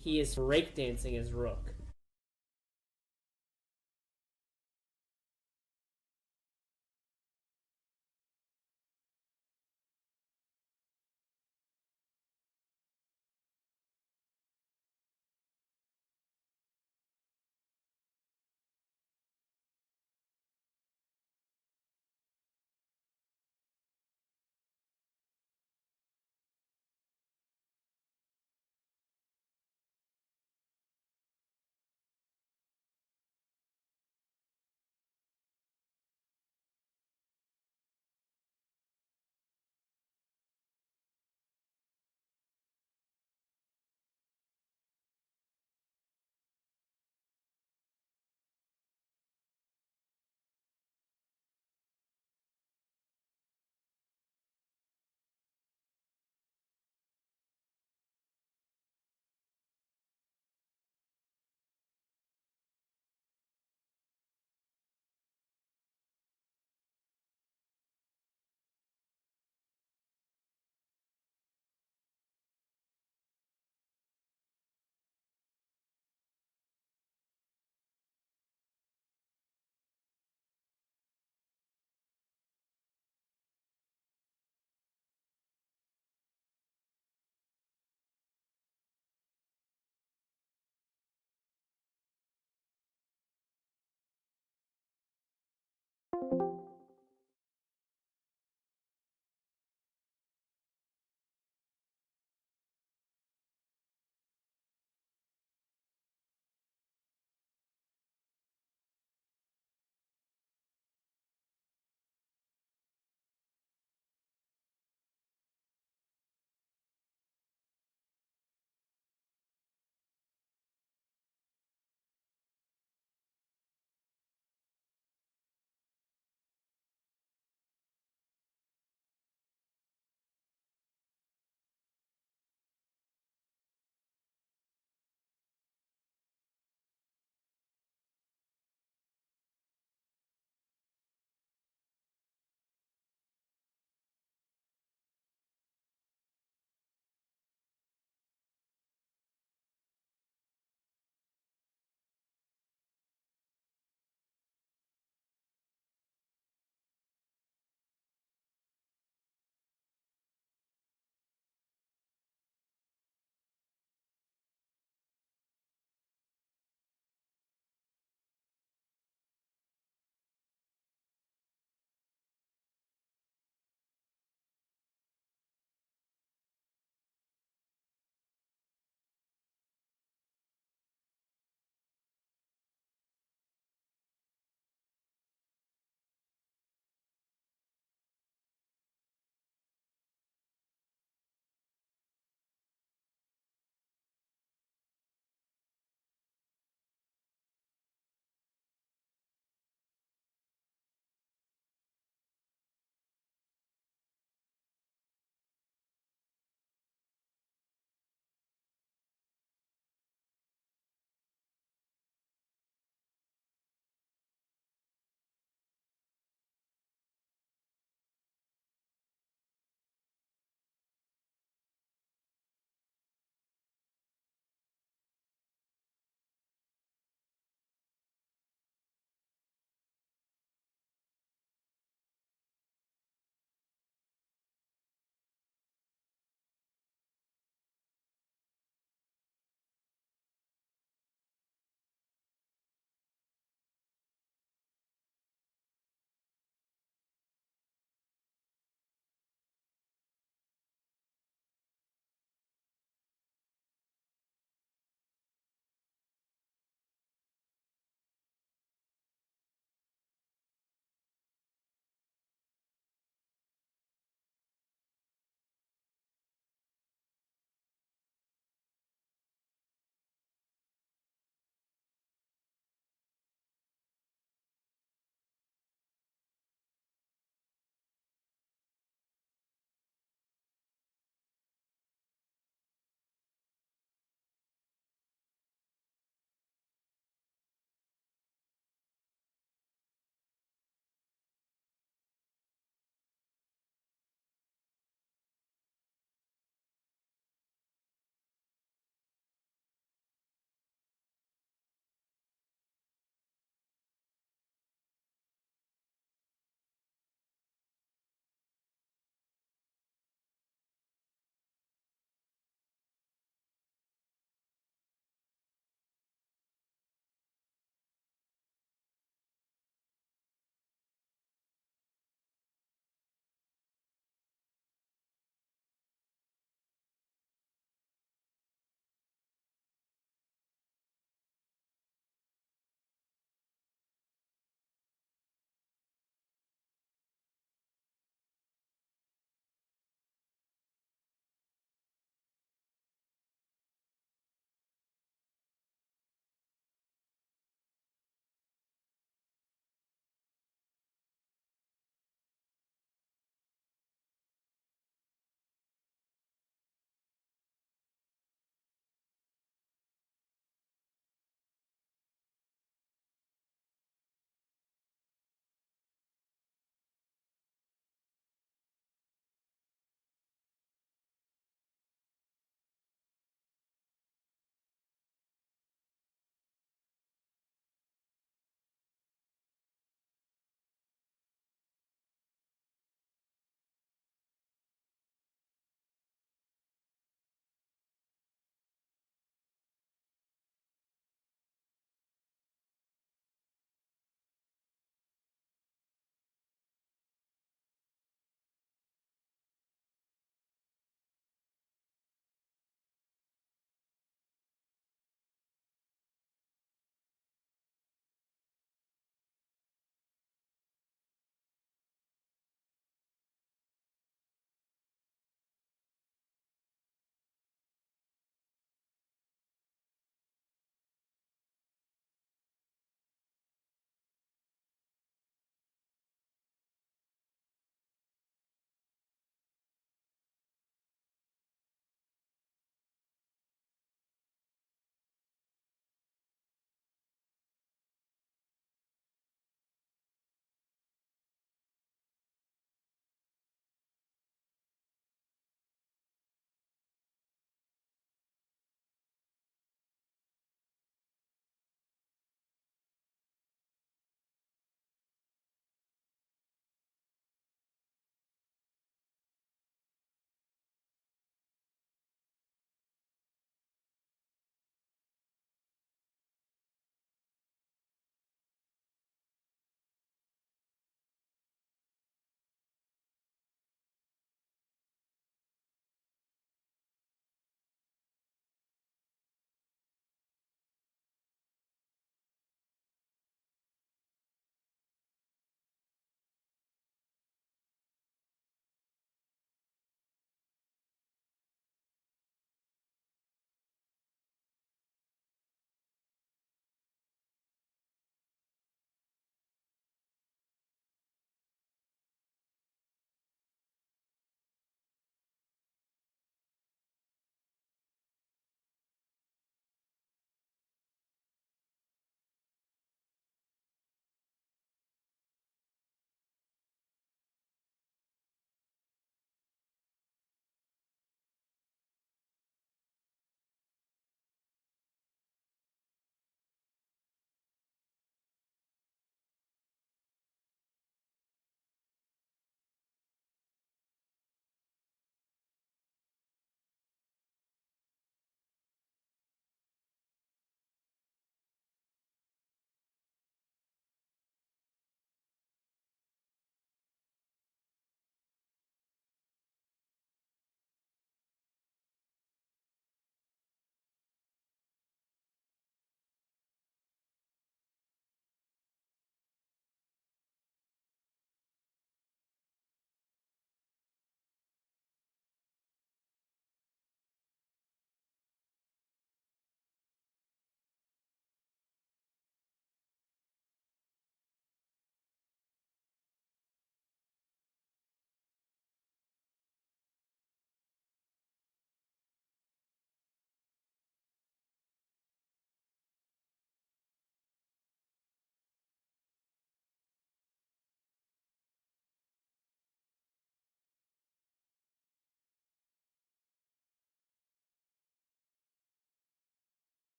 Speaker 2: He is breakdancing his rook.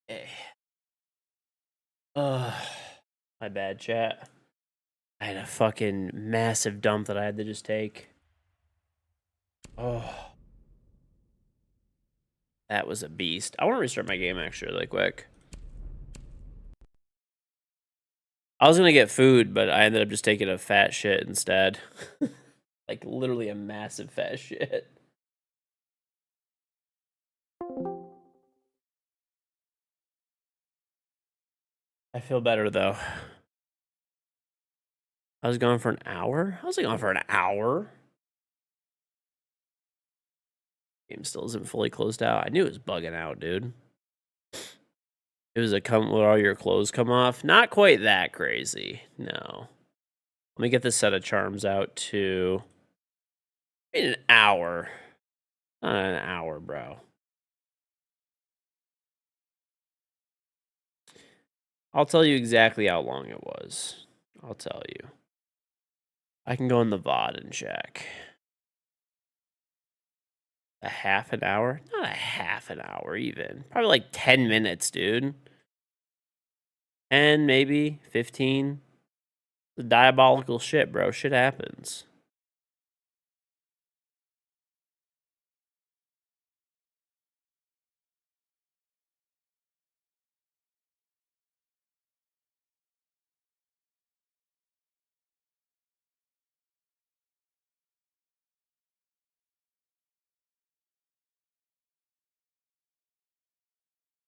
Speaker 1: Eh. Ugh. My bad, chat. I had a fucking massive dump that I had to just take. Oh. That was a beast. I want to restart my game actually really quick. I was gonna get food, but I ended up just taking a fat shit instead. Like literally a massive fat shit. I feel better though. I was gone for an hour? I was gone for an hour. Game still isn't fully closed out. I knew it was bugging out, dude. It was a come where all your clothes come off. Not quite that crazy. No. Let me get this set of charms out too. In an hour. Not an hour, bro. I'll tell you exactly how long it was. I'll tell you. I can go in the VOD and check. A half an hour? Not a half an hour even. Probably like 10 minutes, dude. And maybe 15. The diabolical shit, bro. Shit happens.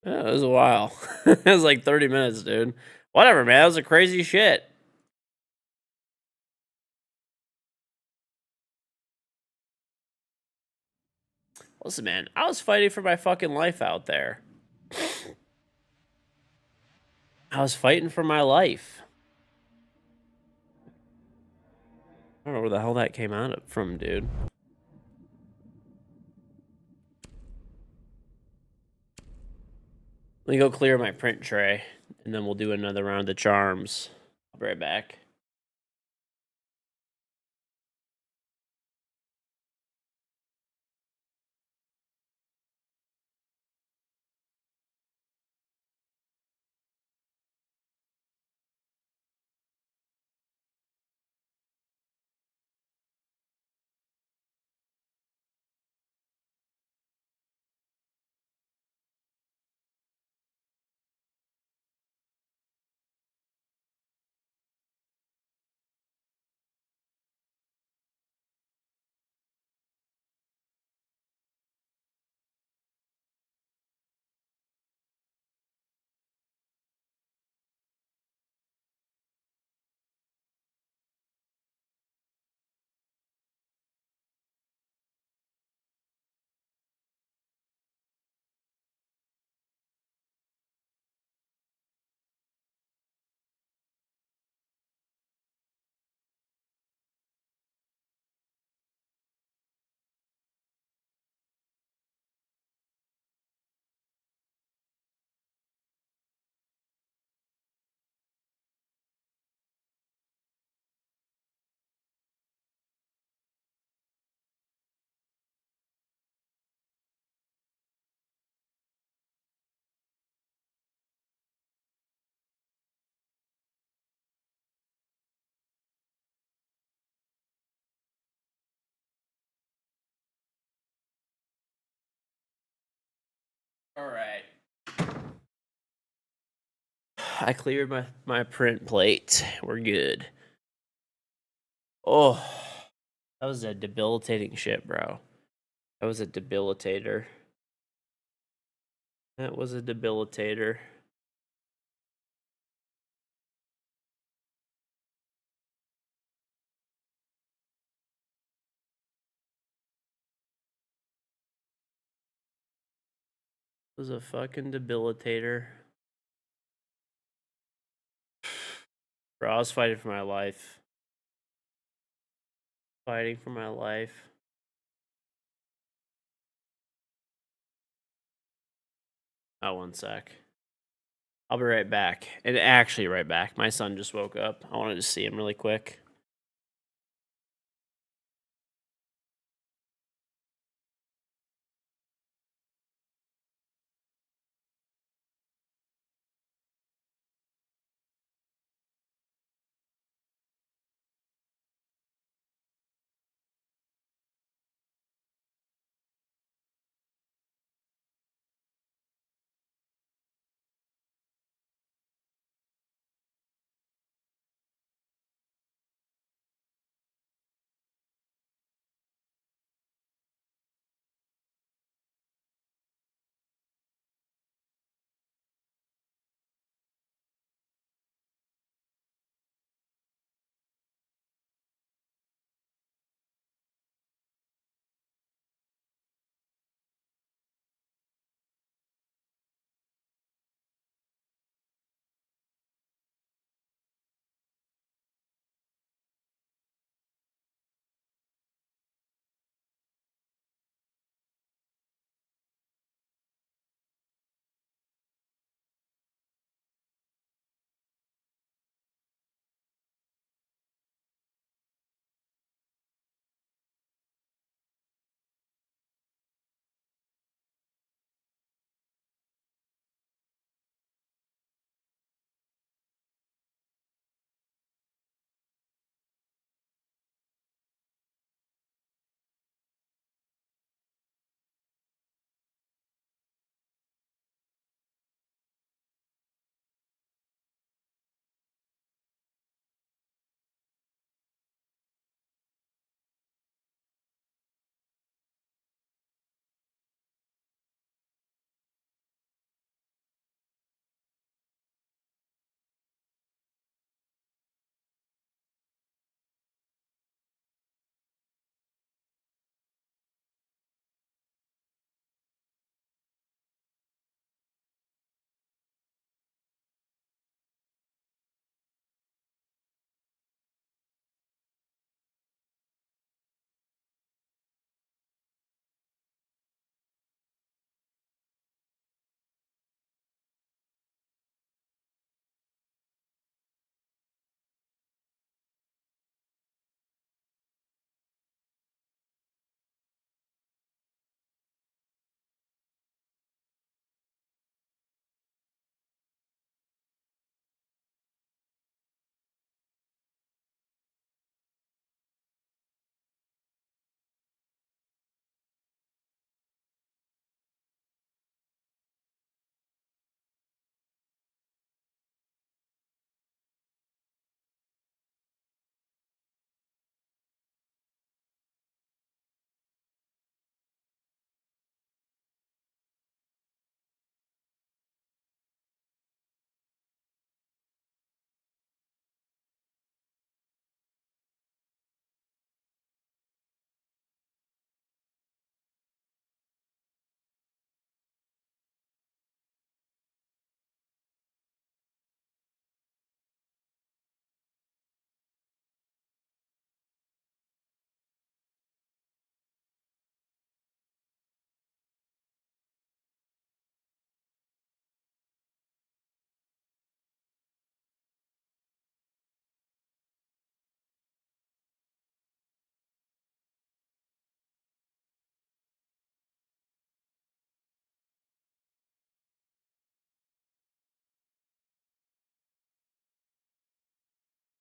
Speaker 1: Yeah, it was a while. It was like 30 minutes, dude. Whatever, man. That was a crazy shit. Listen, man. I was fighting for my fucking life out there. I was fighting for my life. I don't know where the hell that came out from, dude. Let me go clear my print tray, and then we'll do another round of charms. I'll be right back. All right. I cleared my print plate. We're good. Oh, that was a debilitating shit, bro. That was a debilitator. That was a debilitator. It was a fucking debilitator. Bro, I was fighting for my life. Fighting for my life. Oh, one sec. I'll be right back. And actually, right back. My son just woke up. I wanted to see him really quick.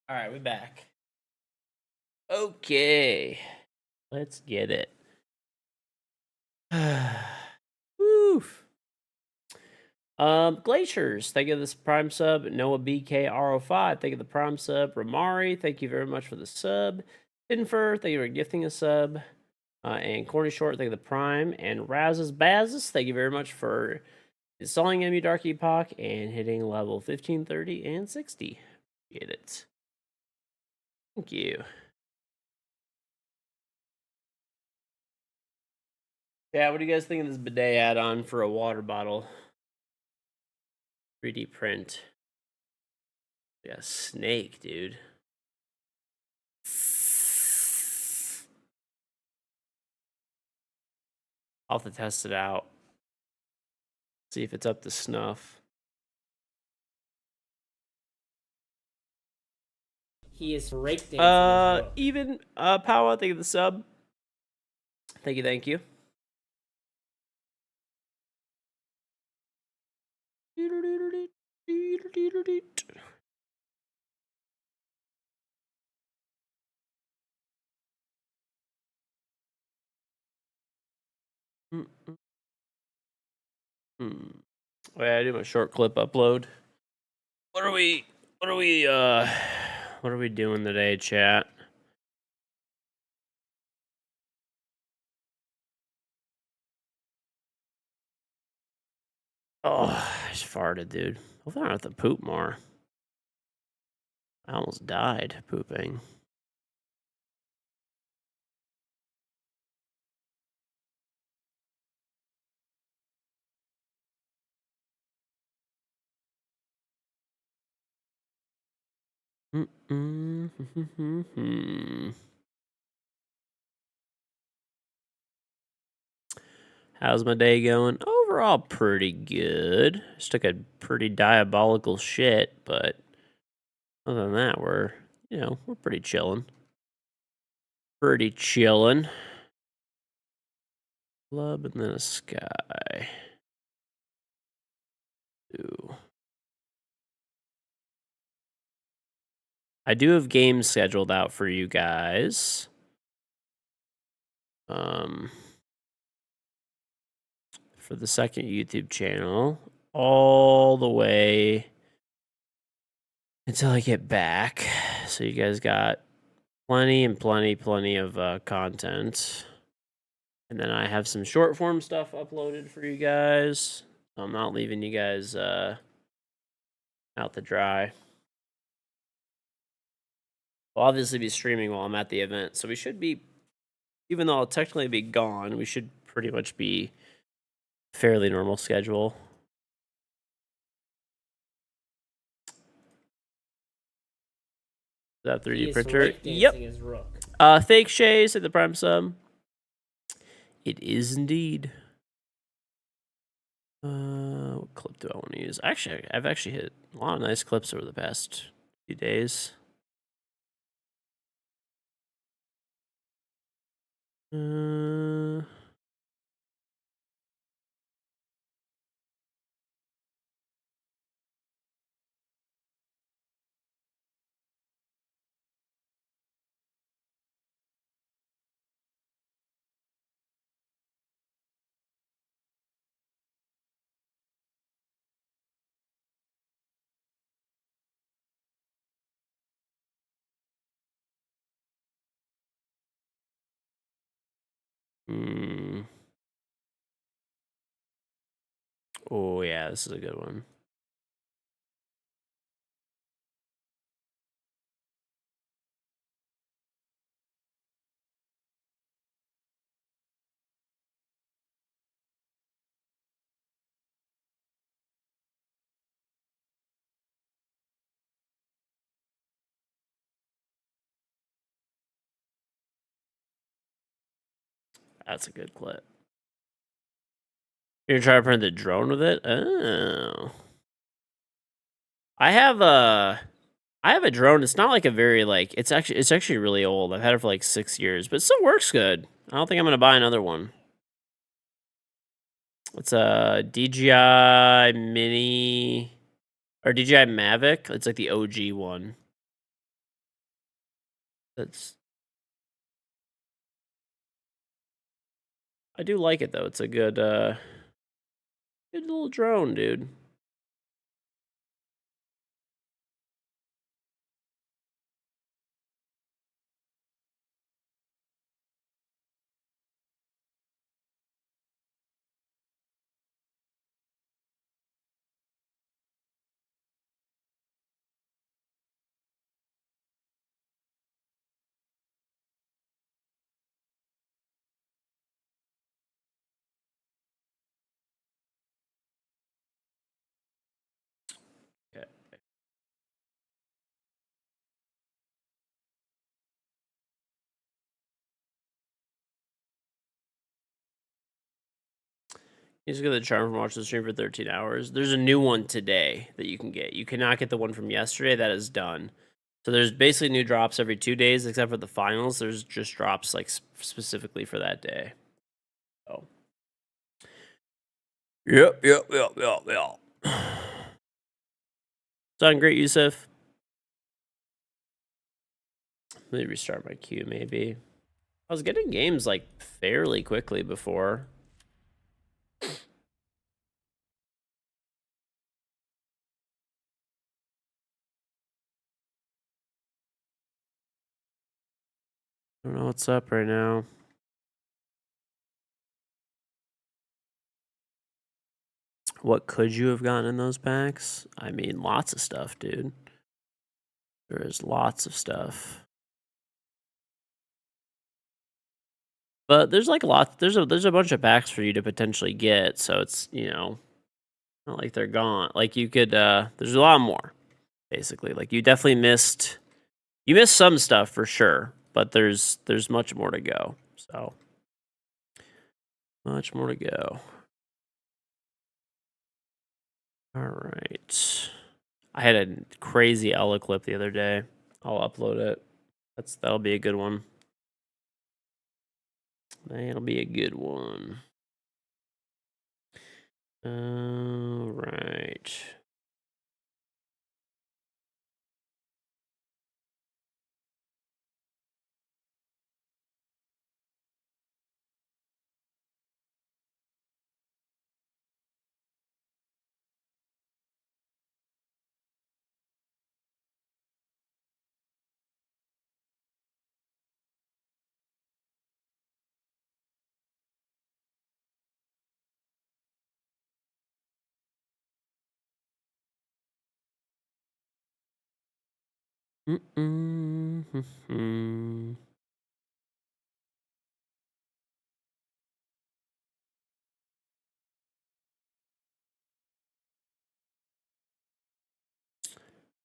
Speaker 1: All right, we're back. Okay, let's get it. Woof. Glaciers, thank you for this prime sub. Noah BKRO5, thank you for the prime sub. Ramari, thank you very much for the sub. Tinfer, thank you for gifting a sub. And Corny Short, thank you for the prime. And Razes Bazes, thank you very much for installing MU Dark Epoch and hitting level 15, 30, and 60. Get it. Thank you. Yeah, what do you guys think of this bidet add-on for a water bottle? 3D print. Yeah, snake, dude. I'll have to test it out. See if it's up to snuff.
Speaker 2: He is breakdancing.
Speaker 1: Even Power, thank you for the sub. Thank you, thank you. Wait, I do my short clip upload. What are we doing today, chat? Oh, I just farted, dude. Hopefully I don't have to poop more. I almost died pooping. How's my day going? Overall, pretty good. Just took a pretty diabolical shit, but other than that, we're pretty chilling. Pretty chilling. Club and then a sky. Ooh. I do have games scheduled out for you guys. For the second YouTube channel, all the way until I get back. So you guys got plenty of content. And then I have some short form stuff uploaded for you guys. I'm not leaving you guys out to dry. I'll obviously be streaming while I'm at the event, so we should be, even though I'll technically be gone, we should pretty much be fairly normal schedule. Is that 3D printer? Yep. Fake Shays at the prime sub. It is indeed. What clip do I want to use? Actually, I've actually hit a lot of nice clips over the past few days. Oh yeah, this is a good one. That's a good clip. You're gonna try to print the drone with it? Oh. I have a drone. It's not like a very it's actually really old. I've had it for like 6 years, but it still works good. I don't think I'm gonna buy another one. It's a DJI Mini or DJI Mavic. It's like the OG one. That's. I do like it though. It's a good, good little drone, dude. Okay. You just get the charm from watching the stream for 13 hours. There's a new one today that you can get. You cannot get the one from yesterday. That is done. So there's basically new drops every 2 days, except for the finals. There's just drops like specifically for that day. Oh. Yep. Sound great, Yusuf. Let me restart my queue, maybe. I was getting games like fairly quickly before. I don't know what's up right now. What could you have gotten in those packs? I mean, lots of stuff, dude. There is lots of stuff. But there's like a lot. There's a bunch of packs for you to potentially get. So it's, you know, not like they're gone. Like you could. There's a lot more. Basically, like you definitely missed. You missed some stuff for sure. But there's much more to go. So much more to go. All right. I had a crazy Ella clip the other day. I'll upload it. That'll be a good one. That'll be a good one. All right.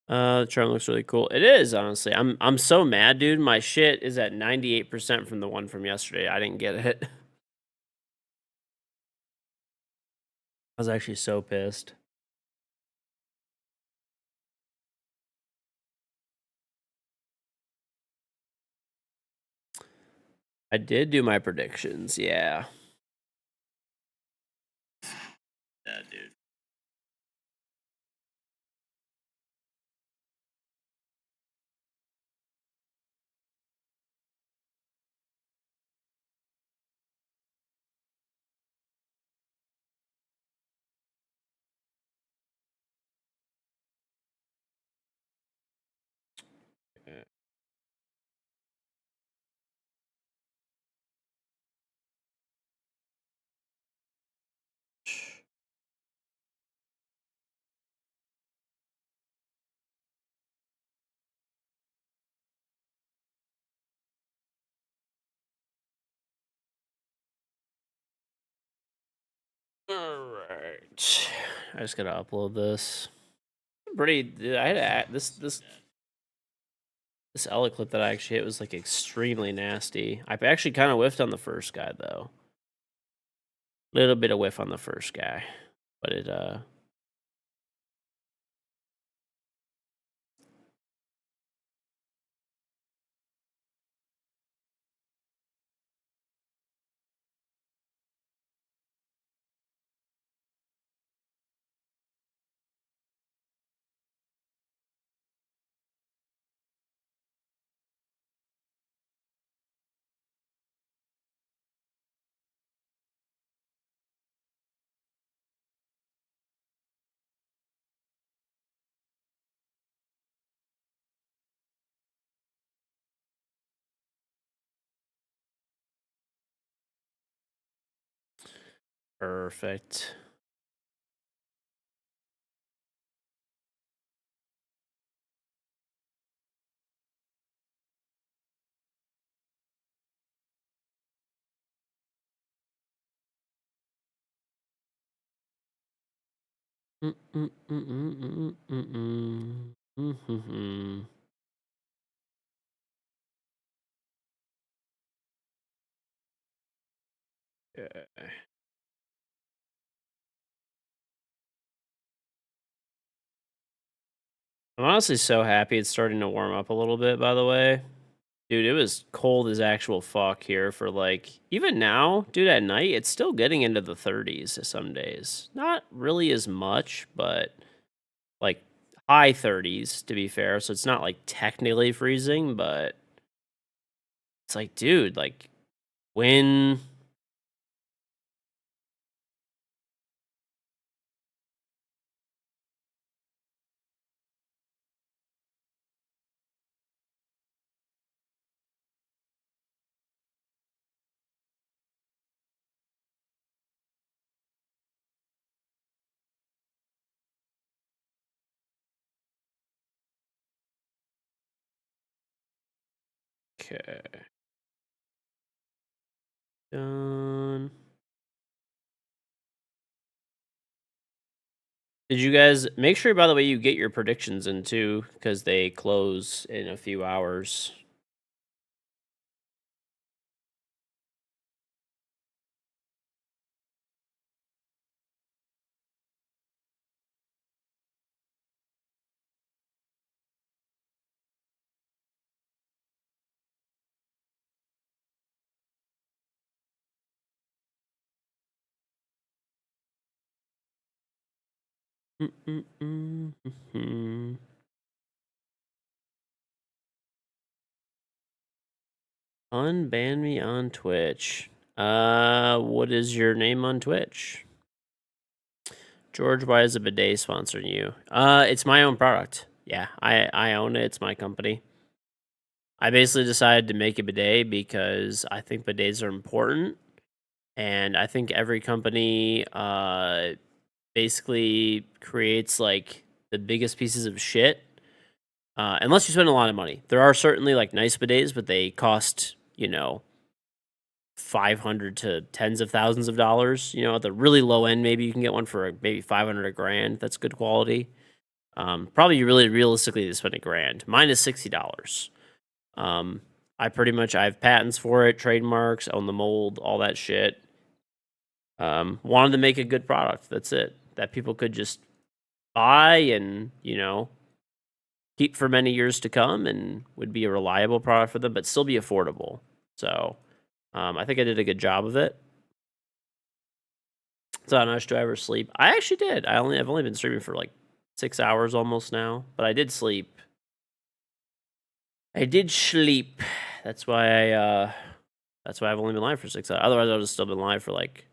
Speaker 1: The charm looks really cool. It is, honestly. I'm so mad, dude. My shit is at 98% from the one from yesterday. I didn't get it. I was actually so pissed. I did do my predictions, yeah. Yeah, dude. All right. I just gotta upload this. Pretty. I had this Ella clip that I actually hit was like extremely nasty. I actually kind of whiffed on the first guy though. Little bit of whiff on the first guy, but it Perfect. Yeah. I'm honestly so happy it's starting to warm up a little bit, by the way. Dude, it was cold as actual fuck here for like, even now, dude, at night, it's still getting into the 30s some days. Not really as much, but like high 30s to be fair. So it's not like technically freezing, but it's like, dude, like when. Okay. Done. Did you guys make sure, by the way, you get your predictions in too, because they close in a few hours? Unban me on Twitch. What is your name on Twitch? George, why is a bidet sponsoring you? It's my own product. Yeah, I own it. It's my company. I basically decided to make a bidet because I think bidets are important, and I think every company basically creates like the biggest pieces of shit. Unless you spend a lot of money. There are certainly like nice bidets, but they cost, 500 to tens of thousands of dollars. At the really low end, maybe you can get one for maybe 500 a grand. That's good quality. Probably you really realistically to spend a grand. Mine is $60. I have patents for it, trademarks, own the mold, all that shit. Wanted to make a good product. That's it. That people could just buy and, keep for many years to come and would be a reliable product for them, but still be affordable. So I think I did a good job of it. So how much do I ever sleep? I actually did. I've only been streaming for like 6 hours almost now, but I did sleep. I did sleep. That's why I've only been live for 6 hours. Otherwise, I would have still been live for like,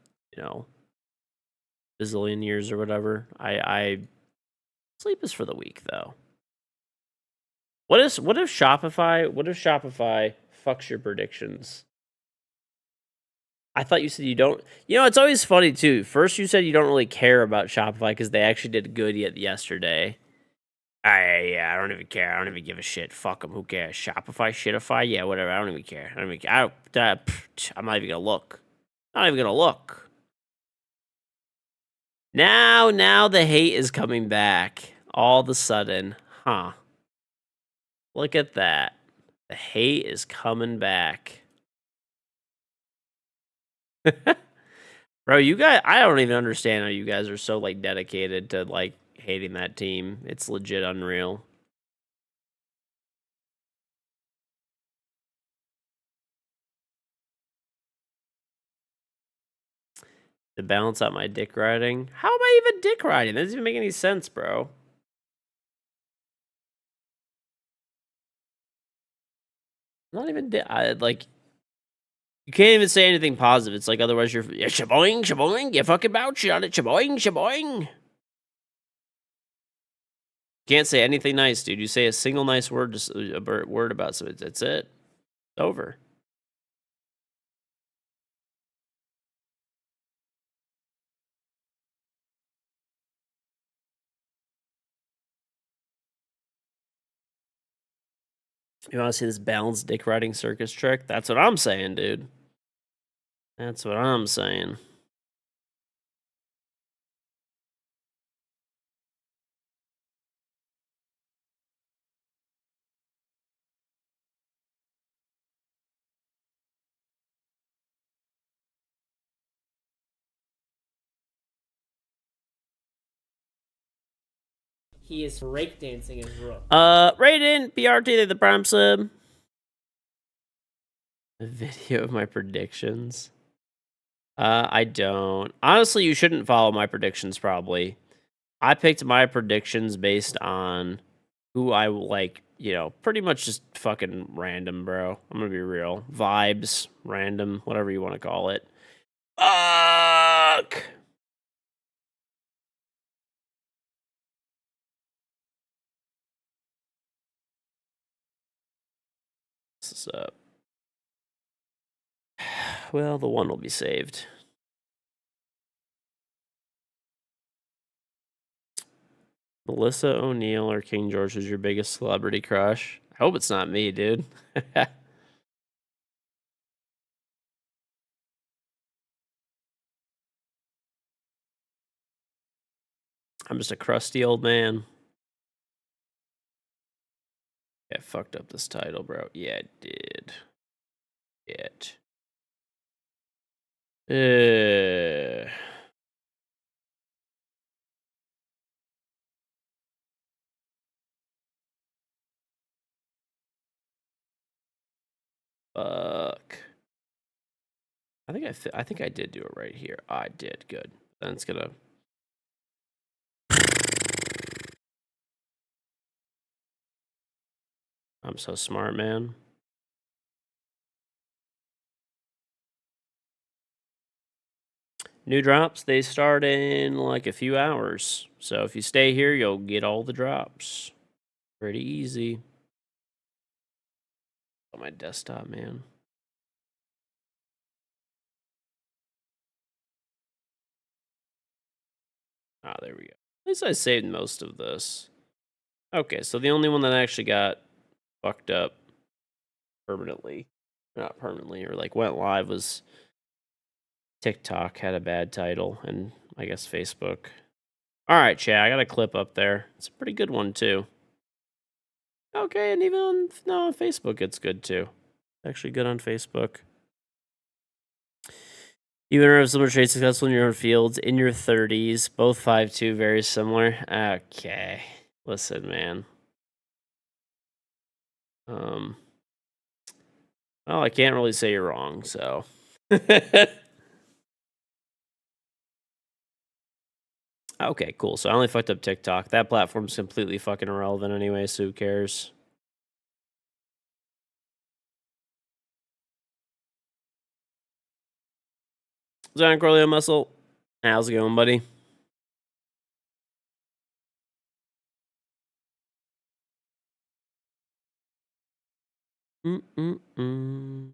Speaker 1: bazillion years or whatever. I sleep is for the weak though. What if Shopify fucks your predictions? I thought you said you don't. It's always funny too. First, you said you don't really care about Shopify because they actually did good yet yesterday. Yeah, I don't even care. I don't even give a shit. Fuck them. Who cares? Shopify, shitify, yeah, whatever. I don't even care. I'm not even gonna look. Not even gonna look. Now the hate is coming back. All of a sudden, huh? Look at that. The hate is coming back. Bro, you guys, I don't even understand how you guys are so like dedicated to like hating that team. It's legit unreal. To balance out my dick riding. How am I even dick riding? That doesn't even make any sense, bro. Not even like you can't even say anything positive. It's like otherwise you're shaboing, shaboing, you fucking bounce on it, shaboing, shaboing. Can't say anything nice, dude. You say a single nice word, just a word about something. That's it. It's over. You want to see this balanced dick riding circus trick? That's what I'm saying, dude. That's what I'm saying.
Speaker 2: He is breakdancing his rook.
Speaker 1: Raiden, PRT, the prime sub. A video of my predictions. I don't. Honestly, you shouldn't follow my predictions, probably. I picked my predictions based on who I like, you know, pretty much just fucking random, bro. I'm gonna be real. Vibes, random, whatever you want to call it. Fuck! What's up? Well, the one will be saved. Melissa O'Neill or King George is your biggest celebrity crush? I hope it's not me, dude. I'm just a crusty old man. Yeah, I fucked up this title, bro. Yeah, it did. It. Fuck. I think I did do it right here. I did. Good. Then it's gonna. I'm so smart, man. New drops, they start in like a few hours. So if you stay here, you'll get all the drops. Pretty easy. On my desktop, man. Ah, there we go. At least I saved most of this. Okay, so the only one that actually got fucked up permanently, not permanently, or like went live was TikTok had a bad title, and I guess Facebook. All right, chat, I got a clip up there. It's a pretty good one too. Okay, and even on Facebook, it's good too. Actually, good on Facebook. You enter a similar trade successful in your own fields in your 30s, both 5'2", very similar. Okay, listen, man. Well, I can't really say you're wrong, so. Okay, cool. So I only fucked up TikTok. That platform's completely fucking irrelevant anyway, so who cares? Zion Corleo Muscle, how's it going, buddy? Mm-mm-mm.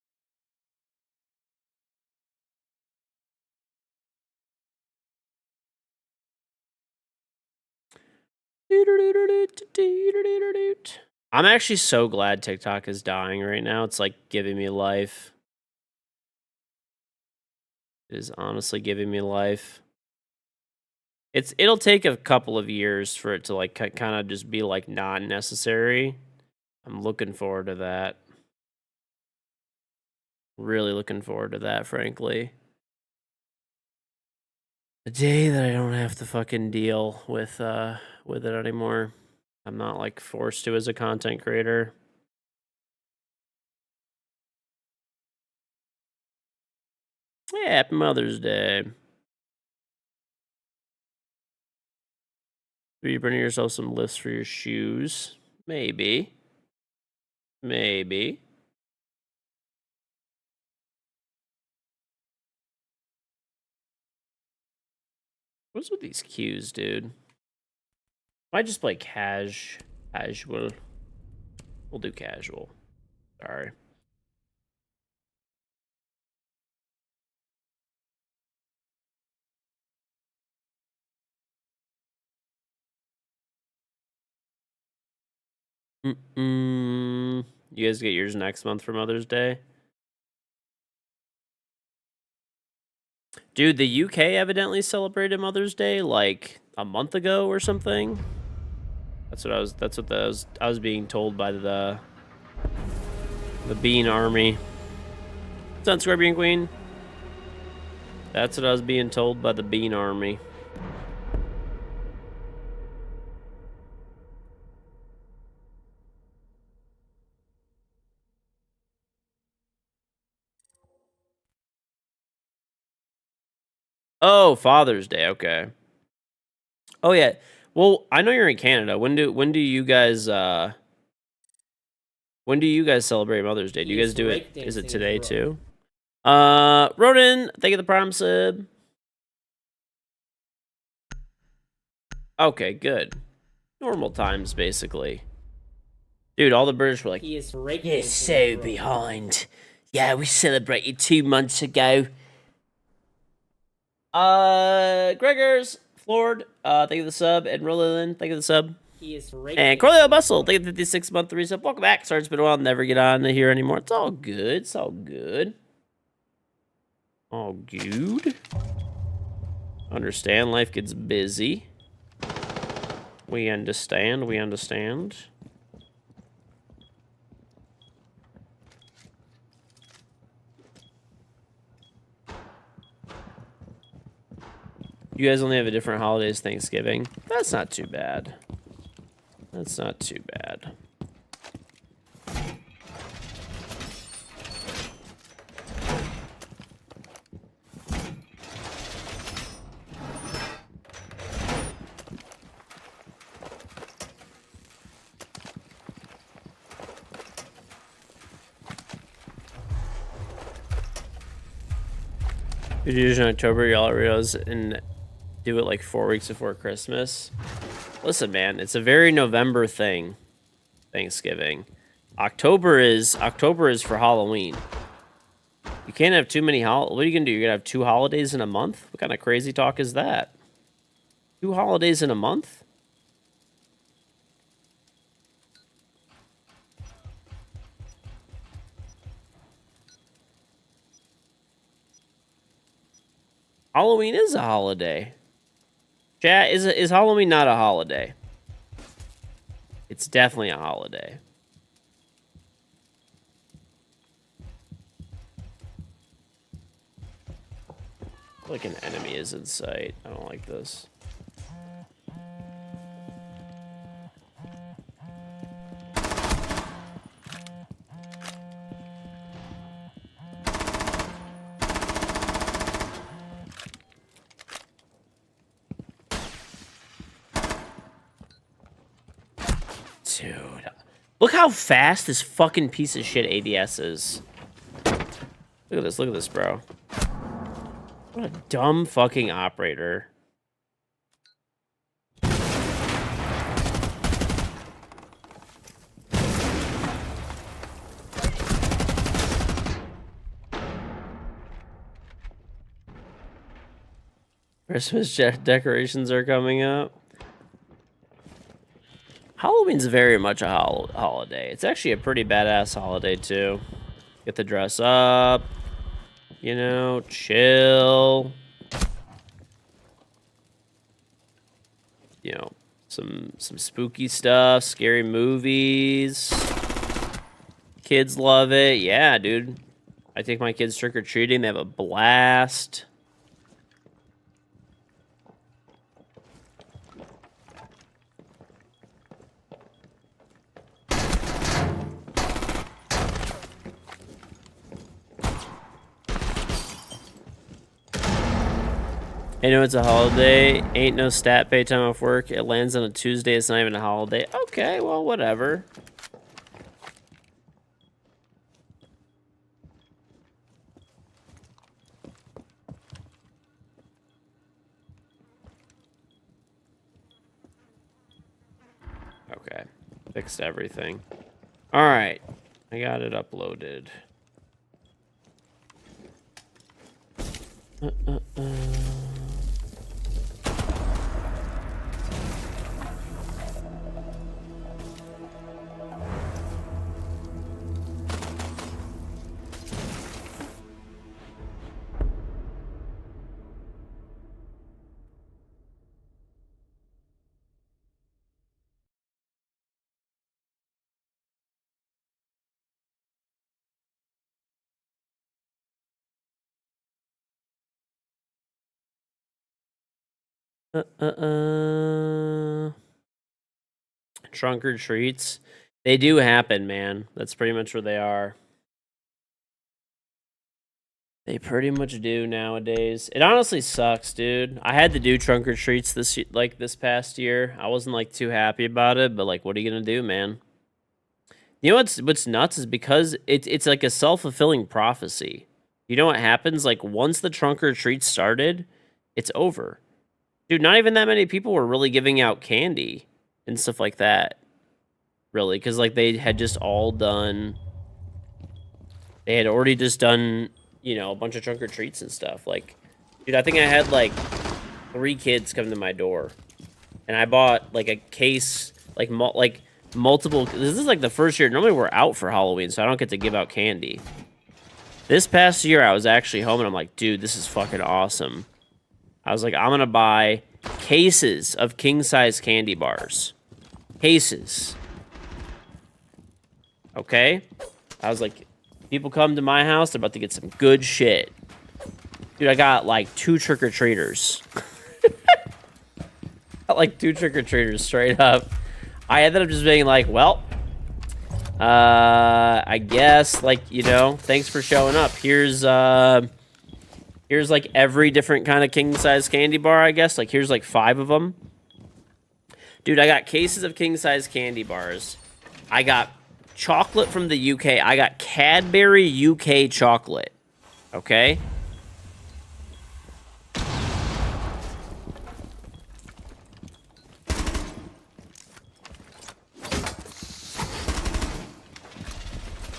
Speaker 1: I'm actually so glad TikTok is dying right now. It's like giving me life. It is honestly giving me life. It'll take a couple of years for it to like kind of just be like not necessary. I'm looking forward to that. Really looking forward to that, frankly. The day that I don't have to fucking deal with it anymore. I'm not like forced to as a content creator. Yeah, happy Mother's Day. Are you bringing yourself some lifts for your shoes? Maybe. Maybe. What's with these cues, dude? Might just play casual. We'll do casual. Sorry. You guys get yours next month for Mother's Day? Dude, the UK evidently celebrated Mother's Day like a month ago or something. That's what I was being told by the Bean Army. What's up, Scorpion Queen? That's what I was being told by the Bean Army. Oh, Father's Day. Okay. Oh yeah. Well, I know you're in Canada. When do you guys celebrate Mother's Day? Do you guys do it? Is it today too? Rodin, thank you for the prime sub. Okay, good. Normal times, basically. Dude, all the British were like,
Speaker 2: He is
Speaker 1: "You're so behind." Yeah, we celebrated 2 months ago. Gregors, Flord, thank you for the sub, and Roland, thank you for the sub.
Speaker 2: He is
Speaker 1: And Corleo Bustle, thank you for the 56-month resub. Welcome back. Sorry it's been a while. Never get on here anymore. It's all good. It's all good. All good. Understand. Life gets busy. We understand. We understand. You guys only have a different holidays Thanksgiving. That's not too bad. That's not too bad. We do it in October, y'all realize, and do it like 4 weeks before Christmas. Listen, man, it's a very November thing. Thanksgiving. October is for Halloween. You can't have too many what are you gonna do? You're gonna have 2 holidays in a month? What kind of crazy talk is that? 2 holidays in a month? Halloween is a holiday. Chat, is Halloween not a holiday? It's definitely a holiday. Like an enemy is in sight. I don't like this. Dude. Look how fast this fucking piece of shit ADS is. Look at this, bro. What a dumb fucking operator. Christmas decorations are coming up. Halloween's very much a holiday. It's actually a pretty badass holiday, too. Get to dress up. You know, chill. You know, some spooky stuff, scary movies. Kids love it. Yeah, dude. I take my kids trick-or-treating. They have a blast. I know it's a holiday. Ain't no stat pay time off work. It lands on a Tuesday. It's not even a holiday. Okay, well, whatever. Okay. Fixed everything. All right. I got it uploaded. Trunk or treats. They do happen, man. That's pretty much where they are. They pretty much do nowadays. It honestly sucks, dude. I had to do trunk or treats this past year. I wasn't like too happy about it, but like, what are you gonna do, man? You know what's nuts is because it's like a self-fulfilling prophecy. You know what happens? Like once the trunk or treat started, it's over. Dude, not even that many people were really giving out candy and stuff like that. Really, because like they had just all done. They had already just done, a bunch of trunk or treats and stuff. Like, dude, I think I had like 3 kids come to my door, and I bought like a case, like multiple. This is like the first year. Normally we're out for Halloween, so I don't get to give out candy. This past year, I was actually home, and I'm like, dude, this is fucking awesome. I was like, I'm gonna buy cases of king-size candy bars. Cases. Okay? I was like, people come to my house, they're about to get some good shit. Dude, I got like 2 trick-or-treaters. Got like 2 trick-or-treaters straight up. I ended up just being like, well, I guess, like, thanks for showing up. Here's like every different kind of king-size candy bar, I guess. Like, here's like 5 of them. Dude, I got cases of king-size candy bars. I got chocolate from the UK. I got Cadbury UK chocolate. Okay?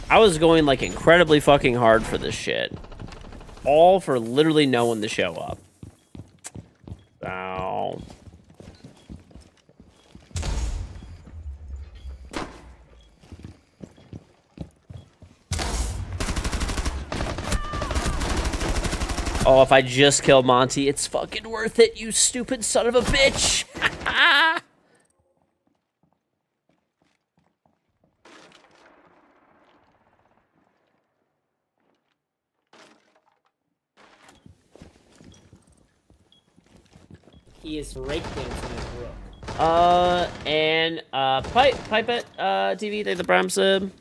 Speaker 1: I was going, like, incredibly fucking hard for this shit. All for literally no one to show up. So... Oh, if I just kill Monty, it's fucking worth it, you stupid son of a bitch!
Speaker 2: He is breakdancing in Brook.
Speaker 1: Pipette, TV, take the prime sub.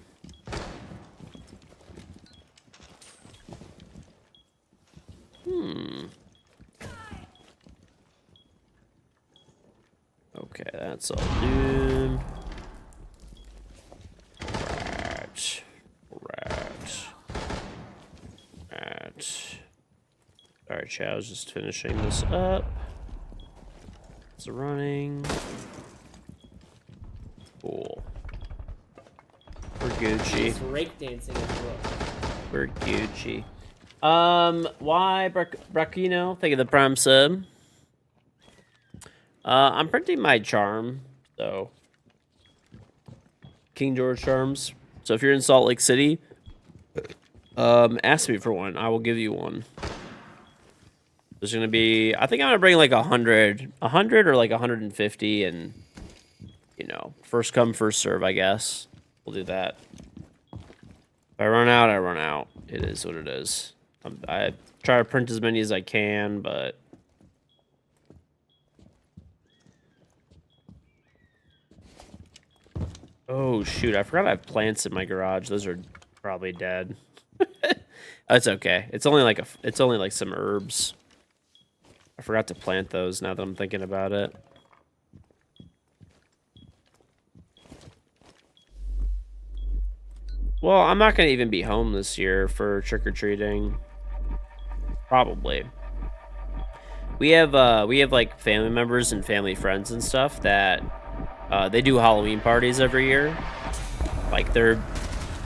Speaker 1: Okay, that's all done. Right. Alright, chat, I was just finishing this up. It's running. Cool. We're Gucci.
Speaker 2: He's breakdancing in Brook.
Speaker 1: We're Gucci. Why Bracchino? Thank you the prime sub. I'm printing my charm, so KingGeorge charms. So if you're in Salt Lake City, ask me for one. I will give you one. There's gonna be, I think I'm gonna bring like 100 or like 150, and first come, first serve, I guess. We'll do that. If I run out, I run out. It is what it is. I try to print as many as I can, but oh shoot, I forgot I have plants in my garage. Those are probably dead. That's okay. It's only like some herbs. I forgot to plant those now that I'm thinking about it. Well, I'm not going to even be home this year for trick-or-treating. Probably. We have like family members and family friends and stuff that they do Halloween parties every year. Like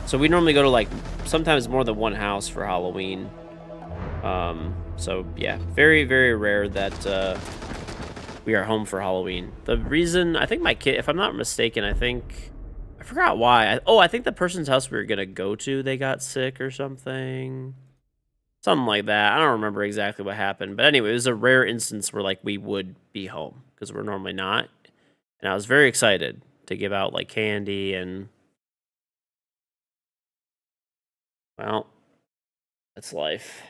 Speaker 1: so we normally go to like sometimes more than one house for Halloween. So yeah, very, very rare that we are home for Halloween. The reason, I think my kid, if I'm not mistaken, I forgot why. I think the person's house we were gonna go to, they got sick or something. Something like that. I don't remember exactly what happened. But anyway, it was a rare instance where like we would be home because we're normally not. And I was very excited to give out like candy and, well, that's life.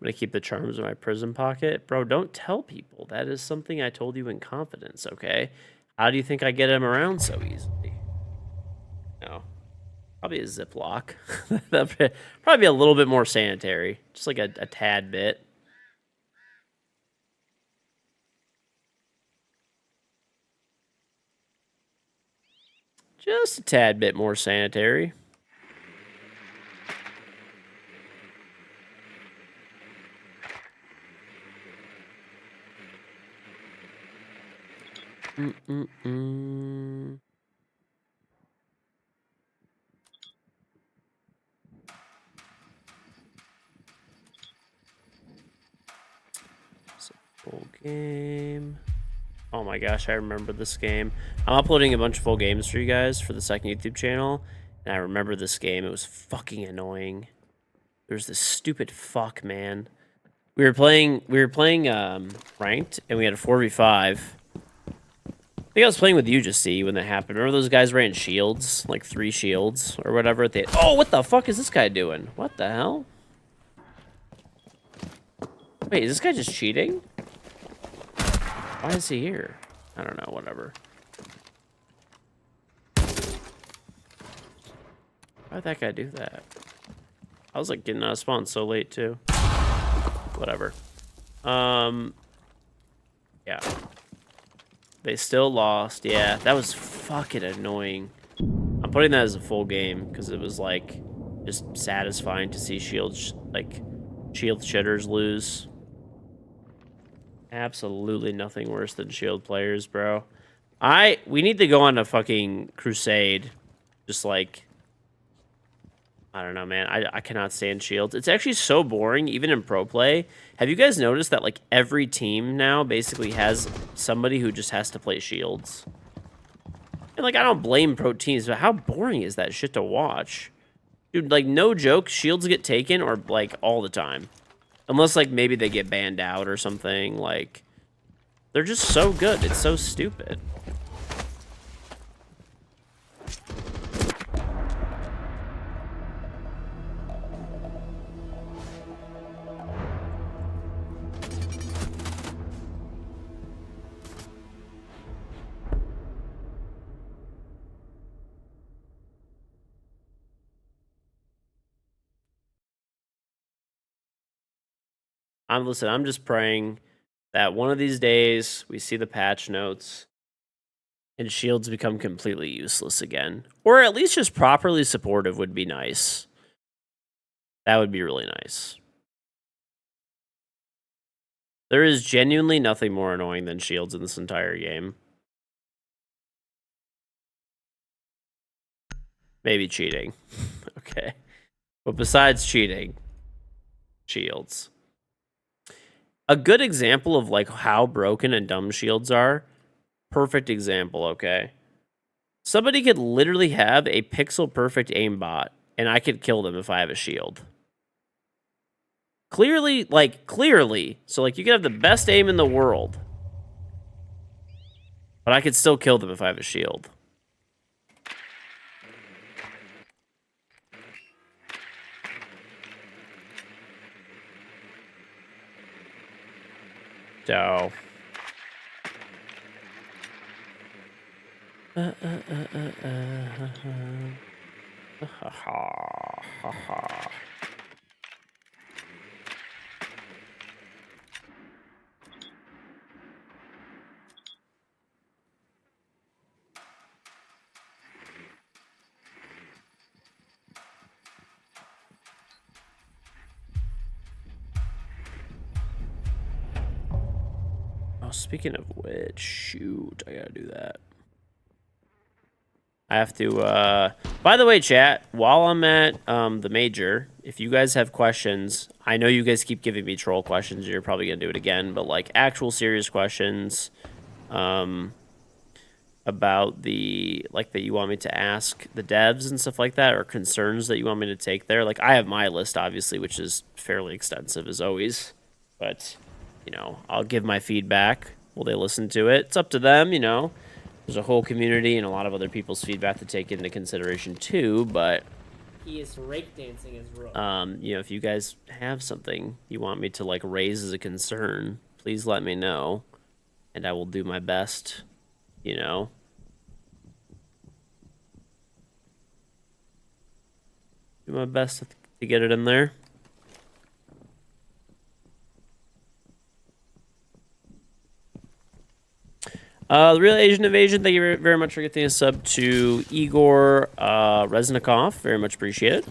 Speaker 1: gonna keep the charms in my prison pocket. Bro, don't tell people. That is something I told you in confidence, okay? How do you think I get them around so easily? No. Probably a Ziploc. That'd probably be a little bit more sanitary. Just like a tad bit. Just a tad bit more sanitary. It's a full game. Oh my gosh, I remember this game. I'm uploading a bunch of full games for you guys for the second YouTube channel, and I remember this game. It was fucking annoying. There's this stupid fuck, man. We were playing ranked, and we had a 4v5. I think I was playing with you, just see when that happened. Remember those guys ran shields, like 3 shields or whatever. Oh, what the fuck is this guy doing? What the hell? Wait, is this guy just cheating? Why is he here? I don't know, whatever. Why'd that guy do that? I was like getting out of spawn so late too. Whatever. Yeah. They still lost. Yeah, that was fucking annoying. I'm putting that as a full game because it was like just satisfying to see shield shitters lose. Absolutely nothing worse than shield players, bro. We need to go on a fucking crusade. Just like, I don't know, man. I cannot stand shields. It's actually so boring, even in pro play. Have you guys noticed that like every team now basically has somebody who just has to play shields? And like, I don't blame pro teams, but how boring is that shit to watch? Dude, like, no joke, shields get taken or like all the time. Unless, like, maybe they get banned out or something. Like, they're just so good. It's so stupid. Listen, I'm just praying that one of these days we see the patch notes and shields become completely useless again. Or at least just properly supportive would be nice. That would be really nice. There is genuinely nothing more annoying than shields in this entire game. Maybe cheating. Okay. But besides cheating, shields. A good example of like how broken and dumb shields are. Perfect example, okay? Somebody could literally have a pixel perfect aimbot, and I could kill them if I have a shield. Clearly. So like you could have the best aim in the world, but I could still kill them if I have a shield. So speaking of which, shoot, I gotta do that. I have to, by the way, chat, while I'm at the major, if you guys have questions, I know you guys keep giving me troll questions, you're probably gonna do it again, but like actual serious questions about the, like, that you want me to ask the devs and stuff like that, or concerns that you want me to take there. Like, I have my list, obviously, which is fairly extensive as always, but, you know, I'll give my feedback. Will they listen to it? It's up to them, you know. There's a whole community and a lot of other people's feedback to take into consideration too, but
Speaker 2: He is rake dancing his rook.
Speaker 1: You know, if you guys have something you want me to like raise as a concern, please let me know, and I will do my best. You know. Do my best to get it in there. The Real Asian Invasion, thank you very much for getting a sub to Igor Reznikov. Very much appreciate it.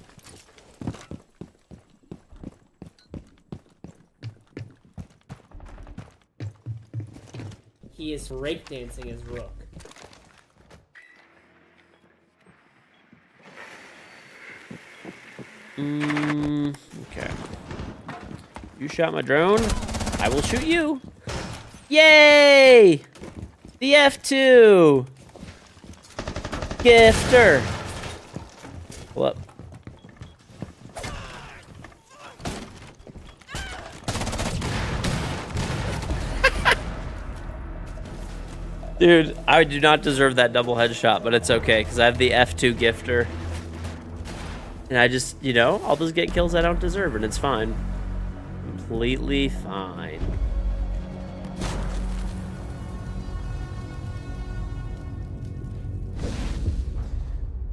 Speaker 2: He is rake dancing his rook.
Speaker 1: Okay. You shot my drone. I will shoot you. Yay! The F2! Gifter! Pull up. Dude, I do not deserve that double headshot, but it's okay, because I have the F2 gifter. And I just, you know, I'll just get kills I don't deserve, and it's fine. Completely fine.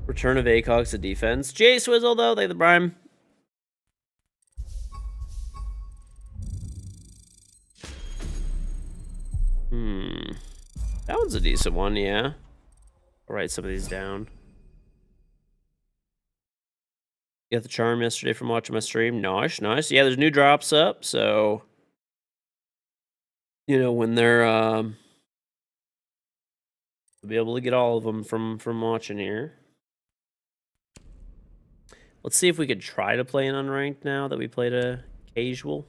Speaker 1: Return of ACOGs to defense. Jay Swizzle, though, they the prime. That one's a decent one, yeah. I'll write some of these down. You got the charm yesterday from watching my stream. Nice, nice. Yeah, there's new drops up, so you know when they're we'll be able to get all of them from watching here. Let's see if we could try to play an unranked now that we played a casual.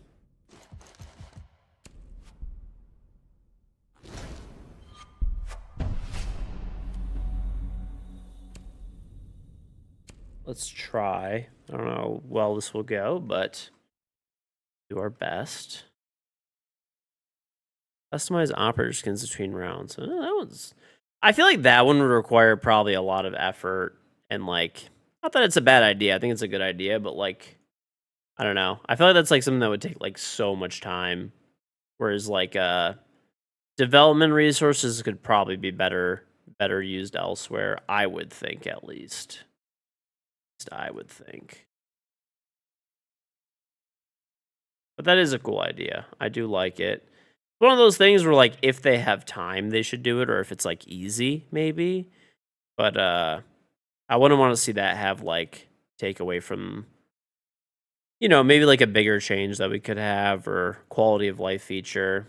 Speaker 1: Let's try. I don't know how well this will go, but do our best. Customize operator skins between rounds. That one's. I feel like that one would require probably a lot of effort and like. Not that it's a bad idea. I think it's a good idea, but like, I don't know. I feel like that's like something that would take like so much time, whereas like development resources could probably be better used elsewhere. I would think at least. I would think. But that is a cool idea. I do like it. One of those things where like if they have time they should do it, or if it's like easy maybe. But I wouldn't want to see that have like take away from, you know, maybe like a bigger change that we could have, or quality of life feature.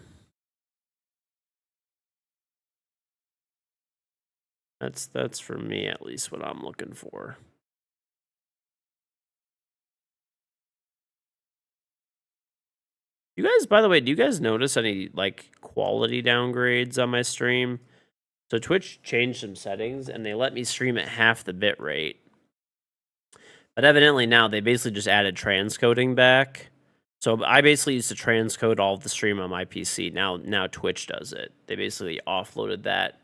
Speaker 1: That's for me at least what I'm looking for. You guys, by the way, do you guys notice any like quality downgrades on my stream? So Twitch changed some settings and they let me stream at half the bit rate. But evidently now they basically just added transcoding back. So I basically used to transcode all of the stream on my PC. Now Twitch does it. They basically offloaded that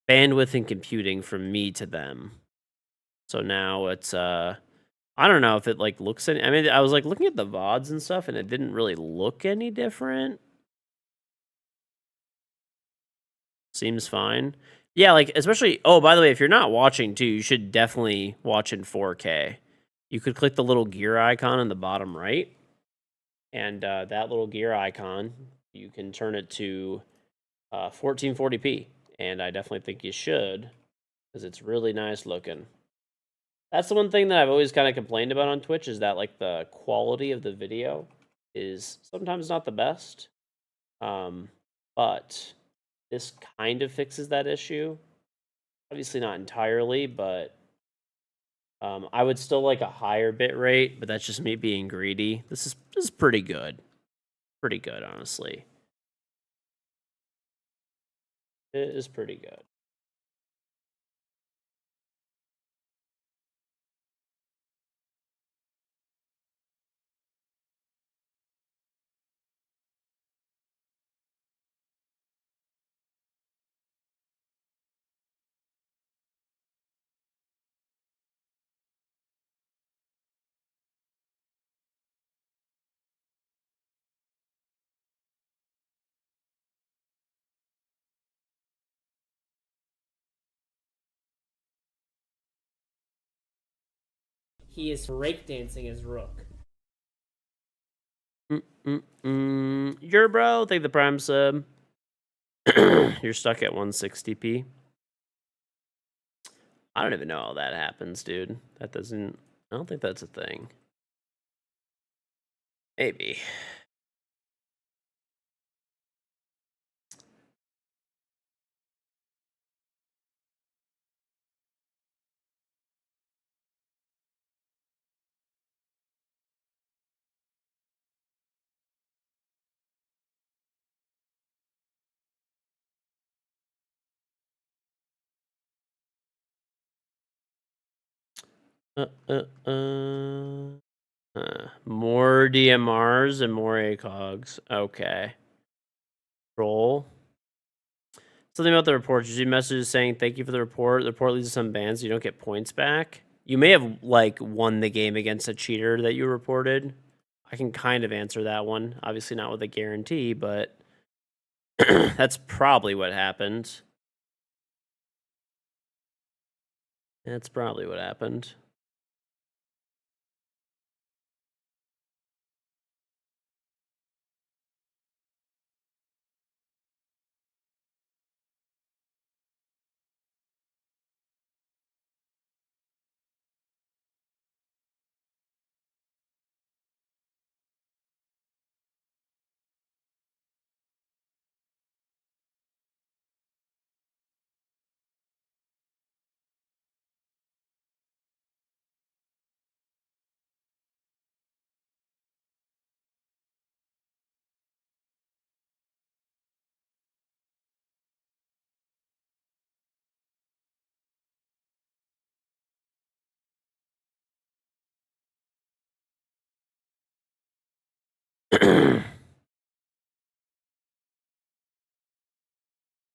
Speaker 1: bandwidth and computing from me to them. So now it's I don't know if it like looks any. I mean, I was like looking at the VODs and stuff, and it didn't really look any different. Seems fine. Yeah, like especially. Oh, by the way, if you're not watching too, you should definitely watch in 4K. You could click the little gear icon in the bottom right, and that little gear icon, you can turn it to 1440p, and I definitely think you should, because it's really nice looking. That's the one thing that I've always kind of complained about on Twitch, is that like the quality of the video is sometimes not the best. But this kind of fixes that issue. Obviously not entirely, but I would still like a higher bit rate, but that's just me being greedy. This is pretty good. Pretty good, honestly. It is pretty good.
Speaker 2: He is breakdancing his rook.
Speaker 1: Your bro, take the prime sub. You're stuck at 160p. I don't even know how that happens, dude. That doesn't... I don't think that's a thing. Maybe. More DMRs and more ACOGs. Okay. Roll. Something about the report. Usually messages saying thank you for the report. The report leads to some bans, so you don't get points back. You may have like won the game against a cheater that you reported. I can kind of answer that one. Obviously not with a guarantee, but that's probably what happened. That's probably what happened.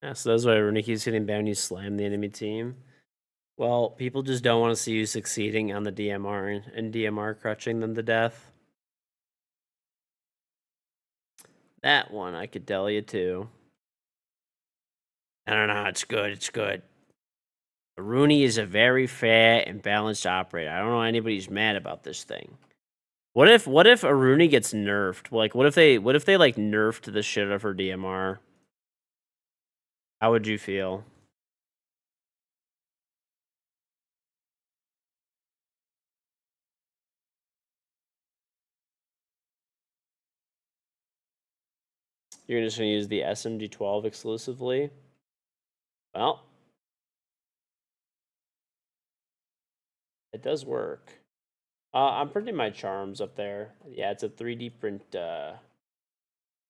Speaker 1: Yeah, so that's why Rooney keeps getting banned when you slam the enemy team. Well, people just don't want to see you succeeding on the DMR and DMR crutching them to death. That one I could tell you too. I don't know. It's good. It's good. Rooney is a very fair and balanced operator. I don't know anybody's mad about this thing. What if Rooney gets nerfed? Like what if they like nerfed the shit out of her DMR? How would you feel? You're just gonna use the SMG12 exclusively? Well, it does work. I'm printing my charms up there. Yeah, it's a 3D print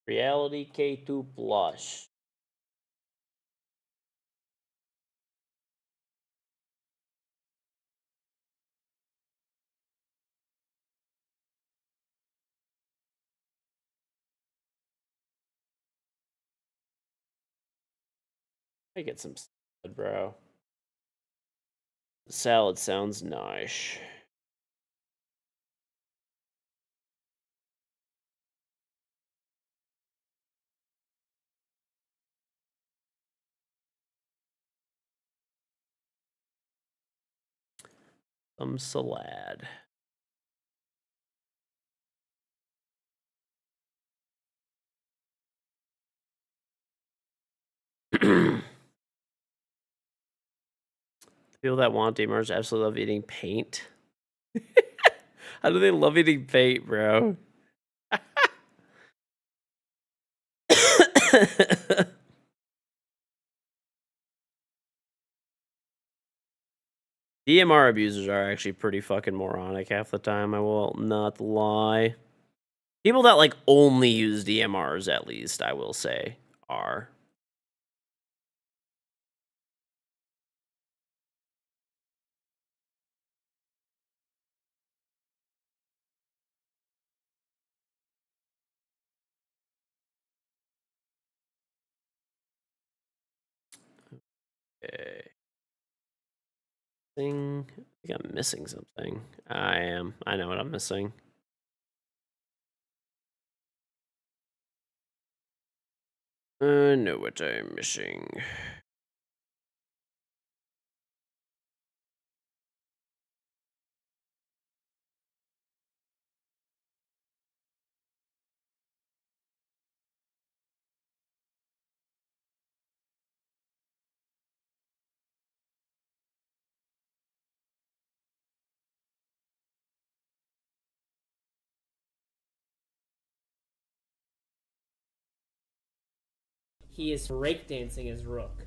Speaker 1: Reality K2 Plus. I get some salad, bro. Salad sounds nice. Some salad. People that want DMRs absolutely love eating paint. How do they love eating paint, bro? DMR abusers are actually pretty fucking moronic half the time, I will not lie. People that like only use DMRs, at least, I will say, are. Okay. I think I'm missing something. I am. I know what I'm missing. I know what I'm missing.
Speaker 2: He is breakdancing his rook.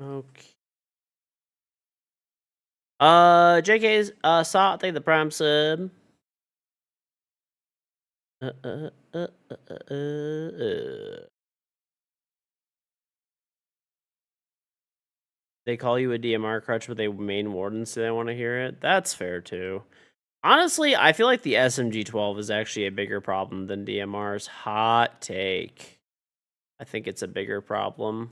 Speaker 1: Okay. JK's saw, thank the prime sub. They call you a DMR crutch, but they main warden say they want to hear it. That's fair too. Honestly, I feel like the SMG-12 is actually a bigger problem than DMR's. Hot take. I think it's a bigger problem.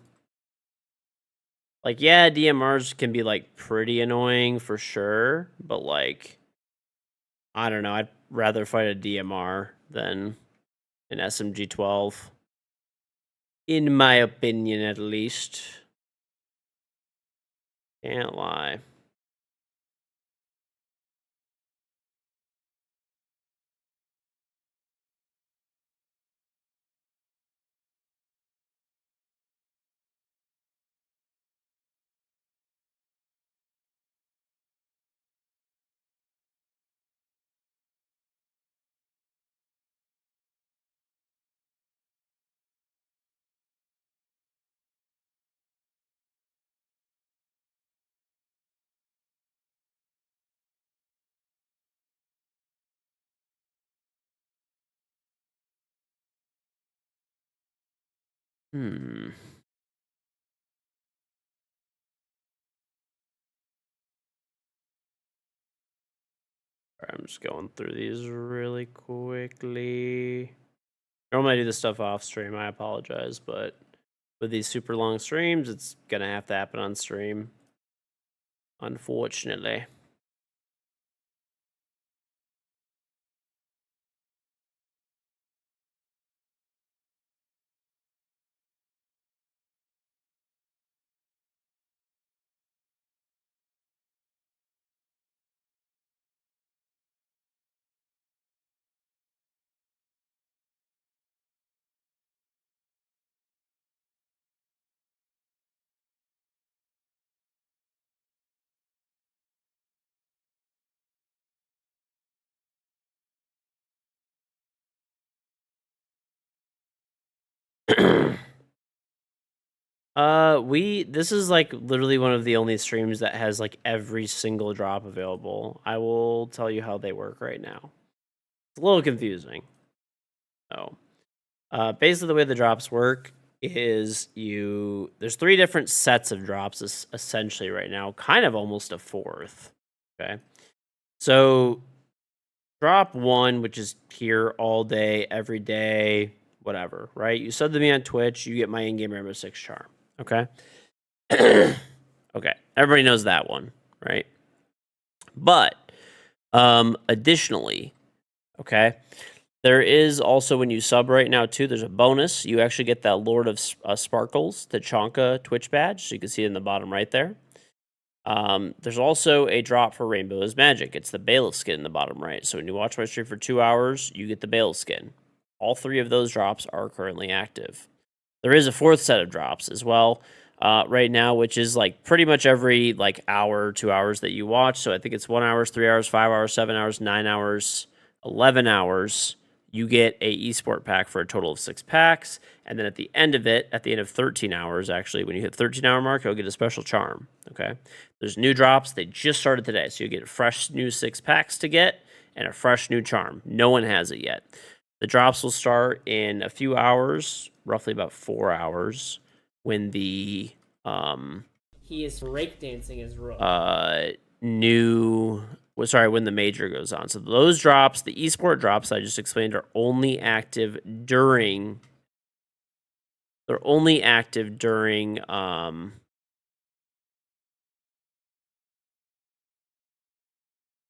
Speaker 1: Like, yeah, DMRs can be, like, pretty annoying for sure, but, like, I don't know. I'd rather fight a DMR than an SMG-12. In my opinion, at least. Can't lie. Hmm. I'm just going through these really quickly. Normally I do this stuff off stream. I apologize, but with these super long streams, it's gonna have to happen on stream. Unfortunately. This is like literally one of the only streams that has like every single drop available. I will tell you how they work right now. It's a little confusing. So, basically the way the drops work is there's 3 different sets of drops essentially right now, kind of almost a fourth. Okay. So, drop 1, which is here all day, every day, whatever, right? You sub to me on Twitch, you get my in-game Rainbow Six charm. Okay. Okay, everybody knows that one, right? But additionally, okay, there is also when you sub right now too. There's a bonus. You actually get that Lord of Sparkles Tachanka Twitch badge, so you can see it in the bottom right there. There's also a drop for Rainbow is Magic. It's the Bailiff skin in the bottom right. So when you watch my stream for 2 hours, you get the Bailiff skin. All 3 of those drops are currently active. There is a 4th set of drops as well right now, which is like pretty much every like hour, 2 hours that you watch. So I think it's 1 hour, 3 hours, 5 hours, 7 hours, 9 hours, 11 hours. You get a esport pack for a total of 6 packs. And then at the end of it, at the end of 13 hours, actually, when you hit 13-hour mark, you'll get a special charm. Okay. There's new drops. They just started today. So you get fresh new 6 packs to get and a fresh new charm. No one has it yet. The drops will start in a few hours, roughly about 4 hours, when the
Speaker 2: He is breakdancing his rook.
Speaker 1: when the major goes on. So those drops, the esport drops I just explained, are only active during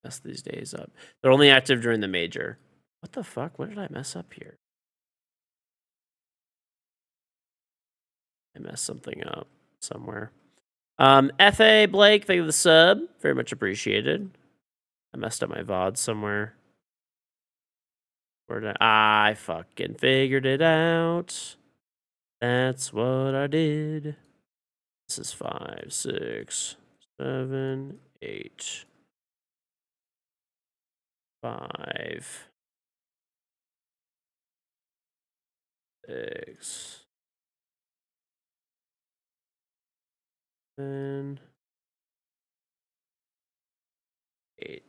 Speaker 1: mess these days up. They're only active during the major. What the fuck? What did I mess up here? I messed something up somewhere. FA Blake, thank you for the sub. Very much appreciated. I messed up my VOD somewhere. Where did I fucking figured it out. That's what I did. This is 5, 6, 7, 8, 5, 6, 7, 8.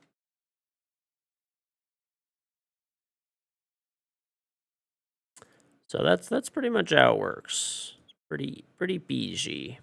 Speaker 1: So that's pretty much how it works. Pretty BG.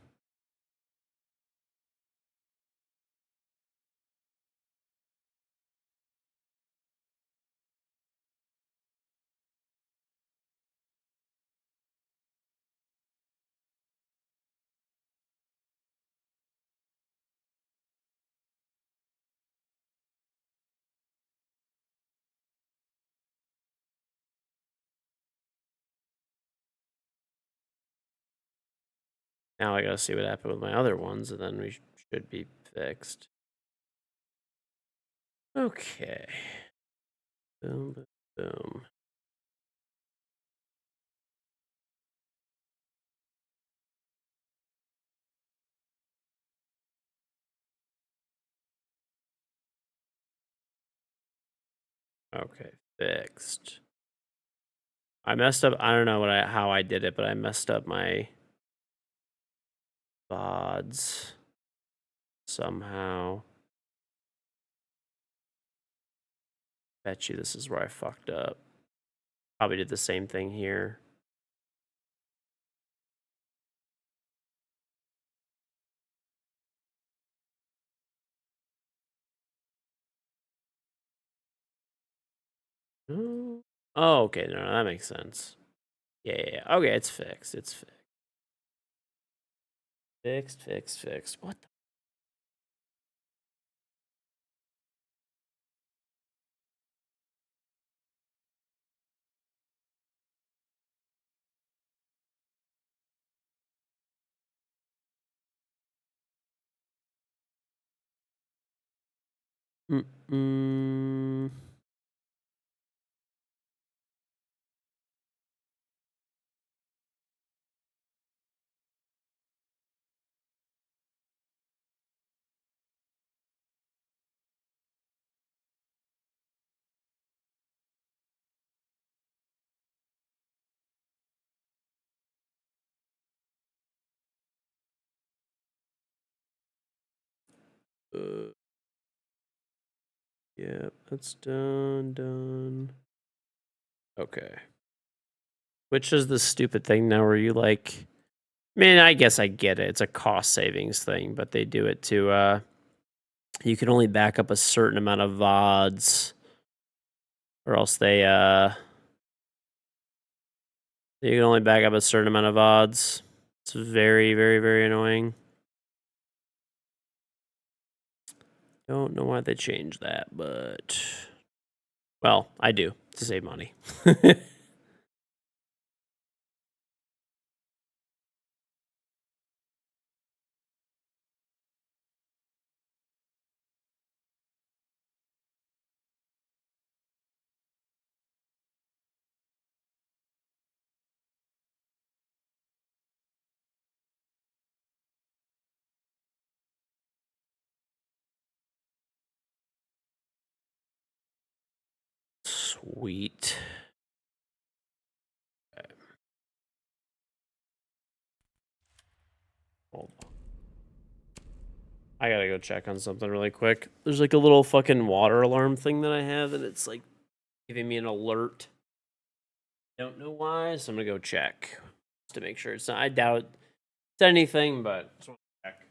Speaker 1: Now I gotta see what happened with my other ones, and then we should be fixed. Okay. Boom, boom, boom. Okay, fixed. I messed up. I don't know how I did it, but I messed up my VODs somehow. Bet you this is where I fucked up. Probably did the same thing here. Oh, okay. No, that makes sense. Yeah. Okay, it's fixed. It's fixed. Fixed. What the? Mm-mm. Yeah, that's done. Okay. Which is the stupid thing now where you like, I mean, I guess I get it. It's a cost savings thing, but they do it to you can only back up a certain amount of VODs, or else you can only back up a certain amount of VODs. It's very annoying. Don't know why they changed that, but well, I do to save money. Sweet. Hold on. I gotta go check on something really quick. There's like a little fucking water alarm thing that I have, and it's like giving me an alert. Don't know why, so I'm gonna go check just to make sure it's not. I doubt it's anything, but just want to check.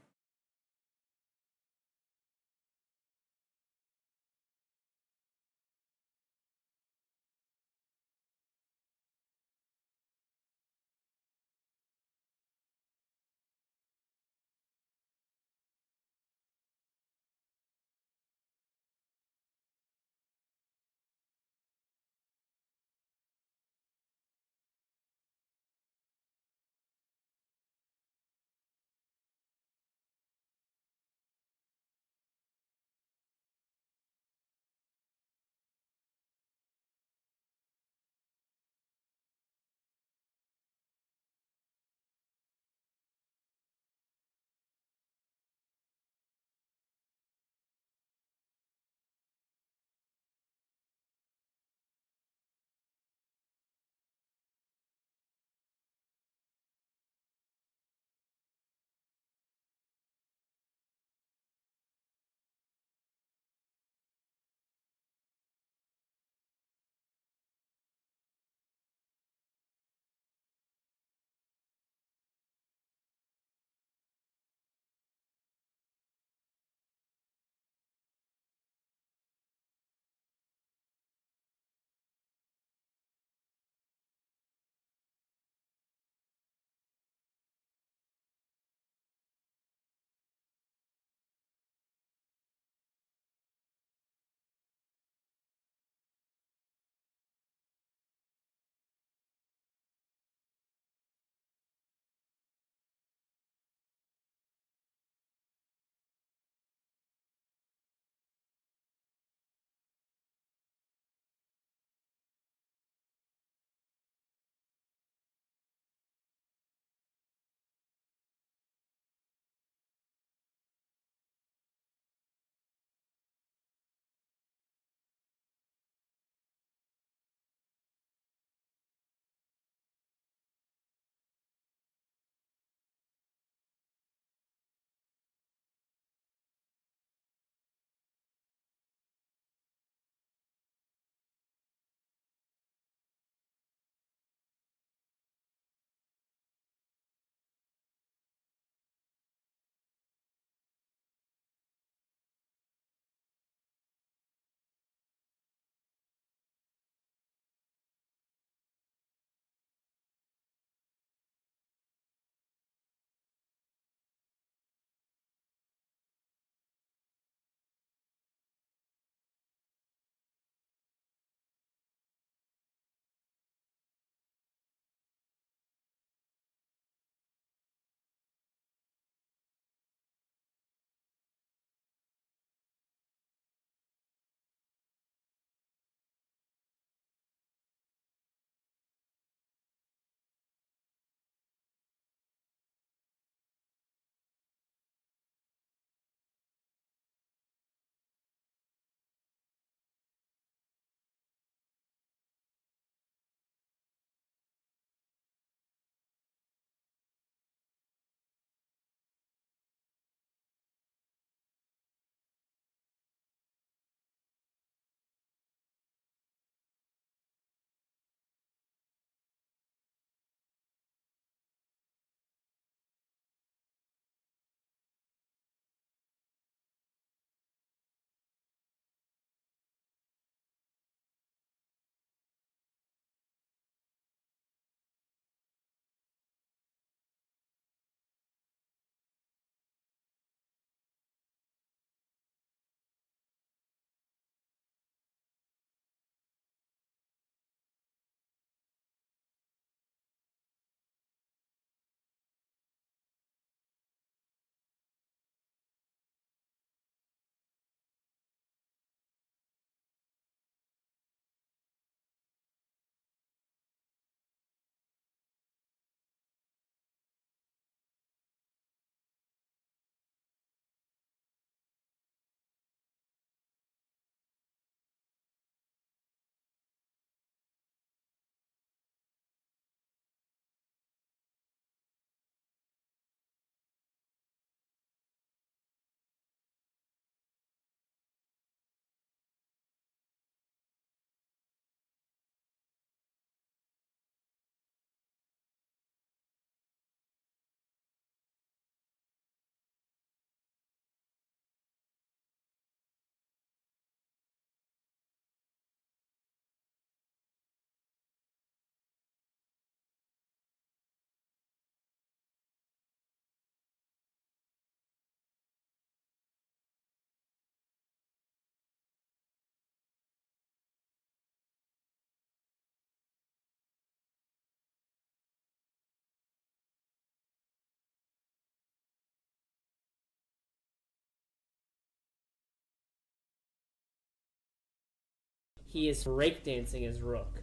Speaker 2: He is breakdancing his rook.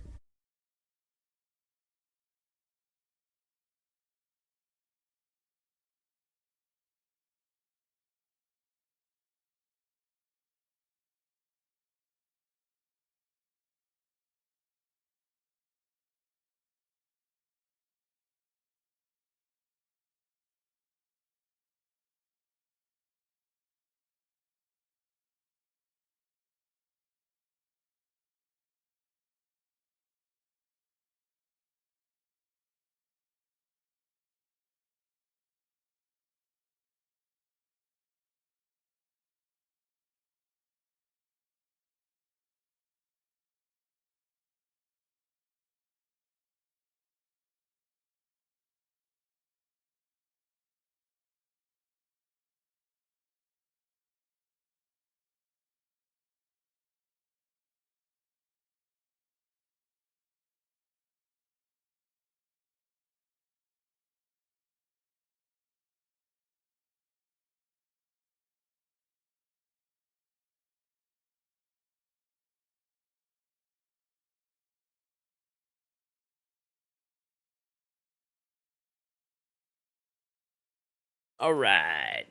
Speaker 1: All right.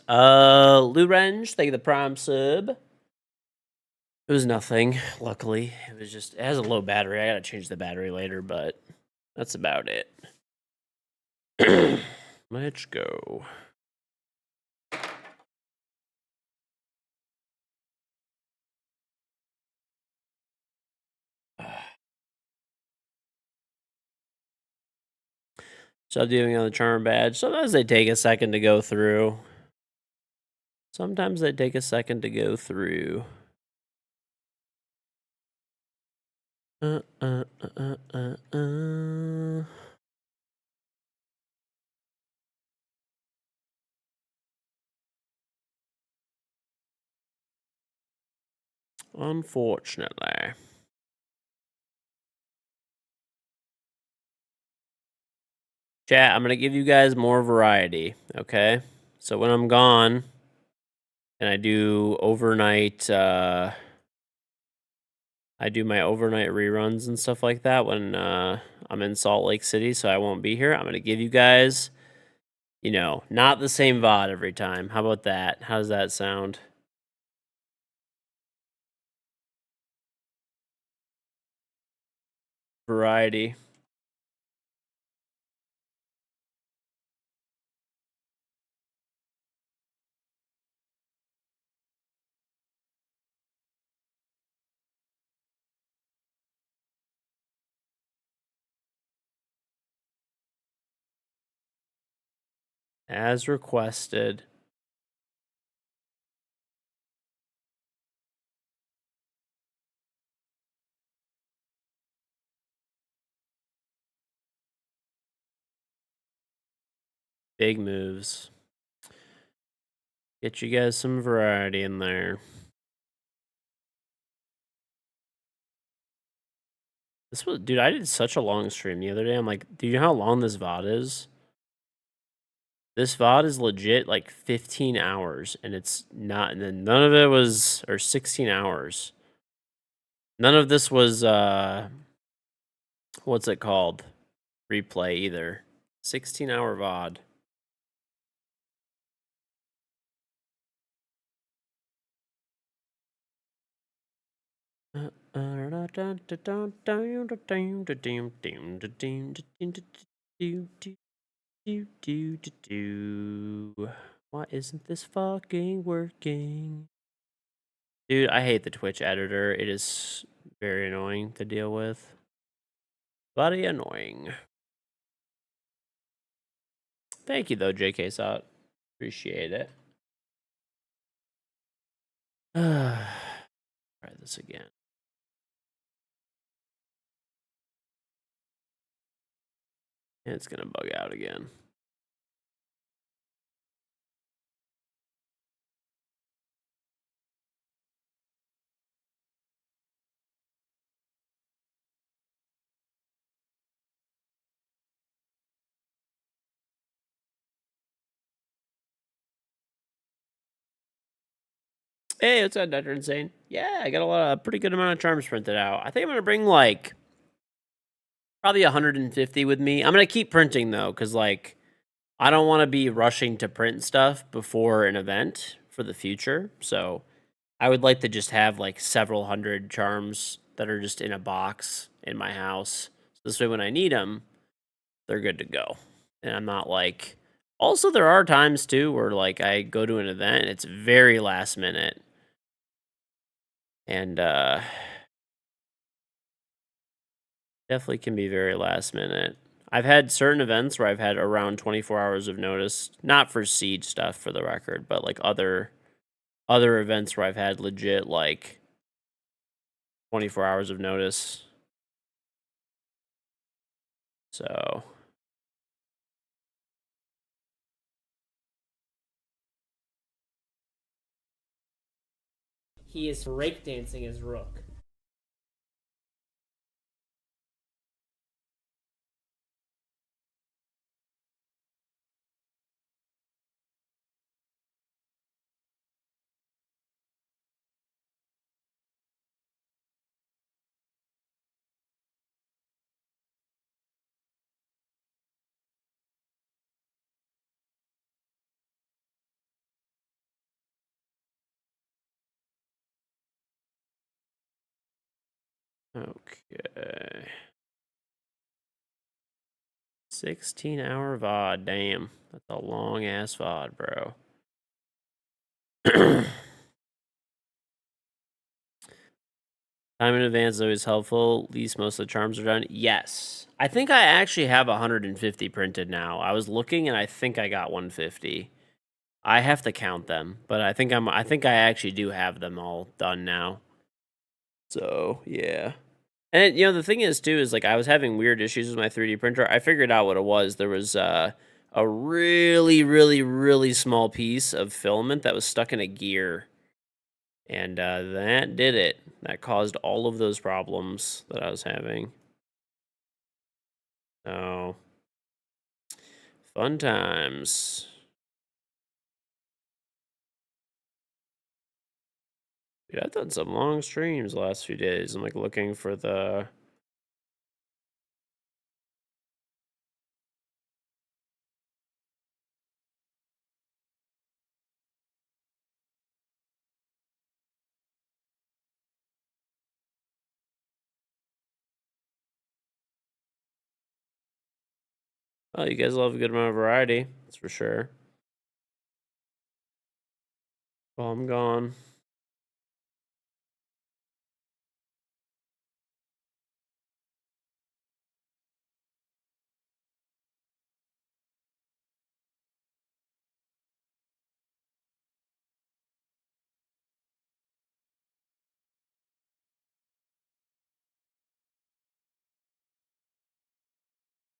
Speaker 1: Lou Renge, thank you the prime sub. It was nothing, luckily. It was just, it has a low battery. I gotta change the battery later, but that's about it. Let's go. So doing on the charm badge. Sometimes they take a second to go through. Sometimes they take a second to go through. Unfortunately. Chat, I'm going to give you guys more variety, okay? So when I'm gone and I do overnight, I do my overnight reruns and stuff like that when I'm in Salt Lake City, so I won't be here. I'm going to give you guys, you know, not the same VOD every time. How about that? How does that sound? Variety. As requested. Big moves. Get you guys some variety in there. This was, dude, I did such a long stream the other day. I'm like, do you know how long this VOD is? This VOD is legit like 15 hours, and it's not, and then none of it was, or 16 hours. None of this was, what's it called? Replay either. 16-hour VOD. Why isn't this fucking working? Dude, I hate the Twitch editor. It is very annoying to deal with. Very annoying. Thank you, though, JK Sot. Appreciate it. Try this again. And it's gonna bug out again. Hey, what's up, Dr. Insane? Yeah, I got a pretty good amount of charms printed out. I think I'm gonna bring like probably 150 with me. I'm gonna keep printing though, because like I don't want to be rushing to print stuff before an event for the future. So I would like to just have like several hundred charms that are just in a box in my house. So this way, when I need them, they're good to go. And I'm not like. Also, there are times too where like I go to an event and it's very last minute, and definitely can be very last minute. I've had certain events where I've had around 24 hours of notice, not for siege stuff for the record, but like other events where I've had legit like 24 hours of notice. So
Speaker 2: He is breakdancing his rook.
Speaker 1: okay. 16-hour VOD, damn. That's a long ass VOD, bro. Time in advance is always helpful. At least most of the charms are done. Yes. I think I actually have 150 printed now. I was looking and I think I got 150. I have to count them, but I think I actually do have them all done now. So, yeah. And the thing is too is like I was having weird issues with my 3D printer. I figured out what it was. There was a really really small piece of filament that was stuck in a gear. And that did it. That caused all of those problems that I was having. So, fun times. Dude, I've done some long streams the last few days. I'm like looking for the. Oh, you guys love a good amount of variety. That's for sure. Well, I'm gone.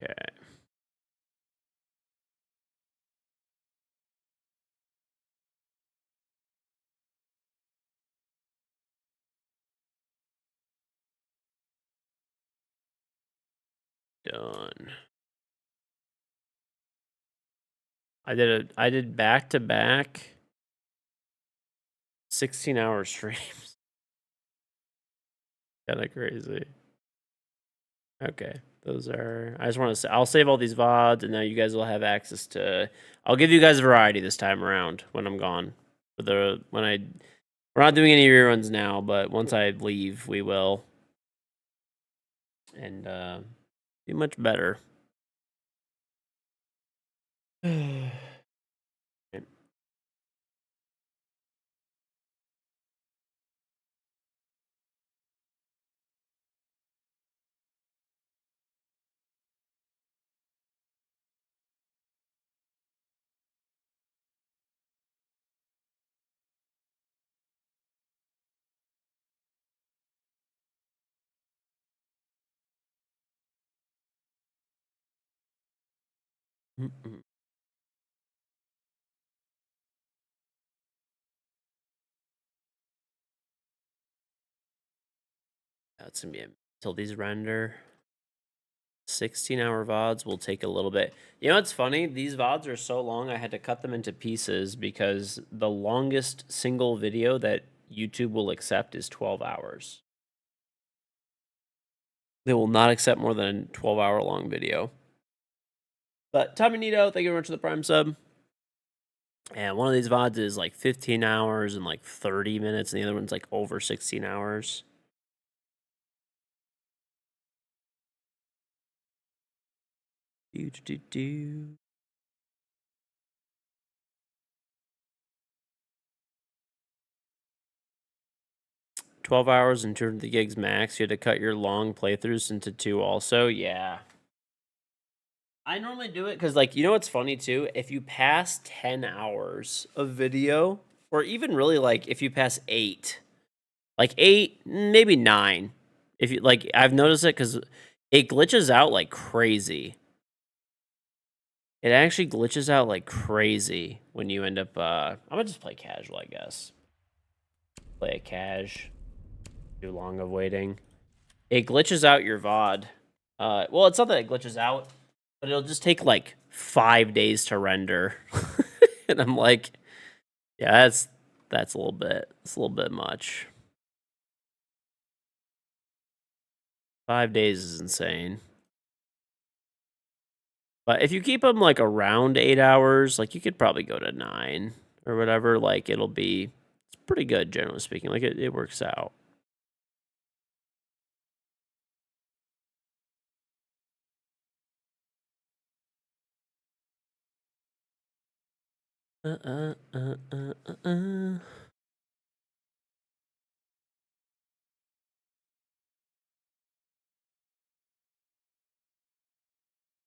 Speaker 1: Okay. Done. I did back to back 16-hour streams. Kind of crazy. Okay. Those are I just want to say I'll save all these VODs and now you guys will have access to I'll give you guys variety this time around when I'm gone. We're not doing any reruns now, but once I leave, we will. And be much better. That's gonna be until these render. 16-hour VODs will take a little bit. You know what's funny? These VODs are so long, I had to cut them into pieces because the longest single video that YouTube will accept is 12 hours. They will not accept more than a 12-hour long video. But Tommy Nito, thank you very much for the Prime sub. And one of these VODs is like 15 hours and like 30 minutes, and the other one's like over 16 hours. Do. 12 hours and 200 gigs max. You had to cut your long playthroughs into 2 also. Yeah. I normally do it because, like, you know what's funny too? If you pass 10 hours of video, or even really like if you pass 8, like 8, maybe 9. If you like, I've noticed it because it glitches out like crazy. It actually glitches out like crazy when you end up. I'm gonna just play casual, I guess. Play a cash. Too long of waiting. It glitches out your VOD. Well, it's not that it glitches out, but it'll just take like 5 days to render. And I'm like, yeah, that's a little bit. It's a little bit much. 5 days is insane. But if you keep them like around 8 hours, like you could probably go to 9 or whatever. Like it's pretty good, generally speaking. Like it works out.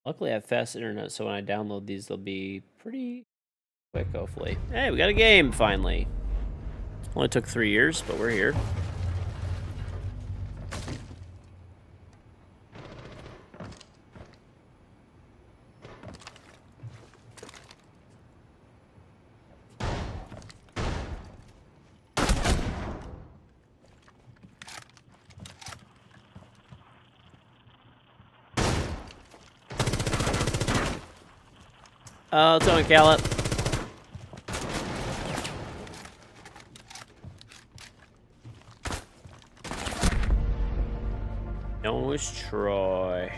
Speaker 1: Luckily, I have fast internet, so when I download these, they'll be pretty quick, hopefully. Hey, we got a game, finally. Only took 3 years, but we're here. Oh, it's on Callum. Nose Troy.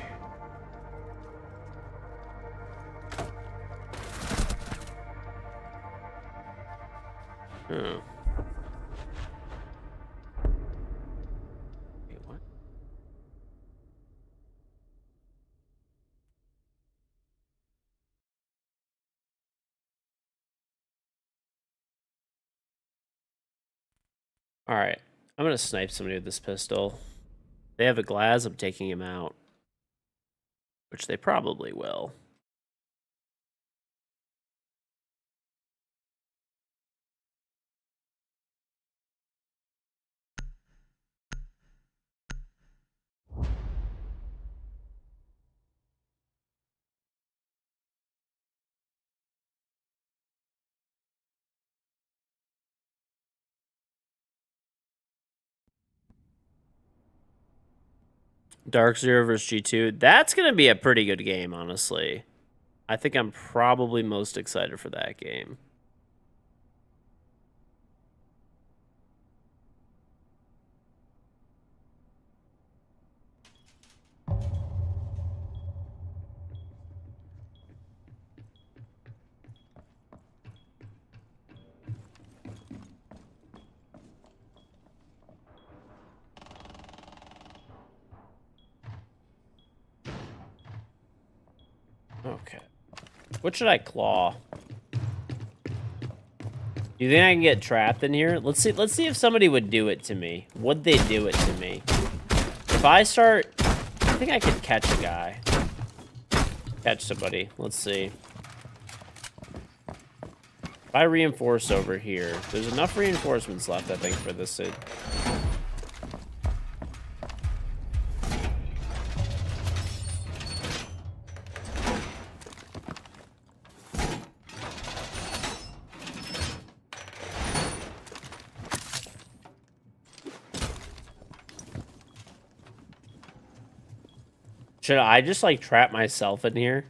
Speaker 1: Oh. Wait, what? Alright. I'm gonna snipe somebody with this pistol. If they have a glass, I'm taking him out. Which they probably will. Dark Zero vs. G2. That's going to be a pretty good game, honestly. I think I'm probably most excited for that game. Okay. What should I claw? Do you think I can get trapped in here? Let's see if somebody would do it to me. Would they do it to me? If I start... I think I could catch a guy. Catch somebody. Let's see. If I reinforce over here, there's enough reinforcements left, I think, for this. Should I just, like, trap myself in here?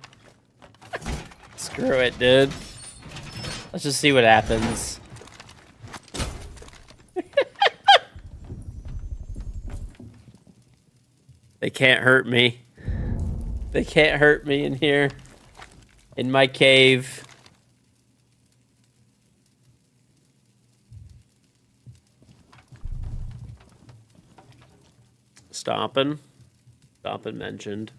Speaker 1: Screw it, dude. Let's just see what happens. They can't hurt me. They can't hurt me in here. In my cave. Stompin'. Stompin' mentioned.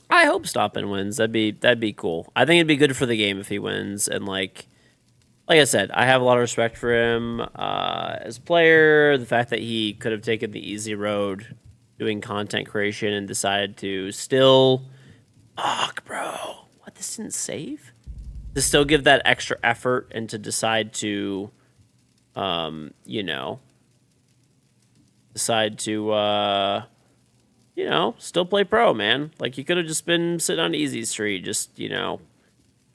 Speaker 1: I hope Stompin' wins. That'd be cool. I think it'd be good for the game if he wins. And like I said, I have a lot of respect for him as a player. The fact that he could have taken the easy road doing content creation and decided to still... Fuck, bro. What, this didn't save? To still give that extra effort and to decide to, you know... Decide to, you know, still play pro, man. Like, he could have just been sitting on easy street. Just, you know,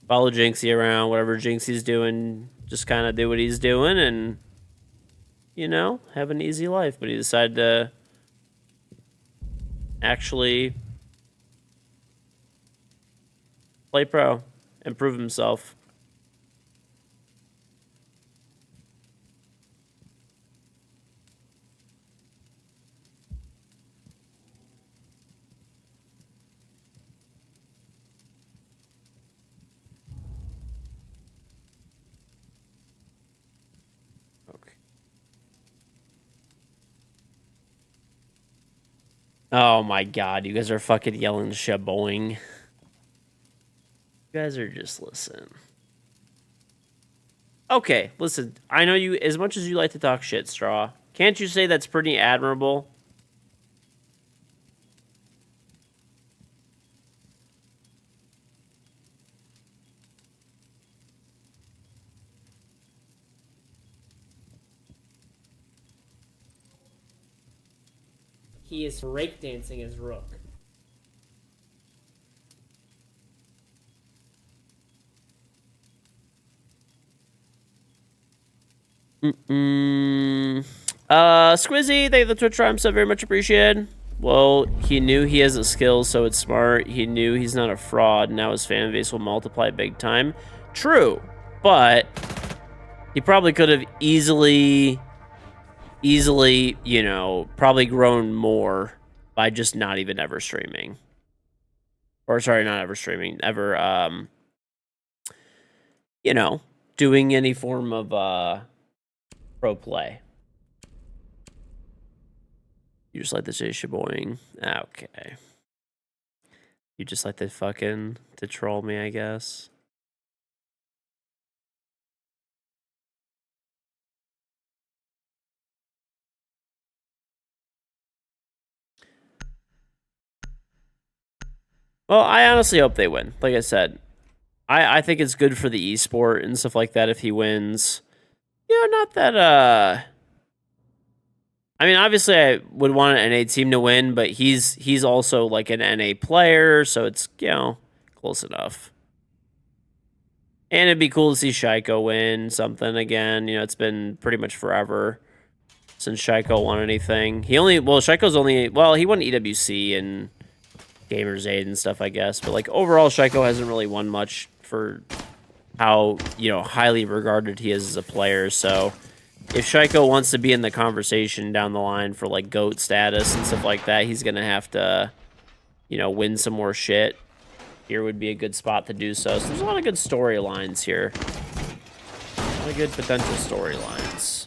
Speaker 1: follow Jinxie around, whatever Jinxie's doing. Just kind of do what he's doing and, you know, have an easy life. But he decided to actually play pro and prove himself. Okay. Oh my god, you guys are fucking yelling shaboing. You guys are just listen. Okay, listen, I know you, as much as you like to talk shit, Straw, can't you say that's pretty admirable?
Speaker 2: He is breakdancing his rook.
Speaker 1: Squizzy, thank you for the Twitch Prime sub, very much appreciated. Well, he knew he has a skill, so it's smart. He knew he's not a fraud. Now his fan base will multiply big time. True, but he probably could have easily, you know, probably grown more by just not even ever streaming. Or, sorry, not ever streaming. Ever, you know, doing any form of, pro play. You just like to say shaboing. Okay. You just like to fucking to troll me, I guess. Well, I honestly hope they win. Like I said, I think it's good for the esport and stuff like that if he wins. You know, not that I mean, obviously, I would want an NA team to win, but he's also like an NA player, so it's, you know, close enough. And it'd be cool to see Shaiko win something again. You know, it's been pretty much forever since Shaiko won anything. Shaiko's only, well, he won EWC and Gamers Aid and stuff, I guess. But, like, overall, Shaiko hasn't really won much for how, you know, highly regarded he is as a player, so... If Shaiko wants to be in the conversation down the line for, like, GOAT status and stuff like that, he's going to have to, you know, win some more shit. Here would be a good spot to do so. So there's a lot of good storylines here. A lot of good potential storylines.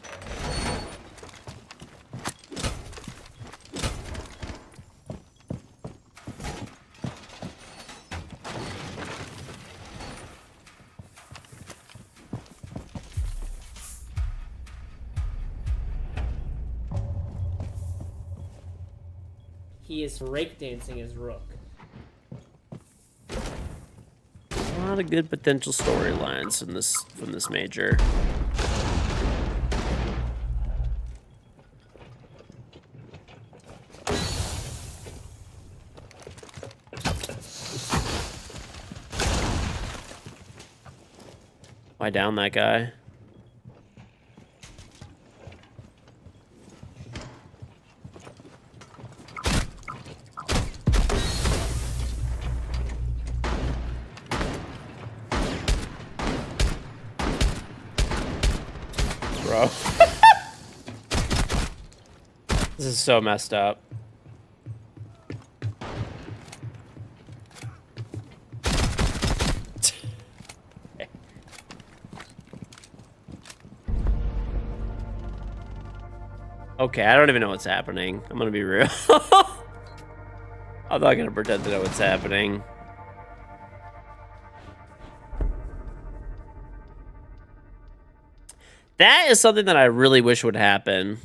Speaker 2: He is breakdancing his rook.
Speaker 1: A lot of good potential storylines from this major. Why down that guy? bro. This is so messed up. Okay, I don't even know what's happening. I'm gonna be real. I'm not gonna pretend to know what's happening. That is something that I really wish would happen.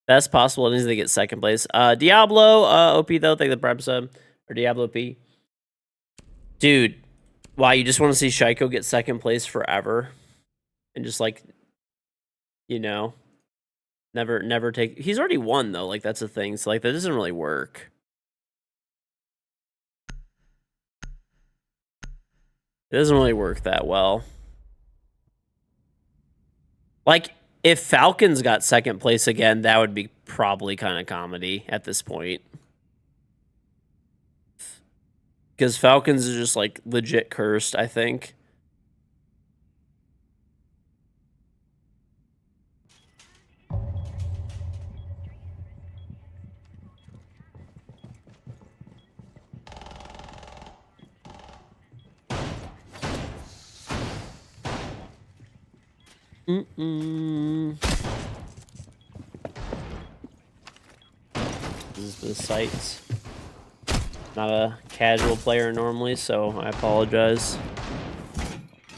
Speaker 1: Best possible needs to get second place. Diablo, OP though, thank the prep sub. Or Diablo P. Dude, wow, you just want to see Shaiko get second place forever? And just like, you know, never take... He's already won though, like that's the thing. So like that doesn't really work. It doesn't really work that well. Like, if Falcons got second place again, that would be probably kind of comedy at this point. Because Falcons is just, like, legit cursed, I think. This is the site. Not a casual player normally, so I apologize.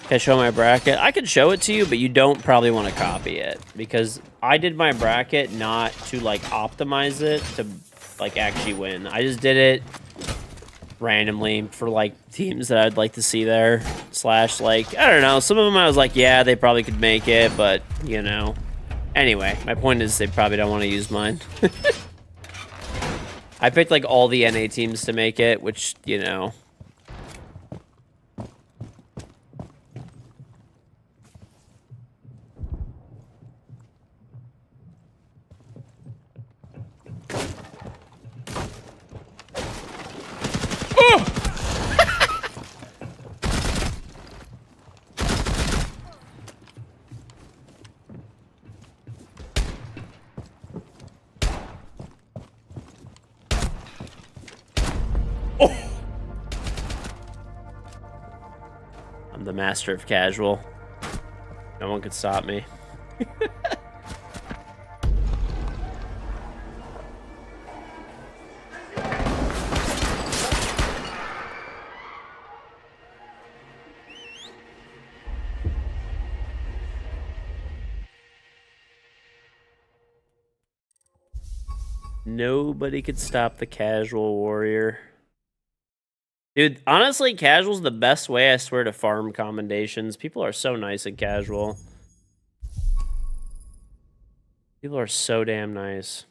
Speaker 1: Can I show my bracket? I could show it to you, but you don't probably want to copy it. Because I did my bracket not to, like, optimize it to, like, actually win. I just did it randomly for, like, teams that I'd like to see there. Slash, like, I don't know. Some of them I was like, yeah, they probably could make it, but, you know. Anyway, my point is they probably don't want to use mine. I picked, like, all the NA teams to make it, which, you know... I'm the master of casual. No one could stop me. Nobody could stop the casual warrior. Dude, honestly, casual's the best way, I swear, to farm commendations. People are so nice at casual. People are so damn nice.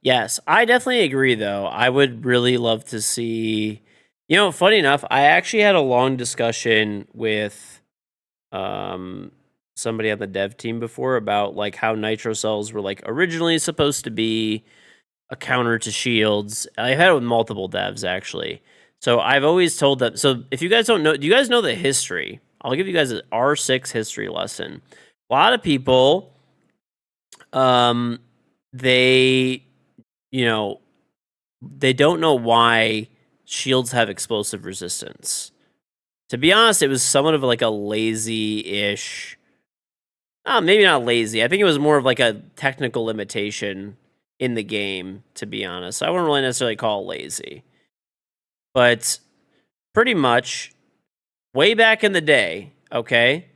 Speaker 1: Yes, I definitely agree, though. I would really love to see... You know, funny enough, I actually had a long discussion with somebody on the dev team before about, like, how nitro cells were, like, originally supposed to be a counter to shields. I've had it with multiple devs, actually. So I've always told them... So if you guys don't know... Do you guys know the history? I'll give you guys an R6 history lesson. A lot of people... they, you know, they don't know why shields have explosive resistance. To be honest, it was somewhat of like a lazy-ish... maybe not lazy. I think it was more of like a technical limitation in the game, to be honest. I wouldn't really necessarily call it lazy. But pretty much, way back in the day, okay?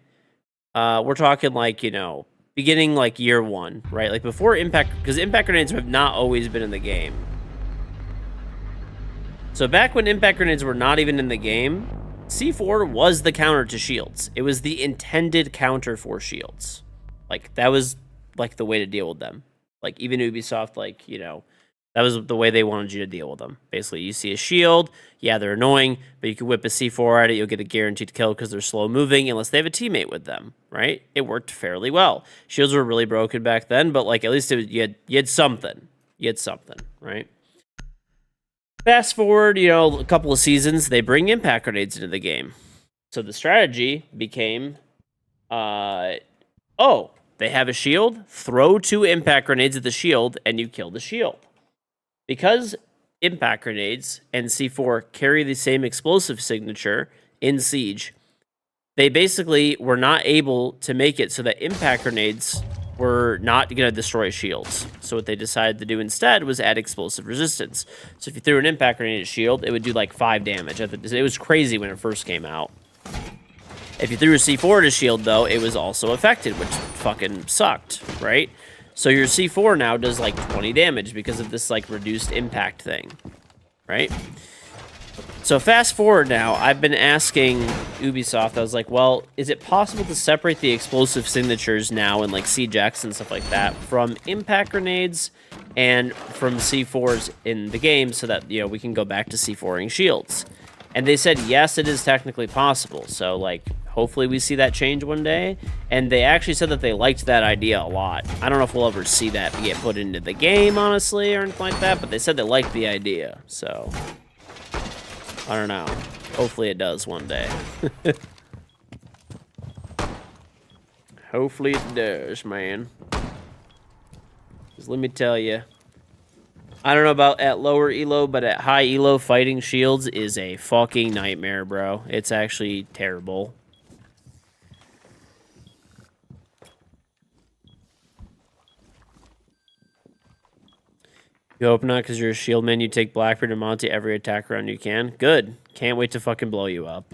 Speaker 1: We're talking like, you know... beginning like year one, right? Like before impact, because impact grenades have not always been in the game. So back when impact grenades were not even in the game, C4 was the counter to shields. It was the intended counter for shields. Like that was like the way to deal with them. Like even Ubisoft, like that was the way they wanted you to deal with them. Basically, you see a shield, yeah, they're annoying, but you can whip a C4 at it, you'll get a guaranteed kill because they're slow moving unless they have a teammate with them, right? It worked fairly well. Shields were really broken back then, but like at least you had something. You had something, right? Fast forward, a couple of seasons, they bring impact grenades into the game. So the strategy became, oh, they have a shield, throw 2 impact grenades at the shield, and you kill the shield. Because impact grenades and C4 carry the same explosive signature in Siege, they basically were not able to make it so that impact grenades were not going to destroy shields. So what they decided to do instead was add explosive resistance. So if you threw an impact grenade at shield, it would do like 5 damage. It was crazy when it first came out. If you threw a C4 at a shield, though, it was also affected, which fucking sucked, right? So your C4 now does like 20 damage because of this like reduced impact thing, right? So fast forward now, I've been asking Ubisoft, I was like, well, is it possible to separate the explosive signatures now in like Siege X and stuff like that from impact grenades and from C4s in the game so that, we can go back to C4ing shields? And they said, yes, it is technically possible. So, like, hopefully we see that change one day. And they actually said that they liked that idea a lot. I don't know if we'll ever see that get put into the game, honestly, or anything like that. But they said they liked the idea. So, I don't know. Hopefully it does one day. Hopefully it does, man. Because let me tell you, I don't know about at lower elo, but at high elo, fighting shields is a fucking nightmare, bro. It's actually terrible. You hope not, because you're a shield man. You take Blackbeard and Monty every attack round you can. Good. Can't wait to fucking blow you up.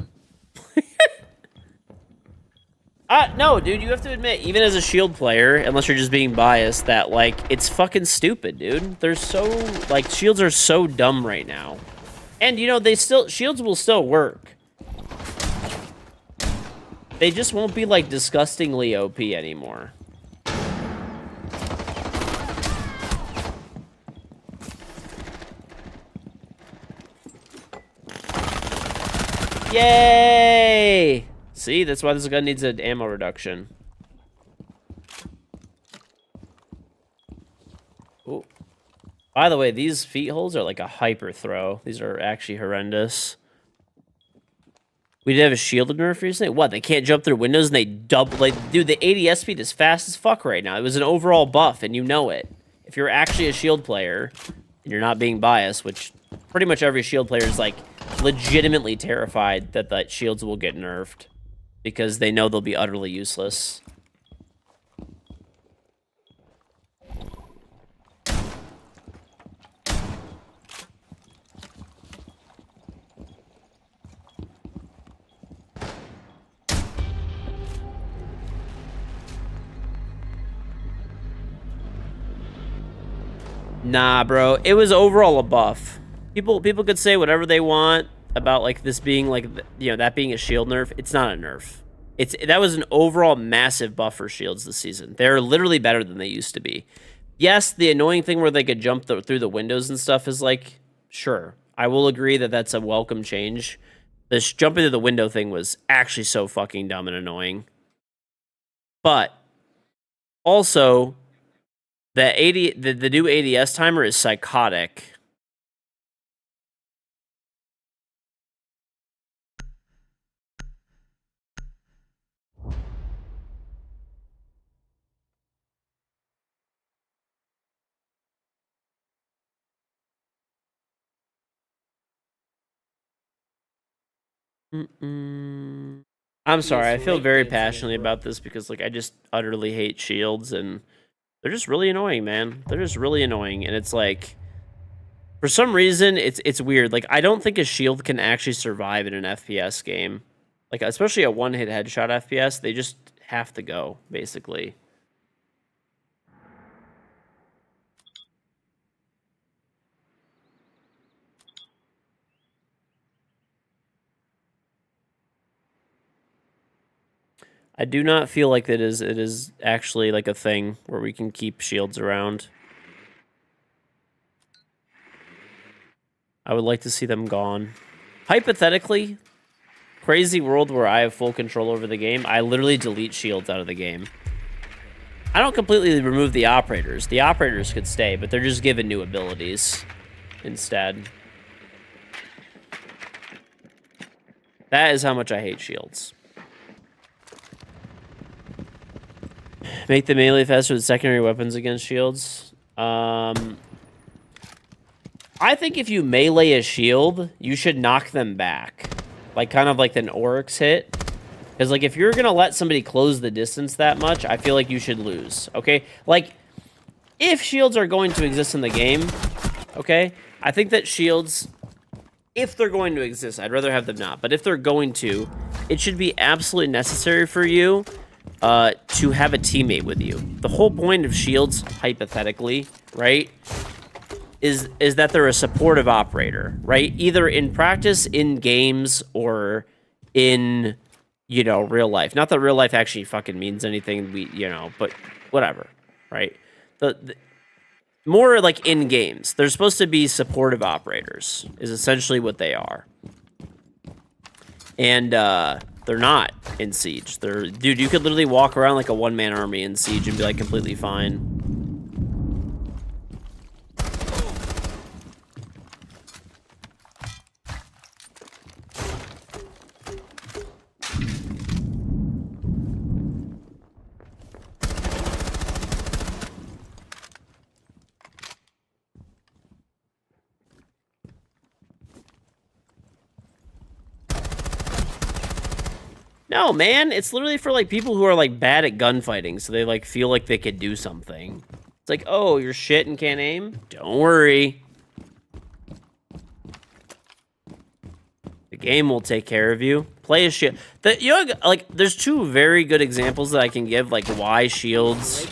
Speaker 1: No, dude, you have to admit, even as a shield player, unless you're just being biased, that, like, it's fucking stupid, dude. They're so, like, shields are so dumb right now. And, shields will still work. They just won't be, like, disgustingly OP anymore. Yay! See, that's why this gun needs an ammo reduction. Ooh. By the way, these feet holes are like a hyper throw. These are actually horrendous. We did have a shielded nerf recently. What? They can't jump through windows and they double. Like, dude, the ADS speed is fast as fuck right now. It was an overall buff, and you know it. If you're actually a shield player and you're not being biased, which pretty much every shield player is like legitimately terrified that shields will get nerfed because they know they'll be utterly useless. Nah, bro. It was overall a buff. People could say whatever they want about like this being like that being a shield nerf. It's not a nerf. That was an overall massive buff for shields this season. They're literally better than they used to be. Yes, the annoying thing where they could jump through the windows and stuff is like, sure, I will agree that that's a welcome change. This jumping through the window thing was actually so fucking dumb and annoying. But also, the new ADS timer is psychotic. I'm sorry, I feel very passionately about this because like I just utterly hate shields and they're just really annoying, man. They're just really annoying, and it's like for some reason it's weird. Like I don't think a shield can actually survive in an FPS game. Like especially a one-hit headshot FPS, they just have to go basically. I do not feel like it is actually like a thing where we can keep shields around. I would like to see them gone. Hypothetically, crazy world where I have full control over the game, I literally delete shields out of the game. I don't completely remove the operators. The operators could stay, but they're just given new abilities instead. That is how much I hate shields. Make the melee faster with secondary weapons against shields. I think if you melee a shield, you should knock them back. Like, kind of like an Oryx hit. Because, like, if you're going to let somebody close the distance that much, I feel like you should lose, okay? Like, if shields are going to exist in the game, okay, I think that shields, if they're going to exist, I'd rather have them not. But if they're going to, it should be absolutely necessary for you to have a teammate with you. The whole point of shields, hypothetically, right, is that they're a supportive operator, right? Either in practice, in games, or in, you know, real life. Not that real life actually fucking means anything, but whatever, right? The more like in games, they're supposed to be supportive operators, is essentially what they are. And they're not in Siege. Dude, you could literally walk around like a one-man army in Siege and be like completely fine. No, man, it's literally for, like, people who are, like, bad at gunfighting, so they, like, feel like they could do something. It's like, oh, you're shit and can't aim? Don't worry. The game will take care of you. Play a shield. Like, there's two very good examples that I can give, like, why shields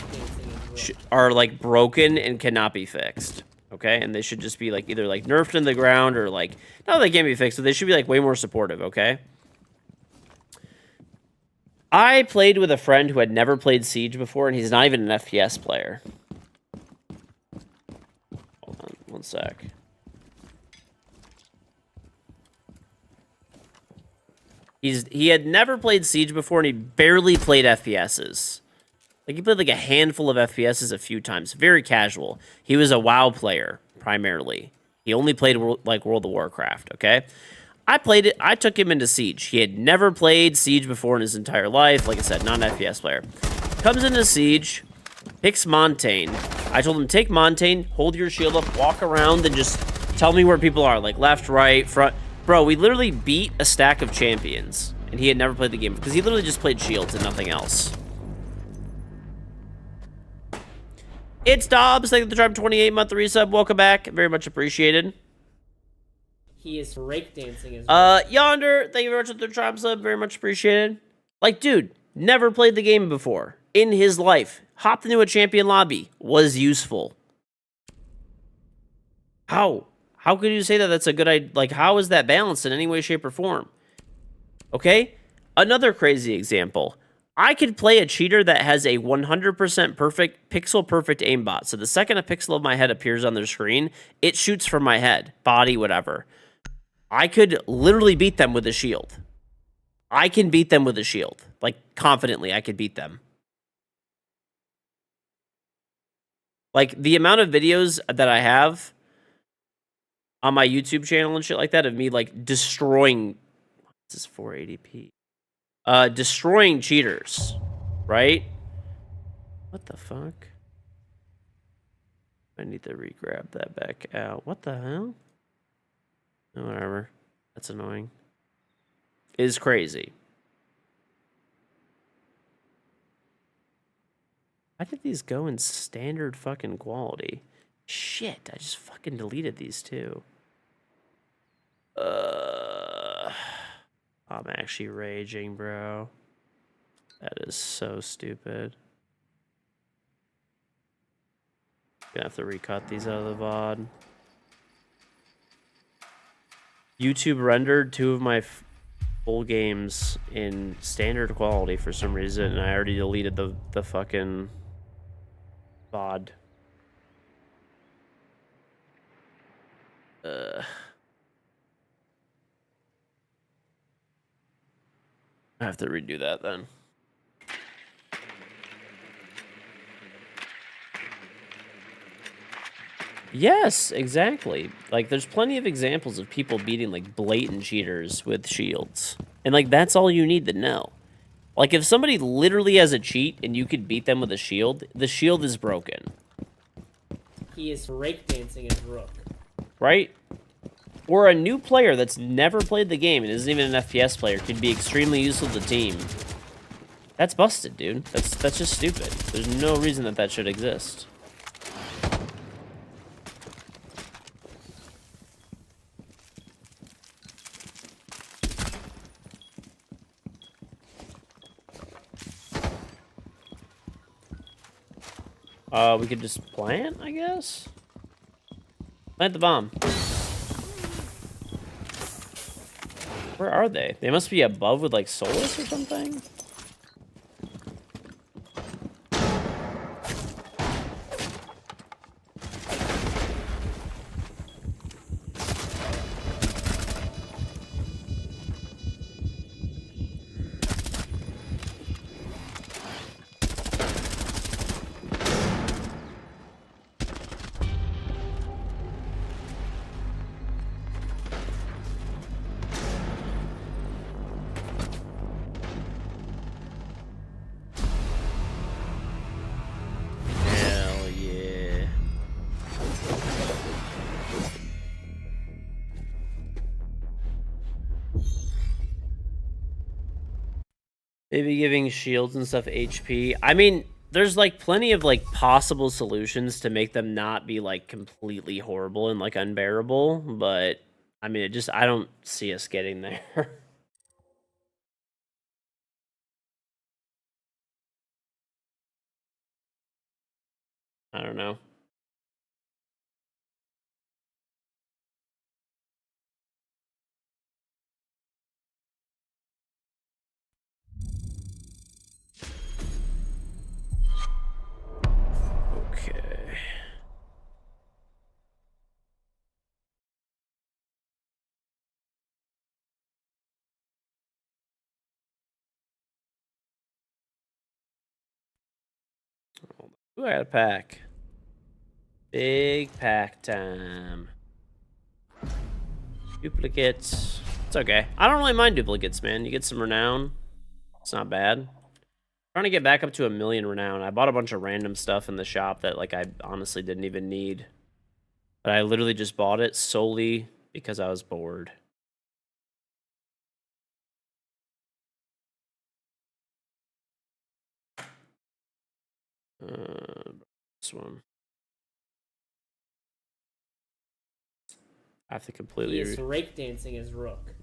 Speaker 1: are, like, broken and cannot be fixed. Okay? And they should just be, like, either, like, nerfed in the ground or, like, no, they can't be fixed, but they should be, like, way more supportive, okay? I played with a friend who had never played Siege before, and he's not even an FPS player. Hold on, one sec. He had never played Siege before, and he barely played FPSs. Like, he played like a handful of FPSs a few times. Very casual. He was a WoW player, primarily. He only played, like, World of Warcraft, okay? I played it. I took him into Siege. He had never played Siege before in his entire life. Like I said, not an FPS player. Comes into Siege, picks Montaigne. I told him, take Montaigne, hold your shield up, walk around, and just tell me where people are. Like left, right, front. Bro, we literally beat a stack of champions. And he had never played the game because he literally just played shields and nothing else. It's Dobbs. Thank you for the Tribe 28-month resub. Welcome back. Very much appreciated.
Speaker 2: He is breakdancing as well.
Speaker 1: Yonder, thank you very much for the Tribe sub. Very much appreciated. Like, dude, never played the game before in his life. Hopped into a champion lobby. Was useful. How? How could you say that that's a good idea? Like, how is that balanced in any way, shape, or form? Okay? Another crazy example. I could play a cheater that has a 100% perfect, pixel-perfect aimbot. So the second a pixel of my head appears on their screen, it shoots from my head, body, whatever. I could literally beat them with a shield. I can beat them with a shield. Like, confidently, I could beat them. Like, the amount of videos that I have on my YouTube channel and shit like that of me, like, destroying... This is 480p. Destroying cheaters. Right? What the fuck? I need to re-grab that back out. What the hell? Whatever. That's annoying. It is crazy. Why did these go in standard fucking quality? Shit, I just fucking deleted these two. I'm actually raging, bro. That is so stupid. Gonna have to recut these out of the VOD. YouTube rendered two of my full games in standard quality for some reason, and I already deleted the fucking VOD. I have to redo that then. Yes, exactly. Like, there's plenty of examples of people beating, like, blatant cheaters with shields. And, like, that's all you need to know. Like, if somebody literally has a cheat and you could beat them with a shield, the shield is broken.
Speaker 2: He is breakdancing his rook.
Speaker 1: Right? Or a new player that's never played the game and isn't even an FPS player could be extremely useful to the team. That's busted, dude. That's just stupid. There's no reason that that should exist. We could just plant, I guess? Plant the bomb. Where are they? They must be above with, like, Solus or something? Hell yeah. Maybe giving shields and stuff HP. I mean, there's, like, plenty of, like, possible solutions to make them not be, like, completely horrible and, like, unbearable, but, I mean, I don't see us getting there. I don't know. Okay. Ooh, I got a pack. Big pack time. Duplicates. It's okay. I don't really mind duplicates, man. You get some renown. It's not bad. Trying to get back up to 1,000,000 renown. I bought a bunch of random stuff in the shop that, like, I honestly didn't even need. But I literally just bought it solely because I was bored. This one. I have to completely...
Speaker 2: He is breakdancing his rook.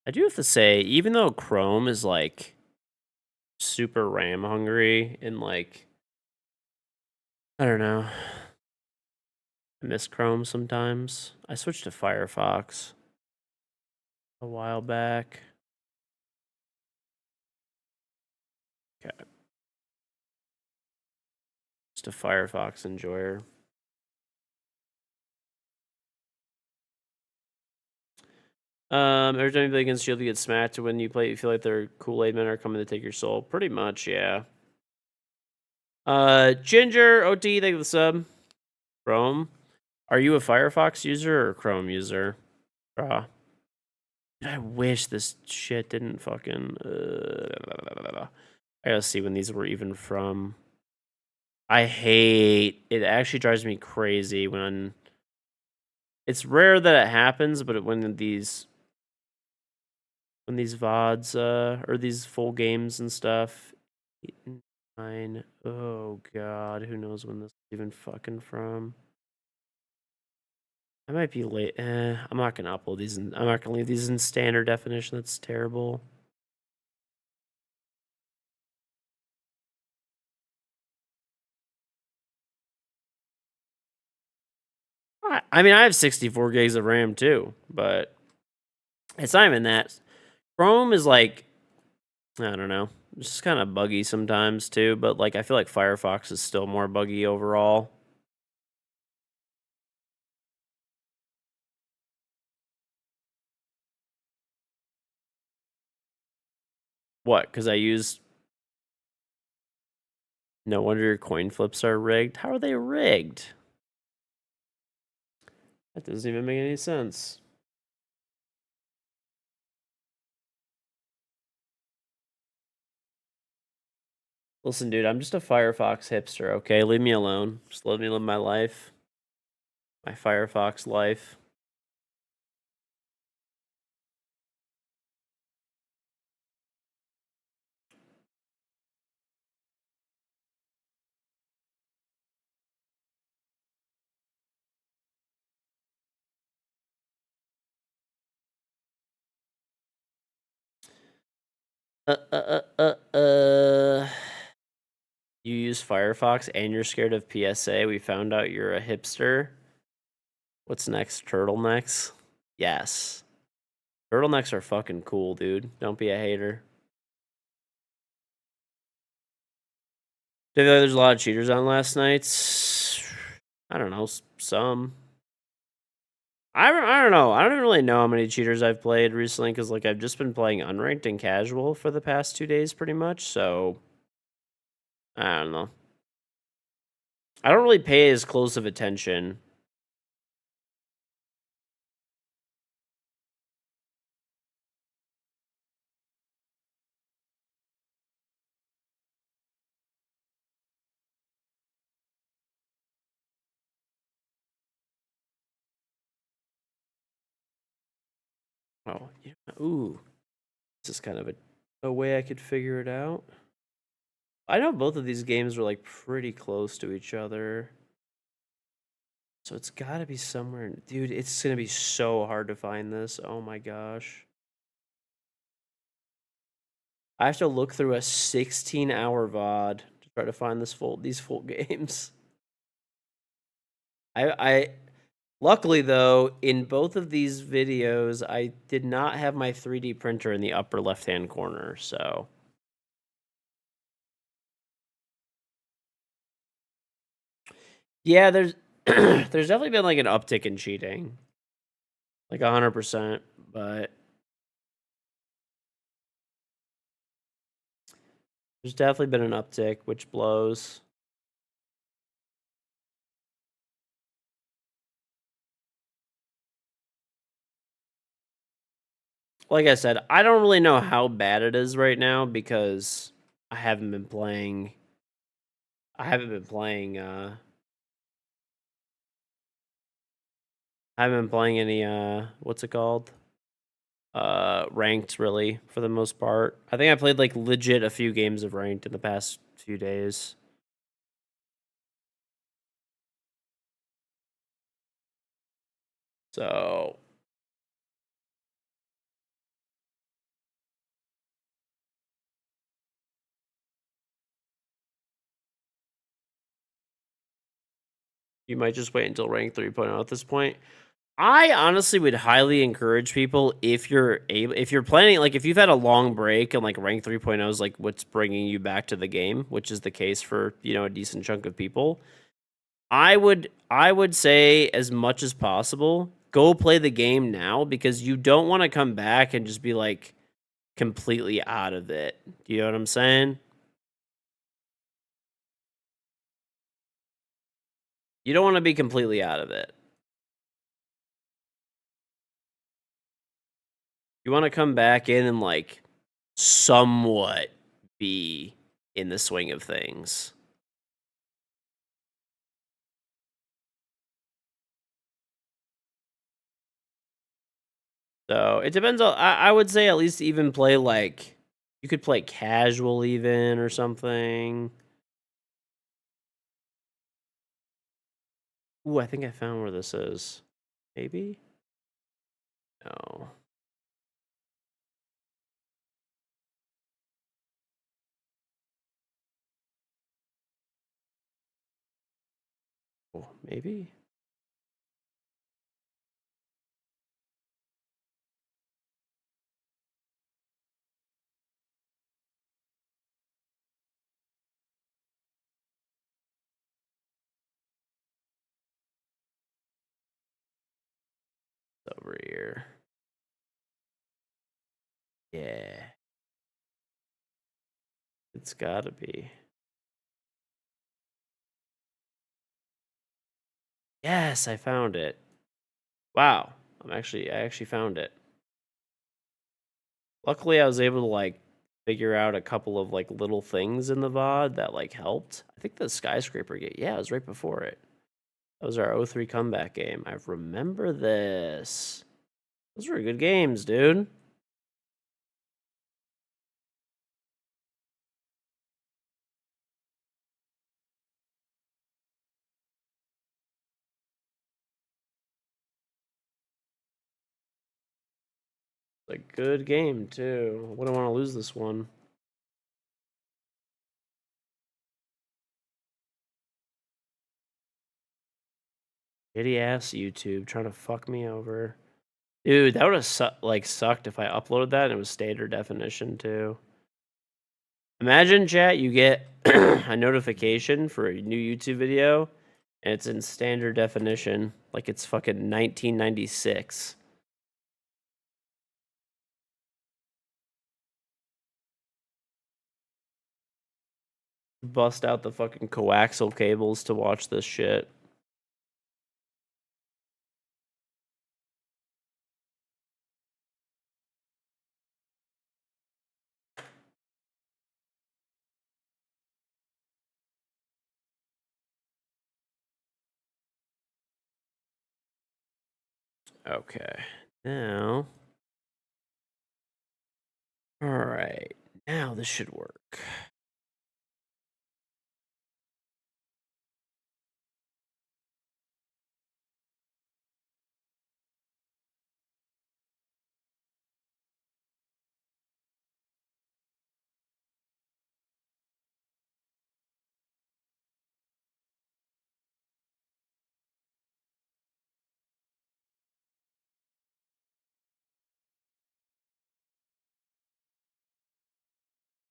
Speaker 1: I do have to say, even though Chrome is, like, super RAM hungry and, like, I don't know. I miss Chrome sometimes. I switched to Firefox a while back. Okay. Just a Firefox enjoyer. Every time you play against Shield, you get smacked. When you play, you feel like their Kool-Aid men are coming to take your soul. Pretty much, yeah. Ginger, OT, thank you for the sub. Chrome. Are you a Firefox user or a Chrome user? I wish this shit didn't fucking... I gotta see when these were even from. I hate... It actually drives me crazy when... It's rare that it happens, but when these VODs, or these full games and stuff... 8 and 9... Oh, God. Who knows when this is even fucking from? I might be late. I'm not gonna upload these. I'm not gonna leave these in standard definition. That's terrible. I mean, I have 64 gigs of RAM too, but it's not even that. Chrome is like, I don't know, it's just kind of buggy sometimes too. But like, I feel like Firefox is still more buggy overall. What? Because I use. No wonder your coin flips are rigged. How are they rigged? That doesn't even make any sense. Listen, dude, I'm just a Firefox hipster, okay? Leave me alone. Just let me live my life. My Firefox life. You use Firefox and you're scared of PSA. We found out you're a hipster. What's next? Turtlenecks? Yes. Turtlenecks are fucking cool, dude. Don't be a hater. Do you feel like there's a lot of cheaters on last night's? I don't know. Some. I don't know. I don't really know how many cheaters I've played recently because like I've just been playing unranked and casual for the past 2 days pretty much. So I don't know. I don't really pay as close of attention. Oh, yeah. Ooh. This is kind of a way I could figure it out. I know both of these games were like pretty close to each other. So it's got to be somewhere. Dude, it's going to be so hard to find this. Oh my gosh. I have to look through a 16-hour VOD to try to find these full games. I luckily though, in both of these videos, I did not have my 3D printer in the upper left-hand corner, so yeah, there's there's definitely been like an uptick in cheating. Like 100%, but there's definitely been an uptick, which blows. Like I said, I don't really know how bad it is right now because I haven't been playing. I haven't been playing. I haven't been playing any. What's it called? Ranked really for the most part. I think I played like legit a few games of ranked in the past few days. So you might just wait until rank 3.0 at this point. I honestly would highly encourage people if you're planning, like if you've had a long break and like rank 3.0 is like what's bringing you back to the game, which is the case for, a decent chunk of people. I would say as much as possible, go play the game now because you don't want to come back and just be like completely out of it. Do you know what I'm saying? You don't want to be completely out of it. You want to come back in and like somewhat be in the swing of things. So it depends on. I would say at least even play like you could play casual even or something. Ooh, I think I found where this is. Maybe? No. Oh, maybe? Over here. Yeah. It's gotta be. Yes, I found it. Wow. I actually found it. Luckily, I was able to like figure out a couple of like little things in the VOD that like helped. I think the skyscraper game. Yeah, it was right before it. That was our 0-3 comeback game. I remember this. Those were good games, dude. A good game too. I wouldn't want to lose this one. Shitty ass YouTube trying to fuck me over. Dude, that would have sucked if I uploaded that and it was standard definition too. Imagine, chat, you get a notification for a new YouTube video and it's in standard definition, like it's fucking 1996. Bust out the fucking coaxial cables to watch this shit. Okay, now. All right, now this should work.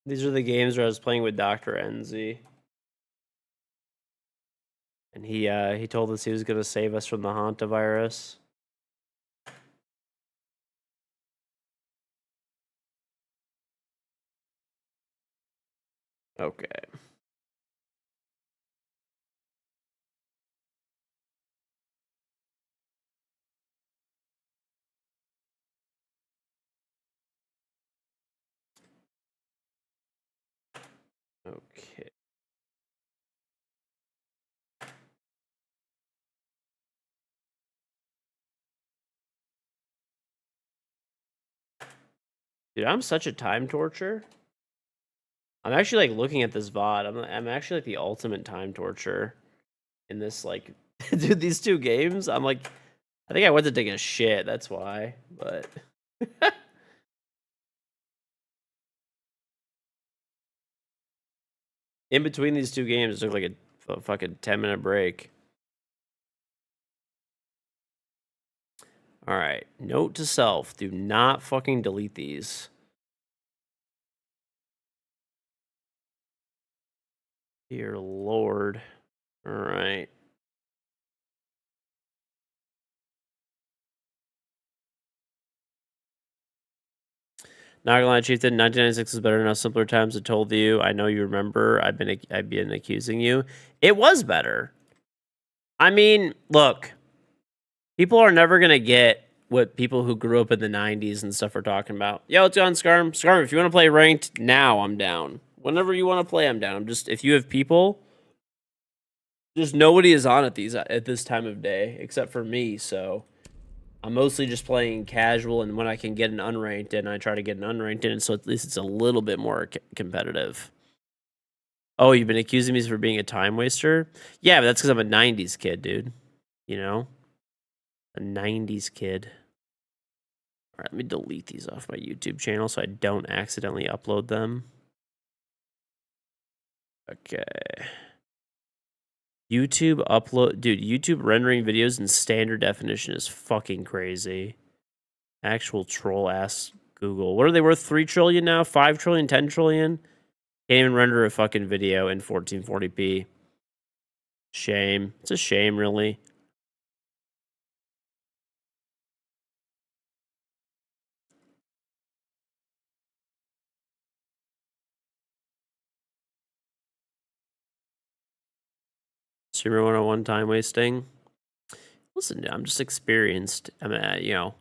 Speaker 1: These are the games where I was playing with Dr. Enzi. And he told us he was going to save us from the hantavirus. Okay. Okay. Dude, I'm such a time torture. I'm actually like looking at this VOD. I'm actually like the ultimate time torture in this like dude, these two games. I'm like I think I went to take a shit, that's why. But in between these two games, it took like a fucking 10-minute break. All right. Note to self: do not fucking delete these. Dear Lord. All right. Not gonna lie, Chieftain. 1996 is better than simpler times. I told you. I know you remember. I've been accusing you. It was better. I mean, look. People are never gonna get what people who grew up in the 90s and stuff are talking about. Yo, what's going on, Scarm? Scarm, if you want to play ranked now, I'm down. Whenever you want to play, I'm down. Just if you have people, just nobody is on at this time of day except for me. So I'm mostly just playing casual, and when I can get an unranked in, I try to get an unranked in, so at least it's a little bit more competitive. Oh, you've been accusing me for being a time waster? Yeah, but that's because I'm a 90s kid, dude. You know? A 90s kid. All right, let me delete these off my YouTube channel so I don't accidentally upload them. Okay. YouTube upload... Dude, YouTube rendering videos in standard definition is fucking crazy. Actual troll-ass Google. What are they worth? 3 trillion now? 5 trillion? 10 trillion? Can't even render a fucking video in 1440p. Shame. It's a shame, really. Streamer 101 time wasting. Listen, I'm just experienced. I mean, you know,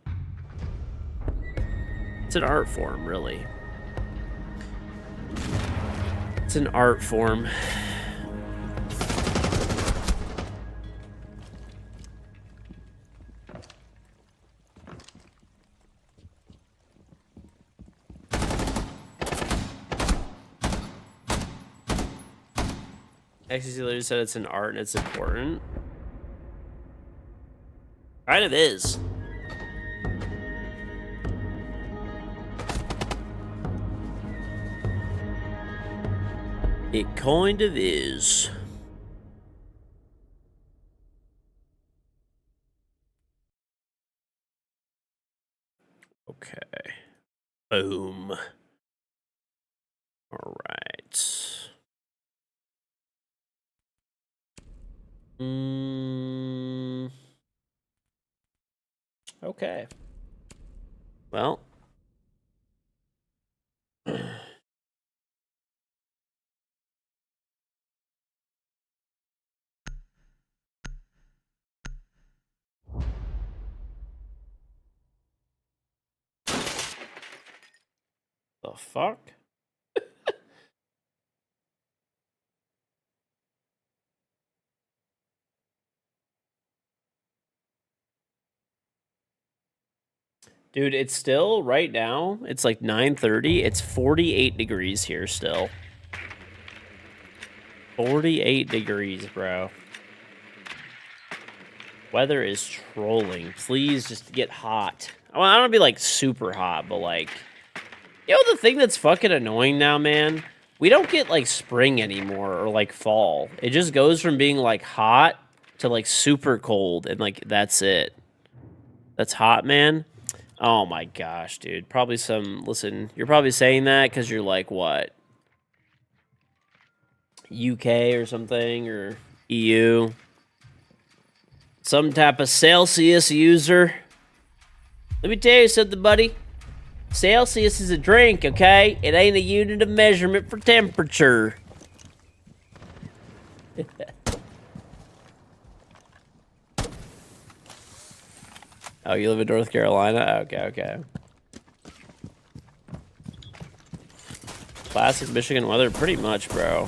Speaker 1: it's an art form, really. It's an art form. XCC literally said it's an art and it's important. Kind of is. It kind of is. Okay. Boom. All right. Okay. Well. The fuck? Dude, it's still, right now, it's like 9:30. It's 48 degrees here still. 48 degrees, bro. Weather is trolling. Please just get hot. Well, I don't want to be, like, super hot, but, like... You know the thing that's fucking annoying now, man? We don't get, like, spring anymore, or, like, fall. It just goes from being, like, hot to, like, super cold, and, like, that's it. That's hot, man. Oh my gosh, dude. Probably some... Listen, you're probably saying that because you're like, what? UK or something, or EU. Some type of Celsius user. Let me tell you something, buddy. Celsius is a drink, okay? It ain't a unit of measurement for temperature. Oh, you live in North Carolina? Okay. Classic Michigan weather, pretty much, bro.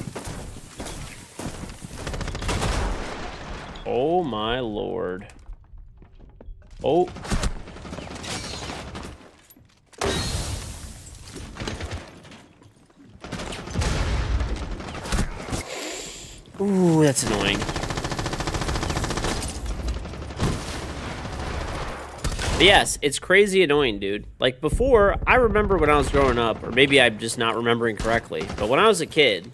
Speaker 1: Oh my lord. Oh. Ooh, that's annoying. But yes, it's crazy annoying, dude. Like, before, I remember when I was growing up, or maybe I'm just not remembering correctly, but when I was a kid,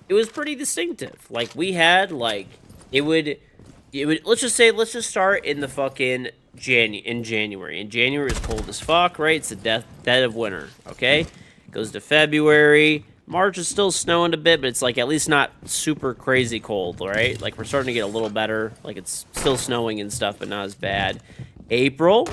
Speaker 1: it was pretty distinctive. Like, we had, like, it would, let's just start in the fucking January. In January, it's cold as fuck, right? It's the dead of winter, okay? Goes to February. March is still snowing a bit, but it's, like, at least not super crazy cold, right? Like, we're starting to get a little better. Like, it's still snowing and stuff, but not as bad. April,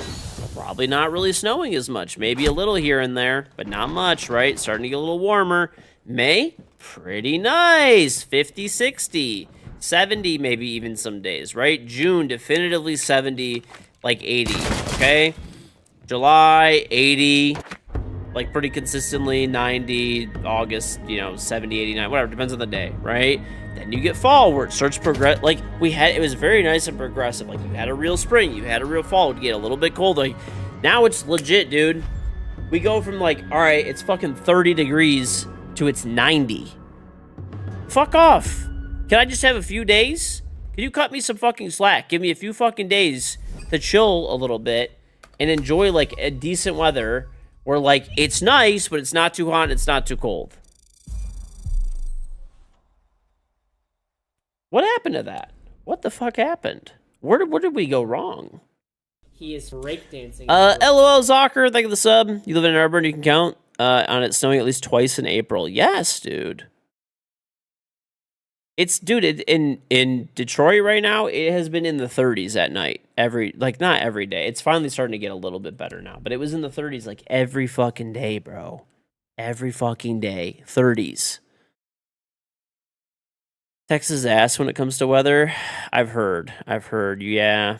Speaker 1: probably not really snowing as much. Maybe a little here and there, but not much, right? Starting to get a little warmer. May, pretty nice. 50, 60, 70 maybe even some days, right? June, definitively 70, like 80, okay? July, 80, like pretty consistently, 90, August, you know, 70, 89, whatever, depends on the day, right? Then you get fall where it starts to progress. Like, it was very nice and progressive. Like, you had a real spring, you had a real fall, it would get a little bit cold. Like, now it's legit, dude. We go from, like, all right, it's fucking 30 degrees to it's 90. Fuck off. Can I just have a few days? Can you cut me some fucking slack? Give me a few fucking days to chill a little bit and enjoy like a decent weather where like it's nice, but it's not too hot and it's not too cold. What happened to that? What the fuck happened? Where did we go wrong?
Speaker 2: He is breakdancing.
Speaker 1: LOL Zocker, thank you for the sub. You live in Ann Arbor and you can count on it snowing at least twice in April. Yes, dude. Dude, in Detroit right now, it has been in the 30s at night. Not every day. It's finally starting to get a little bit better now, but it was in the 30s like every fucking day, bro. Every fucking day. 30s. Texas ass when it comes to weather. I've heard, yeah.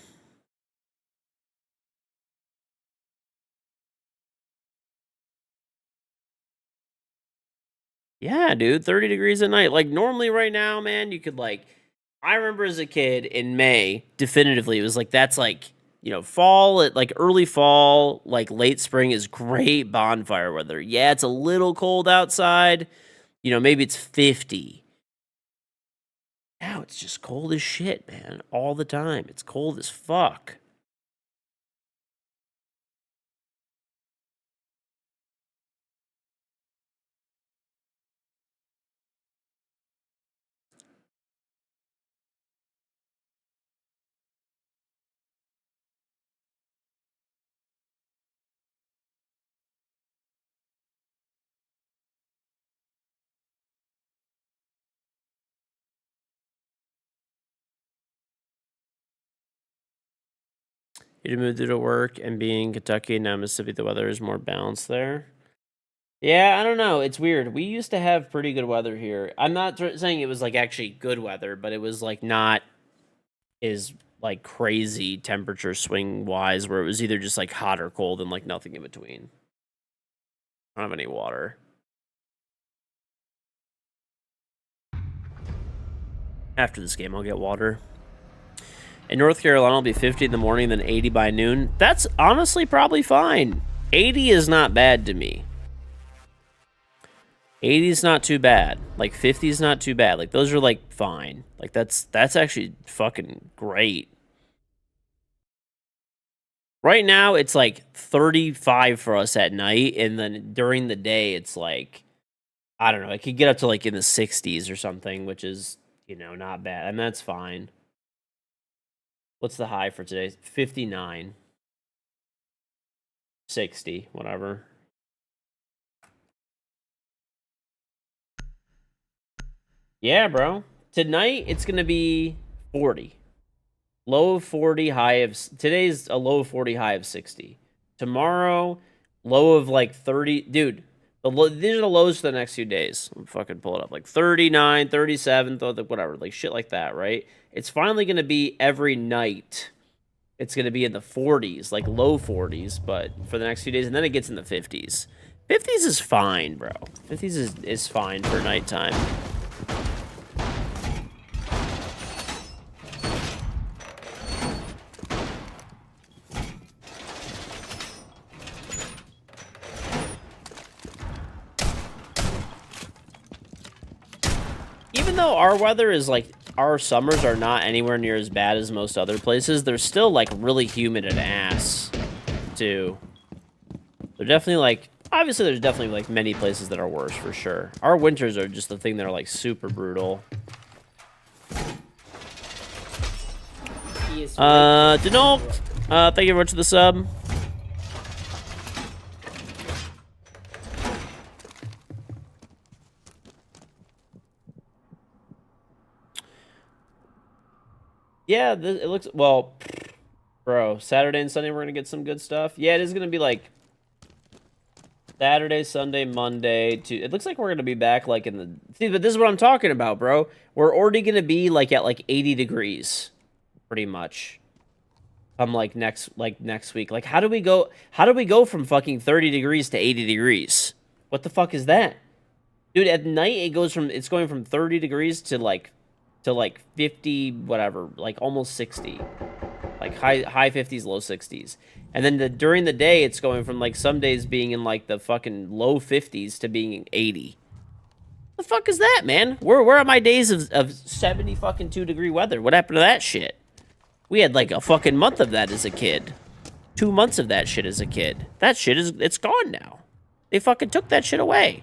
Speaker 1: Yeah, dude, 30 degrees at night. Like, normally right now, man, you could, like... I remember as a kid in May, definitively, it was like, that's like, fall, like early fall, like late spring is great bonfire weather. Yeah, it's a little cold outside. Maybe it's 50. Now it's just cold as shit, man. All the time. It's cold as fuck. You moved to work and being in Kentucky and now Mississippi, the weather is more balanced there. Yeah, I don't know. It's weird. We used to have pretty good weather here. I'm not saying it was like actually good weather, but it was like not as like crazy temperature swing wise where it was either just like hot or cold and like nothing in between. I don't have any water. After this game, I'll get water. In North Carolina, it'll be 50 in the morning, then 80 by noon. That's honestly probably fine. 80 is not bad to me. 80 is not too bad. Like 50 is not too bad. Like those are like fine. Like that's actually fucking great. Right now it's like 35 for us at night, and then during the day it's like, I don't know, it could get up to like in the 60s or something, which is, not bad. And that's fine. What's the high for today? 59. 60, whatever. Yeah, bro. Tonight, it's going to be 40. Low of 40, high of... Today's a low of 40, high of 60. Tomorrow, low of like 30... Dude, these are the lows for the next few days. I'm fucking pull it up. Like 39, 37, whatever. Like shit like that, right? It's finally going to be every night. It's going to be in the 40s, like low 40s, but for the next few days. And then it gets in the 50s. 50s is fine, bro. 50s is fine for nighttime. Even though our weather is like, our summers are not anywhere near as bad as most other places, they're still like really humid and ass too. They're definitely like, obviously there's definitely like many places that are worse for sure. Our winters are just the thing that are like super brutal. Denol, thank you very much for the sub. Yeah, it looks... Well, bro, Saturday and Sunday we're going to get some good stuff. Yeah, it is going to be like Saturday, Sunday, Monday. It looks like we're going to be back like in the... See, but this is what I'm talking about, bro. We're already going to be like at like 80 degrees, pretty much. Like next week. Like, how do we go from fucking 30 degrees to 80 degrees? What the fuck is that? Dude, at night it's going from 30 degrees to like 50, whatever, like almost 60, like high 50s, low 60s. And then during the day, it's going from like some days being in like the fucking low 50s to being 80. The fuck is that, man? Where are my days of 70 fucking 2 degree weather? What happened to that shit? We had like a fucking month of that as a kid. 2 months of that shit as a kid. That shit it's gone now. They fucking took that shit away.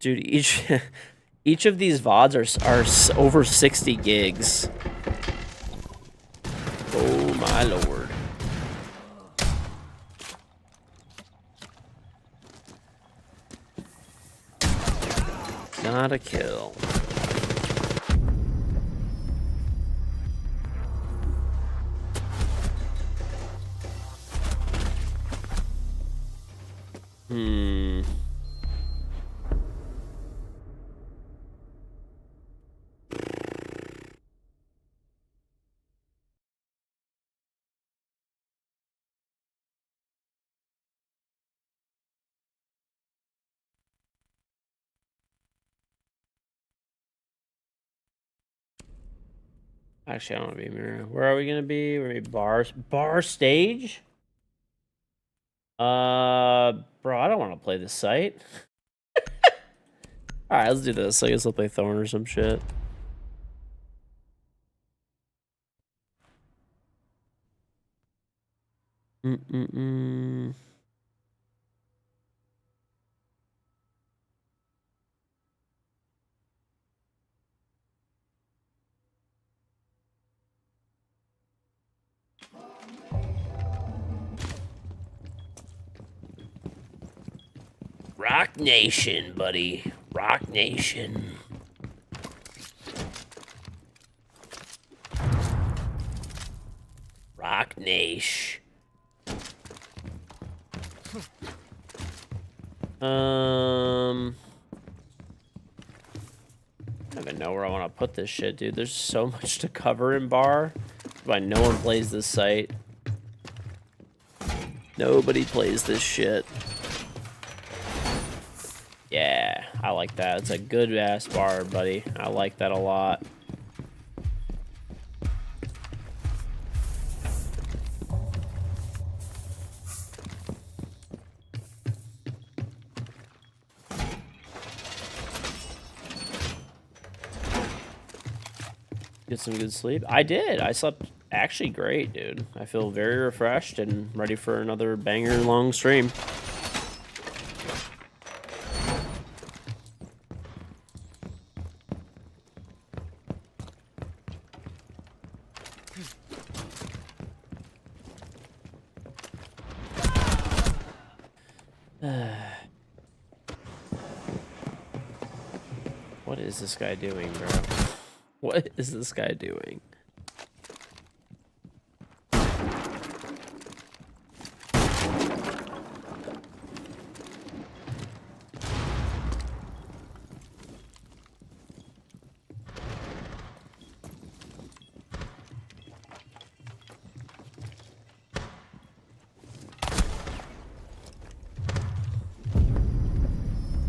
Speaker 1: Dude, each of these VODs are over 60 gigs. Oh my lord. Not a kill. Actually, I don't want to be mirror. Where are we gonna be? We're gonna be bar stage. Bro, I don't want to play this site. All right, let's do this. I guess I'll play Thorn or some shit. Rock Nation, buddy. Rock Nation. Rock Nation. I don't even know where I want to put this shit, dude. There's so much to cover in bar. Why no one plays this site. Nobody plays this shit. Yeah, I like that. It's a good ass bar, buddy. I like that a lot. Get some good sleep. I did. I slept actually great, dude. I feel very refreshed and ready for another banger long stream. What is this guy doing, bro? What is this guy doing?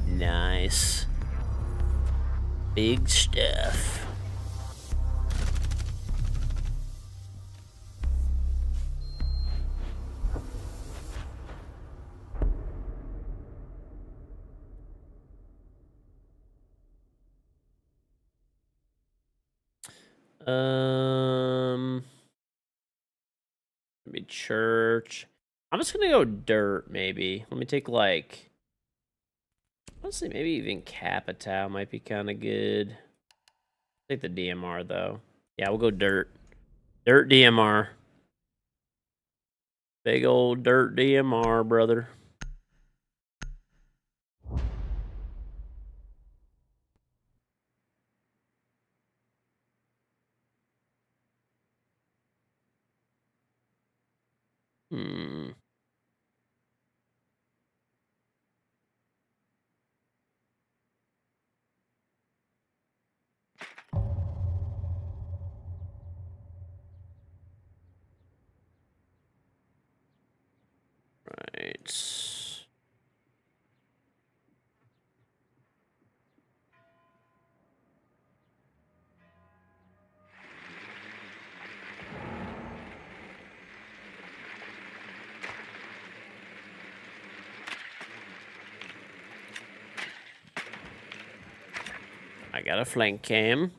Speaker 1: Nice. Big stuff. Maybe church. I'm just gonna go dirt, maybe. Let me take like, honestly, maybe even Capital might be kind of good. Take the DMR though. Yeah, we'll go dirt. Dirt DMR. Big old dirt DMR, brother. Hmm. Right. got a flank cam.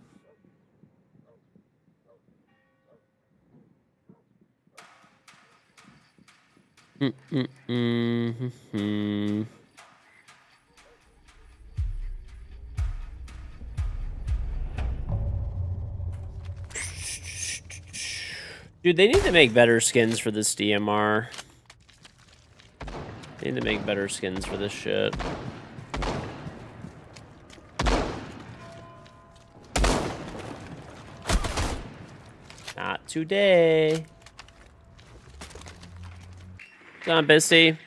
Speaker 1: Dude, they need to make better skins for this DMR. They need to make better skins for this shit. Not today. What's on, Bisty?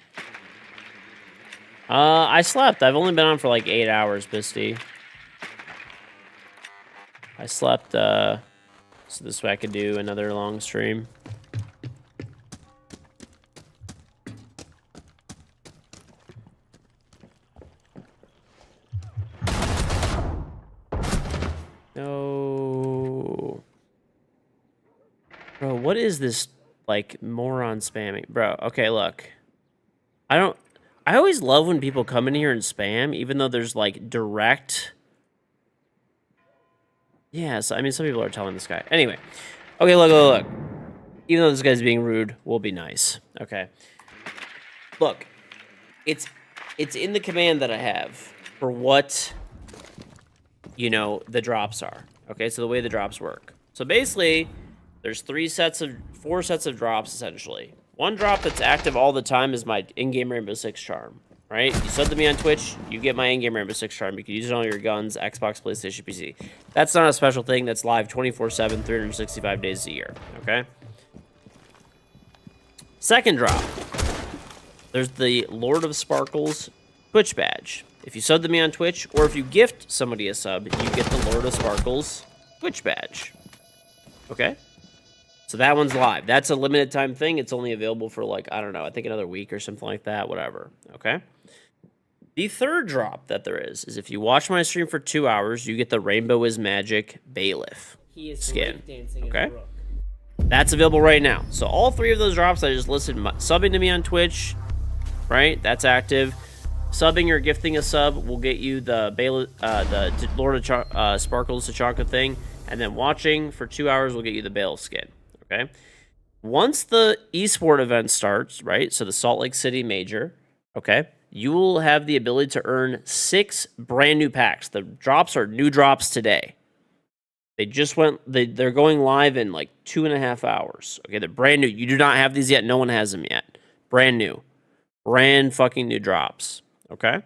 Speaker 1: I slept. I've only been on for like 8 hours, Bisty. I slept, so this way I could do another long stream. No. Bro, what is this, like, moron spamming? Bro, okay, look. I always love when people come in here and spam, even though there's, like, direct... Yes, I mean, some people are telling this guy. Anyway. Okay, look. Even though this guy's being rude, we'll be nice. Okay. Look. It's in the command that I have for what, you know, the drops are. Okay, so the way the drops work. So basically, there's 4 sets of drops, essentially. One drop that's active all the time is my in-game Rainbow Six charm, right? You sub to me on Twitch, you get my in-game Rainbow Six charm. You can use it on your guns, Xbox, PlayStation, PC. That's not a special thing. That's live 24/7, 365 days a year, okay? Second drop. There's the Lord of Sparkles Twitch badge. If you sub to me on Twitch, or if you gift somebody a sub, you get the Lord of Sparkles Twitch badge, okay? So that one's live. That's a limited time thing. It's only available for, like, I don't know, I think another week or something like that, whatever, okay? The third drop that there is if you watch my stream for 2 hours, you get the Rainbow is Magic Bailiff skin, okay? That's available right now. So all 3 of those drops I just listed, subbing to me on Twitch, right? That's active. Subbing or gifting a sub will get you the Lord of Sparkles Tachanka thing, and then watching for 2 hours will get you the Bailiff skin. Okay. Once the esport event starts, right? So the Salt Lake City Major, okay, you will have the ability to earn 6 brand new packs. The drops are new drops today. They just they're going live in like 2.5 hours. Okay, they're brand new. You do not have these yet. No one has them yet. Brand new. Brand fucking new drops. Okay.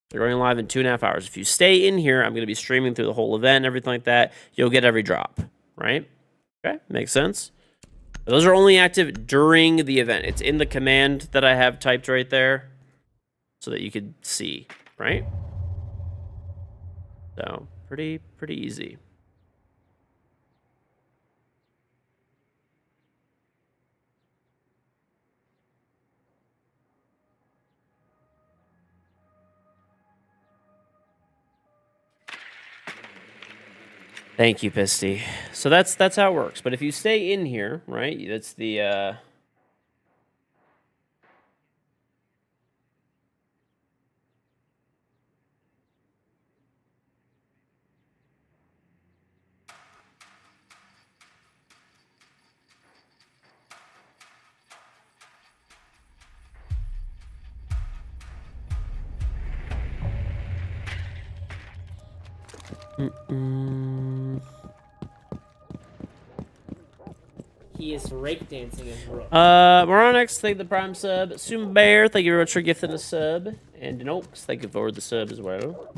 Speaker 1: They're going live in 2.5 hours. If you stay in here, I'm going to be streaming through the whole event, everything like that. You'll get every drop, right? Okay, makes sense. Those are only active during the event. It's in the command that I have typed right there so that you could see, right? So, pretty easy. Thank you, Pisty. So that's how it works. But if you stay in here, right? That's the
Speaker 2: He is breakdancing his rook.
Speaker 1: Moronix, thank the prime sub. Sume Bear, thank you very much for gifting a sub. And Denox, thank you for the sub as well.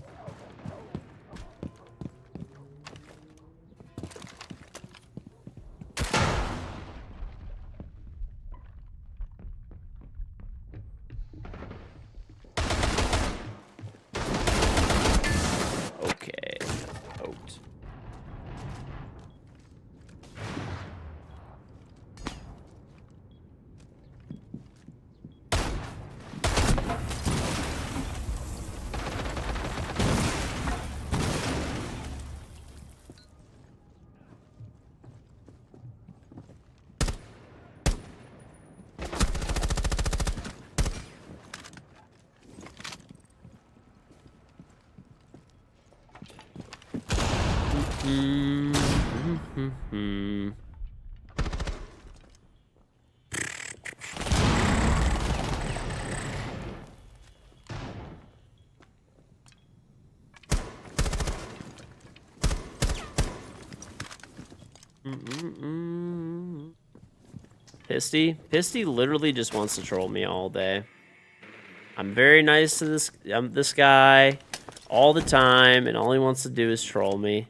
Speaker 1: Okay. Out. Pisty literally just wants to troll me all day. I'm very nice to this guy all the time, and all he wants to do is troll me.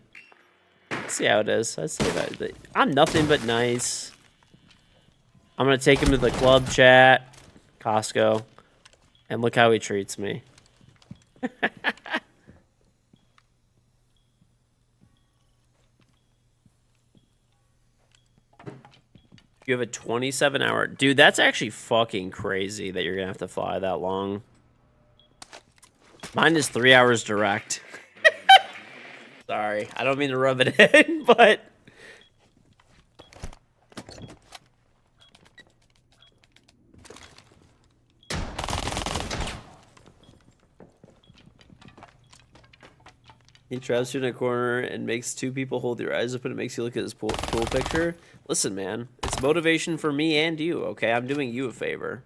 Speaker 1: See how it is. I say that I'm nothing but nice. I'm gonna take him to the club chat, Costco, and look how he treats me. You have a 27-hour... Dude, that's actually fucking crazy that you're gonna have to fly that long. Mine is 3 hours direct. Sorry, I don't mean to rub it in, but... He traps you in a corner and makes two people hold their eyes open. It makes you look at his pool picture. Listen, man, it's motivation for me and you, okay? I'm doing you a favor.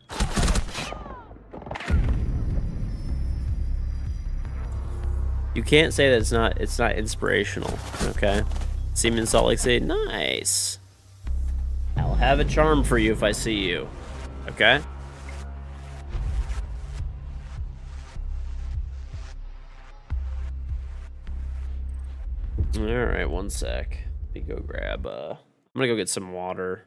Speaker 1: You can't say that it's not inspirational, okay? See me in Salt Lake City? Nice. I'll have a charm for you if I see you, okay? All right, one sec. Let me go grab, I'm gonna go get some water.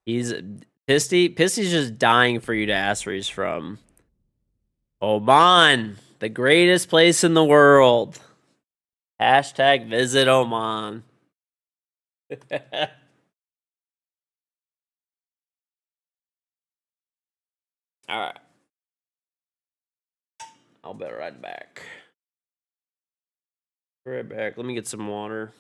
Speaker 1: Pisty's just dying for you to ask where he's from. Oman, the greatest place in the world. Hashtag visit Oman. All right. I'll be right back. Right back. Let me get some water.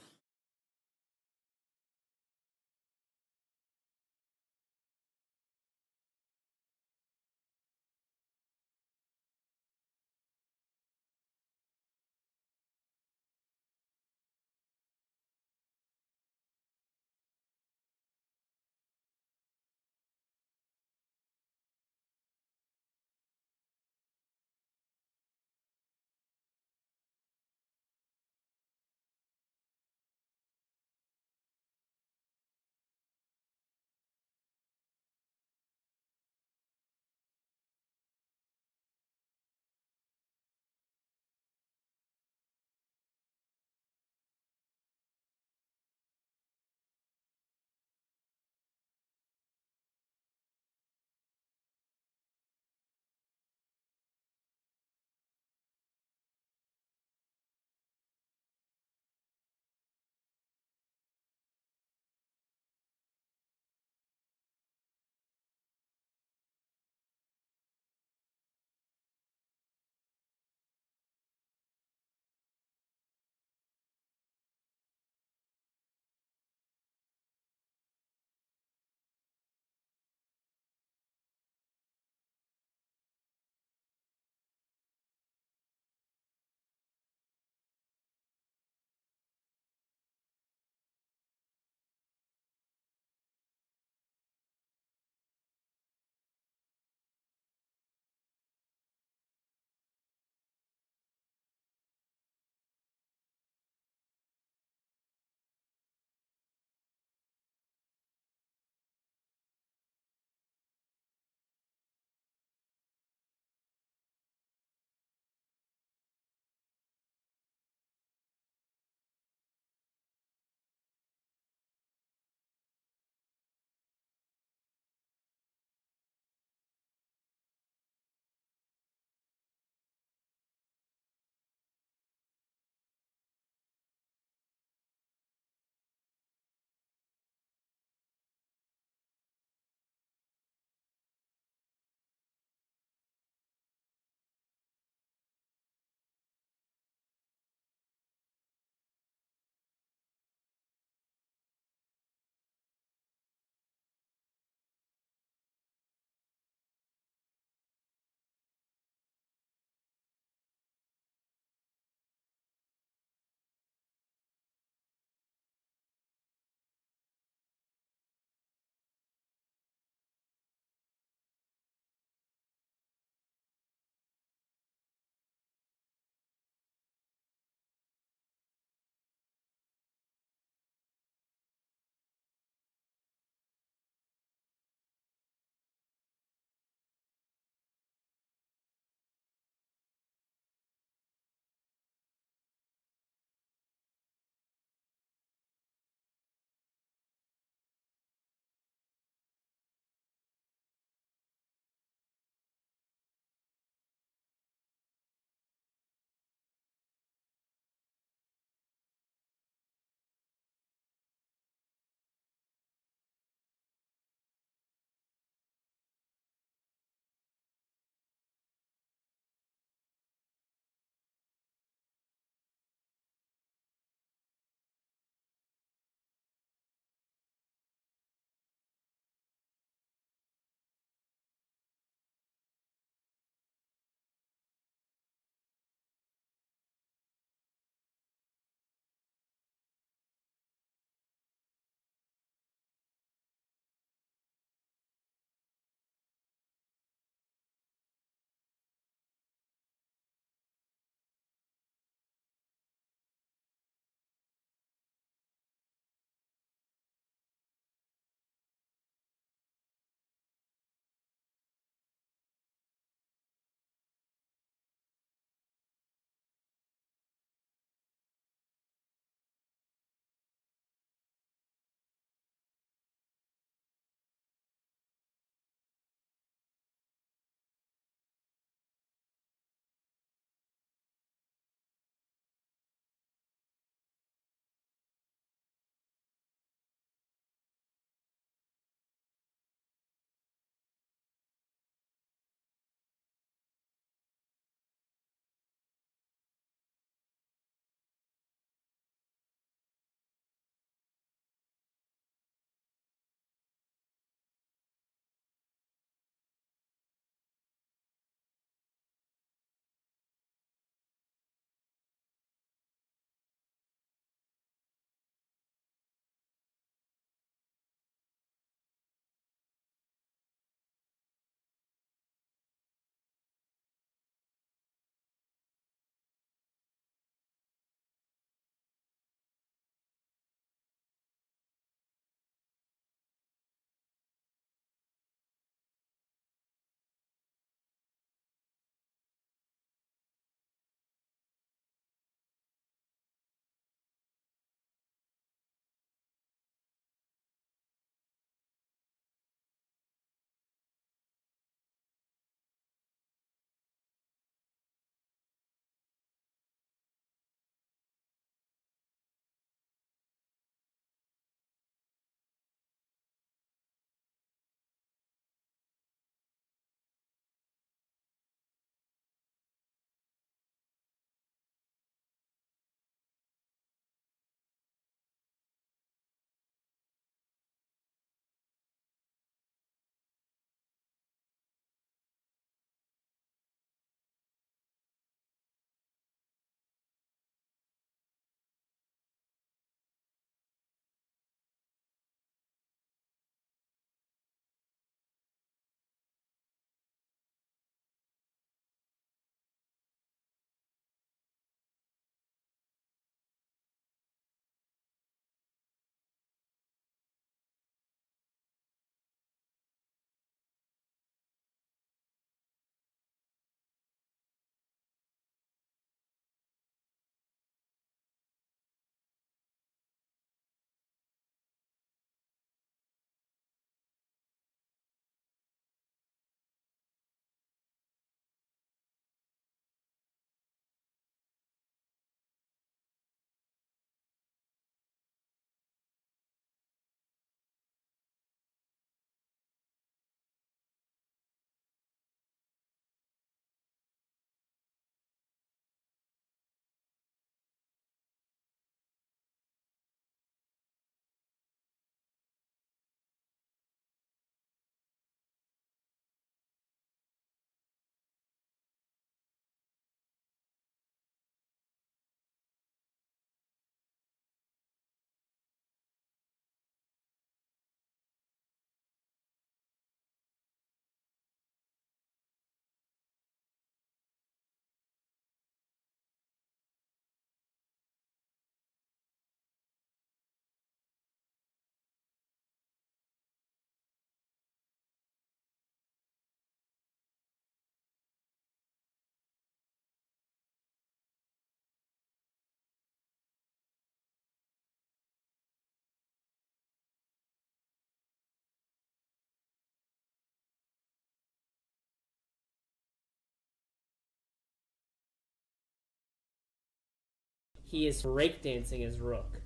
Speaker 2: He is breakdancing his rook.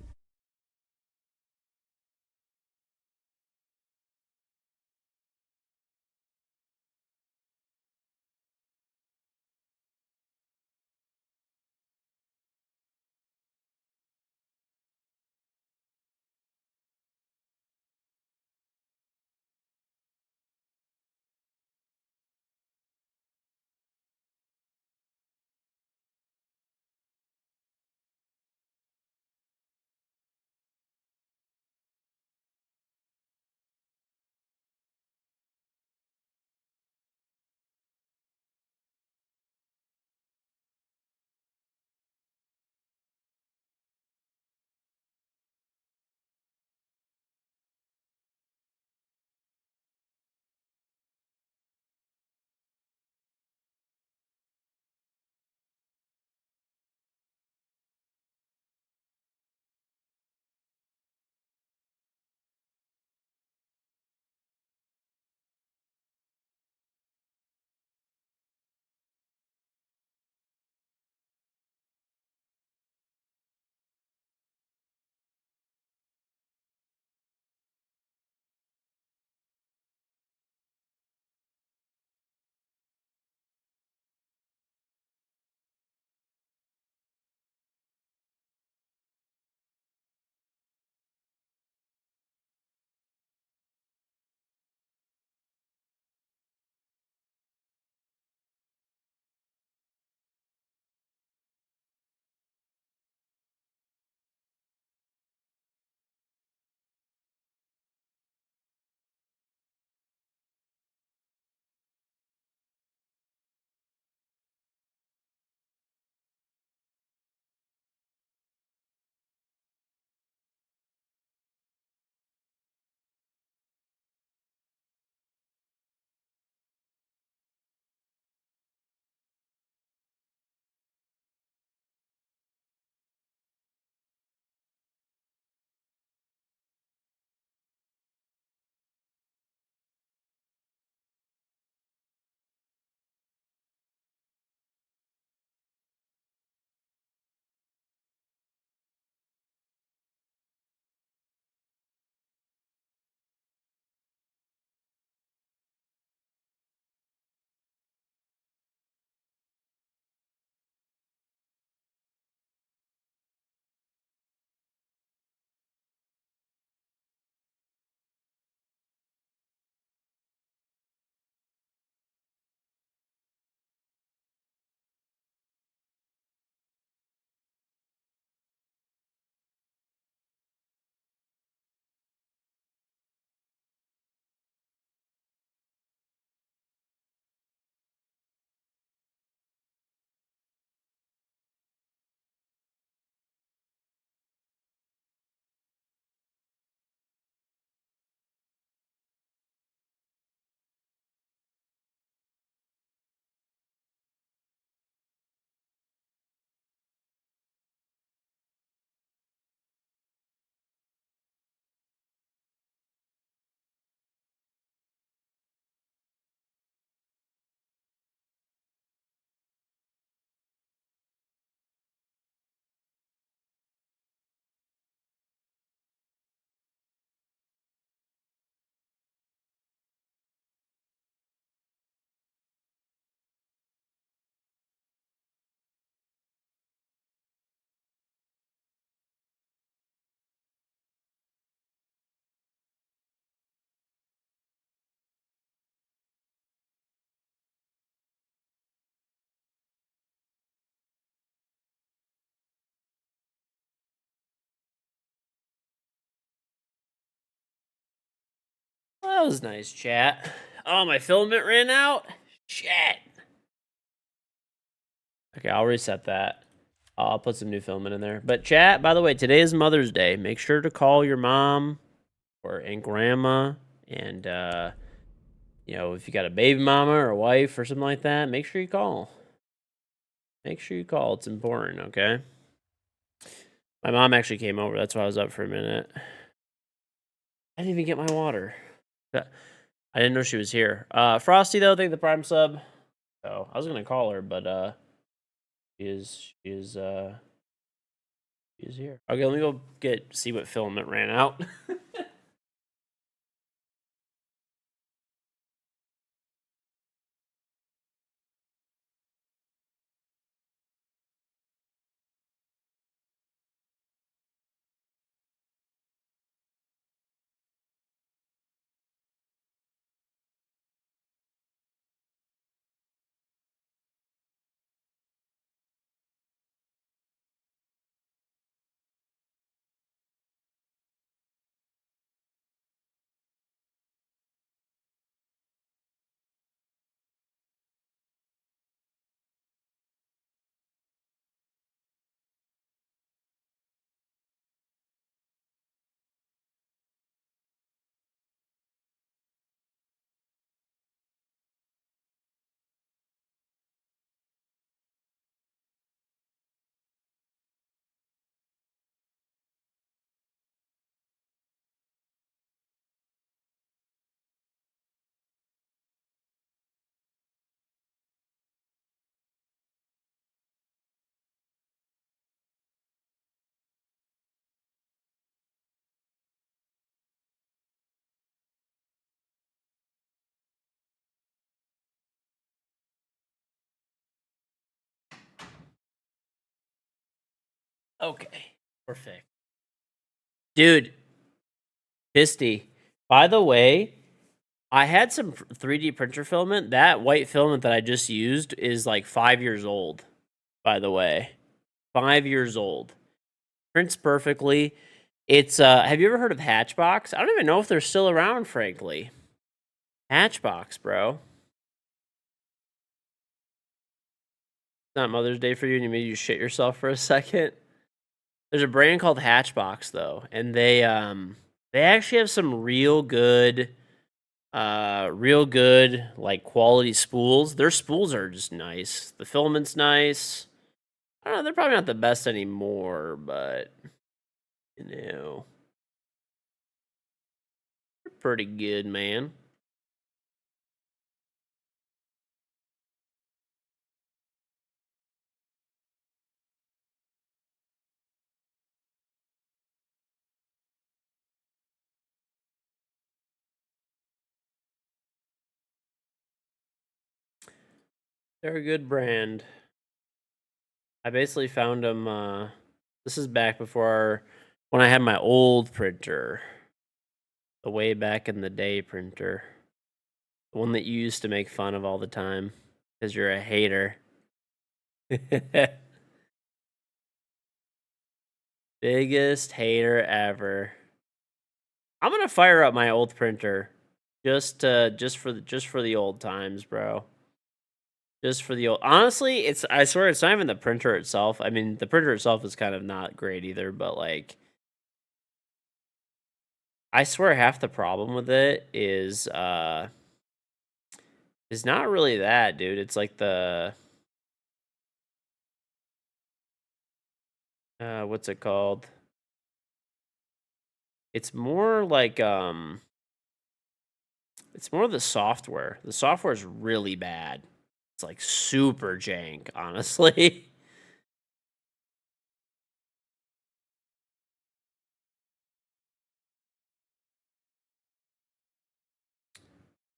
Speaker 1: Well, that was nice, chat. Oh, my filament ran out? Shit. Okay, I'll reset that. I'll put some new filament in there. But chat, by the way, today is Mother's Day. Make sure to call your mom and grandma. And, if you got a baby mama or a wife or something like that, make sure you call. Make sure you call. It's important, okay? My mom actually came over. That's why I was up for a minute. I didn't even get my water. I didn't know she was here. Frosty, though, thank the Prime sub. So I was going to call her, but she is Easier. Okay, let me go see what filament ran out. Okay, perfect. Dude, Pisty. By the way, I had some 3D printer filament. That white filament that I just used is like 5 years old, by the way. 5 years old. Prints perfectly. It's have you ever heard of Hatchbox? I don't even know if they're still around, frankly. Hatchbox, bro. It's not Mother's Day for you and you made you shit yourself for a second. There's a brand called Hatchbox though, and they actually have some real good like quality spools. Their spools are just nice. The filament's nice. I don't know, they're probably not the best anymore, but you know, they're pretty good, man. They're a good brand. I basically found them. This is back before when I had my old printer, the way back in the day printer, the one that you used to make fun of all the time because you're a hater. Biggest hater ever. I'm gonna fire up my old printer just for the old times, bro. Just for the old. Honestly, I swear it's not even the printer itself. I mean, the printer itself is kind of not great either, but like I swear half the problem with it is not really that, dude. It's like the what's it called? It's more like it's more the software. The software is really bad. It's like super jank, honestly.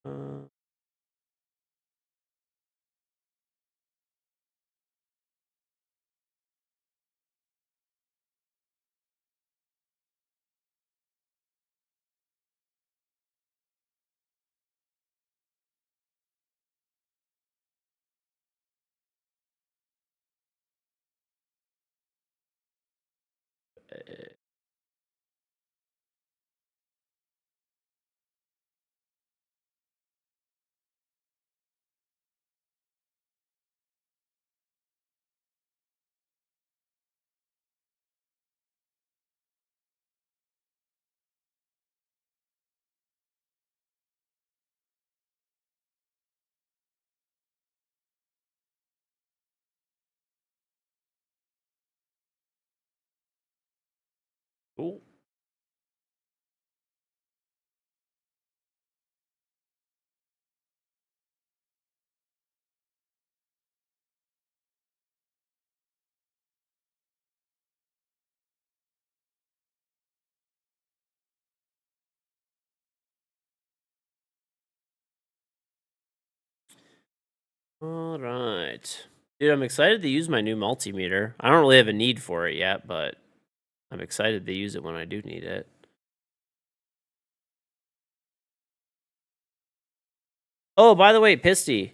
Speaker 1: Uh, Cool. All right. Dude, I'm excited to use my new multimeter. I don't really have a need for it yet, but I'm excited to use it when I do need it. Oh, by the way, Pisty,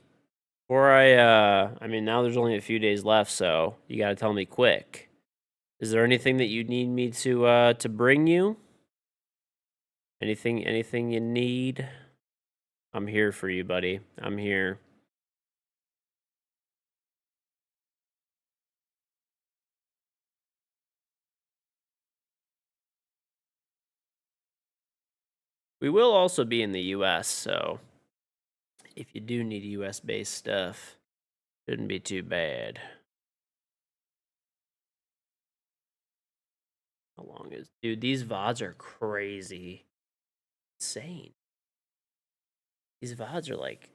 Speaker 1: before I mean, now there's only a few days left, so you got to tell me quick. Is there anything that you need me to bring you? Anything you need? I'm here for you, buddy. I'm here. We will also be in the US, so if you do need US based stuff, shouldn't be too bad. How long is dude? These VODs are crazy. Insane. These VODs are like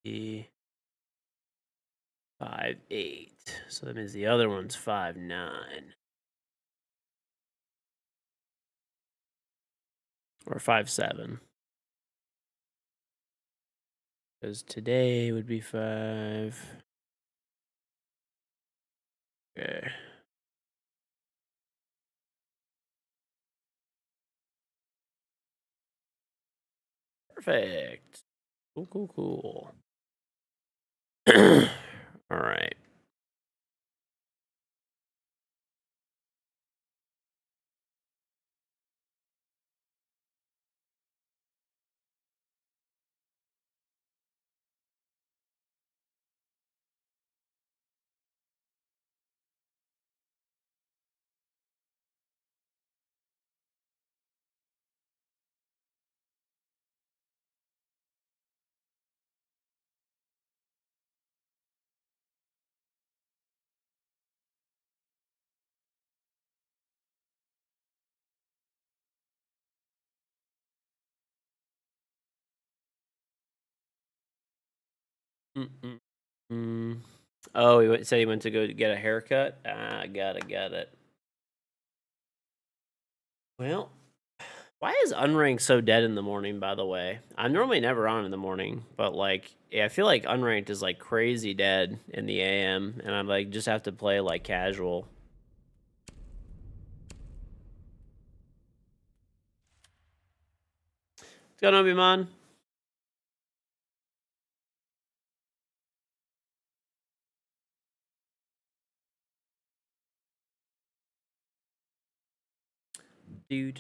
Speaker 1: eh, 5'8". So that means the other one's 5'9". Or 5'7". Because today would be 5. Okay. Perfect. Cool. All right. Mm-mm. Oh, said he went to go get a haircut. Ah, got it. Well, why is Unranked so dead in the morning? By the way, I'm normally never on in the morning, but like, yeah, I feel like Unranked is like crazy dead in the AM, and I'm like just have to play like casual. What's going on, Biman? Do.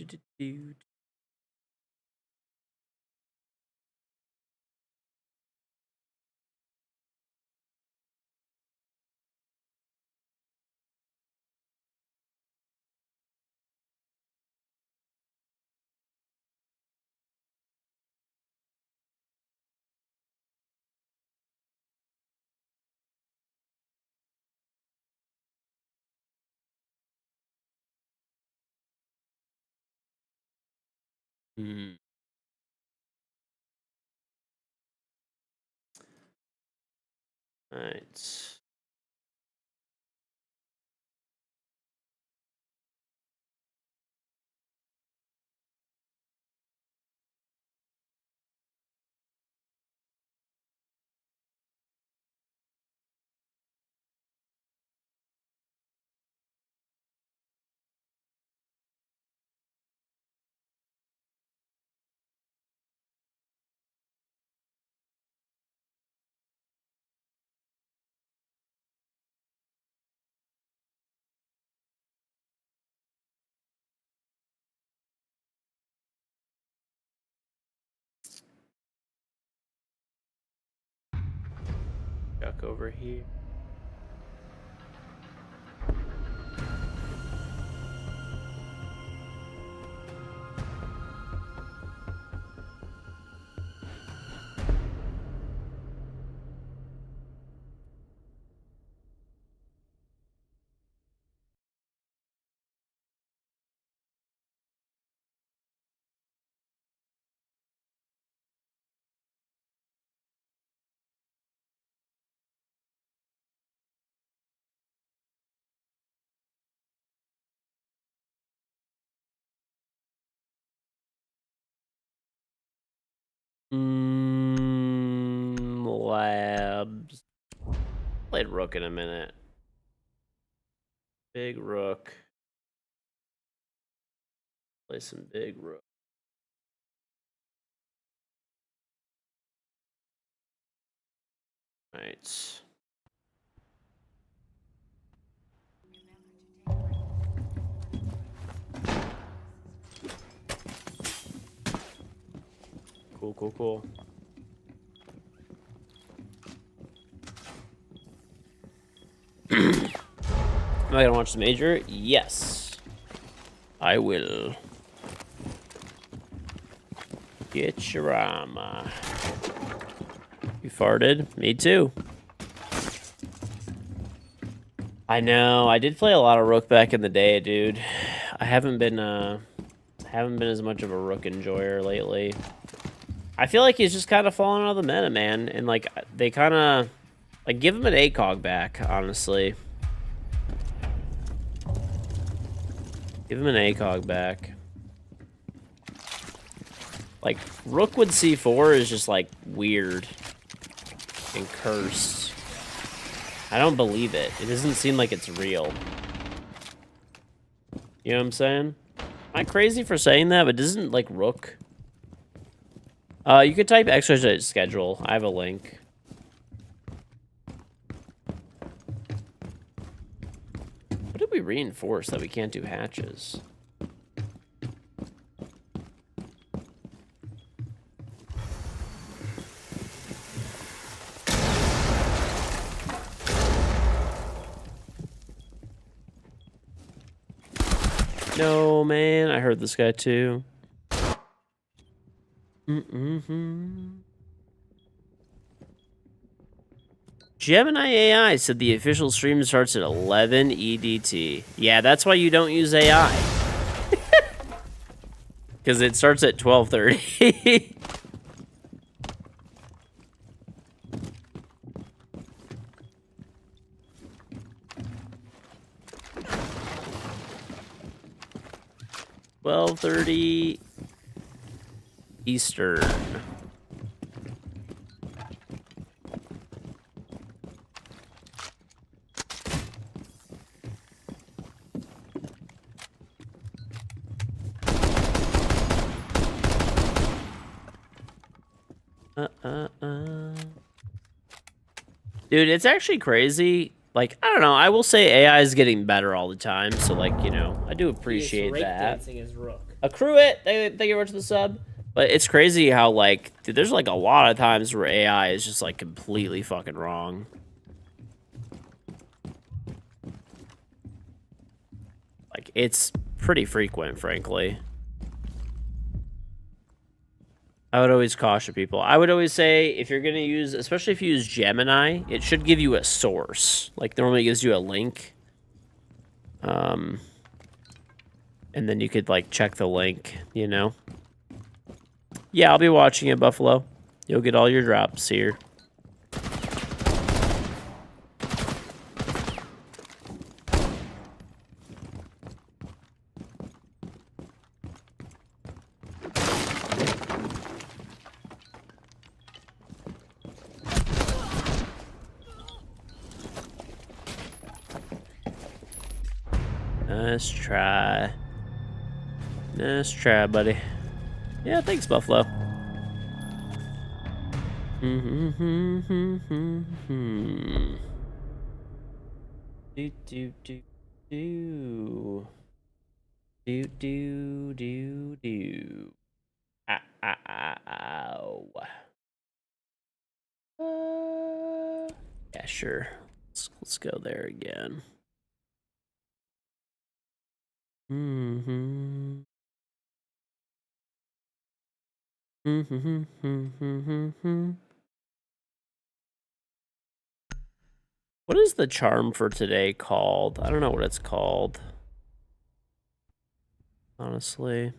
Speaker 1: Hmm. All right. Duck over here. slabs. Played rook in a minute. Big rook. Play some big rook. Right. Cool, cool, cool. Am I gonna watch the major? Yes. I will. Get your armor. You farted? Me too. I know. I did play a lot of rook back in the day, dude. I haven't been as much of a rook enjoyer lately. I feel like he's just kind of fallen out of the meta, man. And like they kind of like give him an ACOG back, honestly. Give him an ACOG back. Like rook with C4 is just like weird and cursed. I don't believe it. It doesn't seem like it's real. You know what I'm saying? Am I crazy for saying that? But doesn't like rook? You could type exercise schedule. I have a link. What did we reinforce that we can't do hatches? No, man. I heard this guy too. Gemini AI said the official stream starts at 11 EDT. Yeah, that's why you don't use AI. Because it starts at 12:30. $12:30 Eastern. Dude, it's actually crazy. Like, I don't know. I will say AI is getting better all the time. So, like, you know, I do appreciate that.
Speaker 2: Dancing his rook.
Speaker 1: Accrue it. Thank you very much for the sub. But it's crazy how, like, dude, there's, like, a lot of times where AI is just, like, completely fucking wrong. Like, it's pretty frequent, frankly. I would always caution people. I would always say, if you're going to use, especially if you use Gemini, it should give you a source. Like, normally it gives you a link. And then you could, like, check the link, you know? Yeah, I'll be watching it, Buffalo. You'll get all your drops here. Nice try. Nice try, buddy. Yeah, thanks, Buffalo. Do do do do. Do do do do. Ow. Yeah, sure. Let's go there again. What is the charm for today called? I don't know what it's called. Honestly.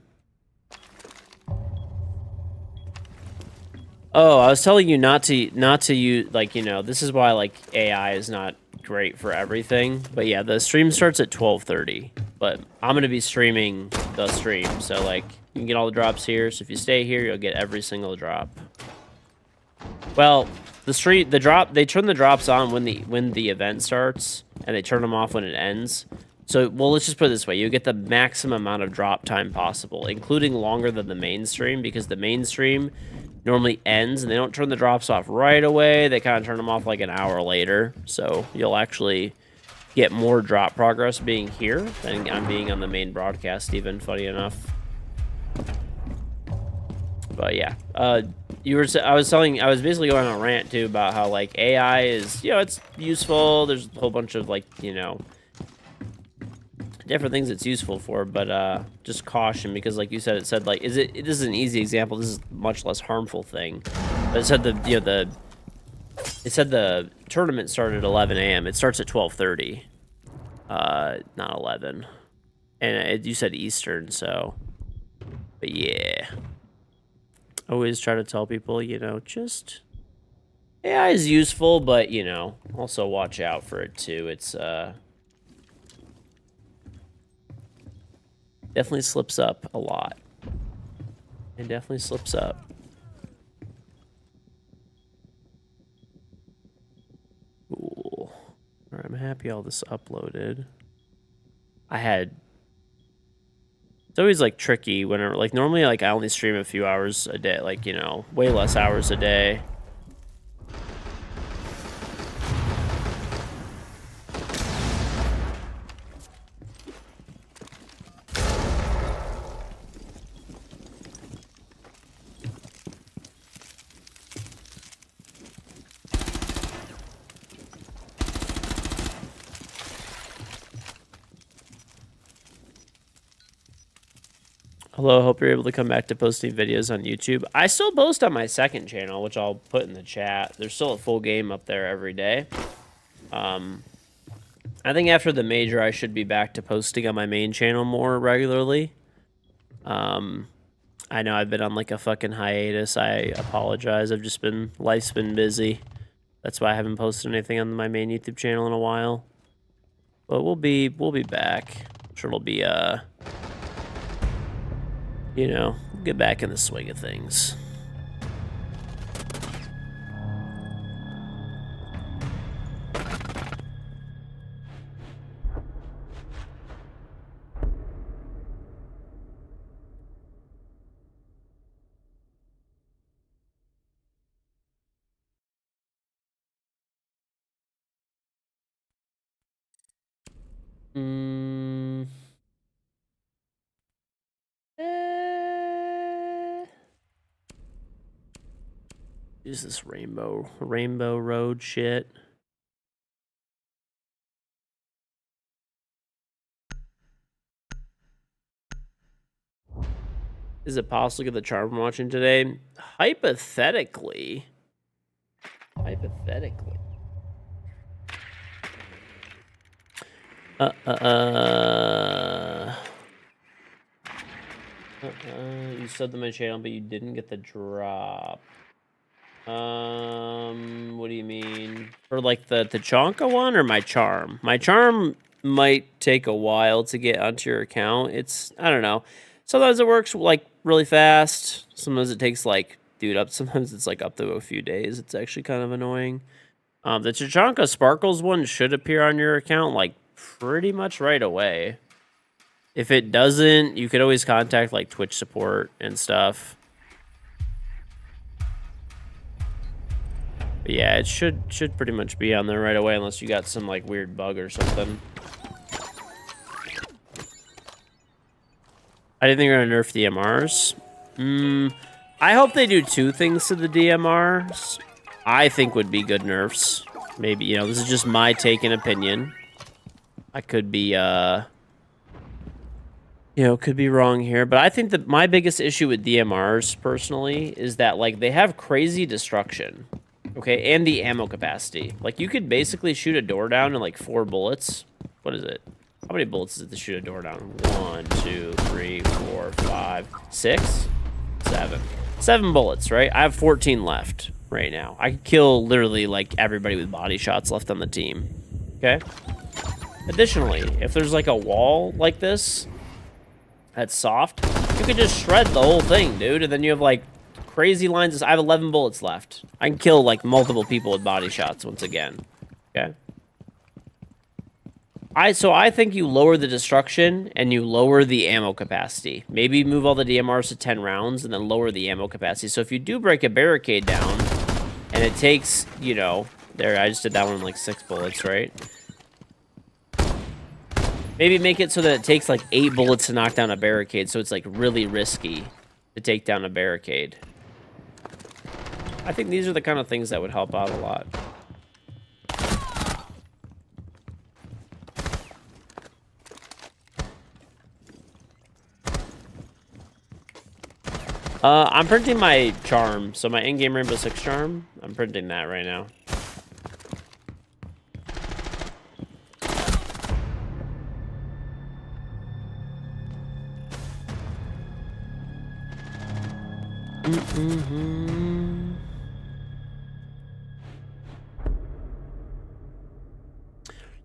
Speaker 1: Oh, I was telling you not to use, like, you know, this is why, like, AI is not great for everything. But yeah, the stream starts at 12:30. But I'm gonna be streaming the stream, so like you can get all the drops here. So if you stay here, you'll get every single drop. Well, They turn the drops on when the event starts, and they turn them off when it ends. So, well, let's just put it this way: you get the maximum amount of drop time possible, including longer than the main stream, because the main stream normally ends, and they don't turn the drops off right away. They kind of turn them off like an hour later. So you'll actually get more drop progress being here than I'm being on the main broadcast. Even funny enough. But yeah, I was basically going on a rant too about how like AI is, it's useful. There's a whole bunch of like, different things it's useful for, but just caution, because like you said, it said like, this is an easy example. This is a much less harmful thing. But it said it said the tournament started at 11 a.m. It starts at 12:30, not 11, and you said Eastern, so. But yeah. Always try to tell people, just AI is useful, but, also watch out for it too. It's definitely slips up a lot. It definitely slips up. Cool. All right, I'm happy all this uploaded. It's always like tricky whenever, like, normally like I only stream a few hours a day, like, way less hours a day. Hello, hope you're able to come back to posting videos on YouTube. I still post on my second channel, which I'll put in the chat. There's still a full game up there every day. I think after the major, I should be back to posting on my main channel more regularly. I know I've been on like a fucking hiatus. I apologize. Life's been busy. That's why I haven't posted anything on my main YouTube channel in a while. But we'll be back. I'm sure it'll be get back in the swing of things. Use this rainbow road shit. Is it possible to get the charm from watching today? Hypothetically. You subbed to my channel, but you didn't get the drop. What do you mean? For like the Tachanka one or my charm? My charm might take a while to get onto your account. I don't know. Sometimes it works like really fast. Sometimes it takes like, sometimes it's like up to a few days. It's actually kind of annoying. The Tachanka Sparkles one should appear on your account like pretty much right away. If it doesn't, you could always contact like Twitch support and stuff. But yeah, it should pretty much be on there right away unless you got some like weird bug or something. I didn't think they're gonna nerf DMRs. I hope they do two things to the DMRs. I think would be good nerfs. Maybe, this is just my take and opinion. I could be, could be wrong here, but I think that my biggest issue with DMRs personally is that like they have crazy destruction. Okay, and the ammo capacity. Like, you could basically shoot a door down in, like, 4 bullets. What is it? How many bullets is it to shoot a door down? 1, 2, 3, 4, 5, 6, 7. 7 bullets, right? I have 14 left right now. I could kill literally, like, everybody with body shots left on the team. Okay? Additionally, if there's, like, a wall like this that's soft, you could just shred the whole thing, dude, and then you have, like, crazy lines. I have 11 bullets left. I can kill like multiple people with body shots once again. Okay. So I think you lower the destruction and you lower the ammo capacity. Maybe move all the DMRs to 10 rounds and then lower the ammo capacity. So if you do break a barricade down and it takes, you know, there, I just did that one in like 6 bullets, right? Maybe make it so that it takes like 8 bullets to knock down a barricade, so it's like really risky to take down a barricade. I think these are the kind of things that would help out a lot. I'm printing my charm, so my in-game Rainbow Six charm. I'm printing that right now.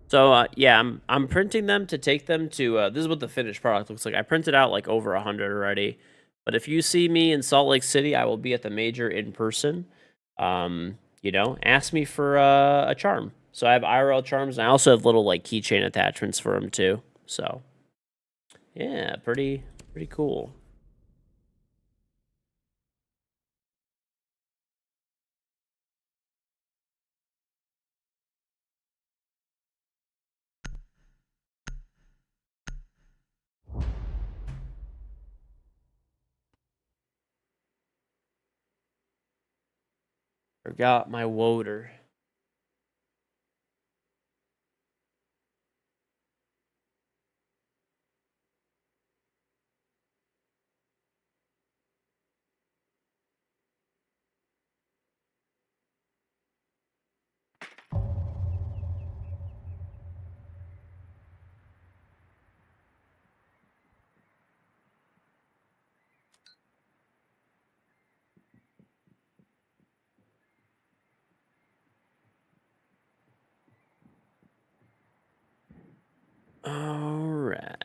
Speaker 1: So yeah, I'm printing them to take them to. This is what the finished product looks like. I printed out like over 100 already. But if you see me in Salt Lake City, I will be at the major in person. You know, ask me for a charm. So I have IRL charms, and I also have little like keychain attachments for them too. So yeah, pretty cool. Forgot my woder. All right.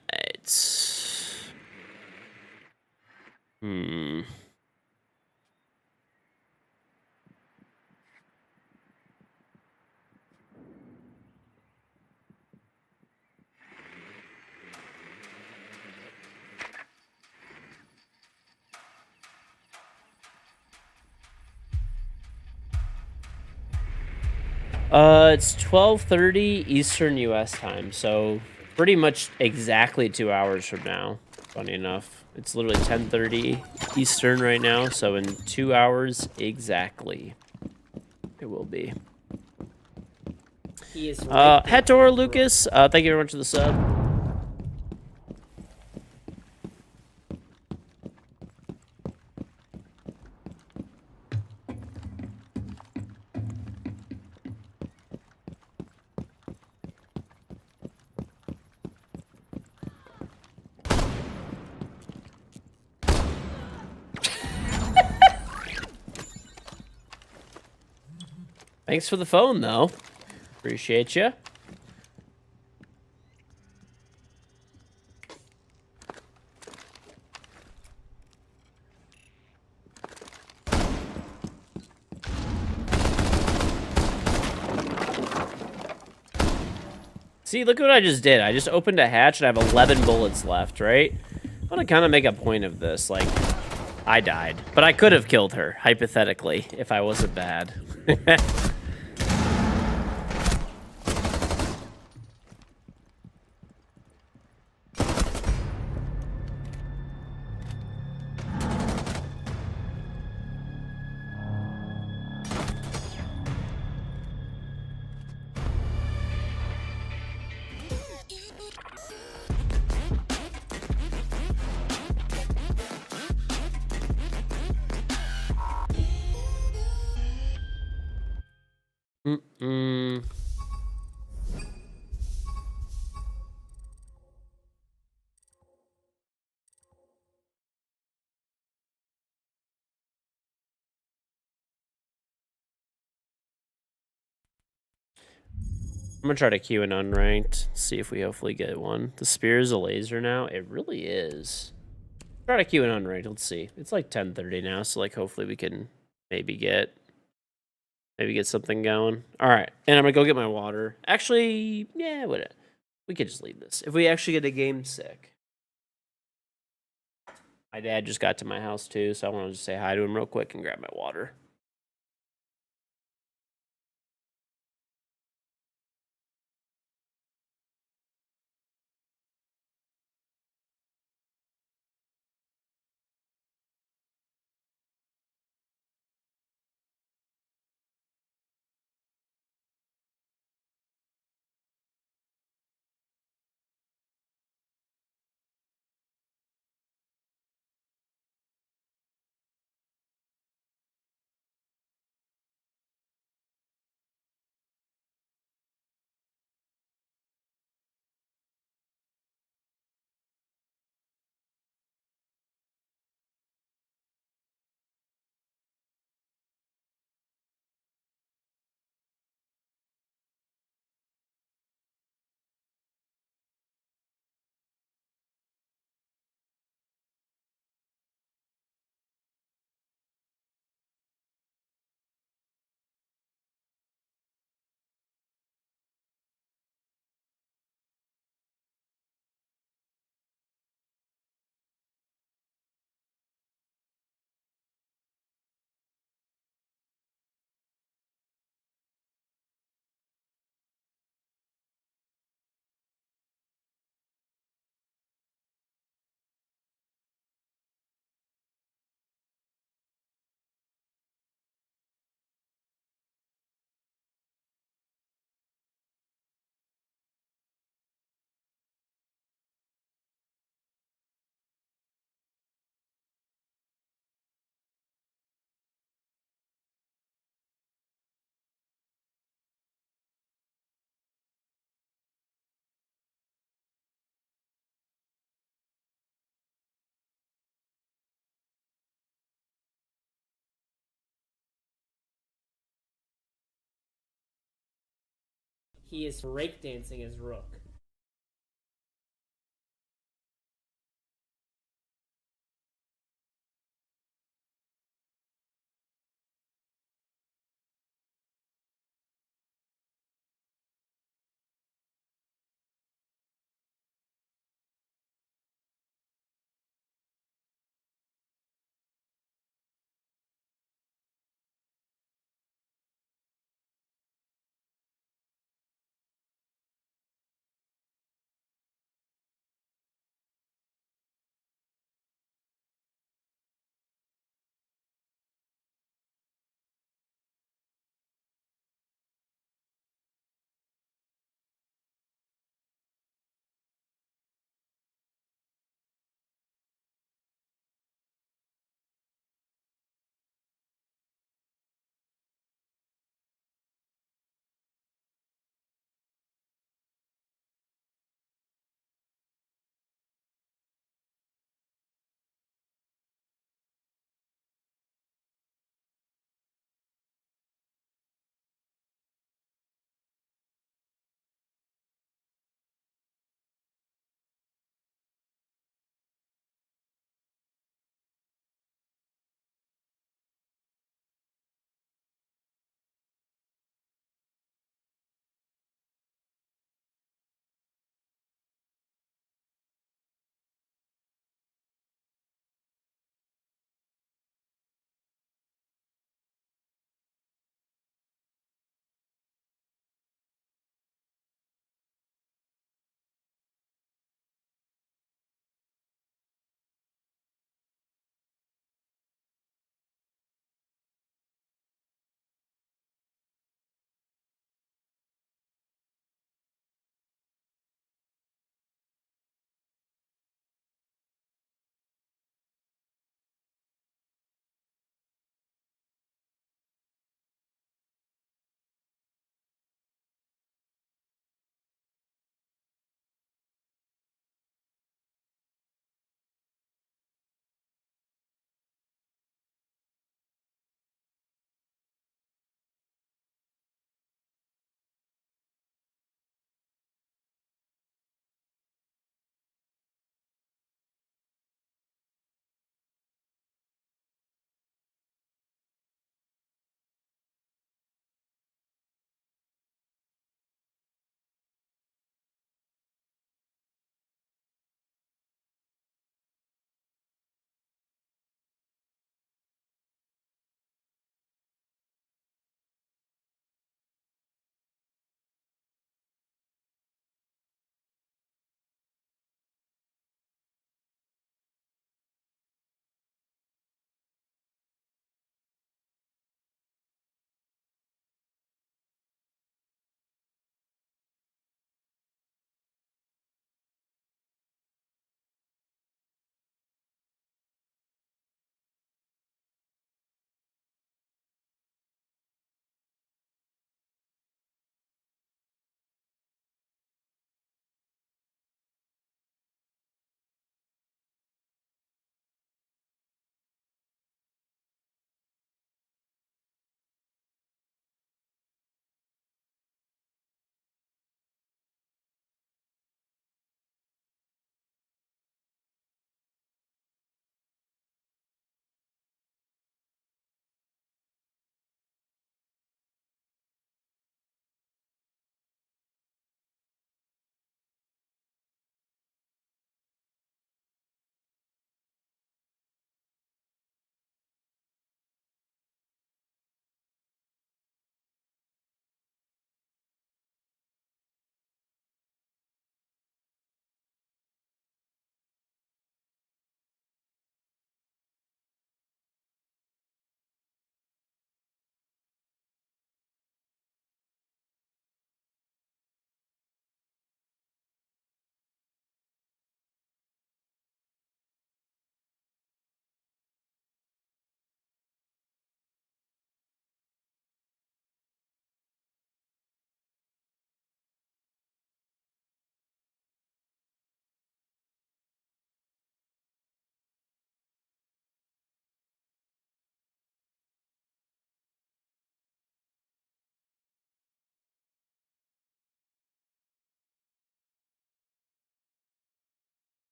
Speaker 1: It's 12:30 Eastern U.S. time, so pretty much exactly 2 hours from now. Funny enough, it's literally 10:30 Eastern right now, so in 2 hours exactly, it will be.
Speaker 2: He is
Speaker 1: Hetor Lucas, thank you very much for the sub. Thanks for the phone, though. Appreciate you. See, look what I just did. I just opened a hatch and I have 11 bullets left, right? I want to kind of make a point of this. Like, I died, but I could have killed her, hypothetically, if I wasn't bad. I'm gonna try to queue an unranked, see if we hopefully get one. The spear is a laser now. It really is. Try to queue in unranked. Let's see. It's like 10:30 now, so like hopefully we can maybe get something going. All right, and I'm gonna go get my water. Actually, yeah, we could just leave this. If we actually get a game sick. My dad just got to my house too, so I want to just say hi to him real quick and grab my water.
Speaker 2: He is breakdancing his rook.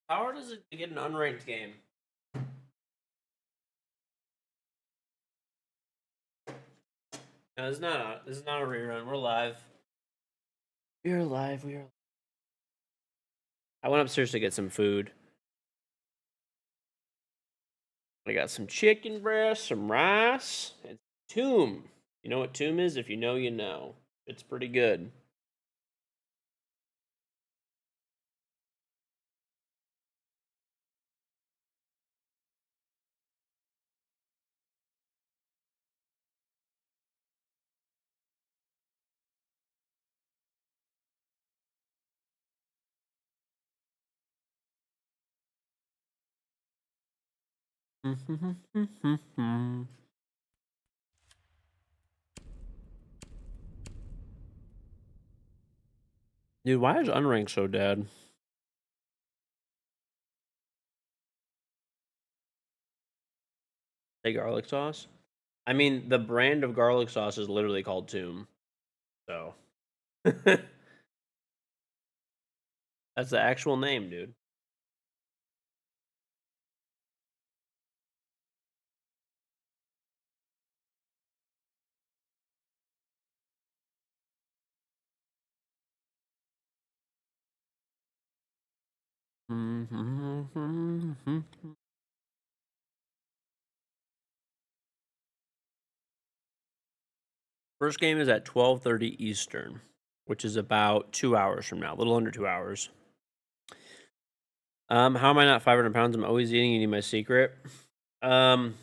Speaker 1: How hard is it to get an unranked game? No, this is not a rerun. We're live. We're live. We are. I went upstairs to get some food. I got some chicken breast, some rice, and toom. You know what toom is? If you know, you know. It's pretty good. Dude, why is unranked so dead? Say garlic sauce? I mean, the brand of garlic sauce is literally called Toom. So. That's the actual name, dude. First game is at 12:30 Eastern, which is about 2 hours from now, a little under 2 hours. How am I not 500 pounds? I'm always eating. You need my secret. I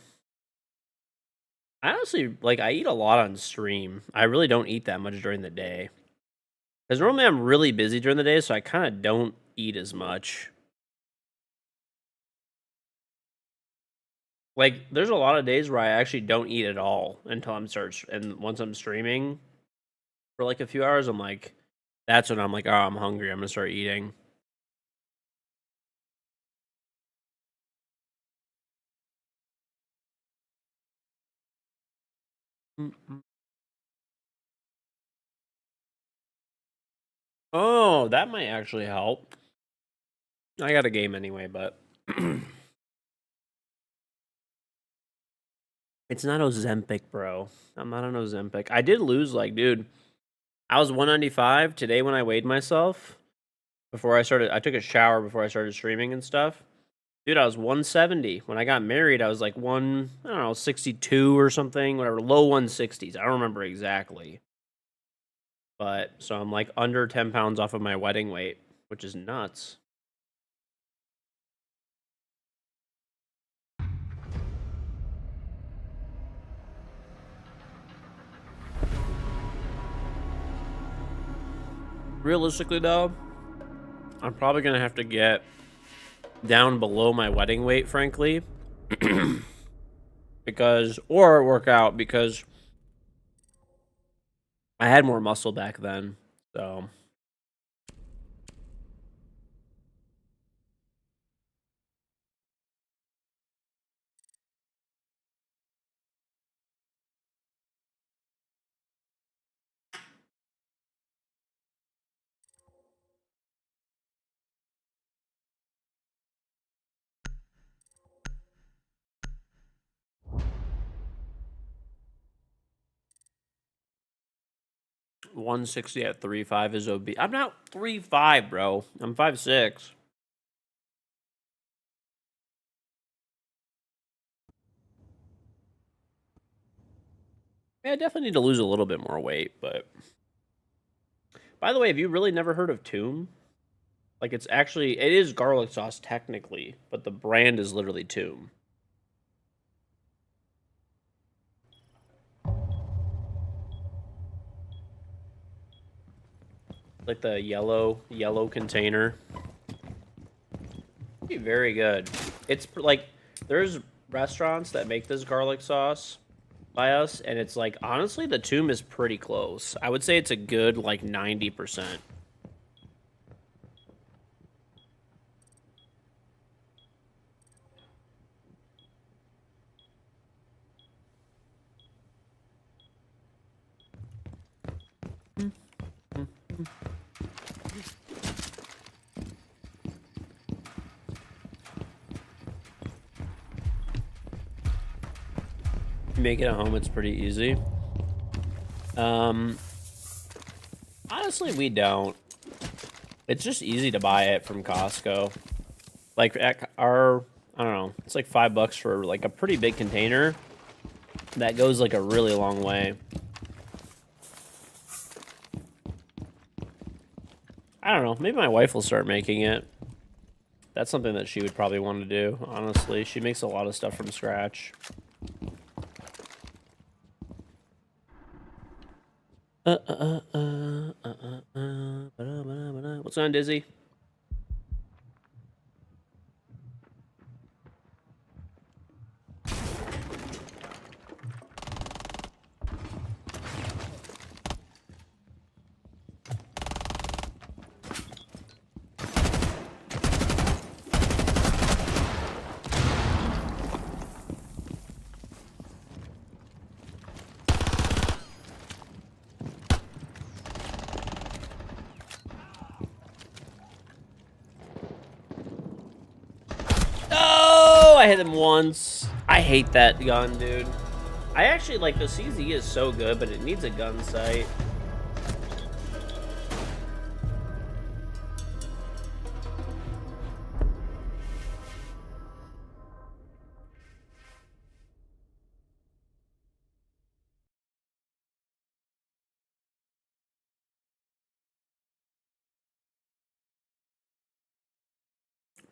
Speaker 1: honestly, like, I eat a lot on stream. I really don't eat that much during the day. Because normally I'm really busy during the day, so I kind of don't eat as much. Like, there's a lot of days where I actually don't eat at all until and once I'm streaming for like a few hours, I'm like, that's when I'm like, oh, I'm hungry. I'm gonna start eating. Oh, that might actually help. I got a game anyway, but it's not Ozempic, bro. I'm not on Ozempic. I did lose, like, dude. I was 195 today when I weighed myself. Before I started, I took a shower before I started streaming and stuff. Dude, I was 170. When I got married, I was like I don't know, 62 or something, whatever, low 160s. I don't remember exactly. But so I'm like under 10 pounds off of my wedding weight, which is nuts. Realistically, though, I'm probably going to have to get down below my wedding weight, frankly. Or work out because I had more muscle back then. So. $160 at 3.5 is obese. I'm not 3.5, bro. I'm 5'6". Yeah, I definitely need to lose a little bit more weight, but... By the way, have you really never heard of Toom? Like, it is garlic sauce technically, but the brand is literally Toom. Like the yellow container. Be very good. It's like, there's restaurants that make this garlic sauce by us, and it's like, honestly, the Toom is pretty close. I would say it's a good, like, 90%. You make it at home, it's pretty easy. Honestly, we don't. It's just easy to buy it from Costco. Like at our, I don't know, it's like $5 for like a pretty big container. That goes like a really long way. I don't know. Maybe my wife will start making it. That's something that she would probably want to do, honestly. She makes a lot of stuff from scratch. What's on, Dizzy? Oh, I hit him once. I hate that gun, dude. I actually like the CZ is so good, but it needs a gun sight.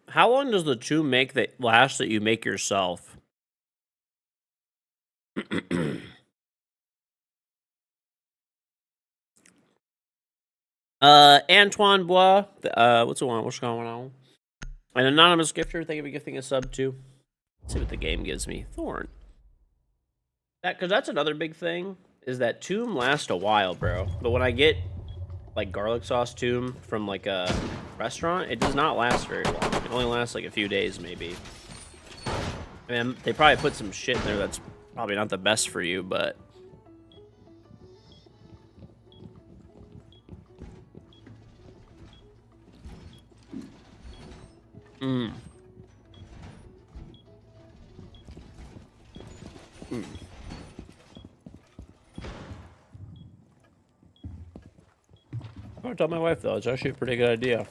Speaker 1: How long does the tomb make that last that you make yourself? Antoine Bois. What's going on? What's going on? An anonymous gifter. Thank you for gifting a sub too. Let's see what the game gives me. Thorn. Because that's another big thing is that tomb lasts a while, bro. But when I get like garlic sauce tomb from like a restaurant, it does not last very long. It only lasts like a few days, maybe. I mean, they probably put some shit in there that's probably not the best for you, but. Mm. Mm. I'm gonna tell my wife though. It's actually a pretty good idea.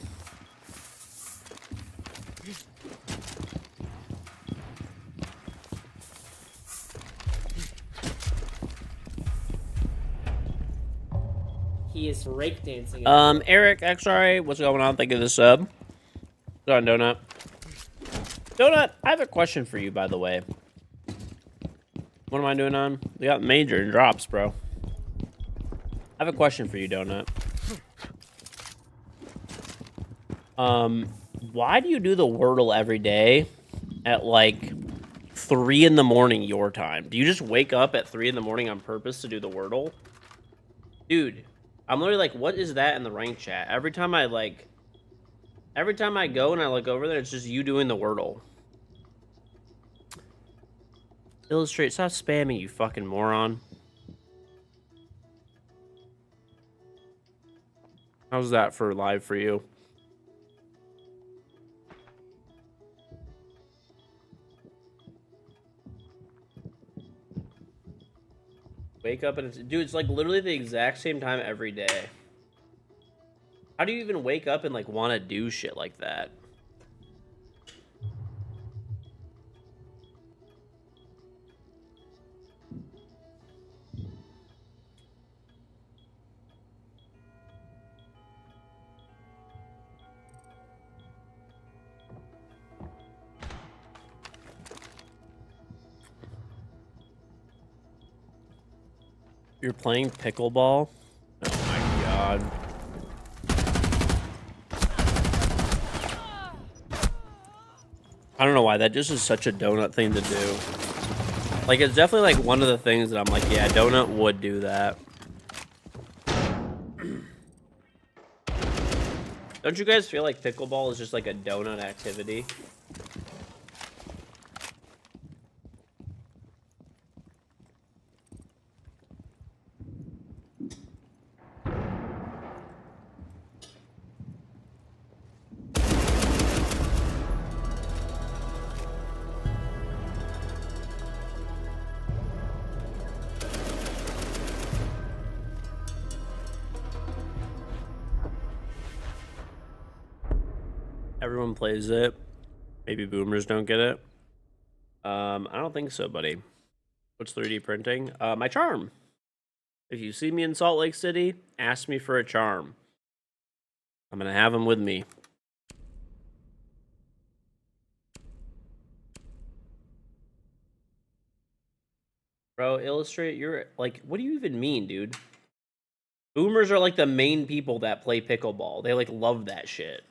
Speaker 2: He is rake dancing.
Speaker 1: Eric, XRA, what's going on? Thank you for the sub. Go on, Donut. Donut, I have a question for you, by the way. What am I doing on? We got major and drops, bro. I have a question for you, Donut. Why do you do the Wordle every day at like 3 in the morning your time? Do you just wake up at 3 in the morning on purpose to do the Wordle? Dude, I'm literally like, what is that in the rank chat? Every time I go and I look over there, it's just you doing the Wordle. Illustrate, stop spamming, you fucking moron. How's that for live for you? Wake up and it's... Dude, it's like literally the exact same time every day. How do you even wake up and like want to do shit like that? You're playing pickleball? Oh my god. I don't know why, that just is such a Donut thing to do. Like, it's definitely like one of the things that I'm like, yeah, Donut would do that. Don't you guys feel like pickleball is just like a Donut activity? Everyone plays it. Maybe boomers don't get it. I don't think so, buddy. What's 3D printing? My charm. If you see me in Salt Lake City, ask me for a charm. I'm gonna have them with me. Bro, illustrate, you're like, what do you even mean, dude? Boomers are like the main people that play pickleball. They like love that shit.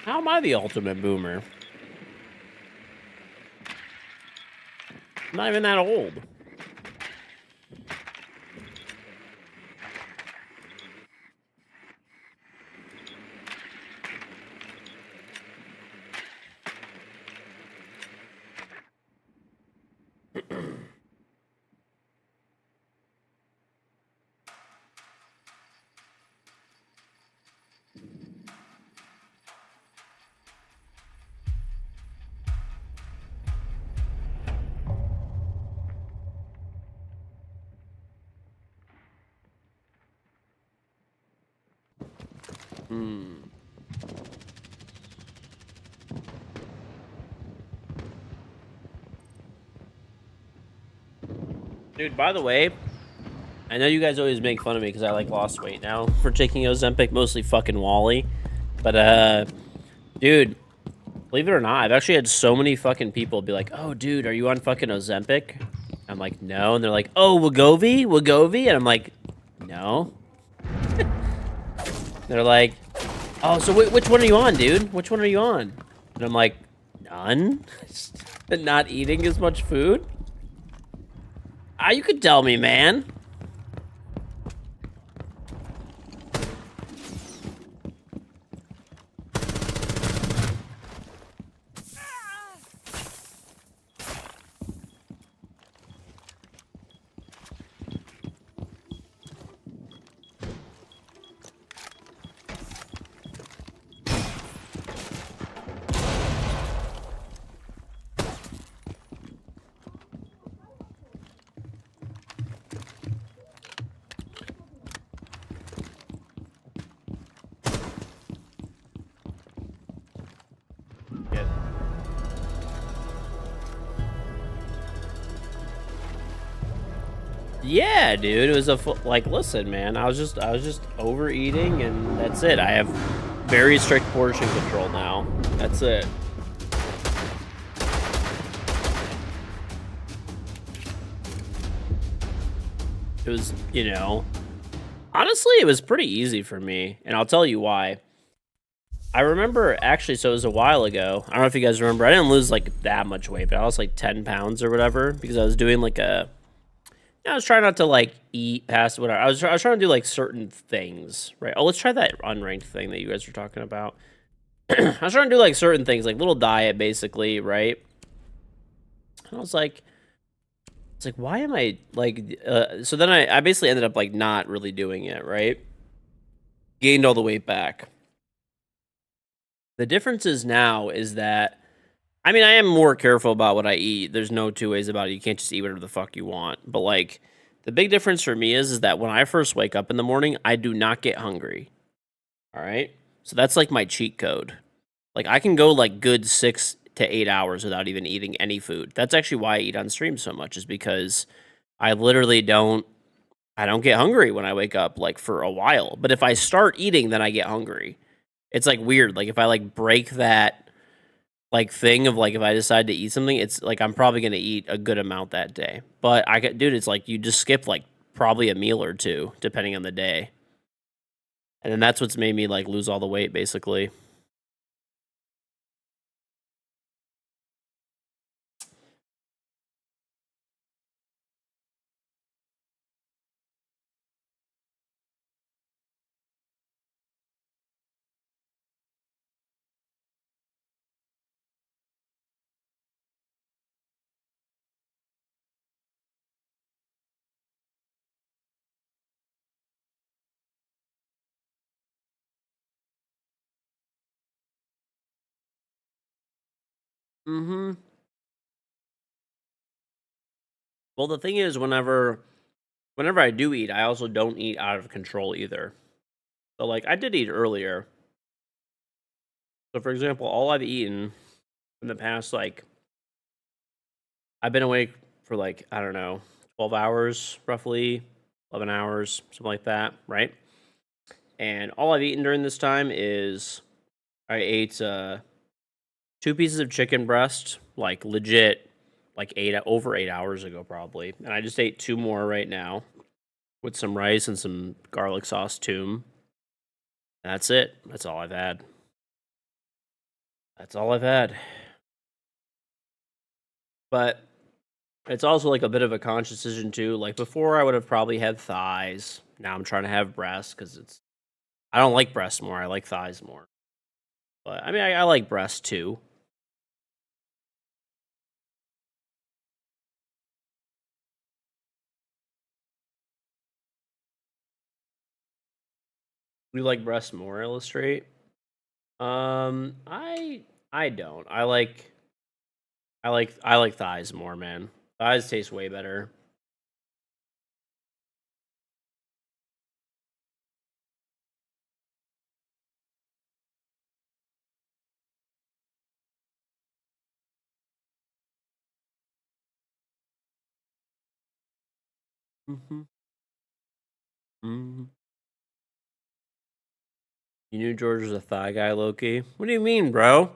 Speaker 1: How am I the ultimate boomer? I'm not even that old. Dude, by the way, I know you guys always make fun of me because I like lost weight now for taking Ozempic, mostly fucking Wally. But dude, believe it or not, I've actually had so many fucking people be like, "Oh, dude, are you on fucking Ozempic?" I'm like, "No," and they're like, "Oh, Wegovy," and I'm like, "No." They're like, "Oh, so which one are you on, dude? Which one are you on?" And I'm like, "None." Not eating as much food. Ah, you could tell me, man. Yeah, dude, it was like, listen, man, I was just overeating, and that's it. I have very strict portion control now. That's it. It was, honestly, it was pretty easy for me, and I'll tell you why. I remember actually, so it was a while ago. I don't know if you guys remember. I didn't lose like that much weight, but I lost like 10 pounds or whatever because I was doing like I was trying not to like eat past whatever. I was trying to do like certain things, right? Oh, let's try that unranked thing that you guys were talking about. I was trying to do like certain things, like little diet basically, right? And I was like, it's like, why am I like? So then I basically ended up like not really doing it, right? Gained all the weight back. The difference is now is that I mean I am more careful about what I eat. There's no two ways about it. You can't just eat whatever the fuck you want. But like the big difference for me is that when I first wake up in the morning, I do not get hungry. All right. So that's like my cheat code. Like I can go like good 6 to 8 hours without even eating any food. That's actually why I eat on stream so much, is because I literally I don't get hungry when I wake up like for a while. But if I start eating, then I get hungry. It's like weird. Like if I like break that like thing of like if I decide to eat something, it's like I'm probably gonna eat a good amount that day. But dude, it's like you just skip like probably a meal or two depending on the day. And then that's what's made me like lose all the weight basically. Mm-hmm. Well, the thing is, whenever I do eat, I also don't eat out of control either. So, like, I did eat earlier. So, for example, all I've eaten in the past, like, I've been awake for, like, I don't know, 12 hours, roughly, 11 hours, something like that, right? And all I've eaten during this time is I ate 2 pieces of chicken breast, like, legit, like, over 8 hours ago, probably. And I just ate 2 more right now with some rice and some garlic sauce tune. That's it. That's all I've had. That's all I've had. But it's also like a bit of a conscious decision too. Like before, I would have probably had thighs. Now I'm trying to have breasts because I don't like breasts more. I like thighs more. But I mean, I like breasts too. You like breasts more, illustrate? I don't. I like thighs more, man. Thighs taste way better. Mm-hmm. Mm-hmm. You knew George was a thigh guy, Loki. What do you mean, bro?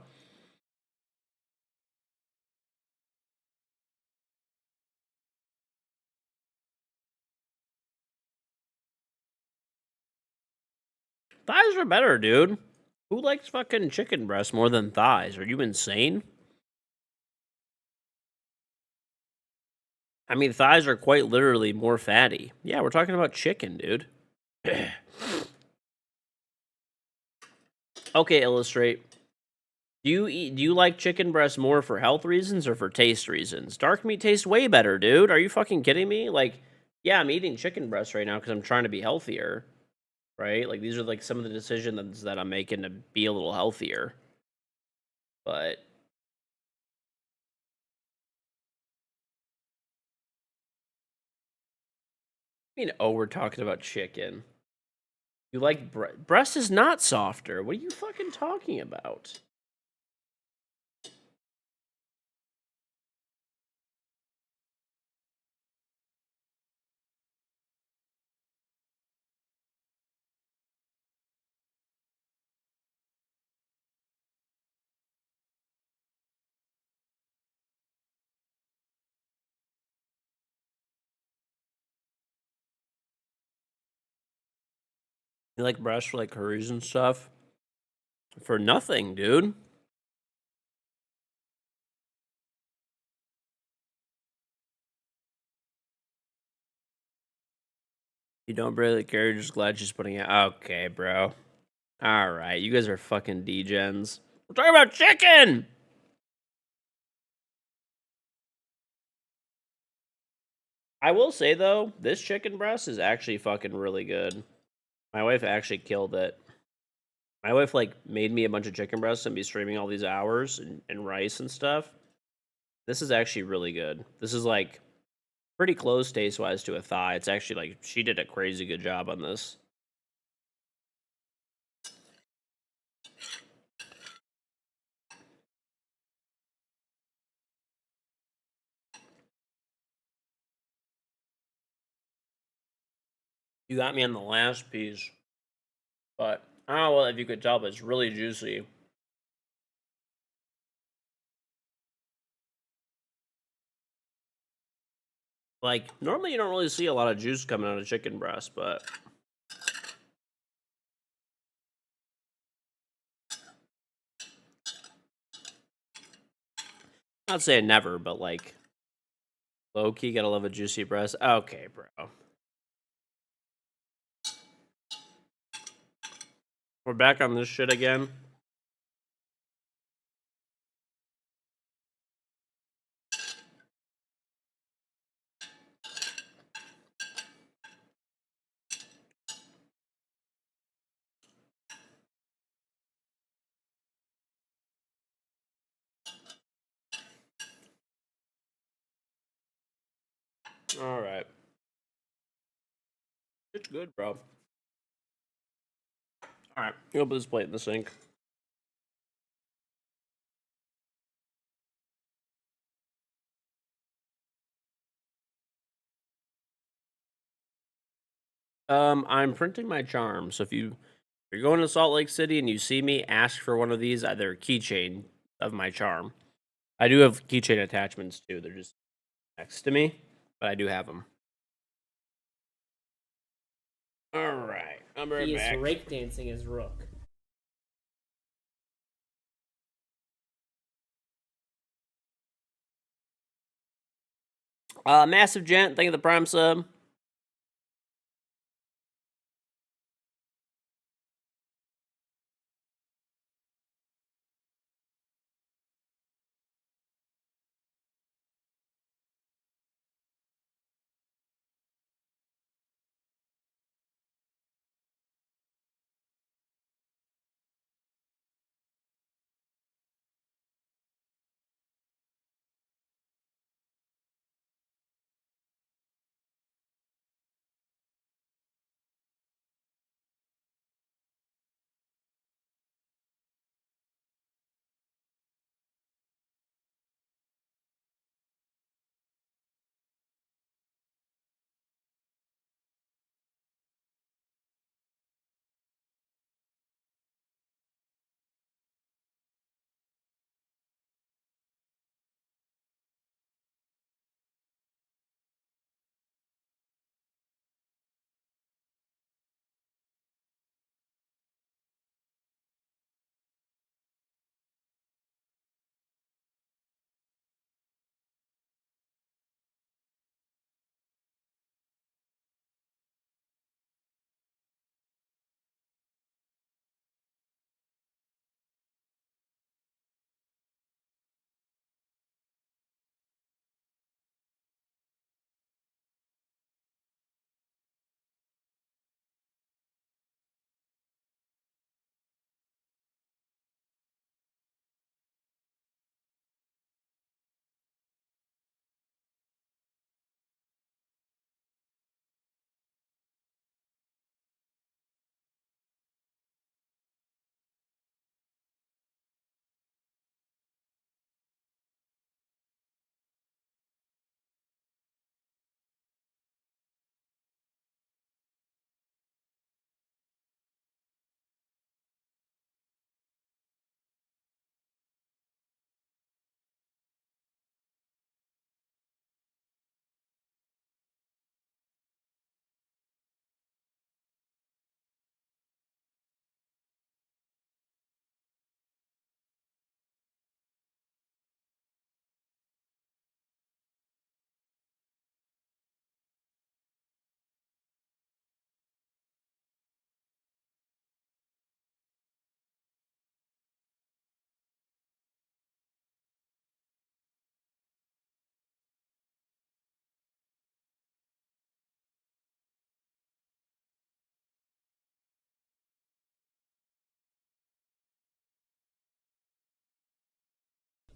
Speaker 1: Thighs are better, dude. Who likes fucking chicken breast more than thighs? Are you insane? I mean, thighs are quite literally more fatty. Yeah, we're talking about chicken, dude. Okay, illustrate. Do you like chicken breast more for health reasons or for taste reasons? Dark meat tastes way better, dude. Are you fucking kidding me? Like, yeah, I'm eating chicken breast right now because I'm trying to be healthier, right? Like these are like some of the decisions that I'm making to be a little healthier. But we're talking about chicken. You like breast is not softer. What are you fucking talking about? You like breast for like curries and stuff? For nothing, dude. You don't really care. You're just glad she's putting it. Okay, bro. All right, you guys are fucking degens. We're talking about chicken. I will say though, this chicken breast is actually fucking really good. My wife actually killed it. My wife like made me a bunch of chicken breasts and be streaming all these hours and rice and stuff. This is actually really good. This is like pretty close taste wise to a thigh. It's actually like she did a crazy good job on this. You got me on the last piece, but I don't know if you could tell, but it's really juicy. Like normally you don't really see a lot of juice coming out of chicken breast, but not saying never, but like low key gotta love a juicy breast. Okay, bro. We're back on this shit again. All right. It's good, bro. All right. You'll put this plate in the sink. I'm printing my charm. So if you're going to Salt Lake City and you see me, ask for one of these, either a keychain of my charm. I do have keychain attachments too. They're just next to me, but I do have them. All right. I'm right
Speaker 2: He
Speaker 1: back.
Speaker 2: is rake dancing his rook.
Speaker 1: Massive Gent, thank you for the Prime sub.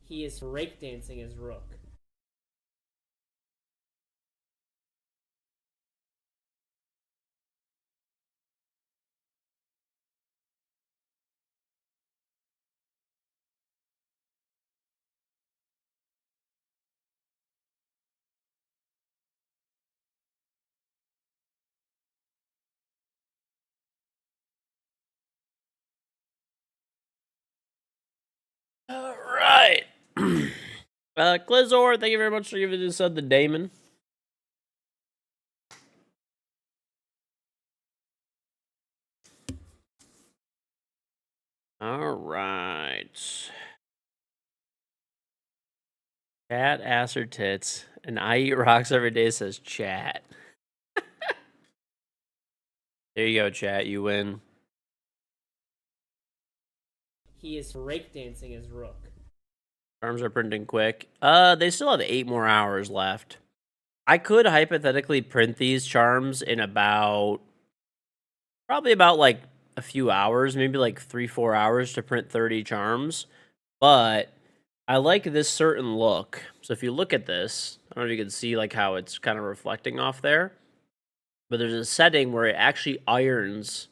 Speaker 2: He is rake dancing his rook.
Speaker 1: All right. Clizor, thank you very much for giving this sub to Damon. All right. Chat, ass, or tits. And I eat rocks every day says chat. There you go, chat. You win.
Speaker 2: He is rake dancing his rook.
Speaker 1: Charms are printing quick. They still have 8 more hours left. I could hypothetically print these charms in probably about like a few hours, maybe like 3-4 hours to print 30 charms. But I like this certain look. So if you look at this, I don't know if you can see like how it's kind of reflecting off there, but there's a setting where it actually irons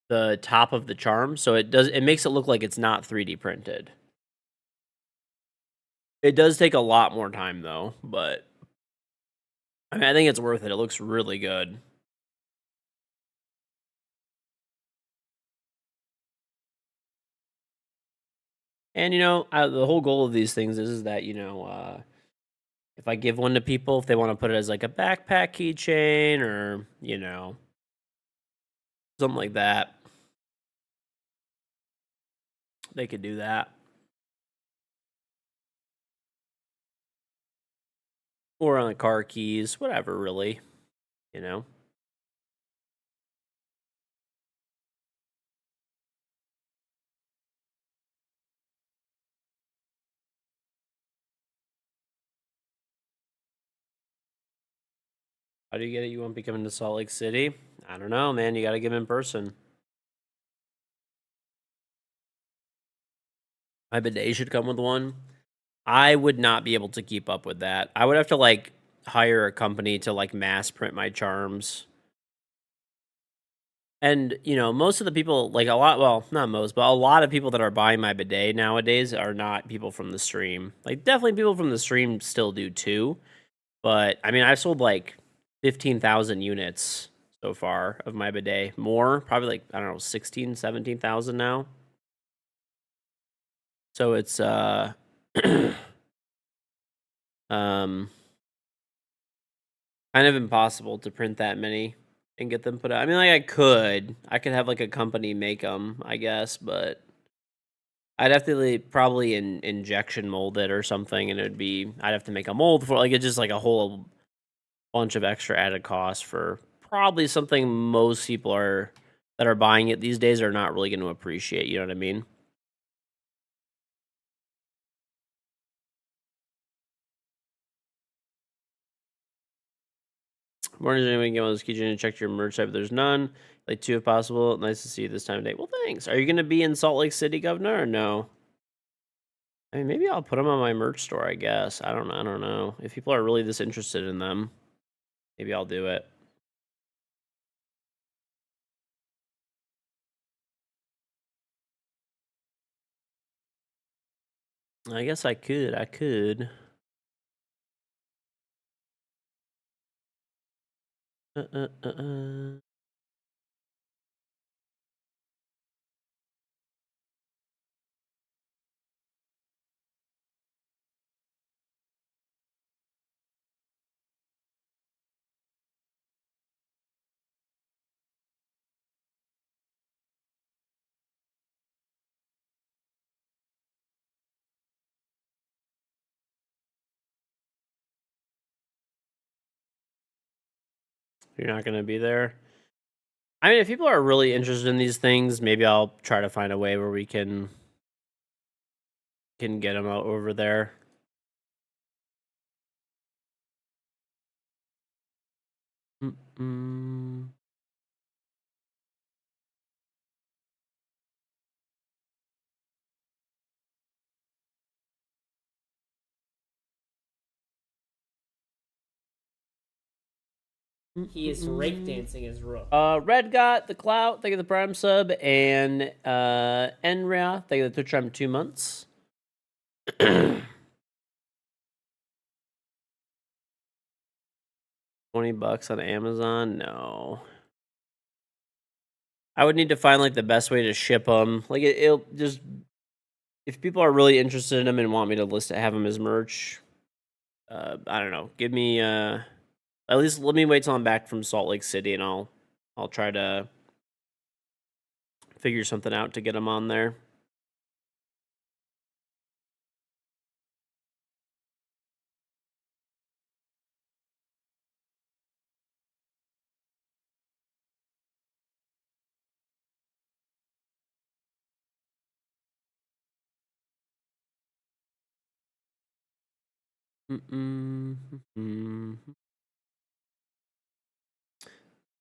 Speaker 1: the top of the charm, so it makes it look like it's not 3D printed. It does take a lot more time though, but I mean, I think it's worth it. It looks really good. And the whole goal of these things is that if I give one to people, if they want to put it as like a backpack keychain or something like that, they could do that. Or on the car keys, whatever, really, you know. How do you get it? You won't be coming to Salt Lake City? I don't know, man. You got to give in person. My bidet should come with one. I would not be able to keep up with that. I would have to like hire a company to like mass print my charms. And most of the people, like a lot, well, not most, but a lot of people that are buying my bidet nowadays are not people from the stream. Like definitely people from the stream still do too. But I mean, I've sold like 15,000 units so far of my bidet. More, probably like, I don't know, 16, 17,000 now. So it's um kind of impossible to print that many and get them put out. I mean, like I could have like a company make them, I guess, but I'd have to probably injection mold it or something, and I'd have to make a mold for like it's just like a whole bunch of extra added costs for probably something most people that are buying it these days are not really going to appreciate. You know what I mean? Morning, anyone get one of those keychains and check your merch type? There's none. Like two if possible. Nice to see you this time of day. Well, thanks. Are you going to be in Salt Lake City, Governor, or no? I mean, maybe I'll put them on my merch store. I guess I don't know. I don't know if people are really this interested in them. Maybe I'll do it. I guess I could. I could. Uh, uh, uh, uh. You're not gonna be there. I mean, if people are really interested in these things, maybe I'll try to find a way where we can get them out over there. Mm-mm.
Speaker 2: He is rake dancing his rook.
Speaker 1: Red got the clout. Thank you the prime sub, and Enria, thank you the Twitch Prime 2 months. $20 on Amazon? No. I would need to find like the best way to ship them. Like it'll just if people are really interested in them and want me to have them as merch. I don't know. Give me at least let me wait till I'm back from Salt Lake City, and I'll try to figure something out to get them on there.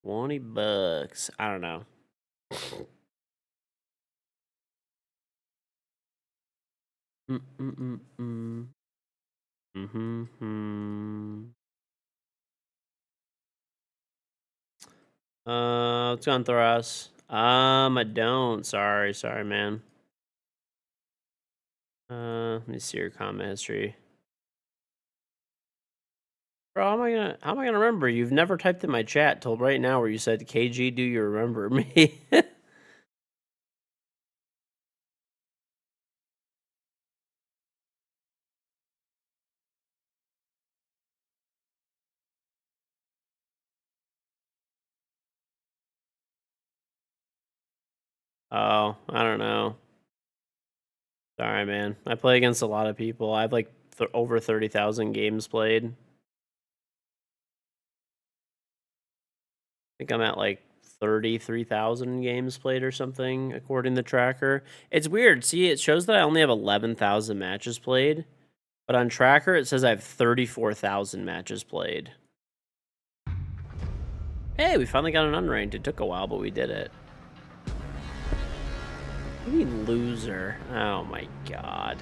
Speaker 1: $20. I don't know. Mm-hmm. Let's go on Thoros. I don't. Sorry, man. Let me see your comment history. Bro, how am I gonna remember? You've never typed in my chat till right now where you said, KG, do you remember me? Oh, I don't know. Sorry, man. I play against a lot of people. I have like over 30,000 games played. I think I'm at like 33,000 games played or something, according to the tracker. It's weird. See, it shows that I only have 11,000 matches played, but on tracker it says I have 34,000 matches played. Hey, we finally got an unranked. It took a while, but we did it. What do you mean loser? Oh my god.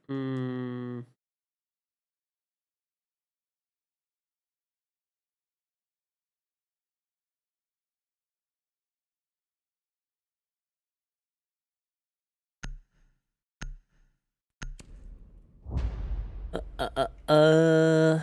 Speaker 1: Mm-mm. Uh.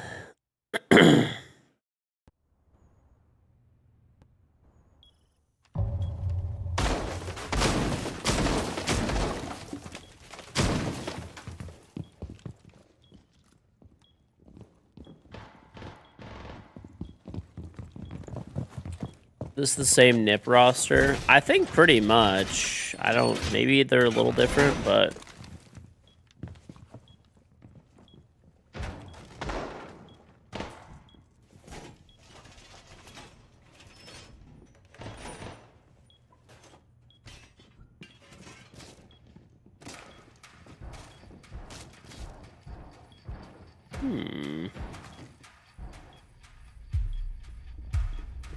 Speaker 1: This is the same NIP roster? I think pretty much. I don't... Maybe they're a little different, but...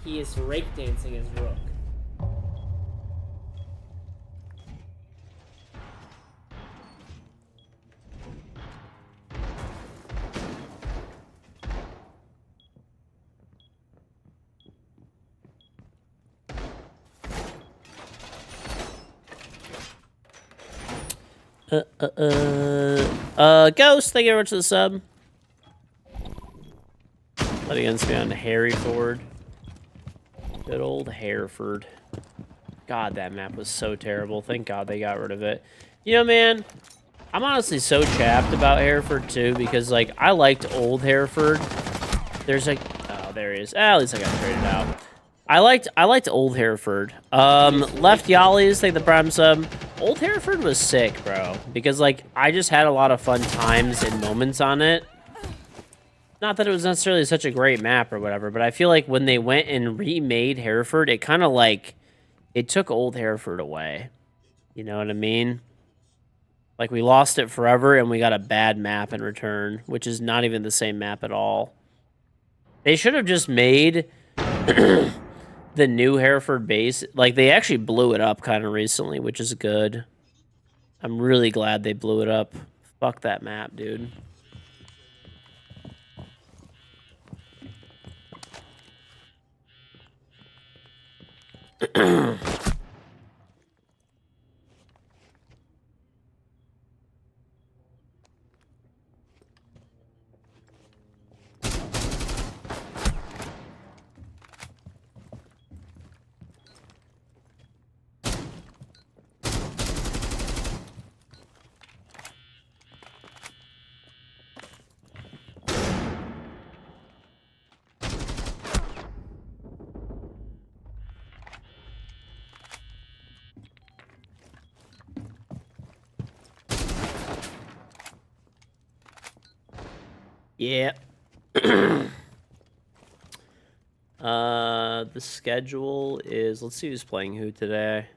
Speaker 2: He is rake dancing his rook.
Speaker 1: Ghost, thank you very much for the sub. Let against me on Harryford. Good old Hereford. God, that map was so terrible. Thank God they got rid of it. You know, man, I'm honestly so chapped about Hereford, too, because, like, I liked old Hereford. There's, like... Oh, there he is. At least I got traded out. I liked old Hereford. Left Yallies, thank the prime sub. Old Hereford was sick, bro. Because, like, I just had a lot of fun times and moments on it. Not that it was necessarily such a great map or whatever, but I feel like when they went and remade Hereford, it kind of, like... It took old Hereford away. You know what I mean? Like, we lost it forever, and we got a bad map in return, which is not even the same map at all. They should have just made the new Hereford base. Like, they actually blew it up kind of recently, which is good. I'm really glad they blew it up. Fuck that map, dude. Yeah. The schedule is, let's see who's playing who today.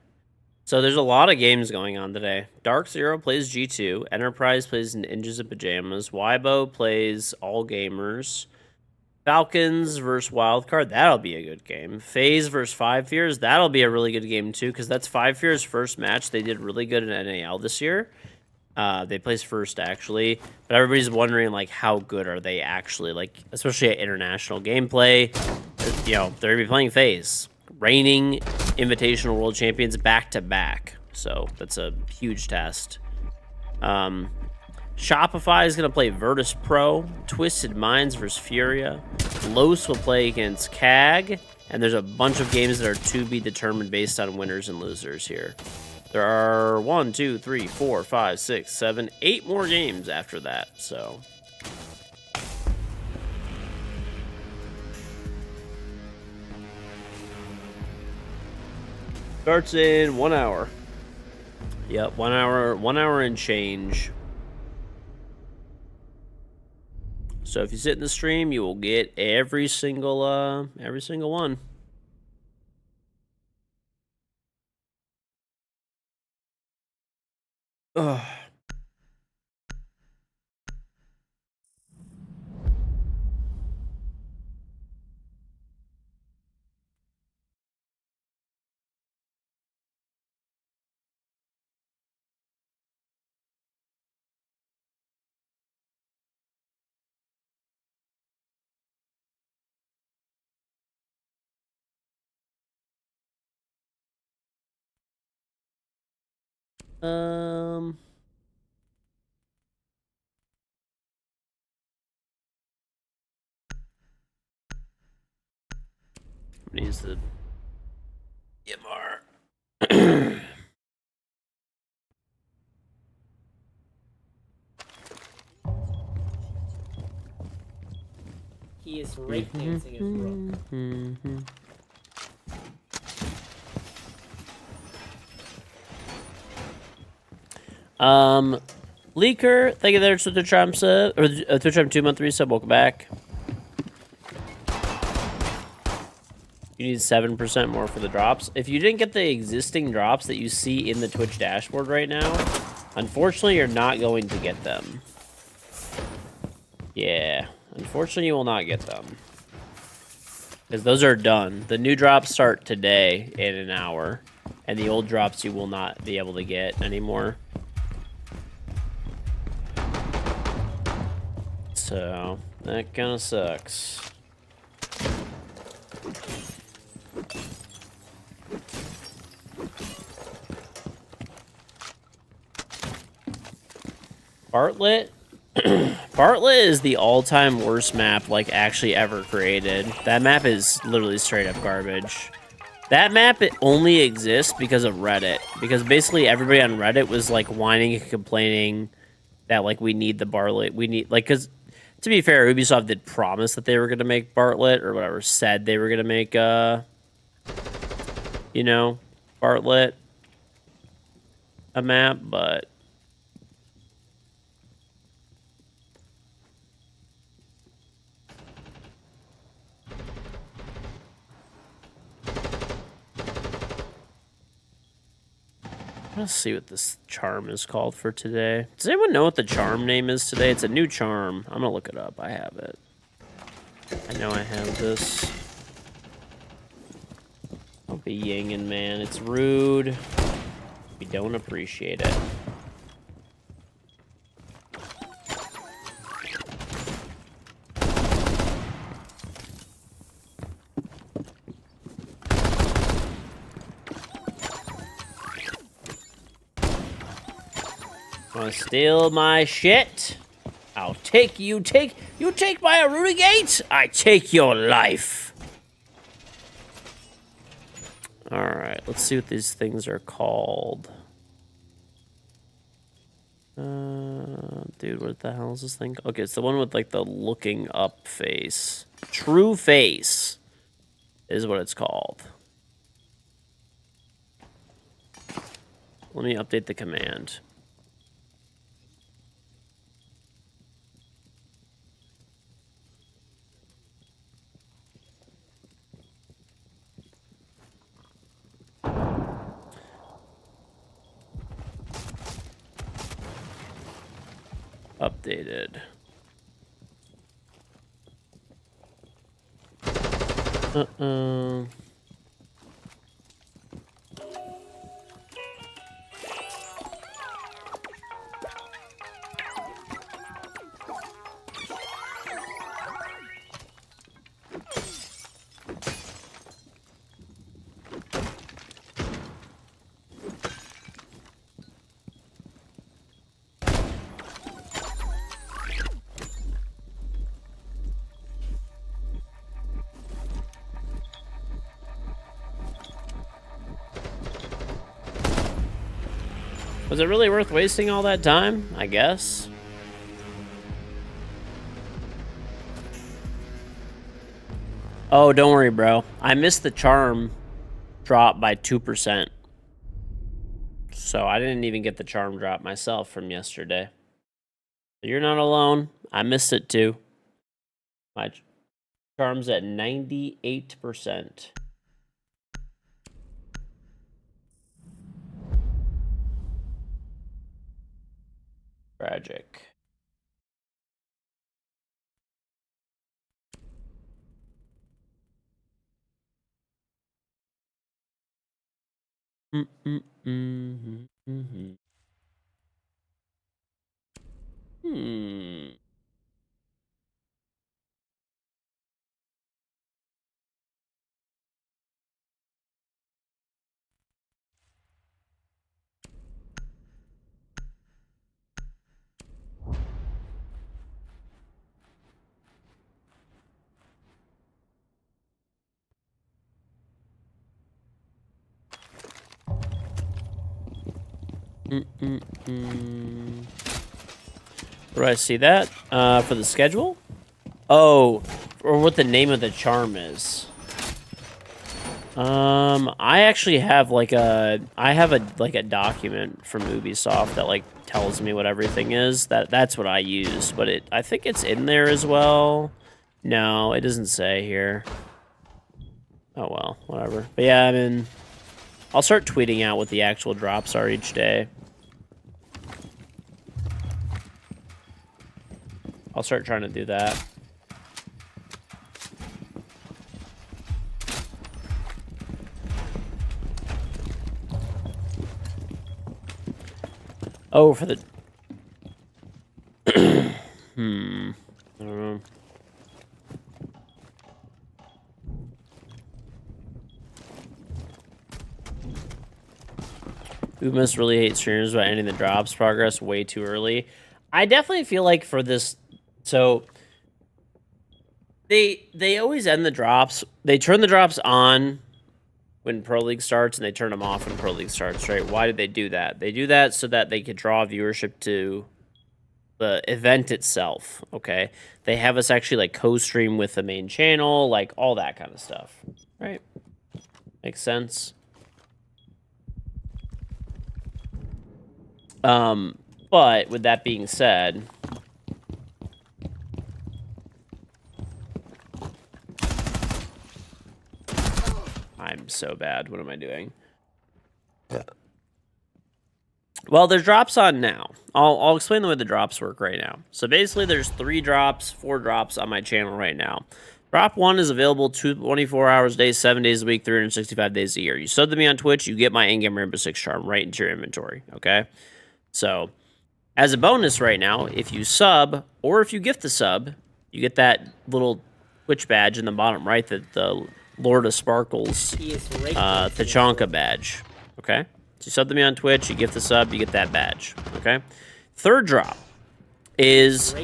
Speaker 1: So there's a lot of games going on today. Dark Zero plays G2. Enterprise plays Ninjas in Pajamas. Weibo plays All Gamers. Falcons versus Wildcard. That'll be a good game. FaZe versus Five Fears. That'll be a really good game, too, because that's Five Fears' first match. They did really good in NAL this year. They placed first, actually. But everybody's wondering, like, how good are they actually? Like, especially at international gameplay. You know, they're going to be playing FaZe. Reigning Invitational World Champions back-to-back. So, that's a huge test. Shopify is going to play Virtus Pro. Twisted Minds versus Furia. Los will play against CAG. And there's a bunch of games that are to be determined based on winners and losers here. There are 1, 2, 3, 4, 5, 6, 7, 8 more games after that, so. Starts in 1 hour. Yep, 1 hour and change. So if you sit in the stream, you will get every single one. Ugh. Needs the EMR.
Speaker 2: He is breakdancing his rook.
Speaker 1: Leaker, thank you there to the Trump sub, or the Trump 2-month resub. Welcome back. You need 7% more for the drops. If you didn't get the existing drops that you see in the Twitch dashboard right now, unfortunately, you're not going to get them. Yeah, unfortunately, you will not get them. Because those are done. The new drops start today in an hour. And the old drops you will not be able to get anymore. So, that kind of sucks. Bartlett? Bartlett is the all-time worst map, like, actually ever created. That map is literally straight up garbage. That map, it only exists because of Reddit. Because basically everybody on Reddit was, like, whining and complaining that, like, we need the Bartlett. We need, like, because, to be fair, Ubisoft did promise that they were going to make Bartlett, or whatever, said they were going to make, you know, Bartlett a map, but... Let's see what this charm is called for today. Does anyone know what the charm name is today? It's a new charm. I'm gonna look it up. I have it. I know I have this. Don't be yinging, man. It's rude. We don't appreciate it. Wanna steal my shit? I'll take you. You take my Aruna Gate. I take your life. All right, let's see what these things are called. Dude, what the hell is this thing? Okay, it's the one with like the looking up face. True face is what it's called. Let me update the command. Updated. Was it really worth wasting all that time? I guess. Oh, don't worry, bro. I missed the charm drop by 2%. So I didn't even get the charm drop myself from yesterday. You're not alone. I missed it too. My charm's at 98%. Tragic. Where do I see that? For the schedule? Oh, or what the name of the charm is. I actually have like a document from Ubisoft that like tells me what everything is. That's what I use, but I think it's in there as well. No, it doesn't say here. Oh well, whatever. But yeah, I mean, I'll start tweeting out what the actual drops are each day. I'll start trying to do that. Oh, for the... I don't know. Ubisoft really hates streamers about ending the drops progress way too early. I definitely feel like for this... So... They always end the drops. They turn the drops on when Pro League starts, and they turn them off when Pro League starts, right? Why did they do that? They do that so that they could draw viewership to the event itself, okay? They have us actually, like, co-stream with the main channel, like, all that kind of stuff, right? Makes sense. But with that being said... I'm so bad. What am I doing? Yeah. Well, there's drops on now. I'll explain the way the drops work right now. So basically, there's 4 drops on my channel right now. Drop 1 is available 24 hours a day, 7 days a week, 365 days a year. You sub to me on Twitch, you get my Ingame Rainbow Six charm right into your inventory, okay? So, as a bonus right now, if you sub, or if you gift a sub, you get that little Twitch badge in the bottom right, the Lord of Sparkles Tachanka badge, okay? So you sub to me on Twitch, you gift the sub, you get that badge, okay? Third drop is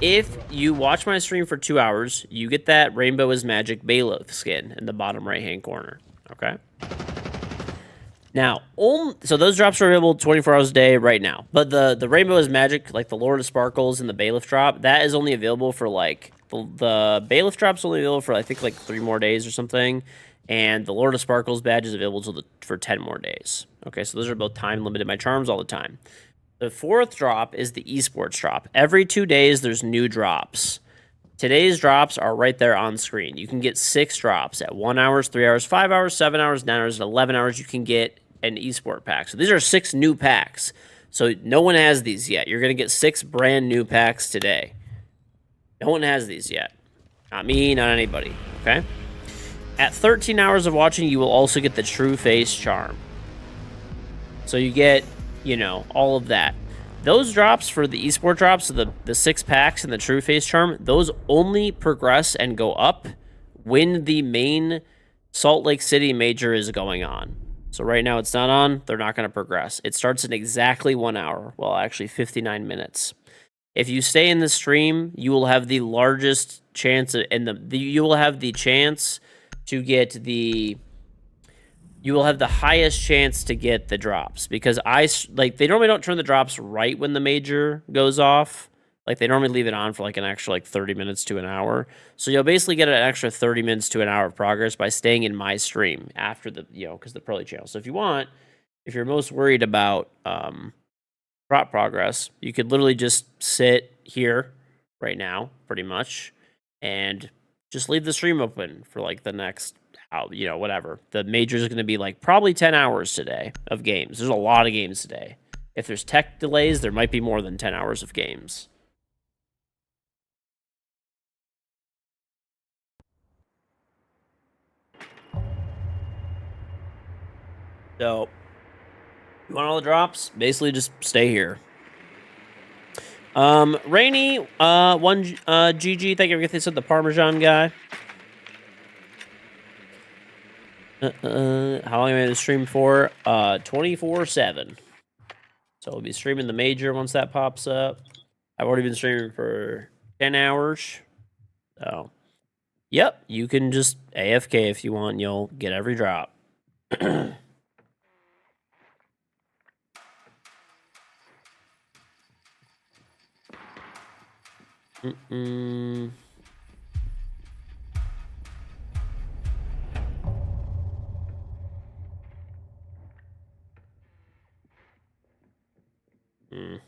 Speaker 1: if you watch my stream for 2 hours, you get that Rainbow is Magic Bailiff skin in the bottom right-hand corner, okay? Now, so those drops are available 24 hours a day right now. But the Rainbow is Magic, like the Lord of Sparkles and the Bailiff drop, that is only available for, like, the Bailiff drop's only available for, I think, like 3 more days or something. And the Lord of Sparkles badge is available for 10 more days. Okay, so those are both time-limited. My charms all the time. The 4th drop is the esports drop. Every 2 days, there's new drops. Today's drops are right there on screen. You can get 6 drops at 1 hour, 3 hours, 5 hours, 7 hours, 9 hours, and 11 hours. You can get an esport pack. So these are 6 new packs. So no one has these yet. You're going to get 6 brand new packs today. No one has these yet. Not me, not anybody, okay? At 13 hours of watching, you will also get the True Face Charm. So you get, you know, all of that. Those drops for the esport drops, so the 6 packs and the True Face Charm, those only progress and go up when the main Salt Lake City major is going on. So right now it's not on, they're not going to progress. It starts in exactly 1 hour, well, actually 59 minutes. If you stay in the stream, you will have the largest chance, you will have the chance to get the, you will have the highest chance to get the drops, because they normally don't turn the drops right when the major goes off. Like, they normally leave it on for like an extra 30 minutes to an hour. So you'll basically get an extra 30 minutes to an hour of progress by staying in my stream after the, because the Pro League channel. So if you want, if you're most worried about drop progress, you could literally just sit here right now, pretty much, and just leave the stream open for like the next, whatever. The major is going to be like probably 10 hours today of games. There's a lot of games today. If there's tech delays, there might be more than 10 hours of games. So, you want all the drops? Basically, just stay here. Rainy, GG, thank you for getting this with the Parmesan guy. How long am I going to stream for? 24/7. So we'll be streaming the major once that pops up. I've already been streaming for 10 hours. So, yep, you can just AFK if you want, and you'll get every drop. Mm-mm. Mm.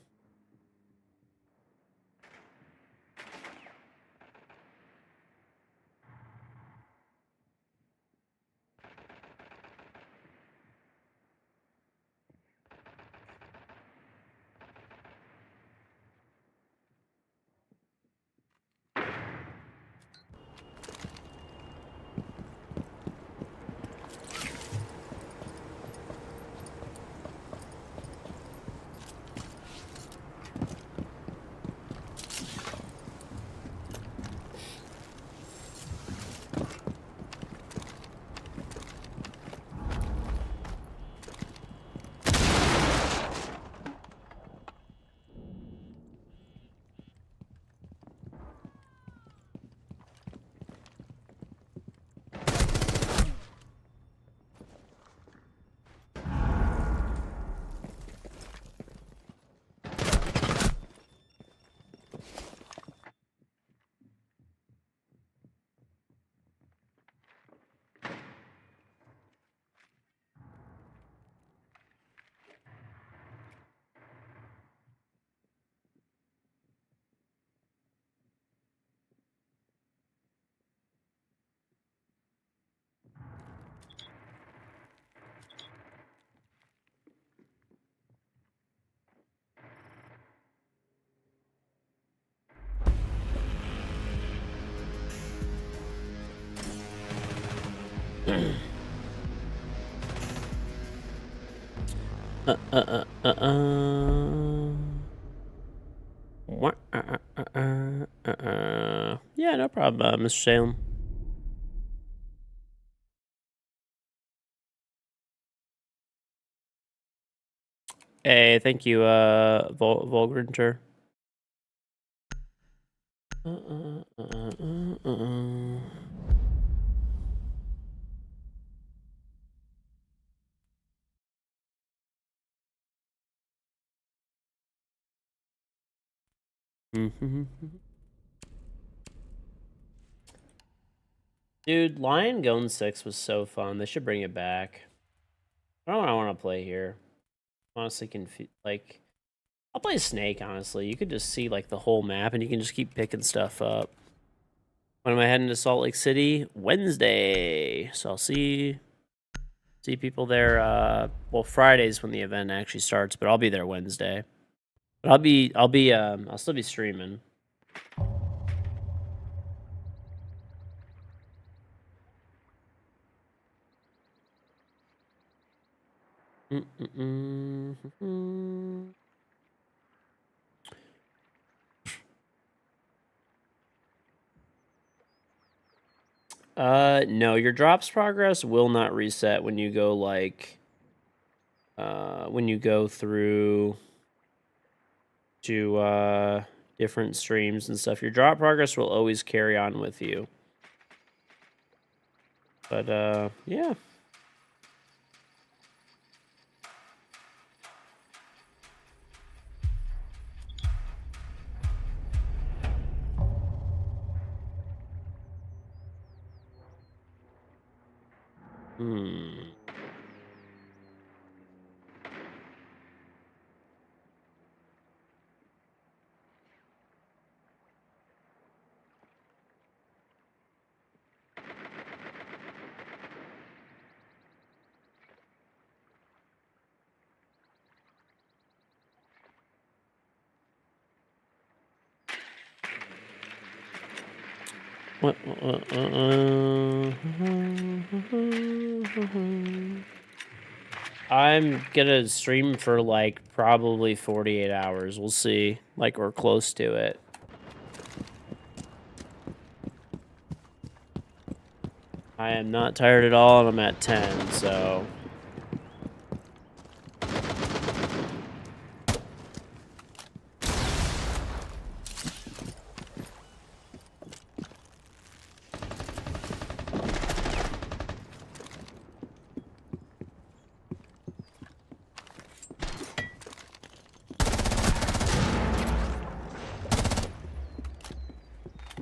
Speaker 1: Yeah, no problem, Mr. Salem. Hey, thank you, Volgrinter. Dude, Lion Gone 6 was so fun. They should bring it back. I don't know what I want to play here. Honestly, I'll play Snake, honestly. You could just see, like, the whole map, and you can just keep picking stuff up. When am I heading to Salt Lake City? Wednesday. So I'll see See people there. Well, Friday's when the event actually starts, but I'll be there Wednesday. But I'll still be streaming. No, your drops progress will not reset when you go like, when you go through to different streams and stuff. Your drop progress will always carry on with you. But yeah. I'm gonna stream for like probably 48 hours. We'll see. Like, we're close to it. I am not tired at all, and I'm at 10, so...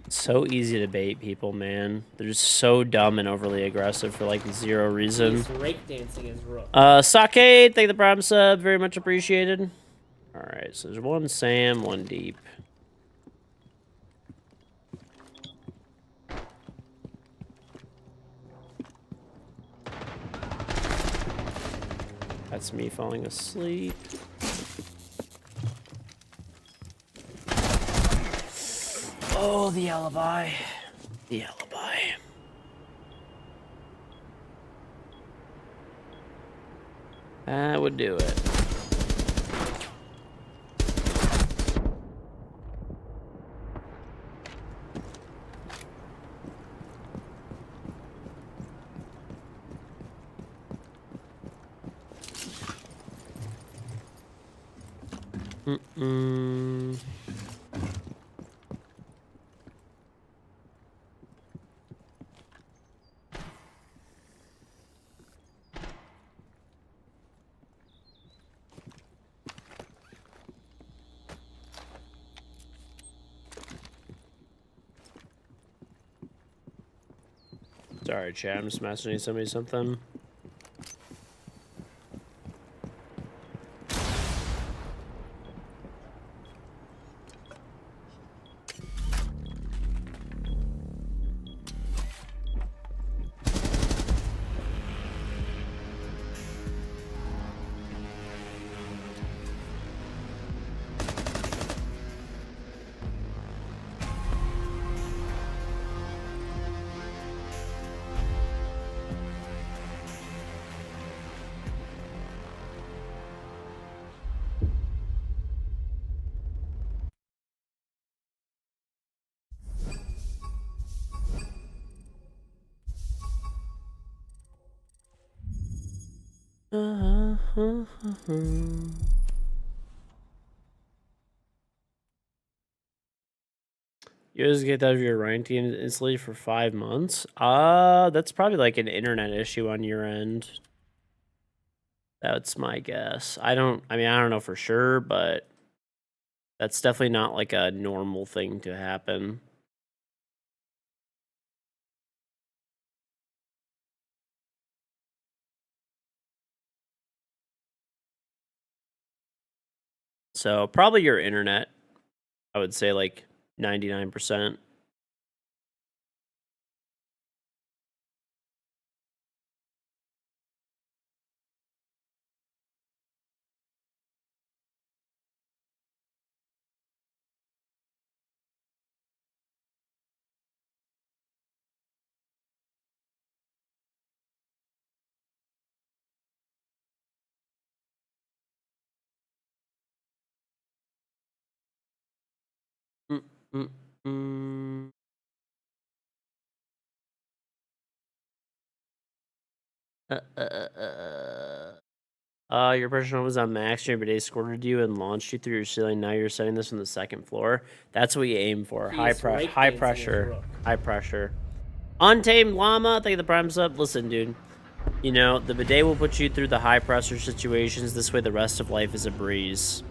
Speaker 1: So easy to bait people, man. They're just so dumb and overly aggressive for like zero reason.
Speaker 2: He's breakdancing his rook.
Speaker 1: Sake, thank you the Prime sub, very much appreciated. Alright, so there's one Sam, one deep. That's me falling asleep. Oh, the alibi. The alibi. That would do it. Sorry, chat. I'm just messaging somebody something. You guys get out of your ranking instantly for 5 months? That's probably like an internet issue on your end. That's my guess. I don't know for sure, but that's definitely not like a normal thing to happen. So probably your internet, I would say like 99%. Mm-mm. Your pressure was on max. Your bidet squirted you and launched you through your ceiling. Now you're setting this on the second floor. That's what you aim for.
Speaker 2: He
Speaker 1: High
Speaker 2: is
Speaker 1: pressure.
Speaker 2: rake
Speaker 1: High
Speaker 2: dancing his
Speaker 1: pressure.
Speaker 2: rook.
Speaker 1: High pressure. Untamed llama. Thank you the prime sub. Listen, dude. You know the bidet will put you through the high pressure situations. This way, the rest of life is a breeze.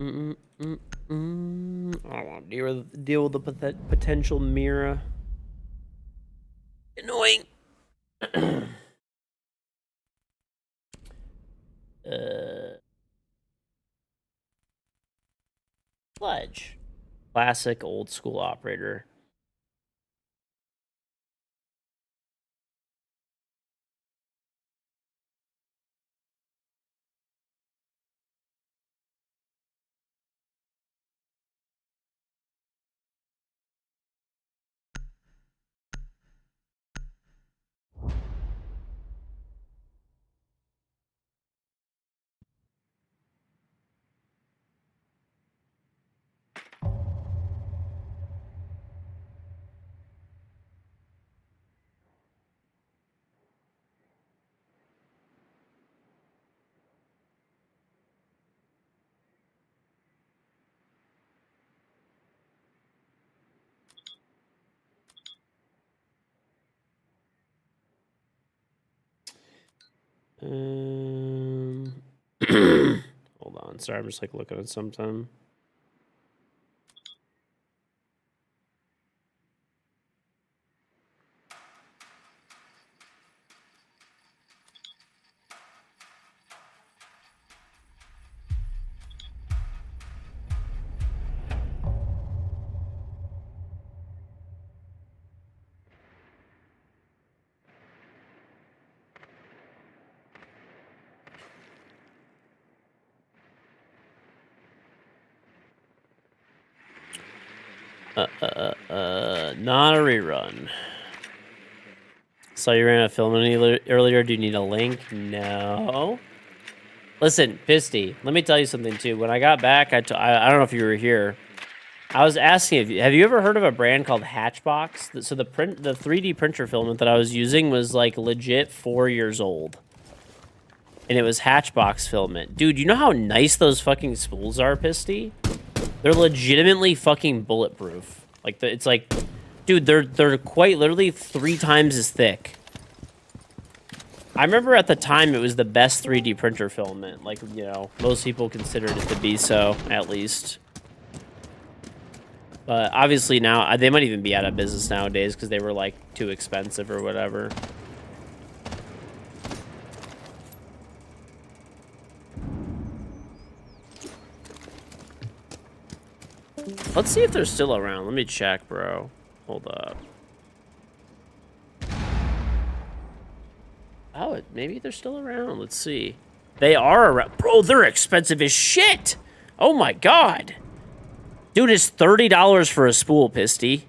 Speaker 1: I don't want to deal with the potential Mira. Annoying. Pledge. Classic old school operator. Hold on. Sorry, I'm just like looking at something. Not a rerun. So you ran a film earlier. Do you need a link? No. Listen, Pisty, let me tell you something too. When I got back, I don't know if you were here. I was asking if have you ever heard of a brand called Hatchbox? So the 3D printer filament that I was using was like legit 4 years old. And it was Hatchbox filament. Dude, you know how nice those fucking spools are, Pisty? They're legitimately fucking bulletproof. Like it's like, dude, they're quite literally 3 times as thick. I remember at the time it was the best 3D printer filament. Like, you know, most people considered it to be so, at least. But obviously now, they might even be out of business nowadays because they were, like, too expensive or whatever. Let's see if they're still around. Let me check, bro. Hold up. Oh, maybe they're still around. Let's see. They are around. Bro, they're expensive as shit. Oh, my God. Dude, it's $30 for a spool, Pisty.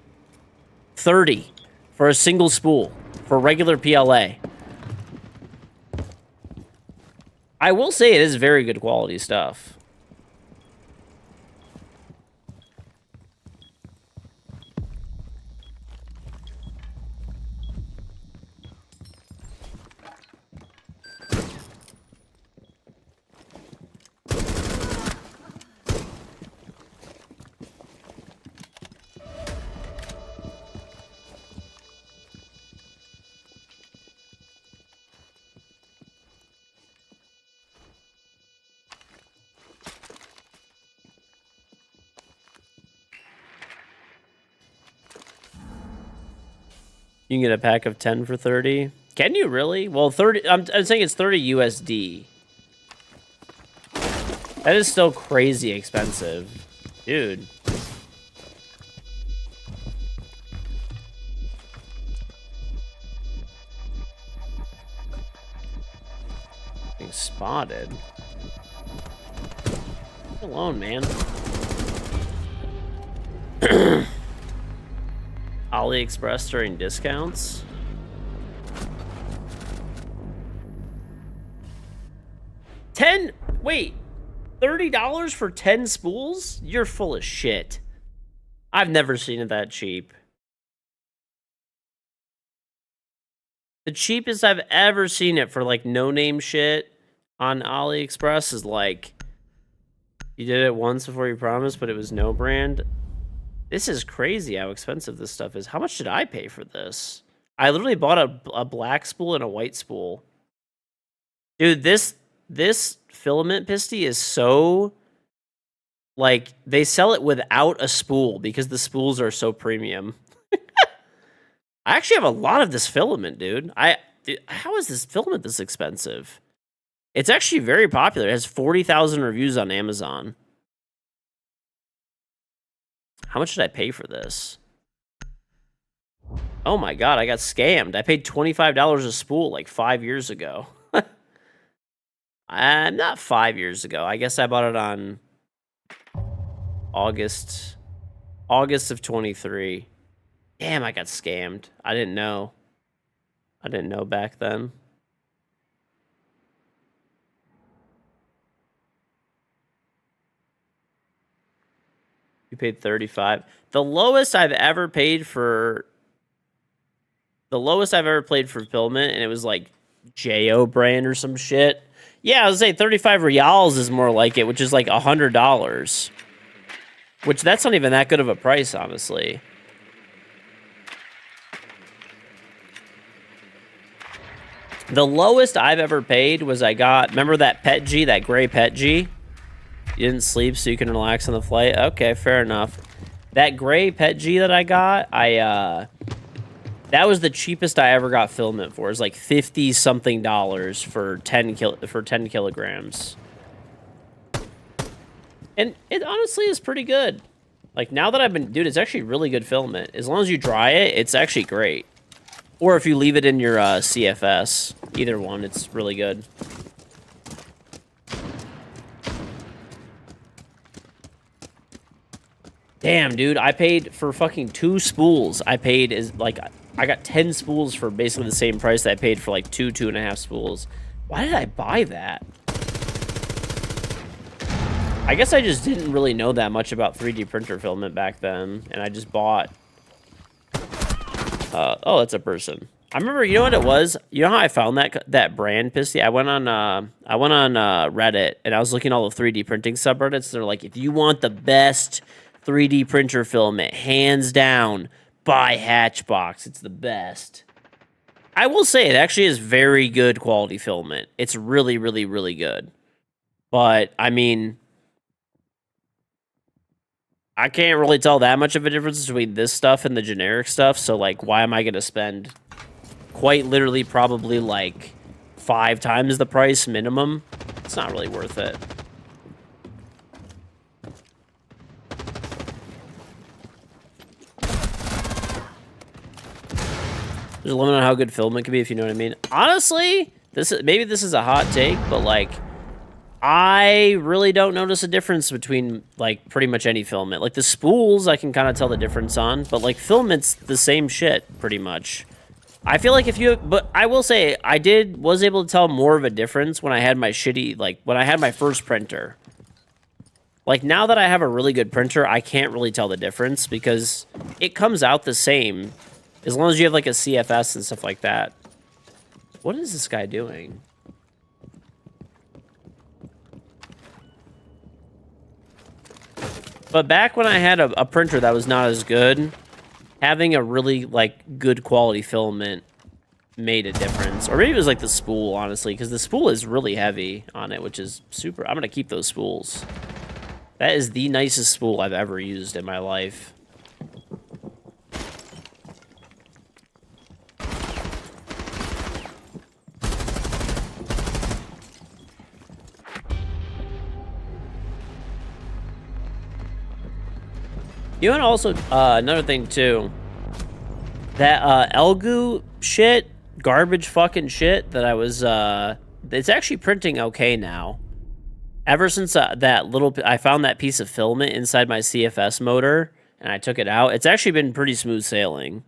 Speaker 1: 30 for a single spool for regular PLA. I will say it is very good quality stuff. You can get a pack of 10 for 30. Can you really? Well, 30. I'm saying it's 30 USD. That is still crazy expensive, dude. Being spotted. alone, man. AliExpress during discounts. Wait, $30 for 10 spools? You're full of shit. I've never seen it that cheap. The cheapest I've ever seen it for like no-name shit on AliExpress is like, you did it once before you promised, but it was no brand. This is crazy how expensive this stuff is. How much did I pay for this? I literally bought a black spool and a white spool. Dude, this filament pisty is so... Like, they sell it without a spool because the spools are so premium. I actually have a lot of this filament, dude. How is this filament this expensive? It's actually very popular. It has 40,000 reviews on Amazon. How much did I pay for this? Oh my god, I got scammed. I paid $25 a spool like 5 years ago. Not 5 years ago. I guess I bought it on August of 23. Damn, I got scammed. I didn't know. I didn't know back then. You paid 35. The lowest I've ever paid for filament, and it was like JO brand or some shit. Yeah, I was saying 35 reals is more like it, which is like $100. Which that's not even that good of a price, honestly. The lowest I've ever paid was I got, remember that Pet G, that gray Pet G? You didn't sleep so you can relax on the flight? Okay, fair enough. That gray Pet G that I got, that was the cheapest I ever got filament for. It was like $50-something for 10 kilograms. And it honestly is pretty good. Like, now that I've been... Dude, it's actually really good filament. As long as you dry it, it's actually great. Or if you leave it in your CFS. Either one, it's really good. Damn, dude, I paid for fucking 2 spools. I got 10 spools for basically the same price that I paid for like 2.5 spools. Why did I buy that? I guess I just didn't really know that much about 3D printer filament back then, and I just bought... oh, that's a person. I remember, you know what it was? You know how I found that brand, Pisty? I went on Reddit, and I was looking at all the 3D printing subreddits. They're like, if you want the best 3D printer filament, hands down, buy Hatchbox. It's the best. I will say, it actually is very good quality filament. It's really, really, really good. But, I mean... I can't really tell that much of a difference between this stuff and the generic stuff, so, like, why am I going to spend quite literally probably, like, 5 times the price minimum? It's not really worth it. There's a limit on how good filament can be, if you know what I mean. Honestly, maybe this is a hot take, but, like... I really don't notice a difference between, like, pretty much any filament. Like, the spools, I can kind of tell the difference on, but, like, filament's the same shit, pretty much. I feel like if you... But I will say, was able to tell more of a difference when I had my when I had my first printer. Like, now that I have a really good printer, I can't really tell the difference, because it comes out the same, as long as you have, like, a CFS and stuff like that. What is this guy doing? But back when I had a printer that was not as good, having a really, like, good quality filament made a difference. Or maybe it was, like, the spool, honestly, because the spool is really heavy on it, which is super... I'm going to keep those spools. That is the nicest spool I've ever used in my life. You know, and also, another thing, too. That, Elgu shit, garbage fucking shit that I was, it's actually printing okay now. Ever since I found that piece of filament inside my CFS motor and I took it out, it's actually been pretty smooth sailing.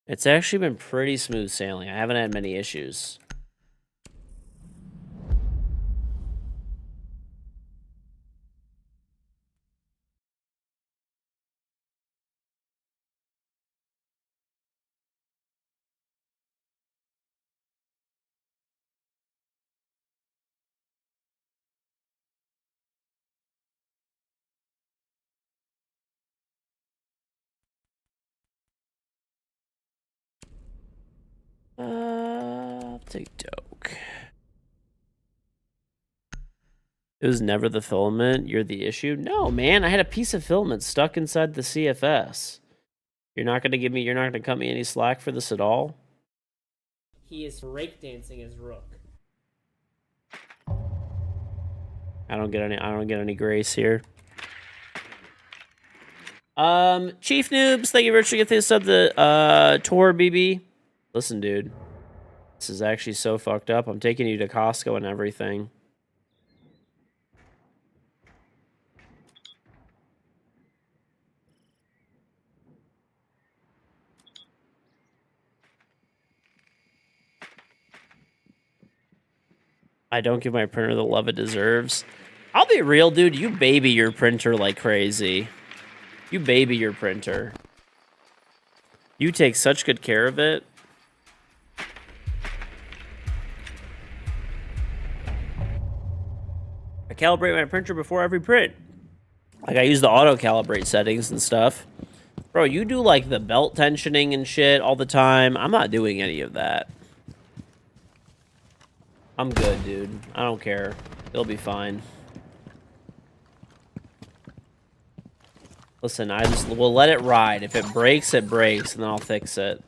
Speaker 1: It's actually been pretty smooth sailing. I haven't had many issues. I'll take Doke. It was never the filament. You're the issue. No, man. I had a piece of filament stuck inside the CFS. You're not gonna cut me any slack for this at all?
Speaker 2: He is breakdancing his rook.
Speaker 1: I don't get any grace here. Chief Noobs, thank you very much for getting this up the tour, BB. Listen, dude. This is actually so fucked up. I'm taking you to Costco and everything. I don't give my printer the love it deserves. I'll be real, dude. You baby your printer like crazy. You baby your printer. You take such good care of it. I calibrate my printer before every print. Like, I use the auto-calibrate settings and stuff. Bro, you do, like, the belt tensioning and shit all the time. I'm not doing any of that. I'm good, dude. I don't care. It'll be fine. Listen, we'll let it ride. If it breaks, it breaks, and then I'll fix it.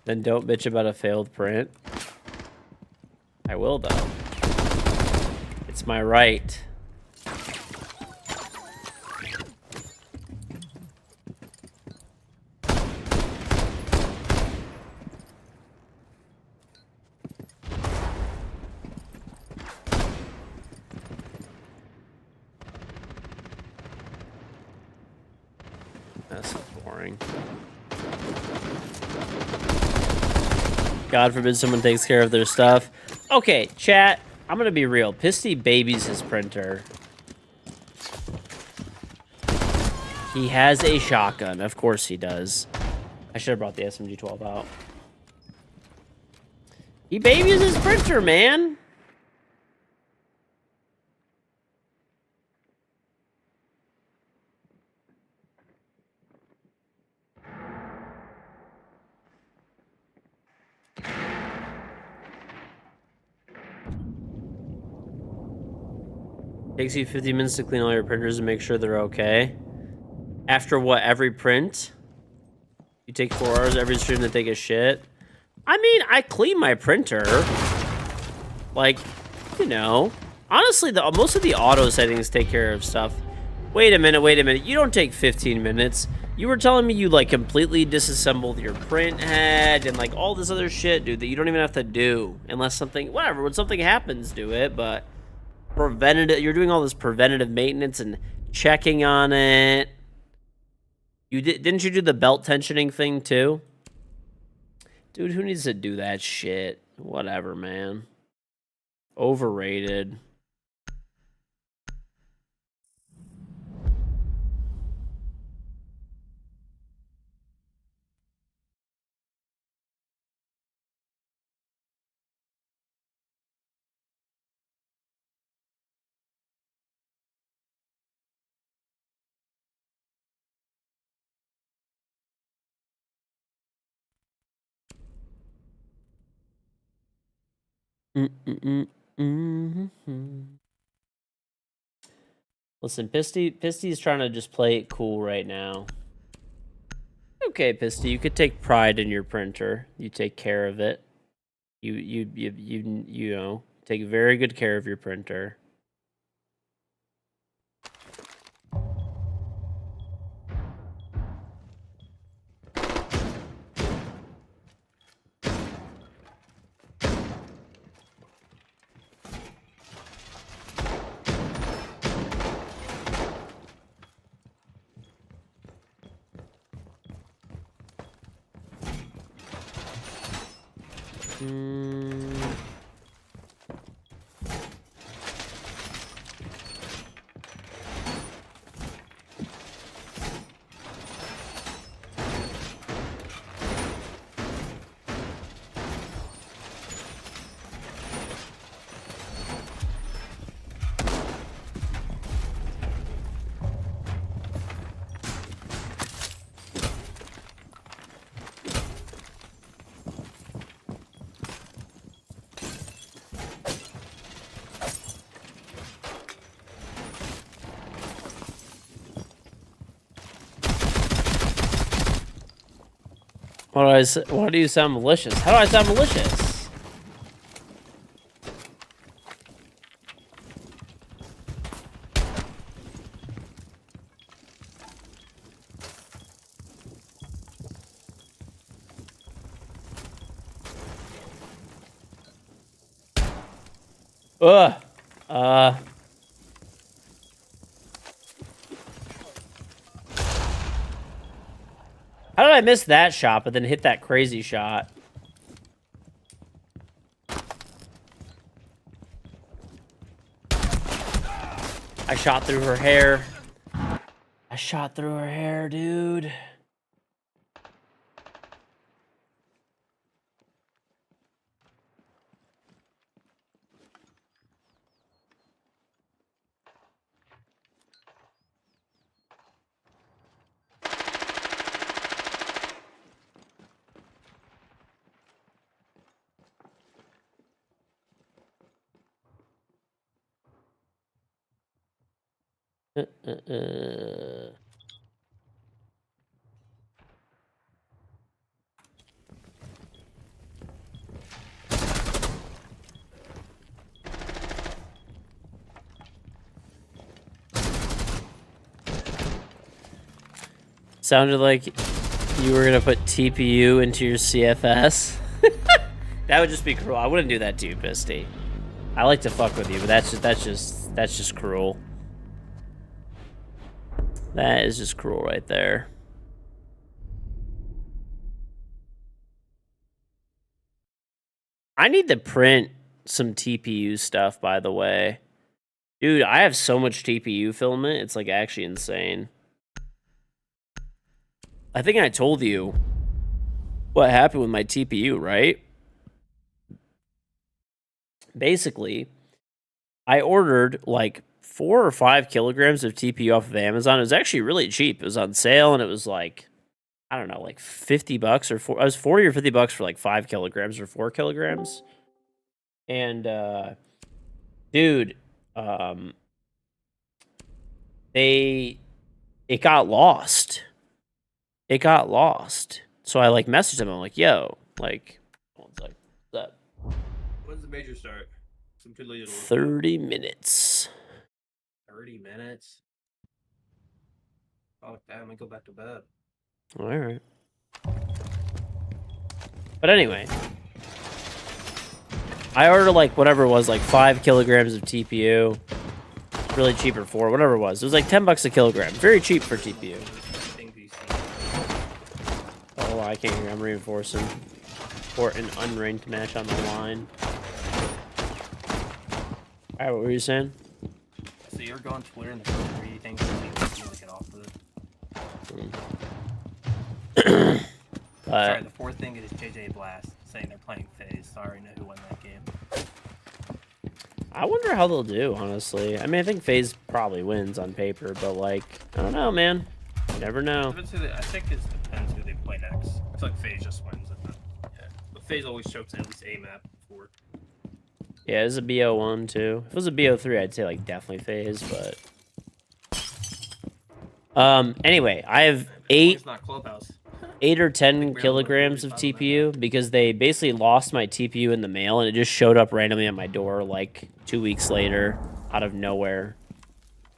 Speaker 1: Then don't bitch about a failed print. I will, though. It's my right. That's so boring. God forbid someone takes care of their stuff. Okay, chat. I'm gonna be real. Pisty babies his printer. He has a shotgun. Of course he does. I should have brought the SMG-12 out. He babies his printer, man. Takes you 50 minutes to clean all your printers and make sure they're okay. After what, every print? You take 4 hours every stream to take a shit? I mean, I clean my printer. Like, you know. Honestly, most of the auto settings take care of stuff. Wait a minute. You don't take 15 minutes. You were telling me you, like, completely disassembled your print head and, like, all this other shit, dude, that you don't even have to do. Unless something, whatever, when something happens, do it, but preventative, you're doing all this preventative maintenance and checking on it. Didn't you do the belt tensioning thing, too? Dude, who needs to do that shit? Whatever, man. Overrated. Listen, Pisty's trying to just play it cool right now. Okay, Pisty, you could take pride in your printer. You take care of it. You know, take very good care of your printer. Why do you sound malicious? How do I sound malicious? Ugh. How did I miss that shot, but then hit that crazy shot? I shot through her hair. I shot through her hair, dude. Sounded like you were gonna put TPU into your CFS. That would just be cruel. I wouldn't do that to you, Pisty. I like to fuck with you, but that's just cruel. That is just cruel right there. I need to print some TPU stuff, by the way. Dude, I have so much TPU filament, it's like actually insane. I think I told you what happened with my TPU, right? Basically, I ordered like 4 or 5 kilograms of TPU off of Amazon. It was actually really cheap. It was on sale, and it was like, I don't know, like $50 or it was 40 or $50 for like 5 kilograms or 4 kilograms. And dude, it got lost. It got lost. So I like messaged them. I'm like, yo, like, what's up?
Speaker 3: When's the major start? Some too late.
Speaker 1: 30 minutes.
Speaker 3: 30 minutes? Oh, damn, I go back to bed.
Speaker 1: All right. But anyway, I ordered like whatever it was, like 5 kilograms of TPU. Really cheap or 4, whatever it was. It was like $10 a kilogram. Very cheap for TPU. Oh, I can't hear. I'm reinforcing for an unranked match on the line. All right, what were you saying?
Speaker 3: So you're going Twitter and the first 3 things you get off of it. Sorry, the 4th thing is JJ Blast saying they're playing FaZe, so I already know who won that game.
Speaker 1: I wonder how they'll do, honestly. I mean, I think FaZe probably wins on paper, but like, I don't know, man. You never know.
Speaker 3: I think it depends who they play next. It's like FaZe just wins. Yeah. But FaZe always chokes at least a map before.
Speaker 1: Yeah, it's a BO1 too. If it was a BO3, I'd say like definitely FaZe, but anyway, I have 8 or 10 kilograms of TPU because they basically lost my TPU in the mail and it just showed up randomly at my door like 2 weeks later out of nowhere.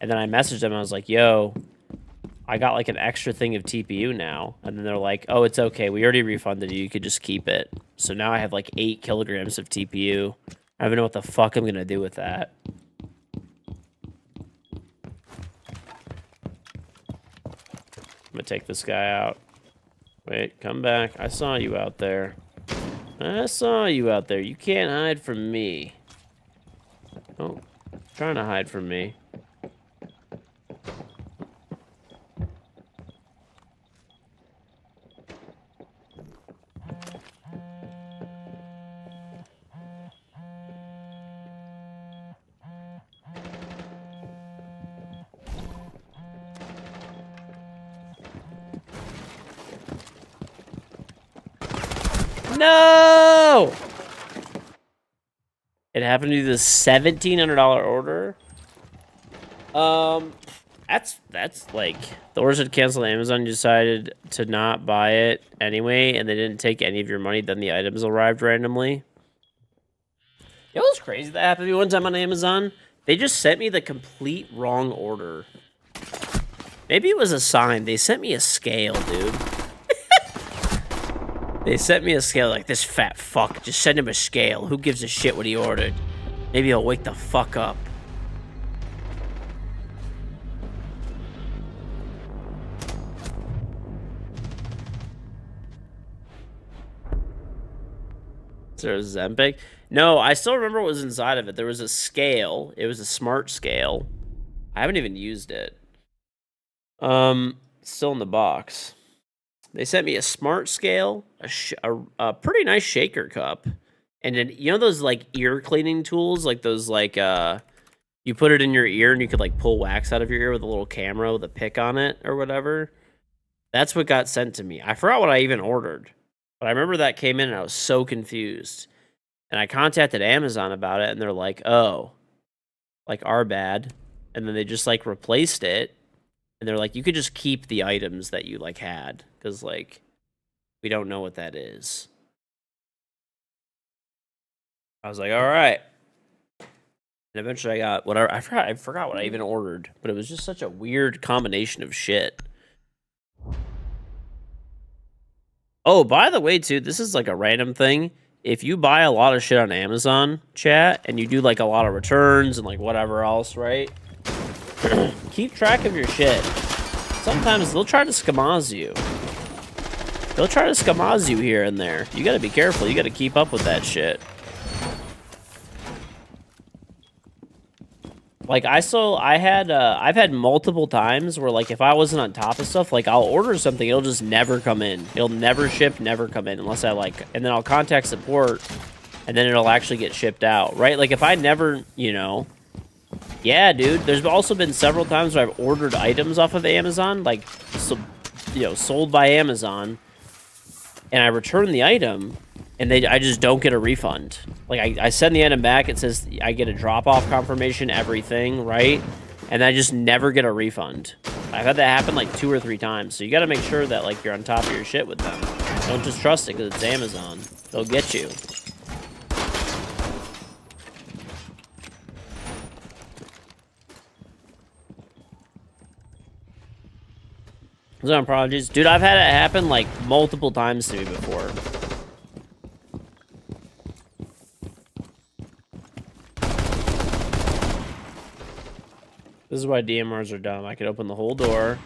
Speaker 1: And then I messaged them and I was like, yo, I got like an extra thing of TPU now. And then they're like, oh, it's okay. We already refunded you. You could just keep it. So now I have like 8 kilograms of TPU. I don't even know what the fuck I'm going to do with that. I'm going to take this guy out. Wait, come back. I saw you out there. I saw you out there. You can't hide from me. Oh, trying to hide from me. No! It happened to be the $1,700 order. That's like the orders had canceled. Amazon decided to not buy it anyway, and they didn't take any of your money. Then the items arrived randomly. It was crazy that happened to me one time on Amazon. They just sent me the complete wrong order. Maybe it was a sign. They sent me a scale, dude. They sent me a scale like, this fat fuck. Just send him a scale. Who gives a shit what he ordered? Maybe he'll wake the fuck up. Is there a Zempic? No, I still remember what was inside of it. There was a scale. It was a smart scale. I haven't even used it. Still in the box. They sent me a smart scale, a pretty nice shaker cup, and then you know those like ear cleaning tools, like those like you put it in your ear and you could like pull wax out of your ear with a little camera with a pick on it or whatever. That's what got sent to me. I forgot what I even ordered, but I remember that came in and I was so confused. And I contacted Amazon about it, and they're like, "Oh, like our bad," and then they just like replaced it. And they're like, you could just keep the items that you, like, had. Because, like, we don't know what that is. I was like, all right. And eventually I got whatever. I forgot what I even ordered. But it was just such a weird combination of shit. Oh, by the way, too, this is, like, a random thing. If you buy a lot of shit on Amazon, chat, and you do, like, a lot of returns and, like, whatever else, right? Keep track of your shit. Sometimes they'll try to scamaz you. They'll try to scamaz you here and there. You gotta be careful. You gotta keep up with that shit. Like, I've had multiple times where, like, if I wasn't on top of stuff, like, I'll order something, it'll just never come in. It'll never ship, never come in, unless I, like, and then I'll contact support, and then it'll actually get shipped out, right? Like, if I never, you know... Yeah, dude. There's also been several times where I've ordered items off of Amazon, like, so, you know, sold by Amazon, and I return the item, and I just don't get a refund. Like, I send the item back, it says I get a drop-off confirmation, everything, right? And I just never get a refund. I've had that happen, like, 2 or 3 times, so you gotta make sure that, like, you're on top of your shit with them. Don't just trust it, because it's Amazon. They'll get you. Zone apologies. Dude, I've had it happen, like, multiple times to me before. This is why DMRs are dumb. I could open the whole door,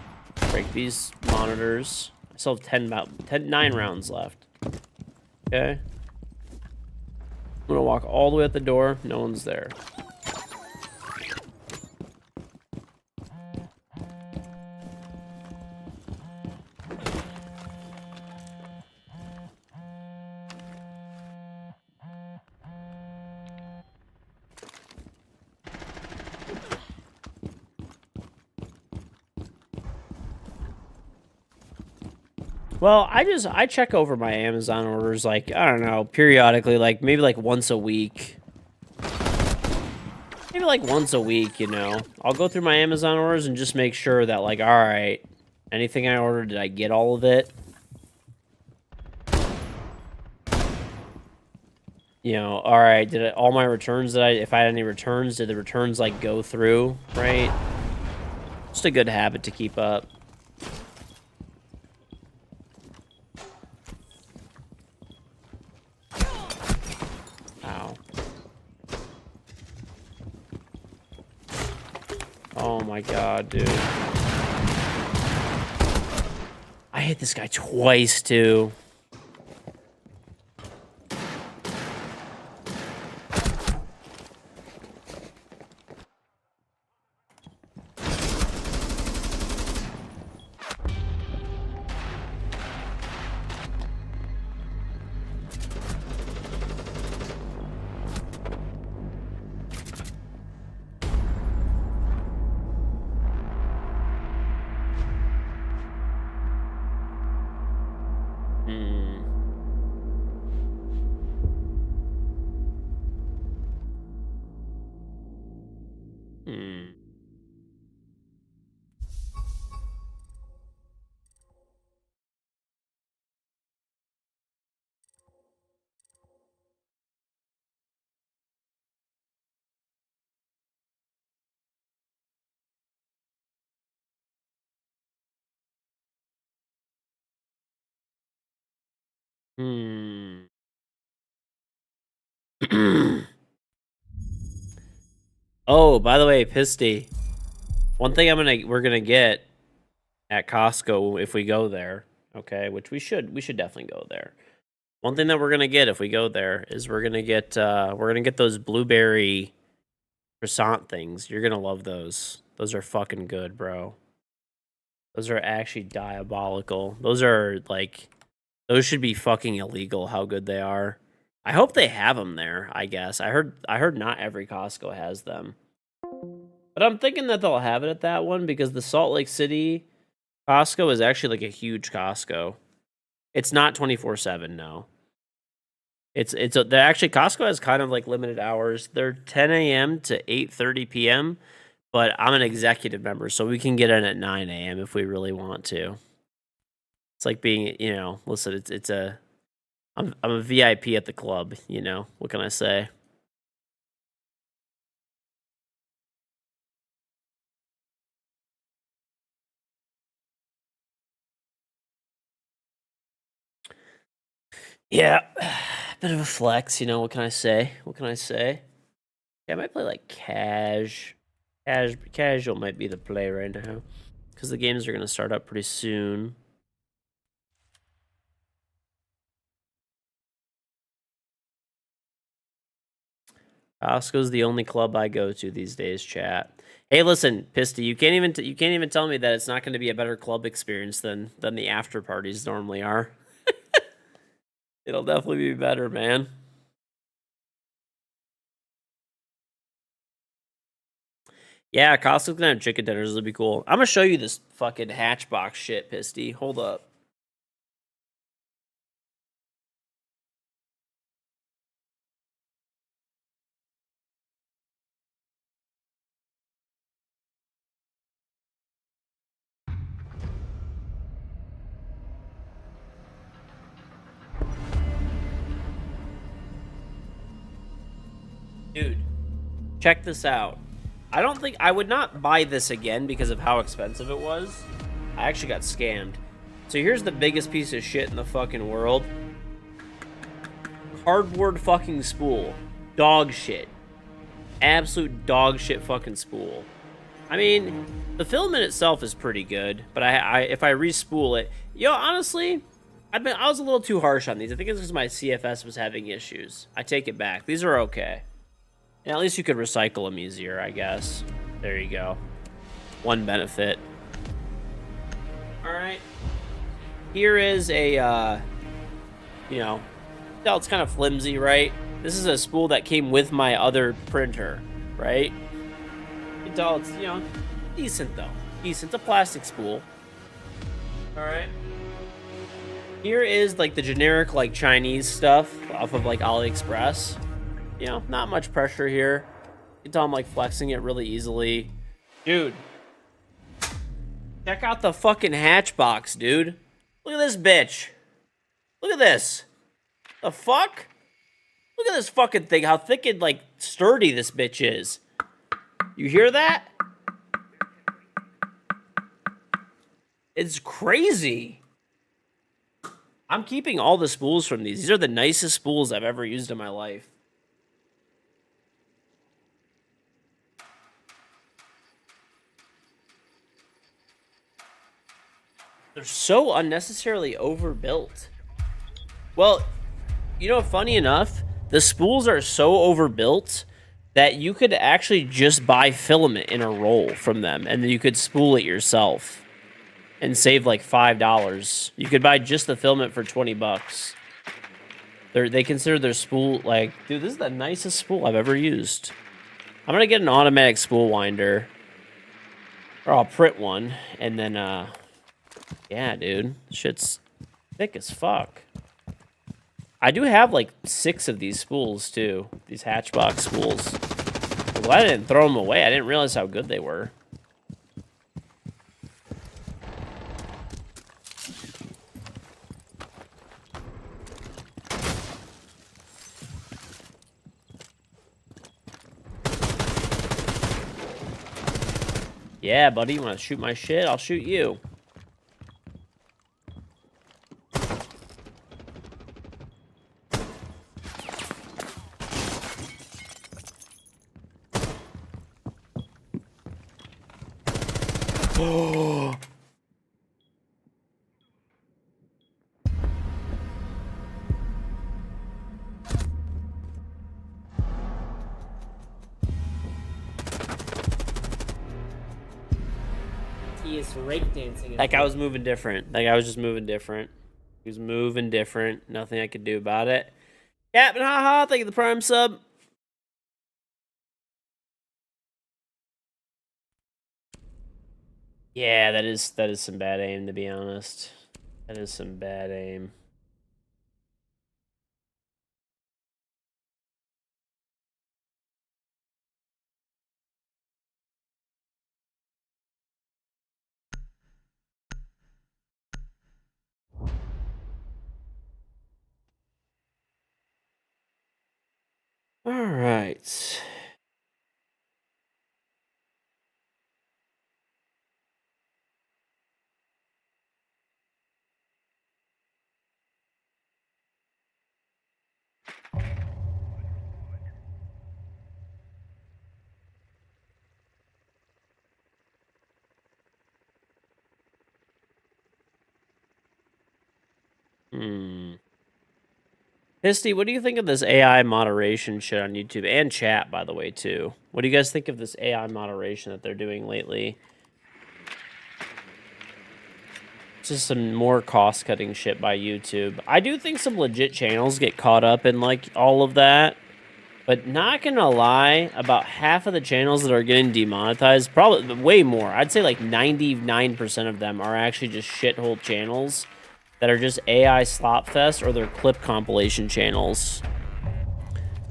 Speaker 1: break these monitors. I still have 9 rounds left. Okay. I'm gonna walk all the way out the door. No one's there. Well, I check over my Amazon orders, like, I don't know, periodically, like, maybe, like, once a week. Maybe, like, once a week, you know. I'll go through my Amazon orders and just make sure that, like, alright, anything I ordered, did I get all of it? You know, alright, all my returns, if I had any returns, did the returns, like, go through, right? Just a good habit to keep up. Oh my god, dude. I hit this guy twice, too. Hmm. Hmm. Oh, by the way, Pisty. One thing we're gonna get at Costco if we go there, okay? Which we should definitely go there. One thing that we're gonna get if we go there is we're gonna get those blueberry croissant things. You're gonna love those. Those are fucking good, bro. Those are actually diabolical. Those should be fucking illegal how good they are. I hope they have them there, I guess. I heard not every Costco has them. But I'm thinking that they'll have it at that one because the Salt Lake City Costco is actually like a huge Costco. It's not 24/7, no. Actually Costco has kind of like limited hours. They're 10 a.m. to 8:30 p.m. But I'm an executive member, so we can get in at 9 a.m. if we really want to. It's like being, listen, I'm a VIP at the club, What can I say? Yeah, bit of a flex, what can I say? What can I say? Yeah, I might play like casual might be the play right now because the games are going to start up pretty soon. Costco's the only club I go to these days, chat. Hey, listen, Pisty, you can't even tell me that it's not going to be a better club experience than the after parties normally are. It'll definitely be better, man. Yeah, Costco's gonna have chicken dinners. It'll be cool. I'm gonna show you this fucking hatchbox shit, Pisty. Hold up. Dude, check this out. I would not buy this again because of how expensive it was. I actually got scammed. So here's the biggest piece of shit in the fucking world. Cardboard fucking spool. Dog shit. Absolute dog shit fucking spool. I mean, the filament itself is pretty good, but if I re-spool it, honestly, I was a little too harsh on these. I think it's because my CFS was having issues. I take it back. These are okay. And at least you could recycle them easier, I guess. There you go. One benefit. All right. Here is a, it's kind of flimsy, right? This is a spool that came with my other printer, right? You can tell it's, decent though. Decent. It's a plastic spool. All right. Here is like the generic like Chinese stuff off of like AliExpress. Not much pressure here. You can tell I'm like flexing it really easily. Dude. Check out the fucking hatchbox, dude. Look at this bitch. Look at this. The fuck? Look at this fucking thing. How thick and like sturdy this bitch is. You hear that? It's crazy. I'm keeping all the spools from these. These are the nicest spools I've ever used in my life. They're so unnecessarily overbuilt. Well, funny enough, the spools are so overbuilt that you could actually just buy filament in a roll from them, and then you could spool it yourself and save like $5. You could buy just the filament for $20. They consider their spool like, dude, this is the nicest spool I've ever used. I'm gonna get an automatic spool winder, or I'll print one, and then yeah, dude, shit's thick as fuck. I do have like 6 of these spools too. These hatchbox spools. I'm glad I didn't throw them away. I didn't realize how good they were. Yeah, buddy, you want to shoot my shit? I'll shoot you. Oh.
Speaker 2: He is rake dancing.
Speaker 1: That guy was moving different. That guy was just moving different. He was moving different. Nothing I could do about it. Captain Haha, thank you for the prime sub. Yeah, that is some bad aim, to be honest. That is some bad aim. All right. Histy, what do you think of this AI moderation shit on YouTube and chat, by the way, too? What do you guys think of this AI moderation that they're doing lately? Just some more cost-cutting shit by YouTube. I do think some legit channels get caught up in, like, all of that. But not gonna lie, about half of the channels that are getting demonetized, probably way more. I'd say like 99% of them are actually just shithole channels that are just AI slopfest or they're clip compilation channels.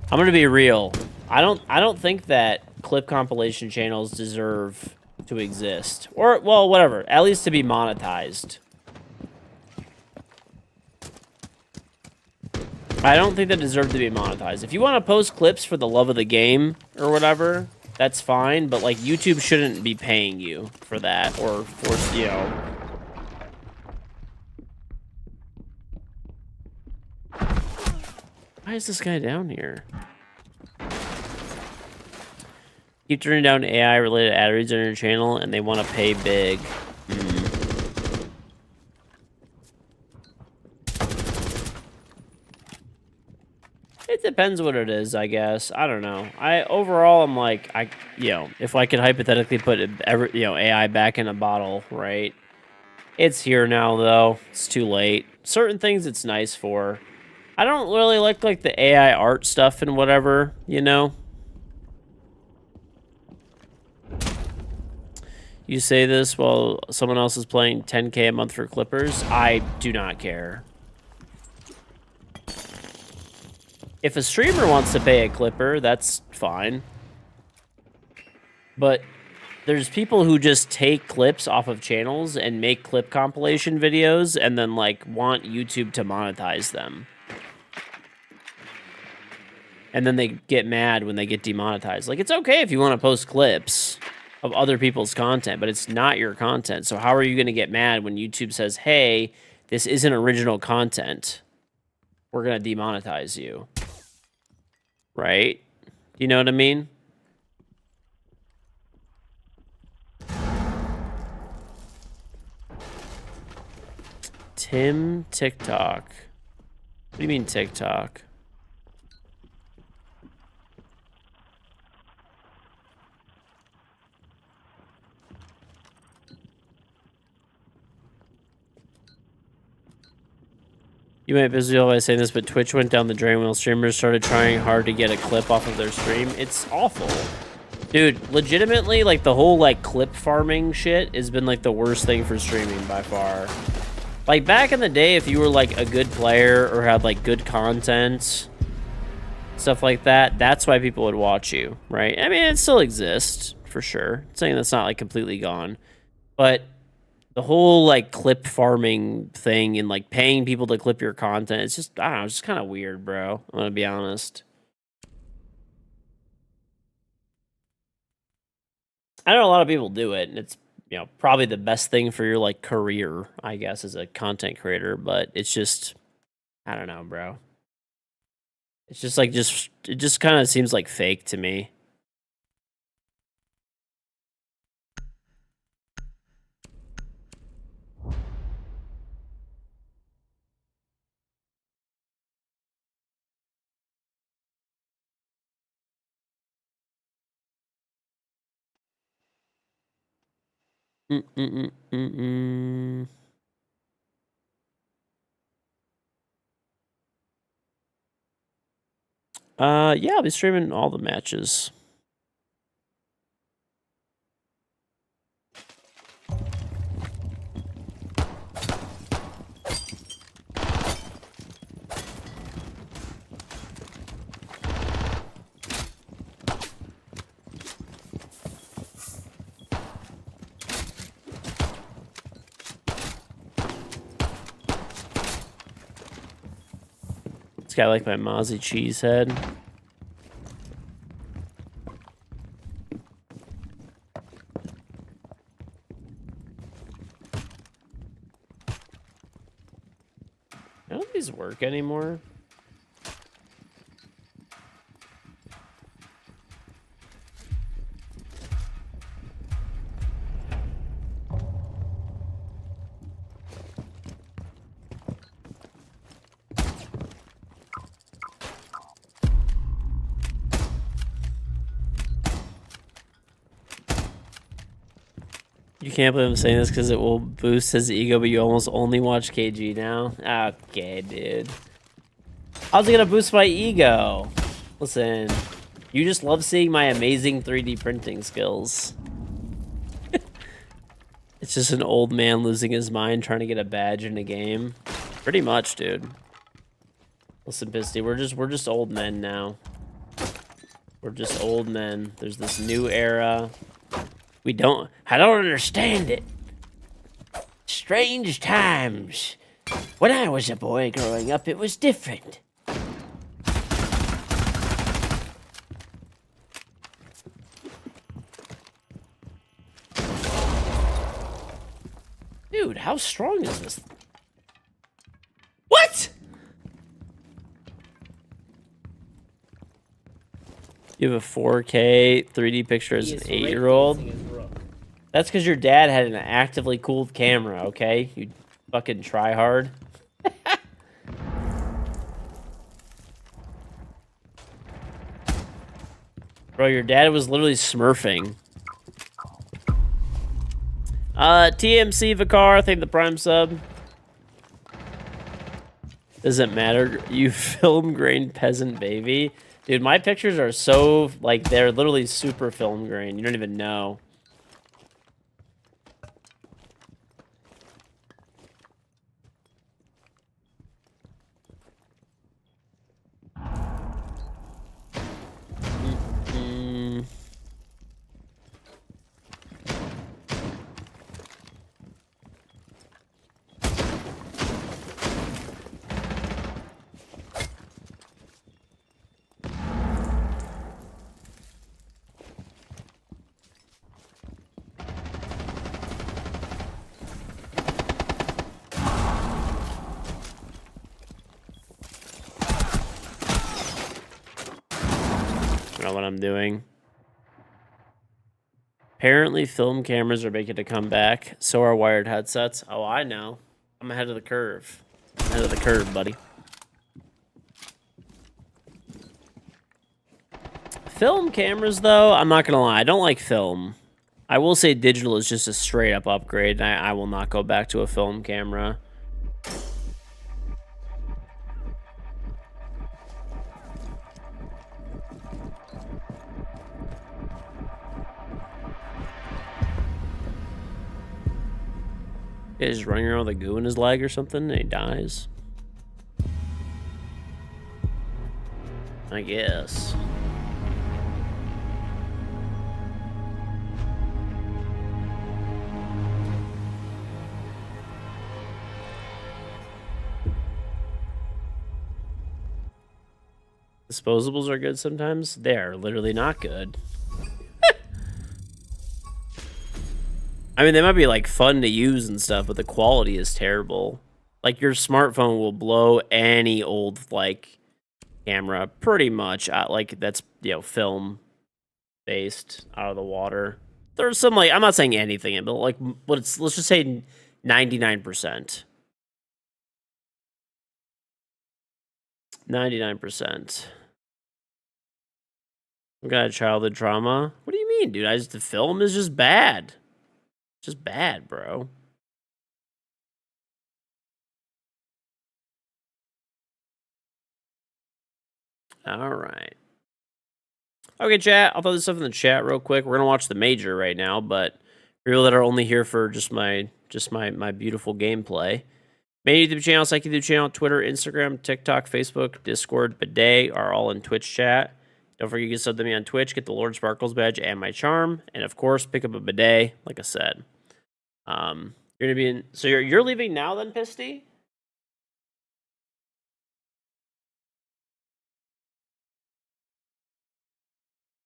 Speaker 1: I'm gonna be real. I don't think that clip compilation channels deserve to exist. Or, well, whatever. At least to be monetized. I don't think they deserve to be monetized. If you want to post clips for the love of the game or whatever, that's fine. But, like, YouTube shouldn't be paying you for that or force, you know. Why is this guy down here? Keep turning down AI-related ad reads on your channel, and they want to pay big. It depends what it is, I guess. I don't know. Overall, I'm like, if I could hypothetically put AI back in a bottle, right? It's here now, though. It's too late. Certain things it's nice for. I don't really like the AI art stuff and whatever, you know? You say this while someone else is playing 10K a month for Clippers? I do not care. If a streamer wants to pay a Clipper, that's fine. But there's people who just take clips off of channels and make clip compilation videos and then, like, want YouTube to monetize them. And then they get mad when they get demonetized. Like, it's okay if you want to post clips of other people's content, but it's not your content. So how are you going to get mad when YouTube says, hey, this isn't original content? We're going to demonetize you. Right? You know what I mean? Tim TikTok. What do you mean TikTok? You might be busy by saying this, but Twitch went down the drain when streamers started trying hard to get a clip off of their stream. It's awful. Dude, legitimately, like, the whole, like, clip farming shit has been, like, the worst thing for streaming by far. Like, back in the day, if you were, like, a good player or had, like, good content, stuff like that. That's why people would watch you, right? I mean, it still exists for sure. I'm saying that's not like completely gone, but the whole like clip farming thing and like paying people to clip your content, it's just, I don't know, it's just kind of weird, bro. I'm gonna be honest. I know a lot of people do it, and it's, you know, probably the best thing for your like career, I guess, as a content creator, but it's just, I don't know, bro. It's just like, it just kind of seems like fake to me. Mm-mm-mm-mm-mm. Yeah, I'll be streaming all the matches. This guy like my Mozzie Cheesehead. I don't think these work anymore. You can't believe I'm saying this because it will boost his ego, but you almost only watch KG now? Okay, dude. How's it gonna boost my ego? Listen, you just love seeing my amazing 3D printing skills. It's just an old man losing his mind trying to get a badge in a game. Pretty much, dude. Listen, Pisty, we're just old men now. We're just old men. There's this new era. I don't understand it. Strange times. When I was a boy growing up, it was different. Dude, how strong is this? What? You have a 4K 3D picture as an 8-year-old? That's because your dad had an actively cooled camera, okay? You fucking try hard. Bro, your dad was literally smurfing. TMC Vicar, thank the Prime sub. Doesn't matter. You film grain peasant baby. Dude, my pictures are so, like, they're literally super film grain. You don't even know. I don't know what I'm doing. Apparently, film cameras are making a comeback. So are wired headsets. Oh, I know. I'm ahead of the curve. I'm ahead of the curve, buddy. Film cameras, though, I'm not gonna lie. I don't like film. I will say digital is just a straight up upgrade, and I will not go back to a film camera. He's just running around with a goo in his leg or something, and he dies. I guess. Disposables are good sometimes. They're literally not good. I mean, they might be like fun to use and stuff, but the quality is terrible. Like your smartphone will blow any old like camera pretty much out, like that's, you know, film based out of the water. There's some like, I'm not saying anything, but like let's just say 99%. 99%. We got a childhood trauma. What do you mean, dude? The film is just bad. Just bad, bro. All right. Okay, chat. I'll throw this stuff in the chat real quick. We're gonna watch the major right now, but for people that are only here for just my beautiful gameplay, main YouTube channel, Psych YouTube channel, Twitter, Instagram, TikTok, Facebook, Discord, Bidet are all in Twitch chat. Don't forget you can sub to me on Twitch, get the Lord Sparkles badge and my charm, and of course pick up a bidet, like I said. You're gonna be in. So you're leaving now, then, Pisty?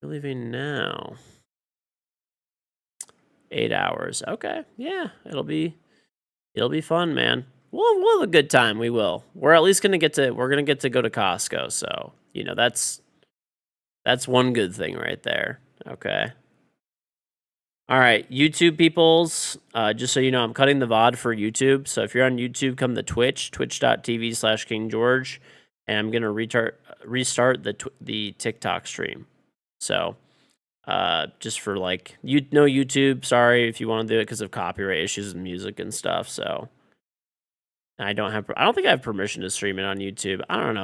Speaker 1: You're leaving now. 8 hours. Okay, yeah, it'll be fun, man. We'll have a good time. We will. We're at least gonna get to go to Costco. So you know that's one good thing right there. Okay. All right, YouTube peoples, just so you know, I'm cutting the VOD for YouTube. So if you're on YouTube, come to Twitch, twitch.tv/KingGeorge, and I'm going to restart the TikTok stream. So just for like, YouTube, sorry if you want to do it because of copyright issues and music and stuff. So I don't think I have permission to stream it on YouTube. I don't know.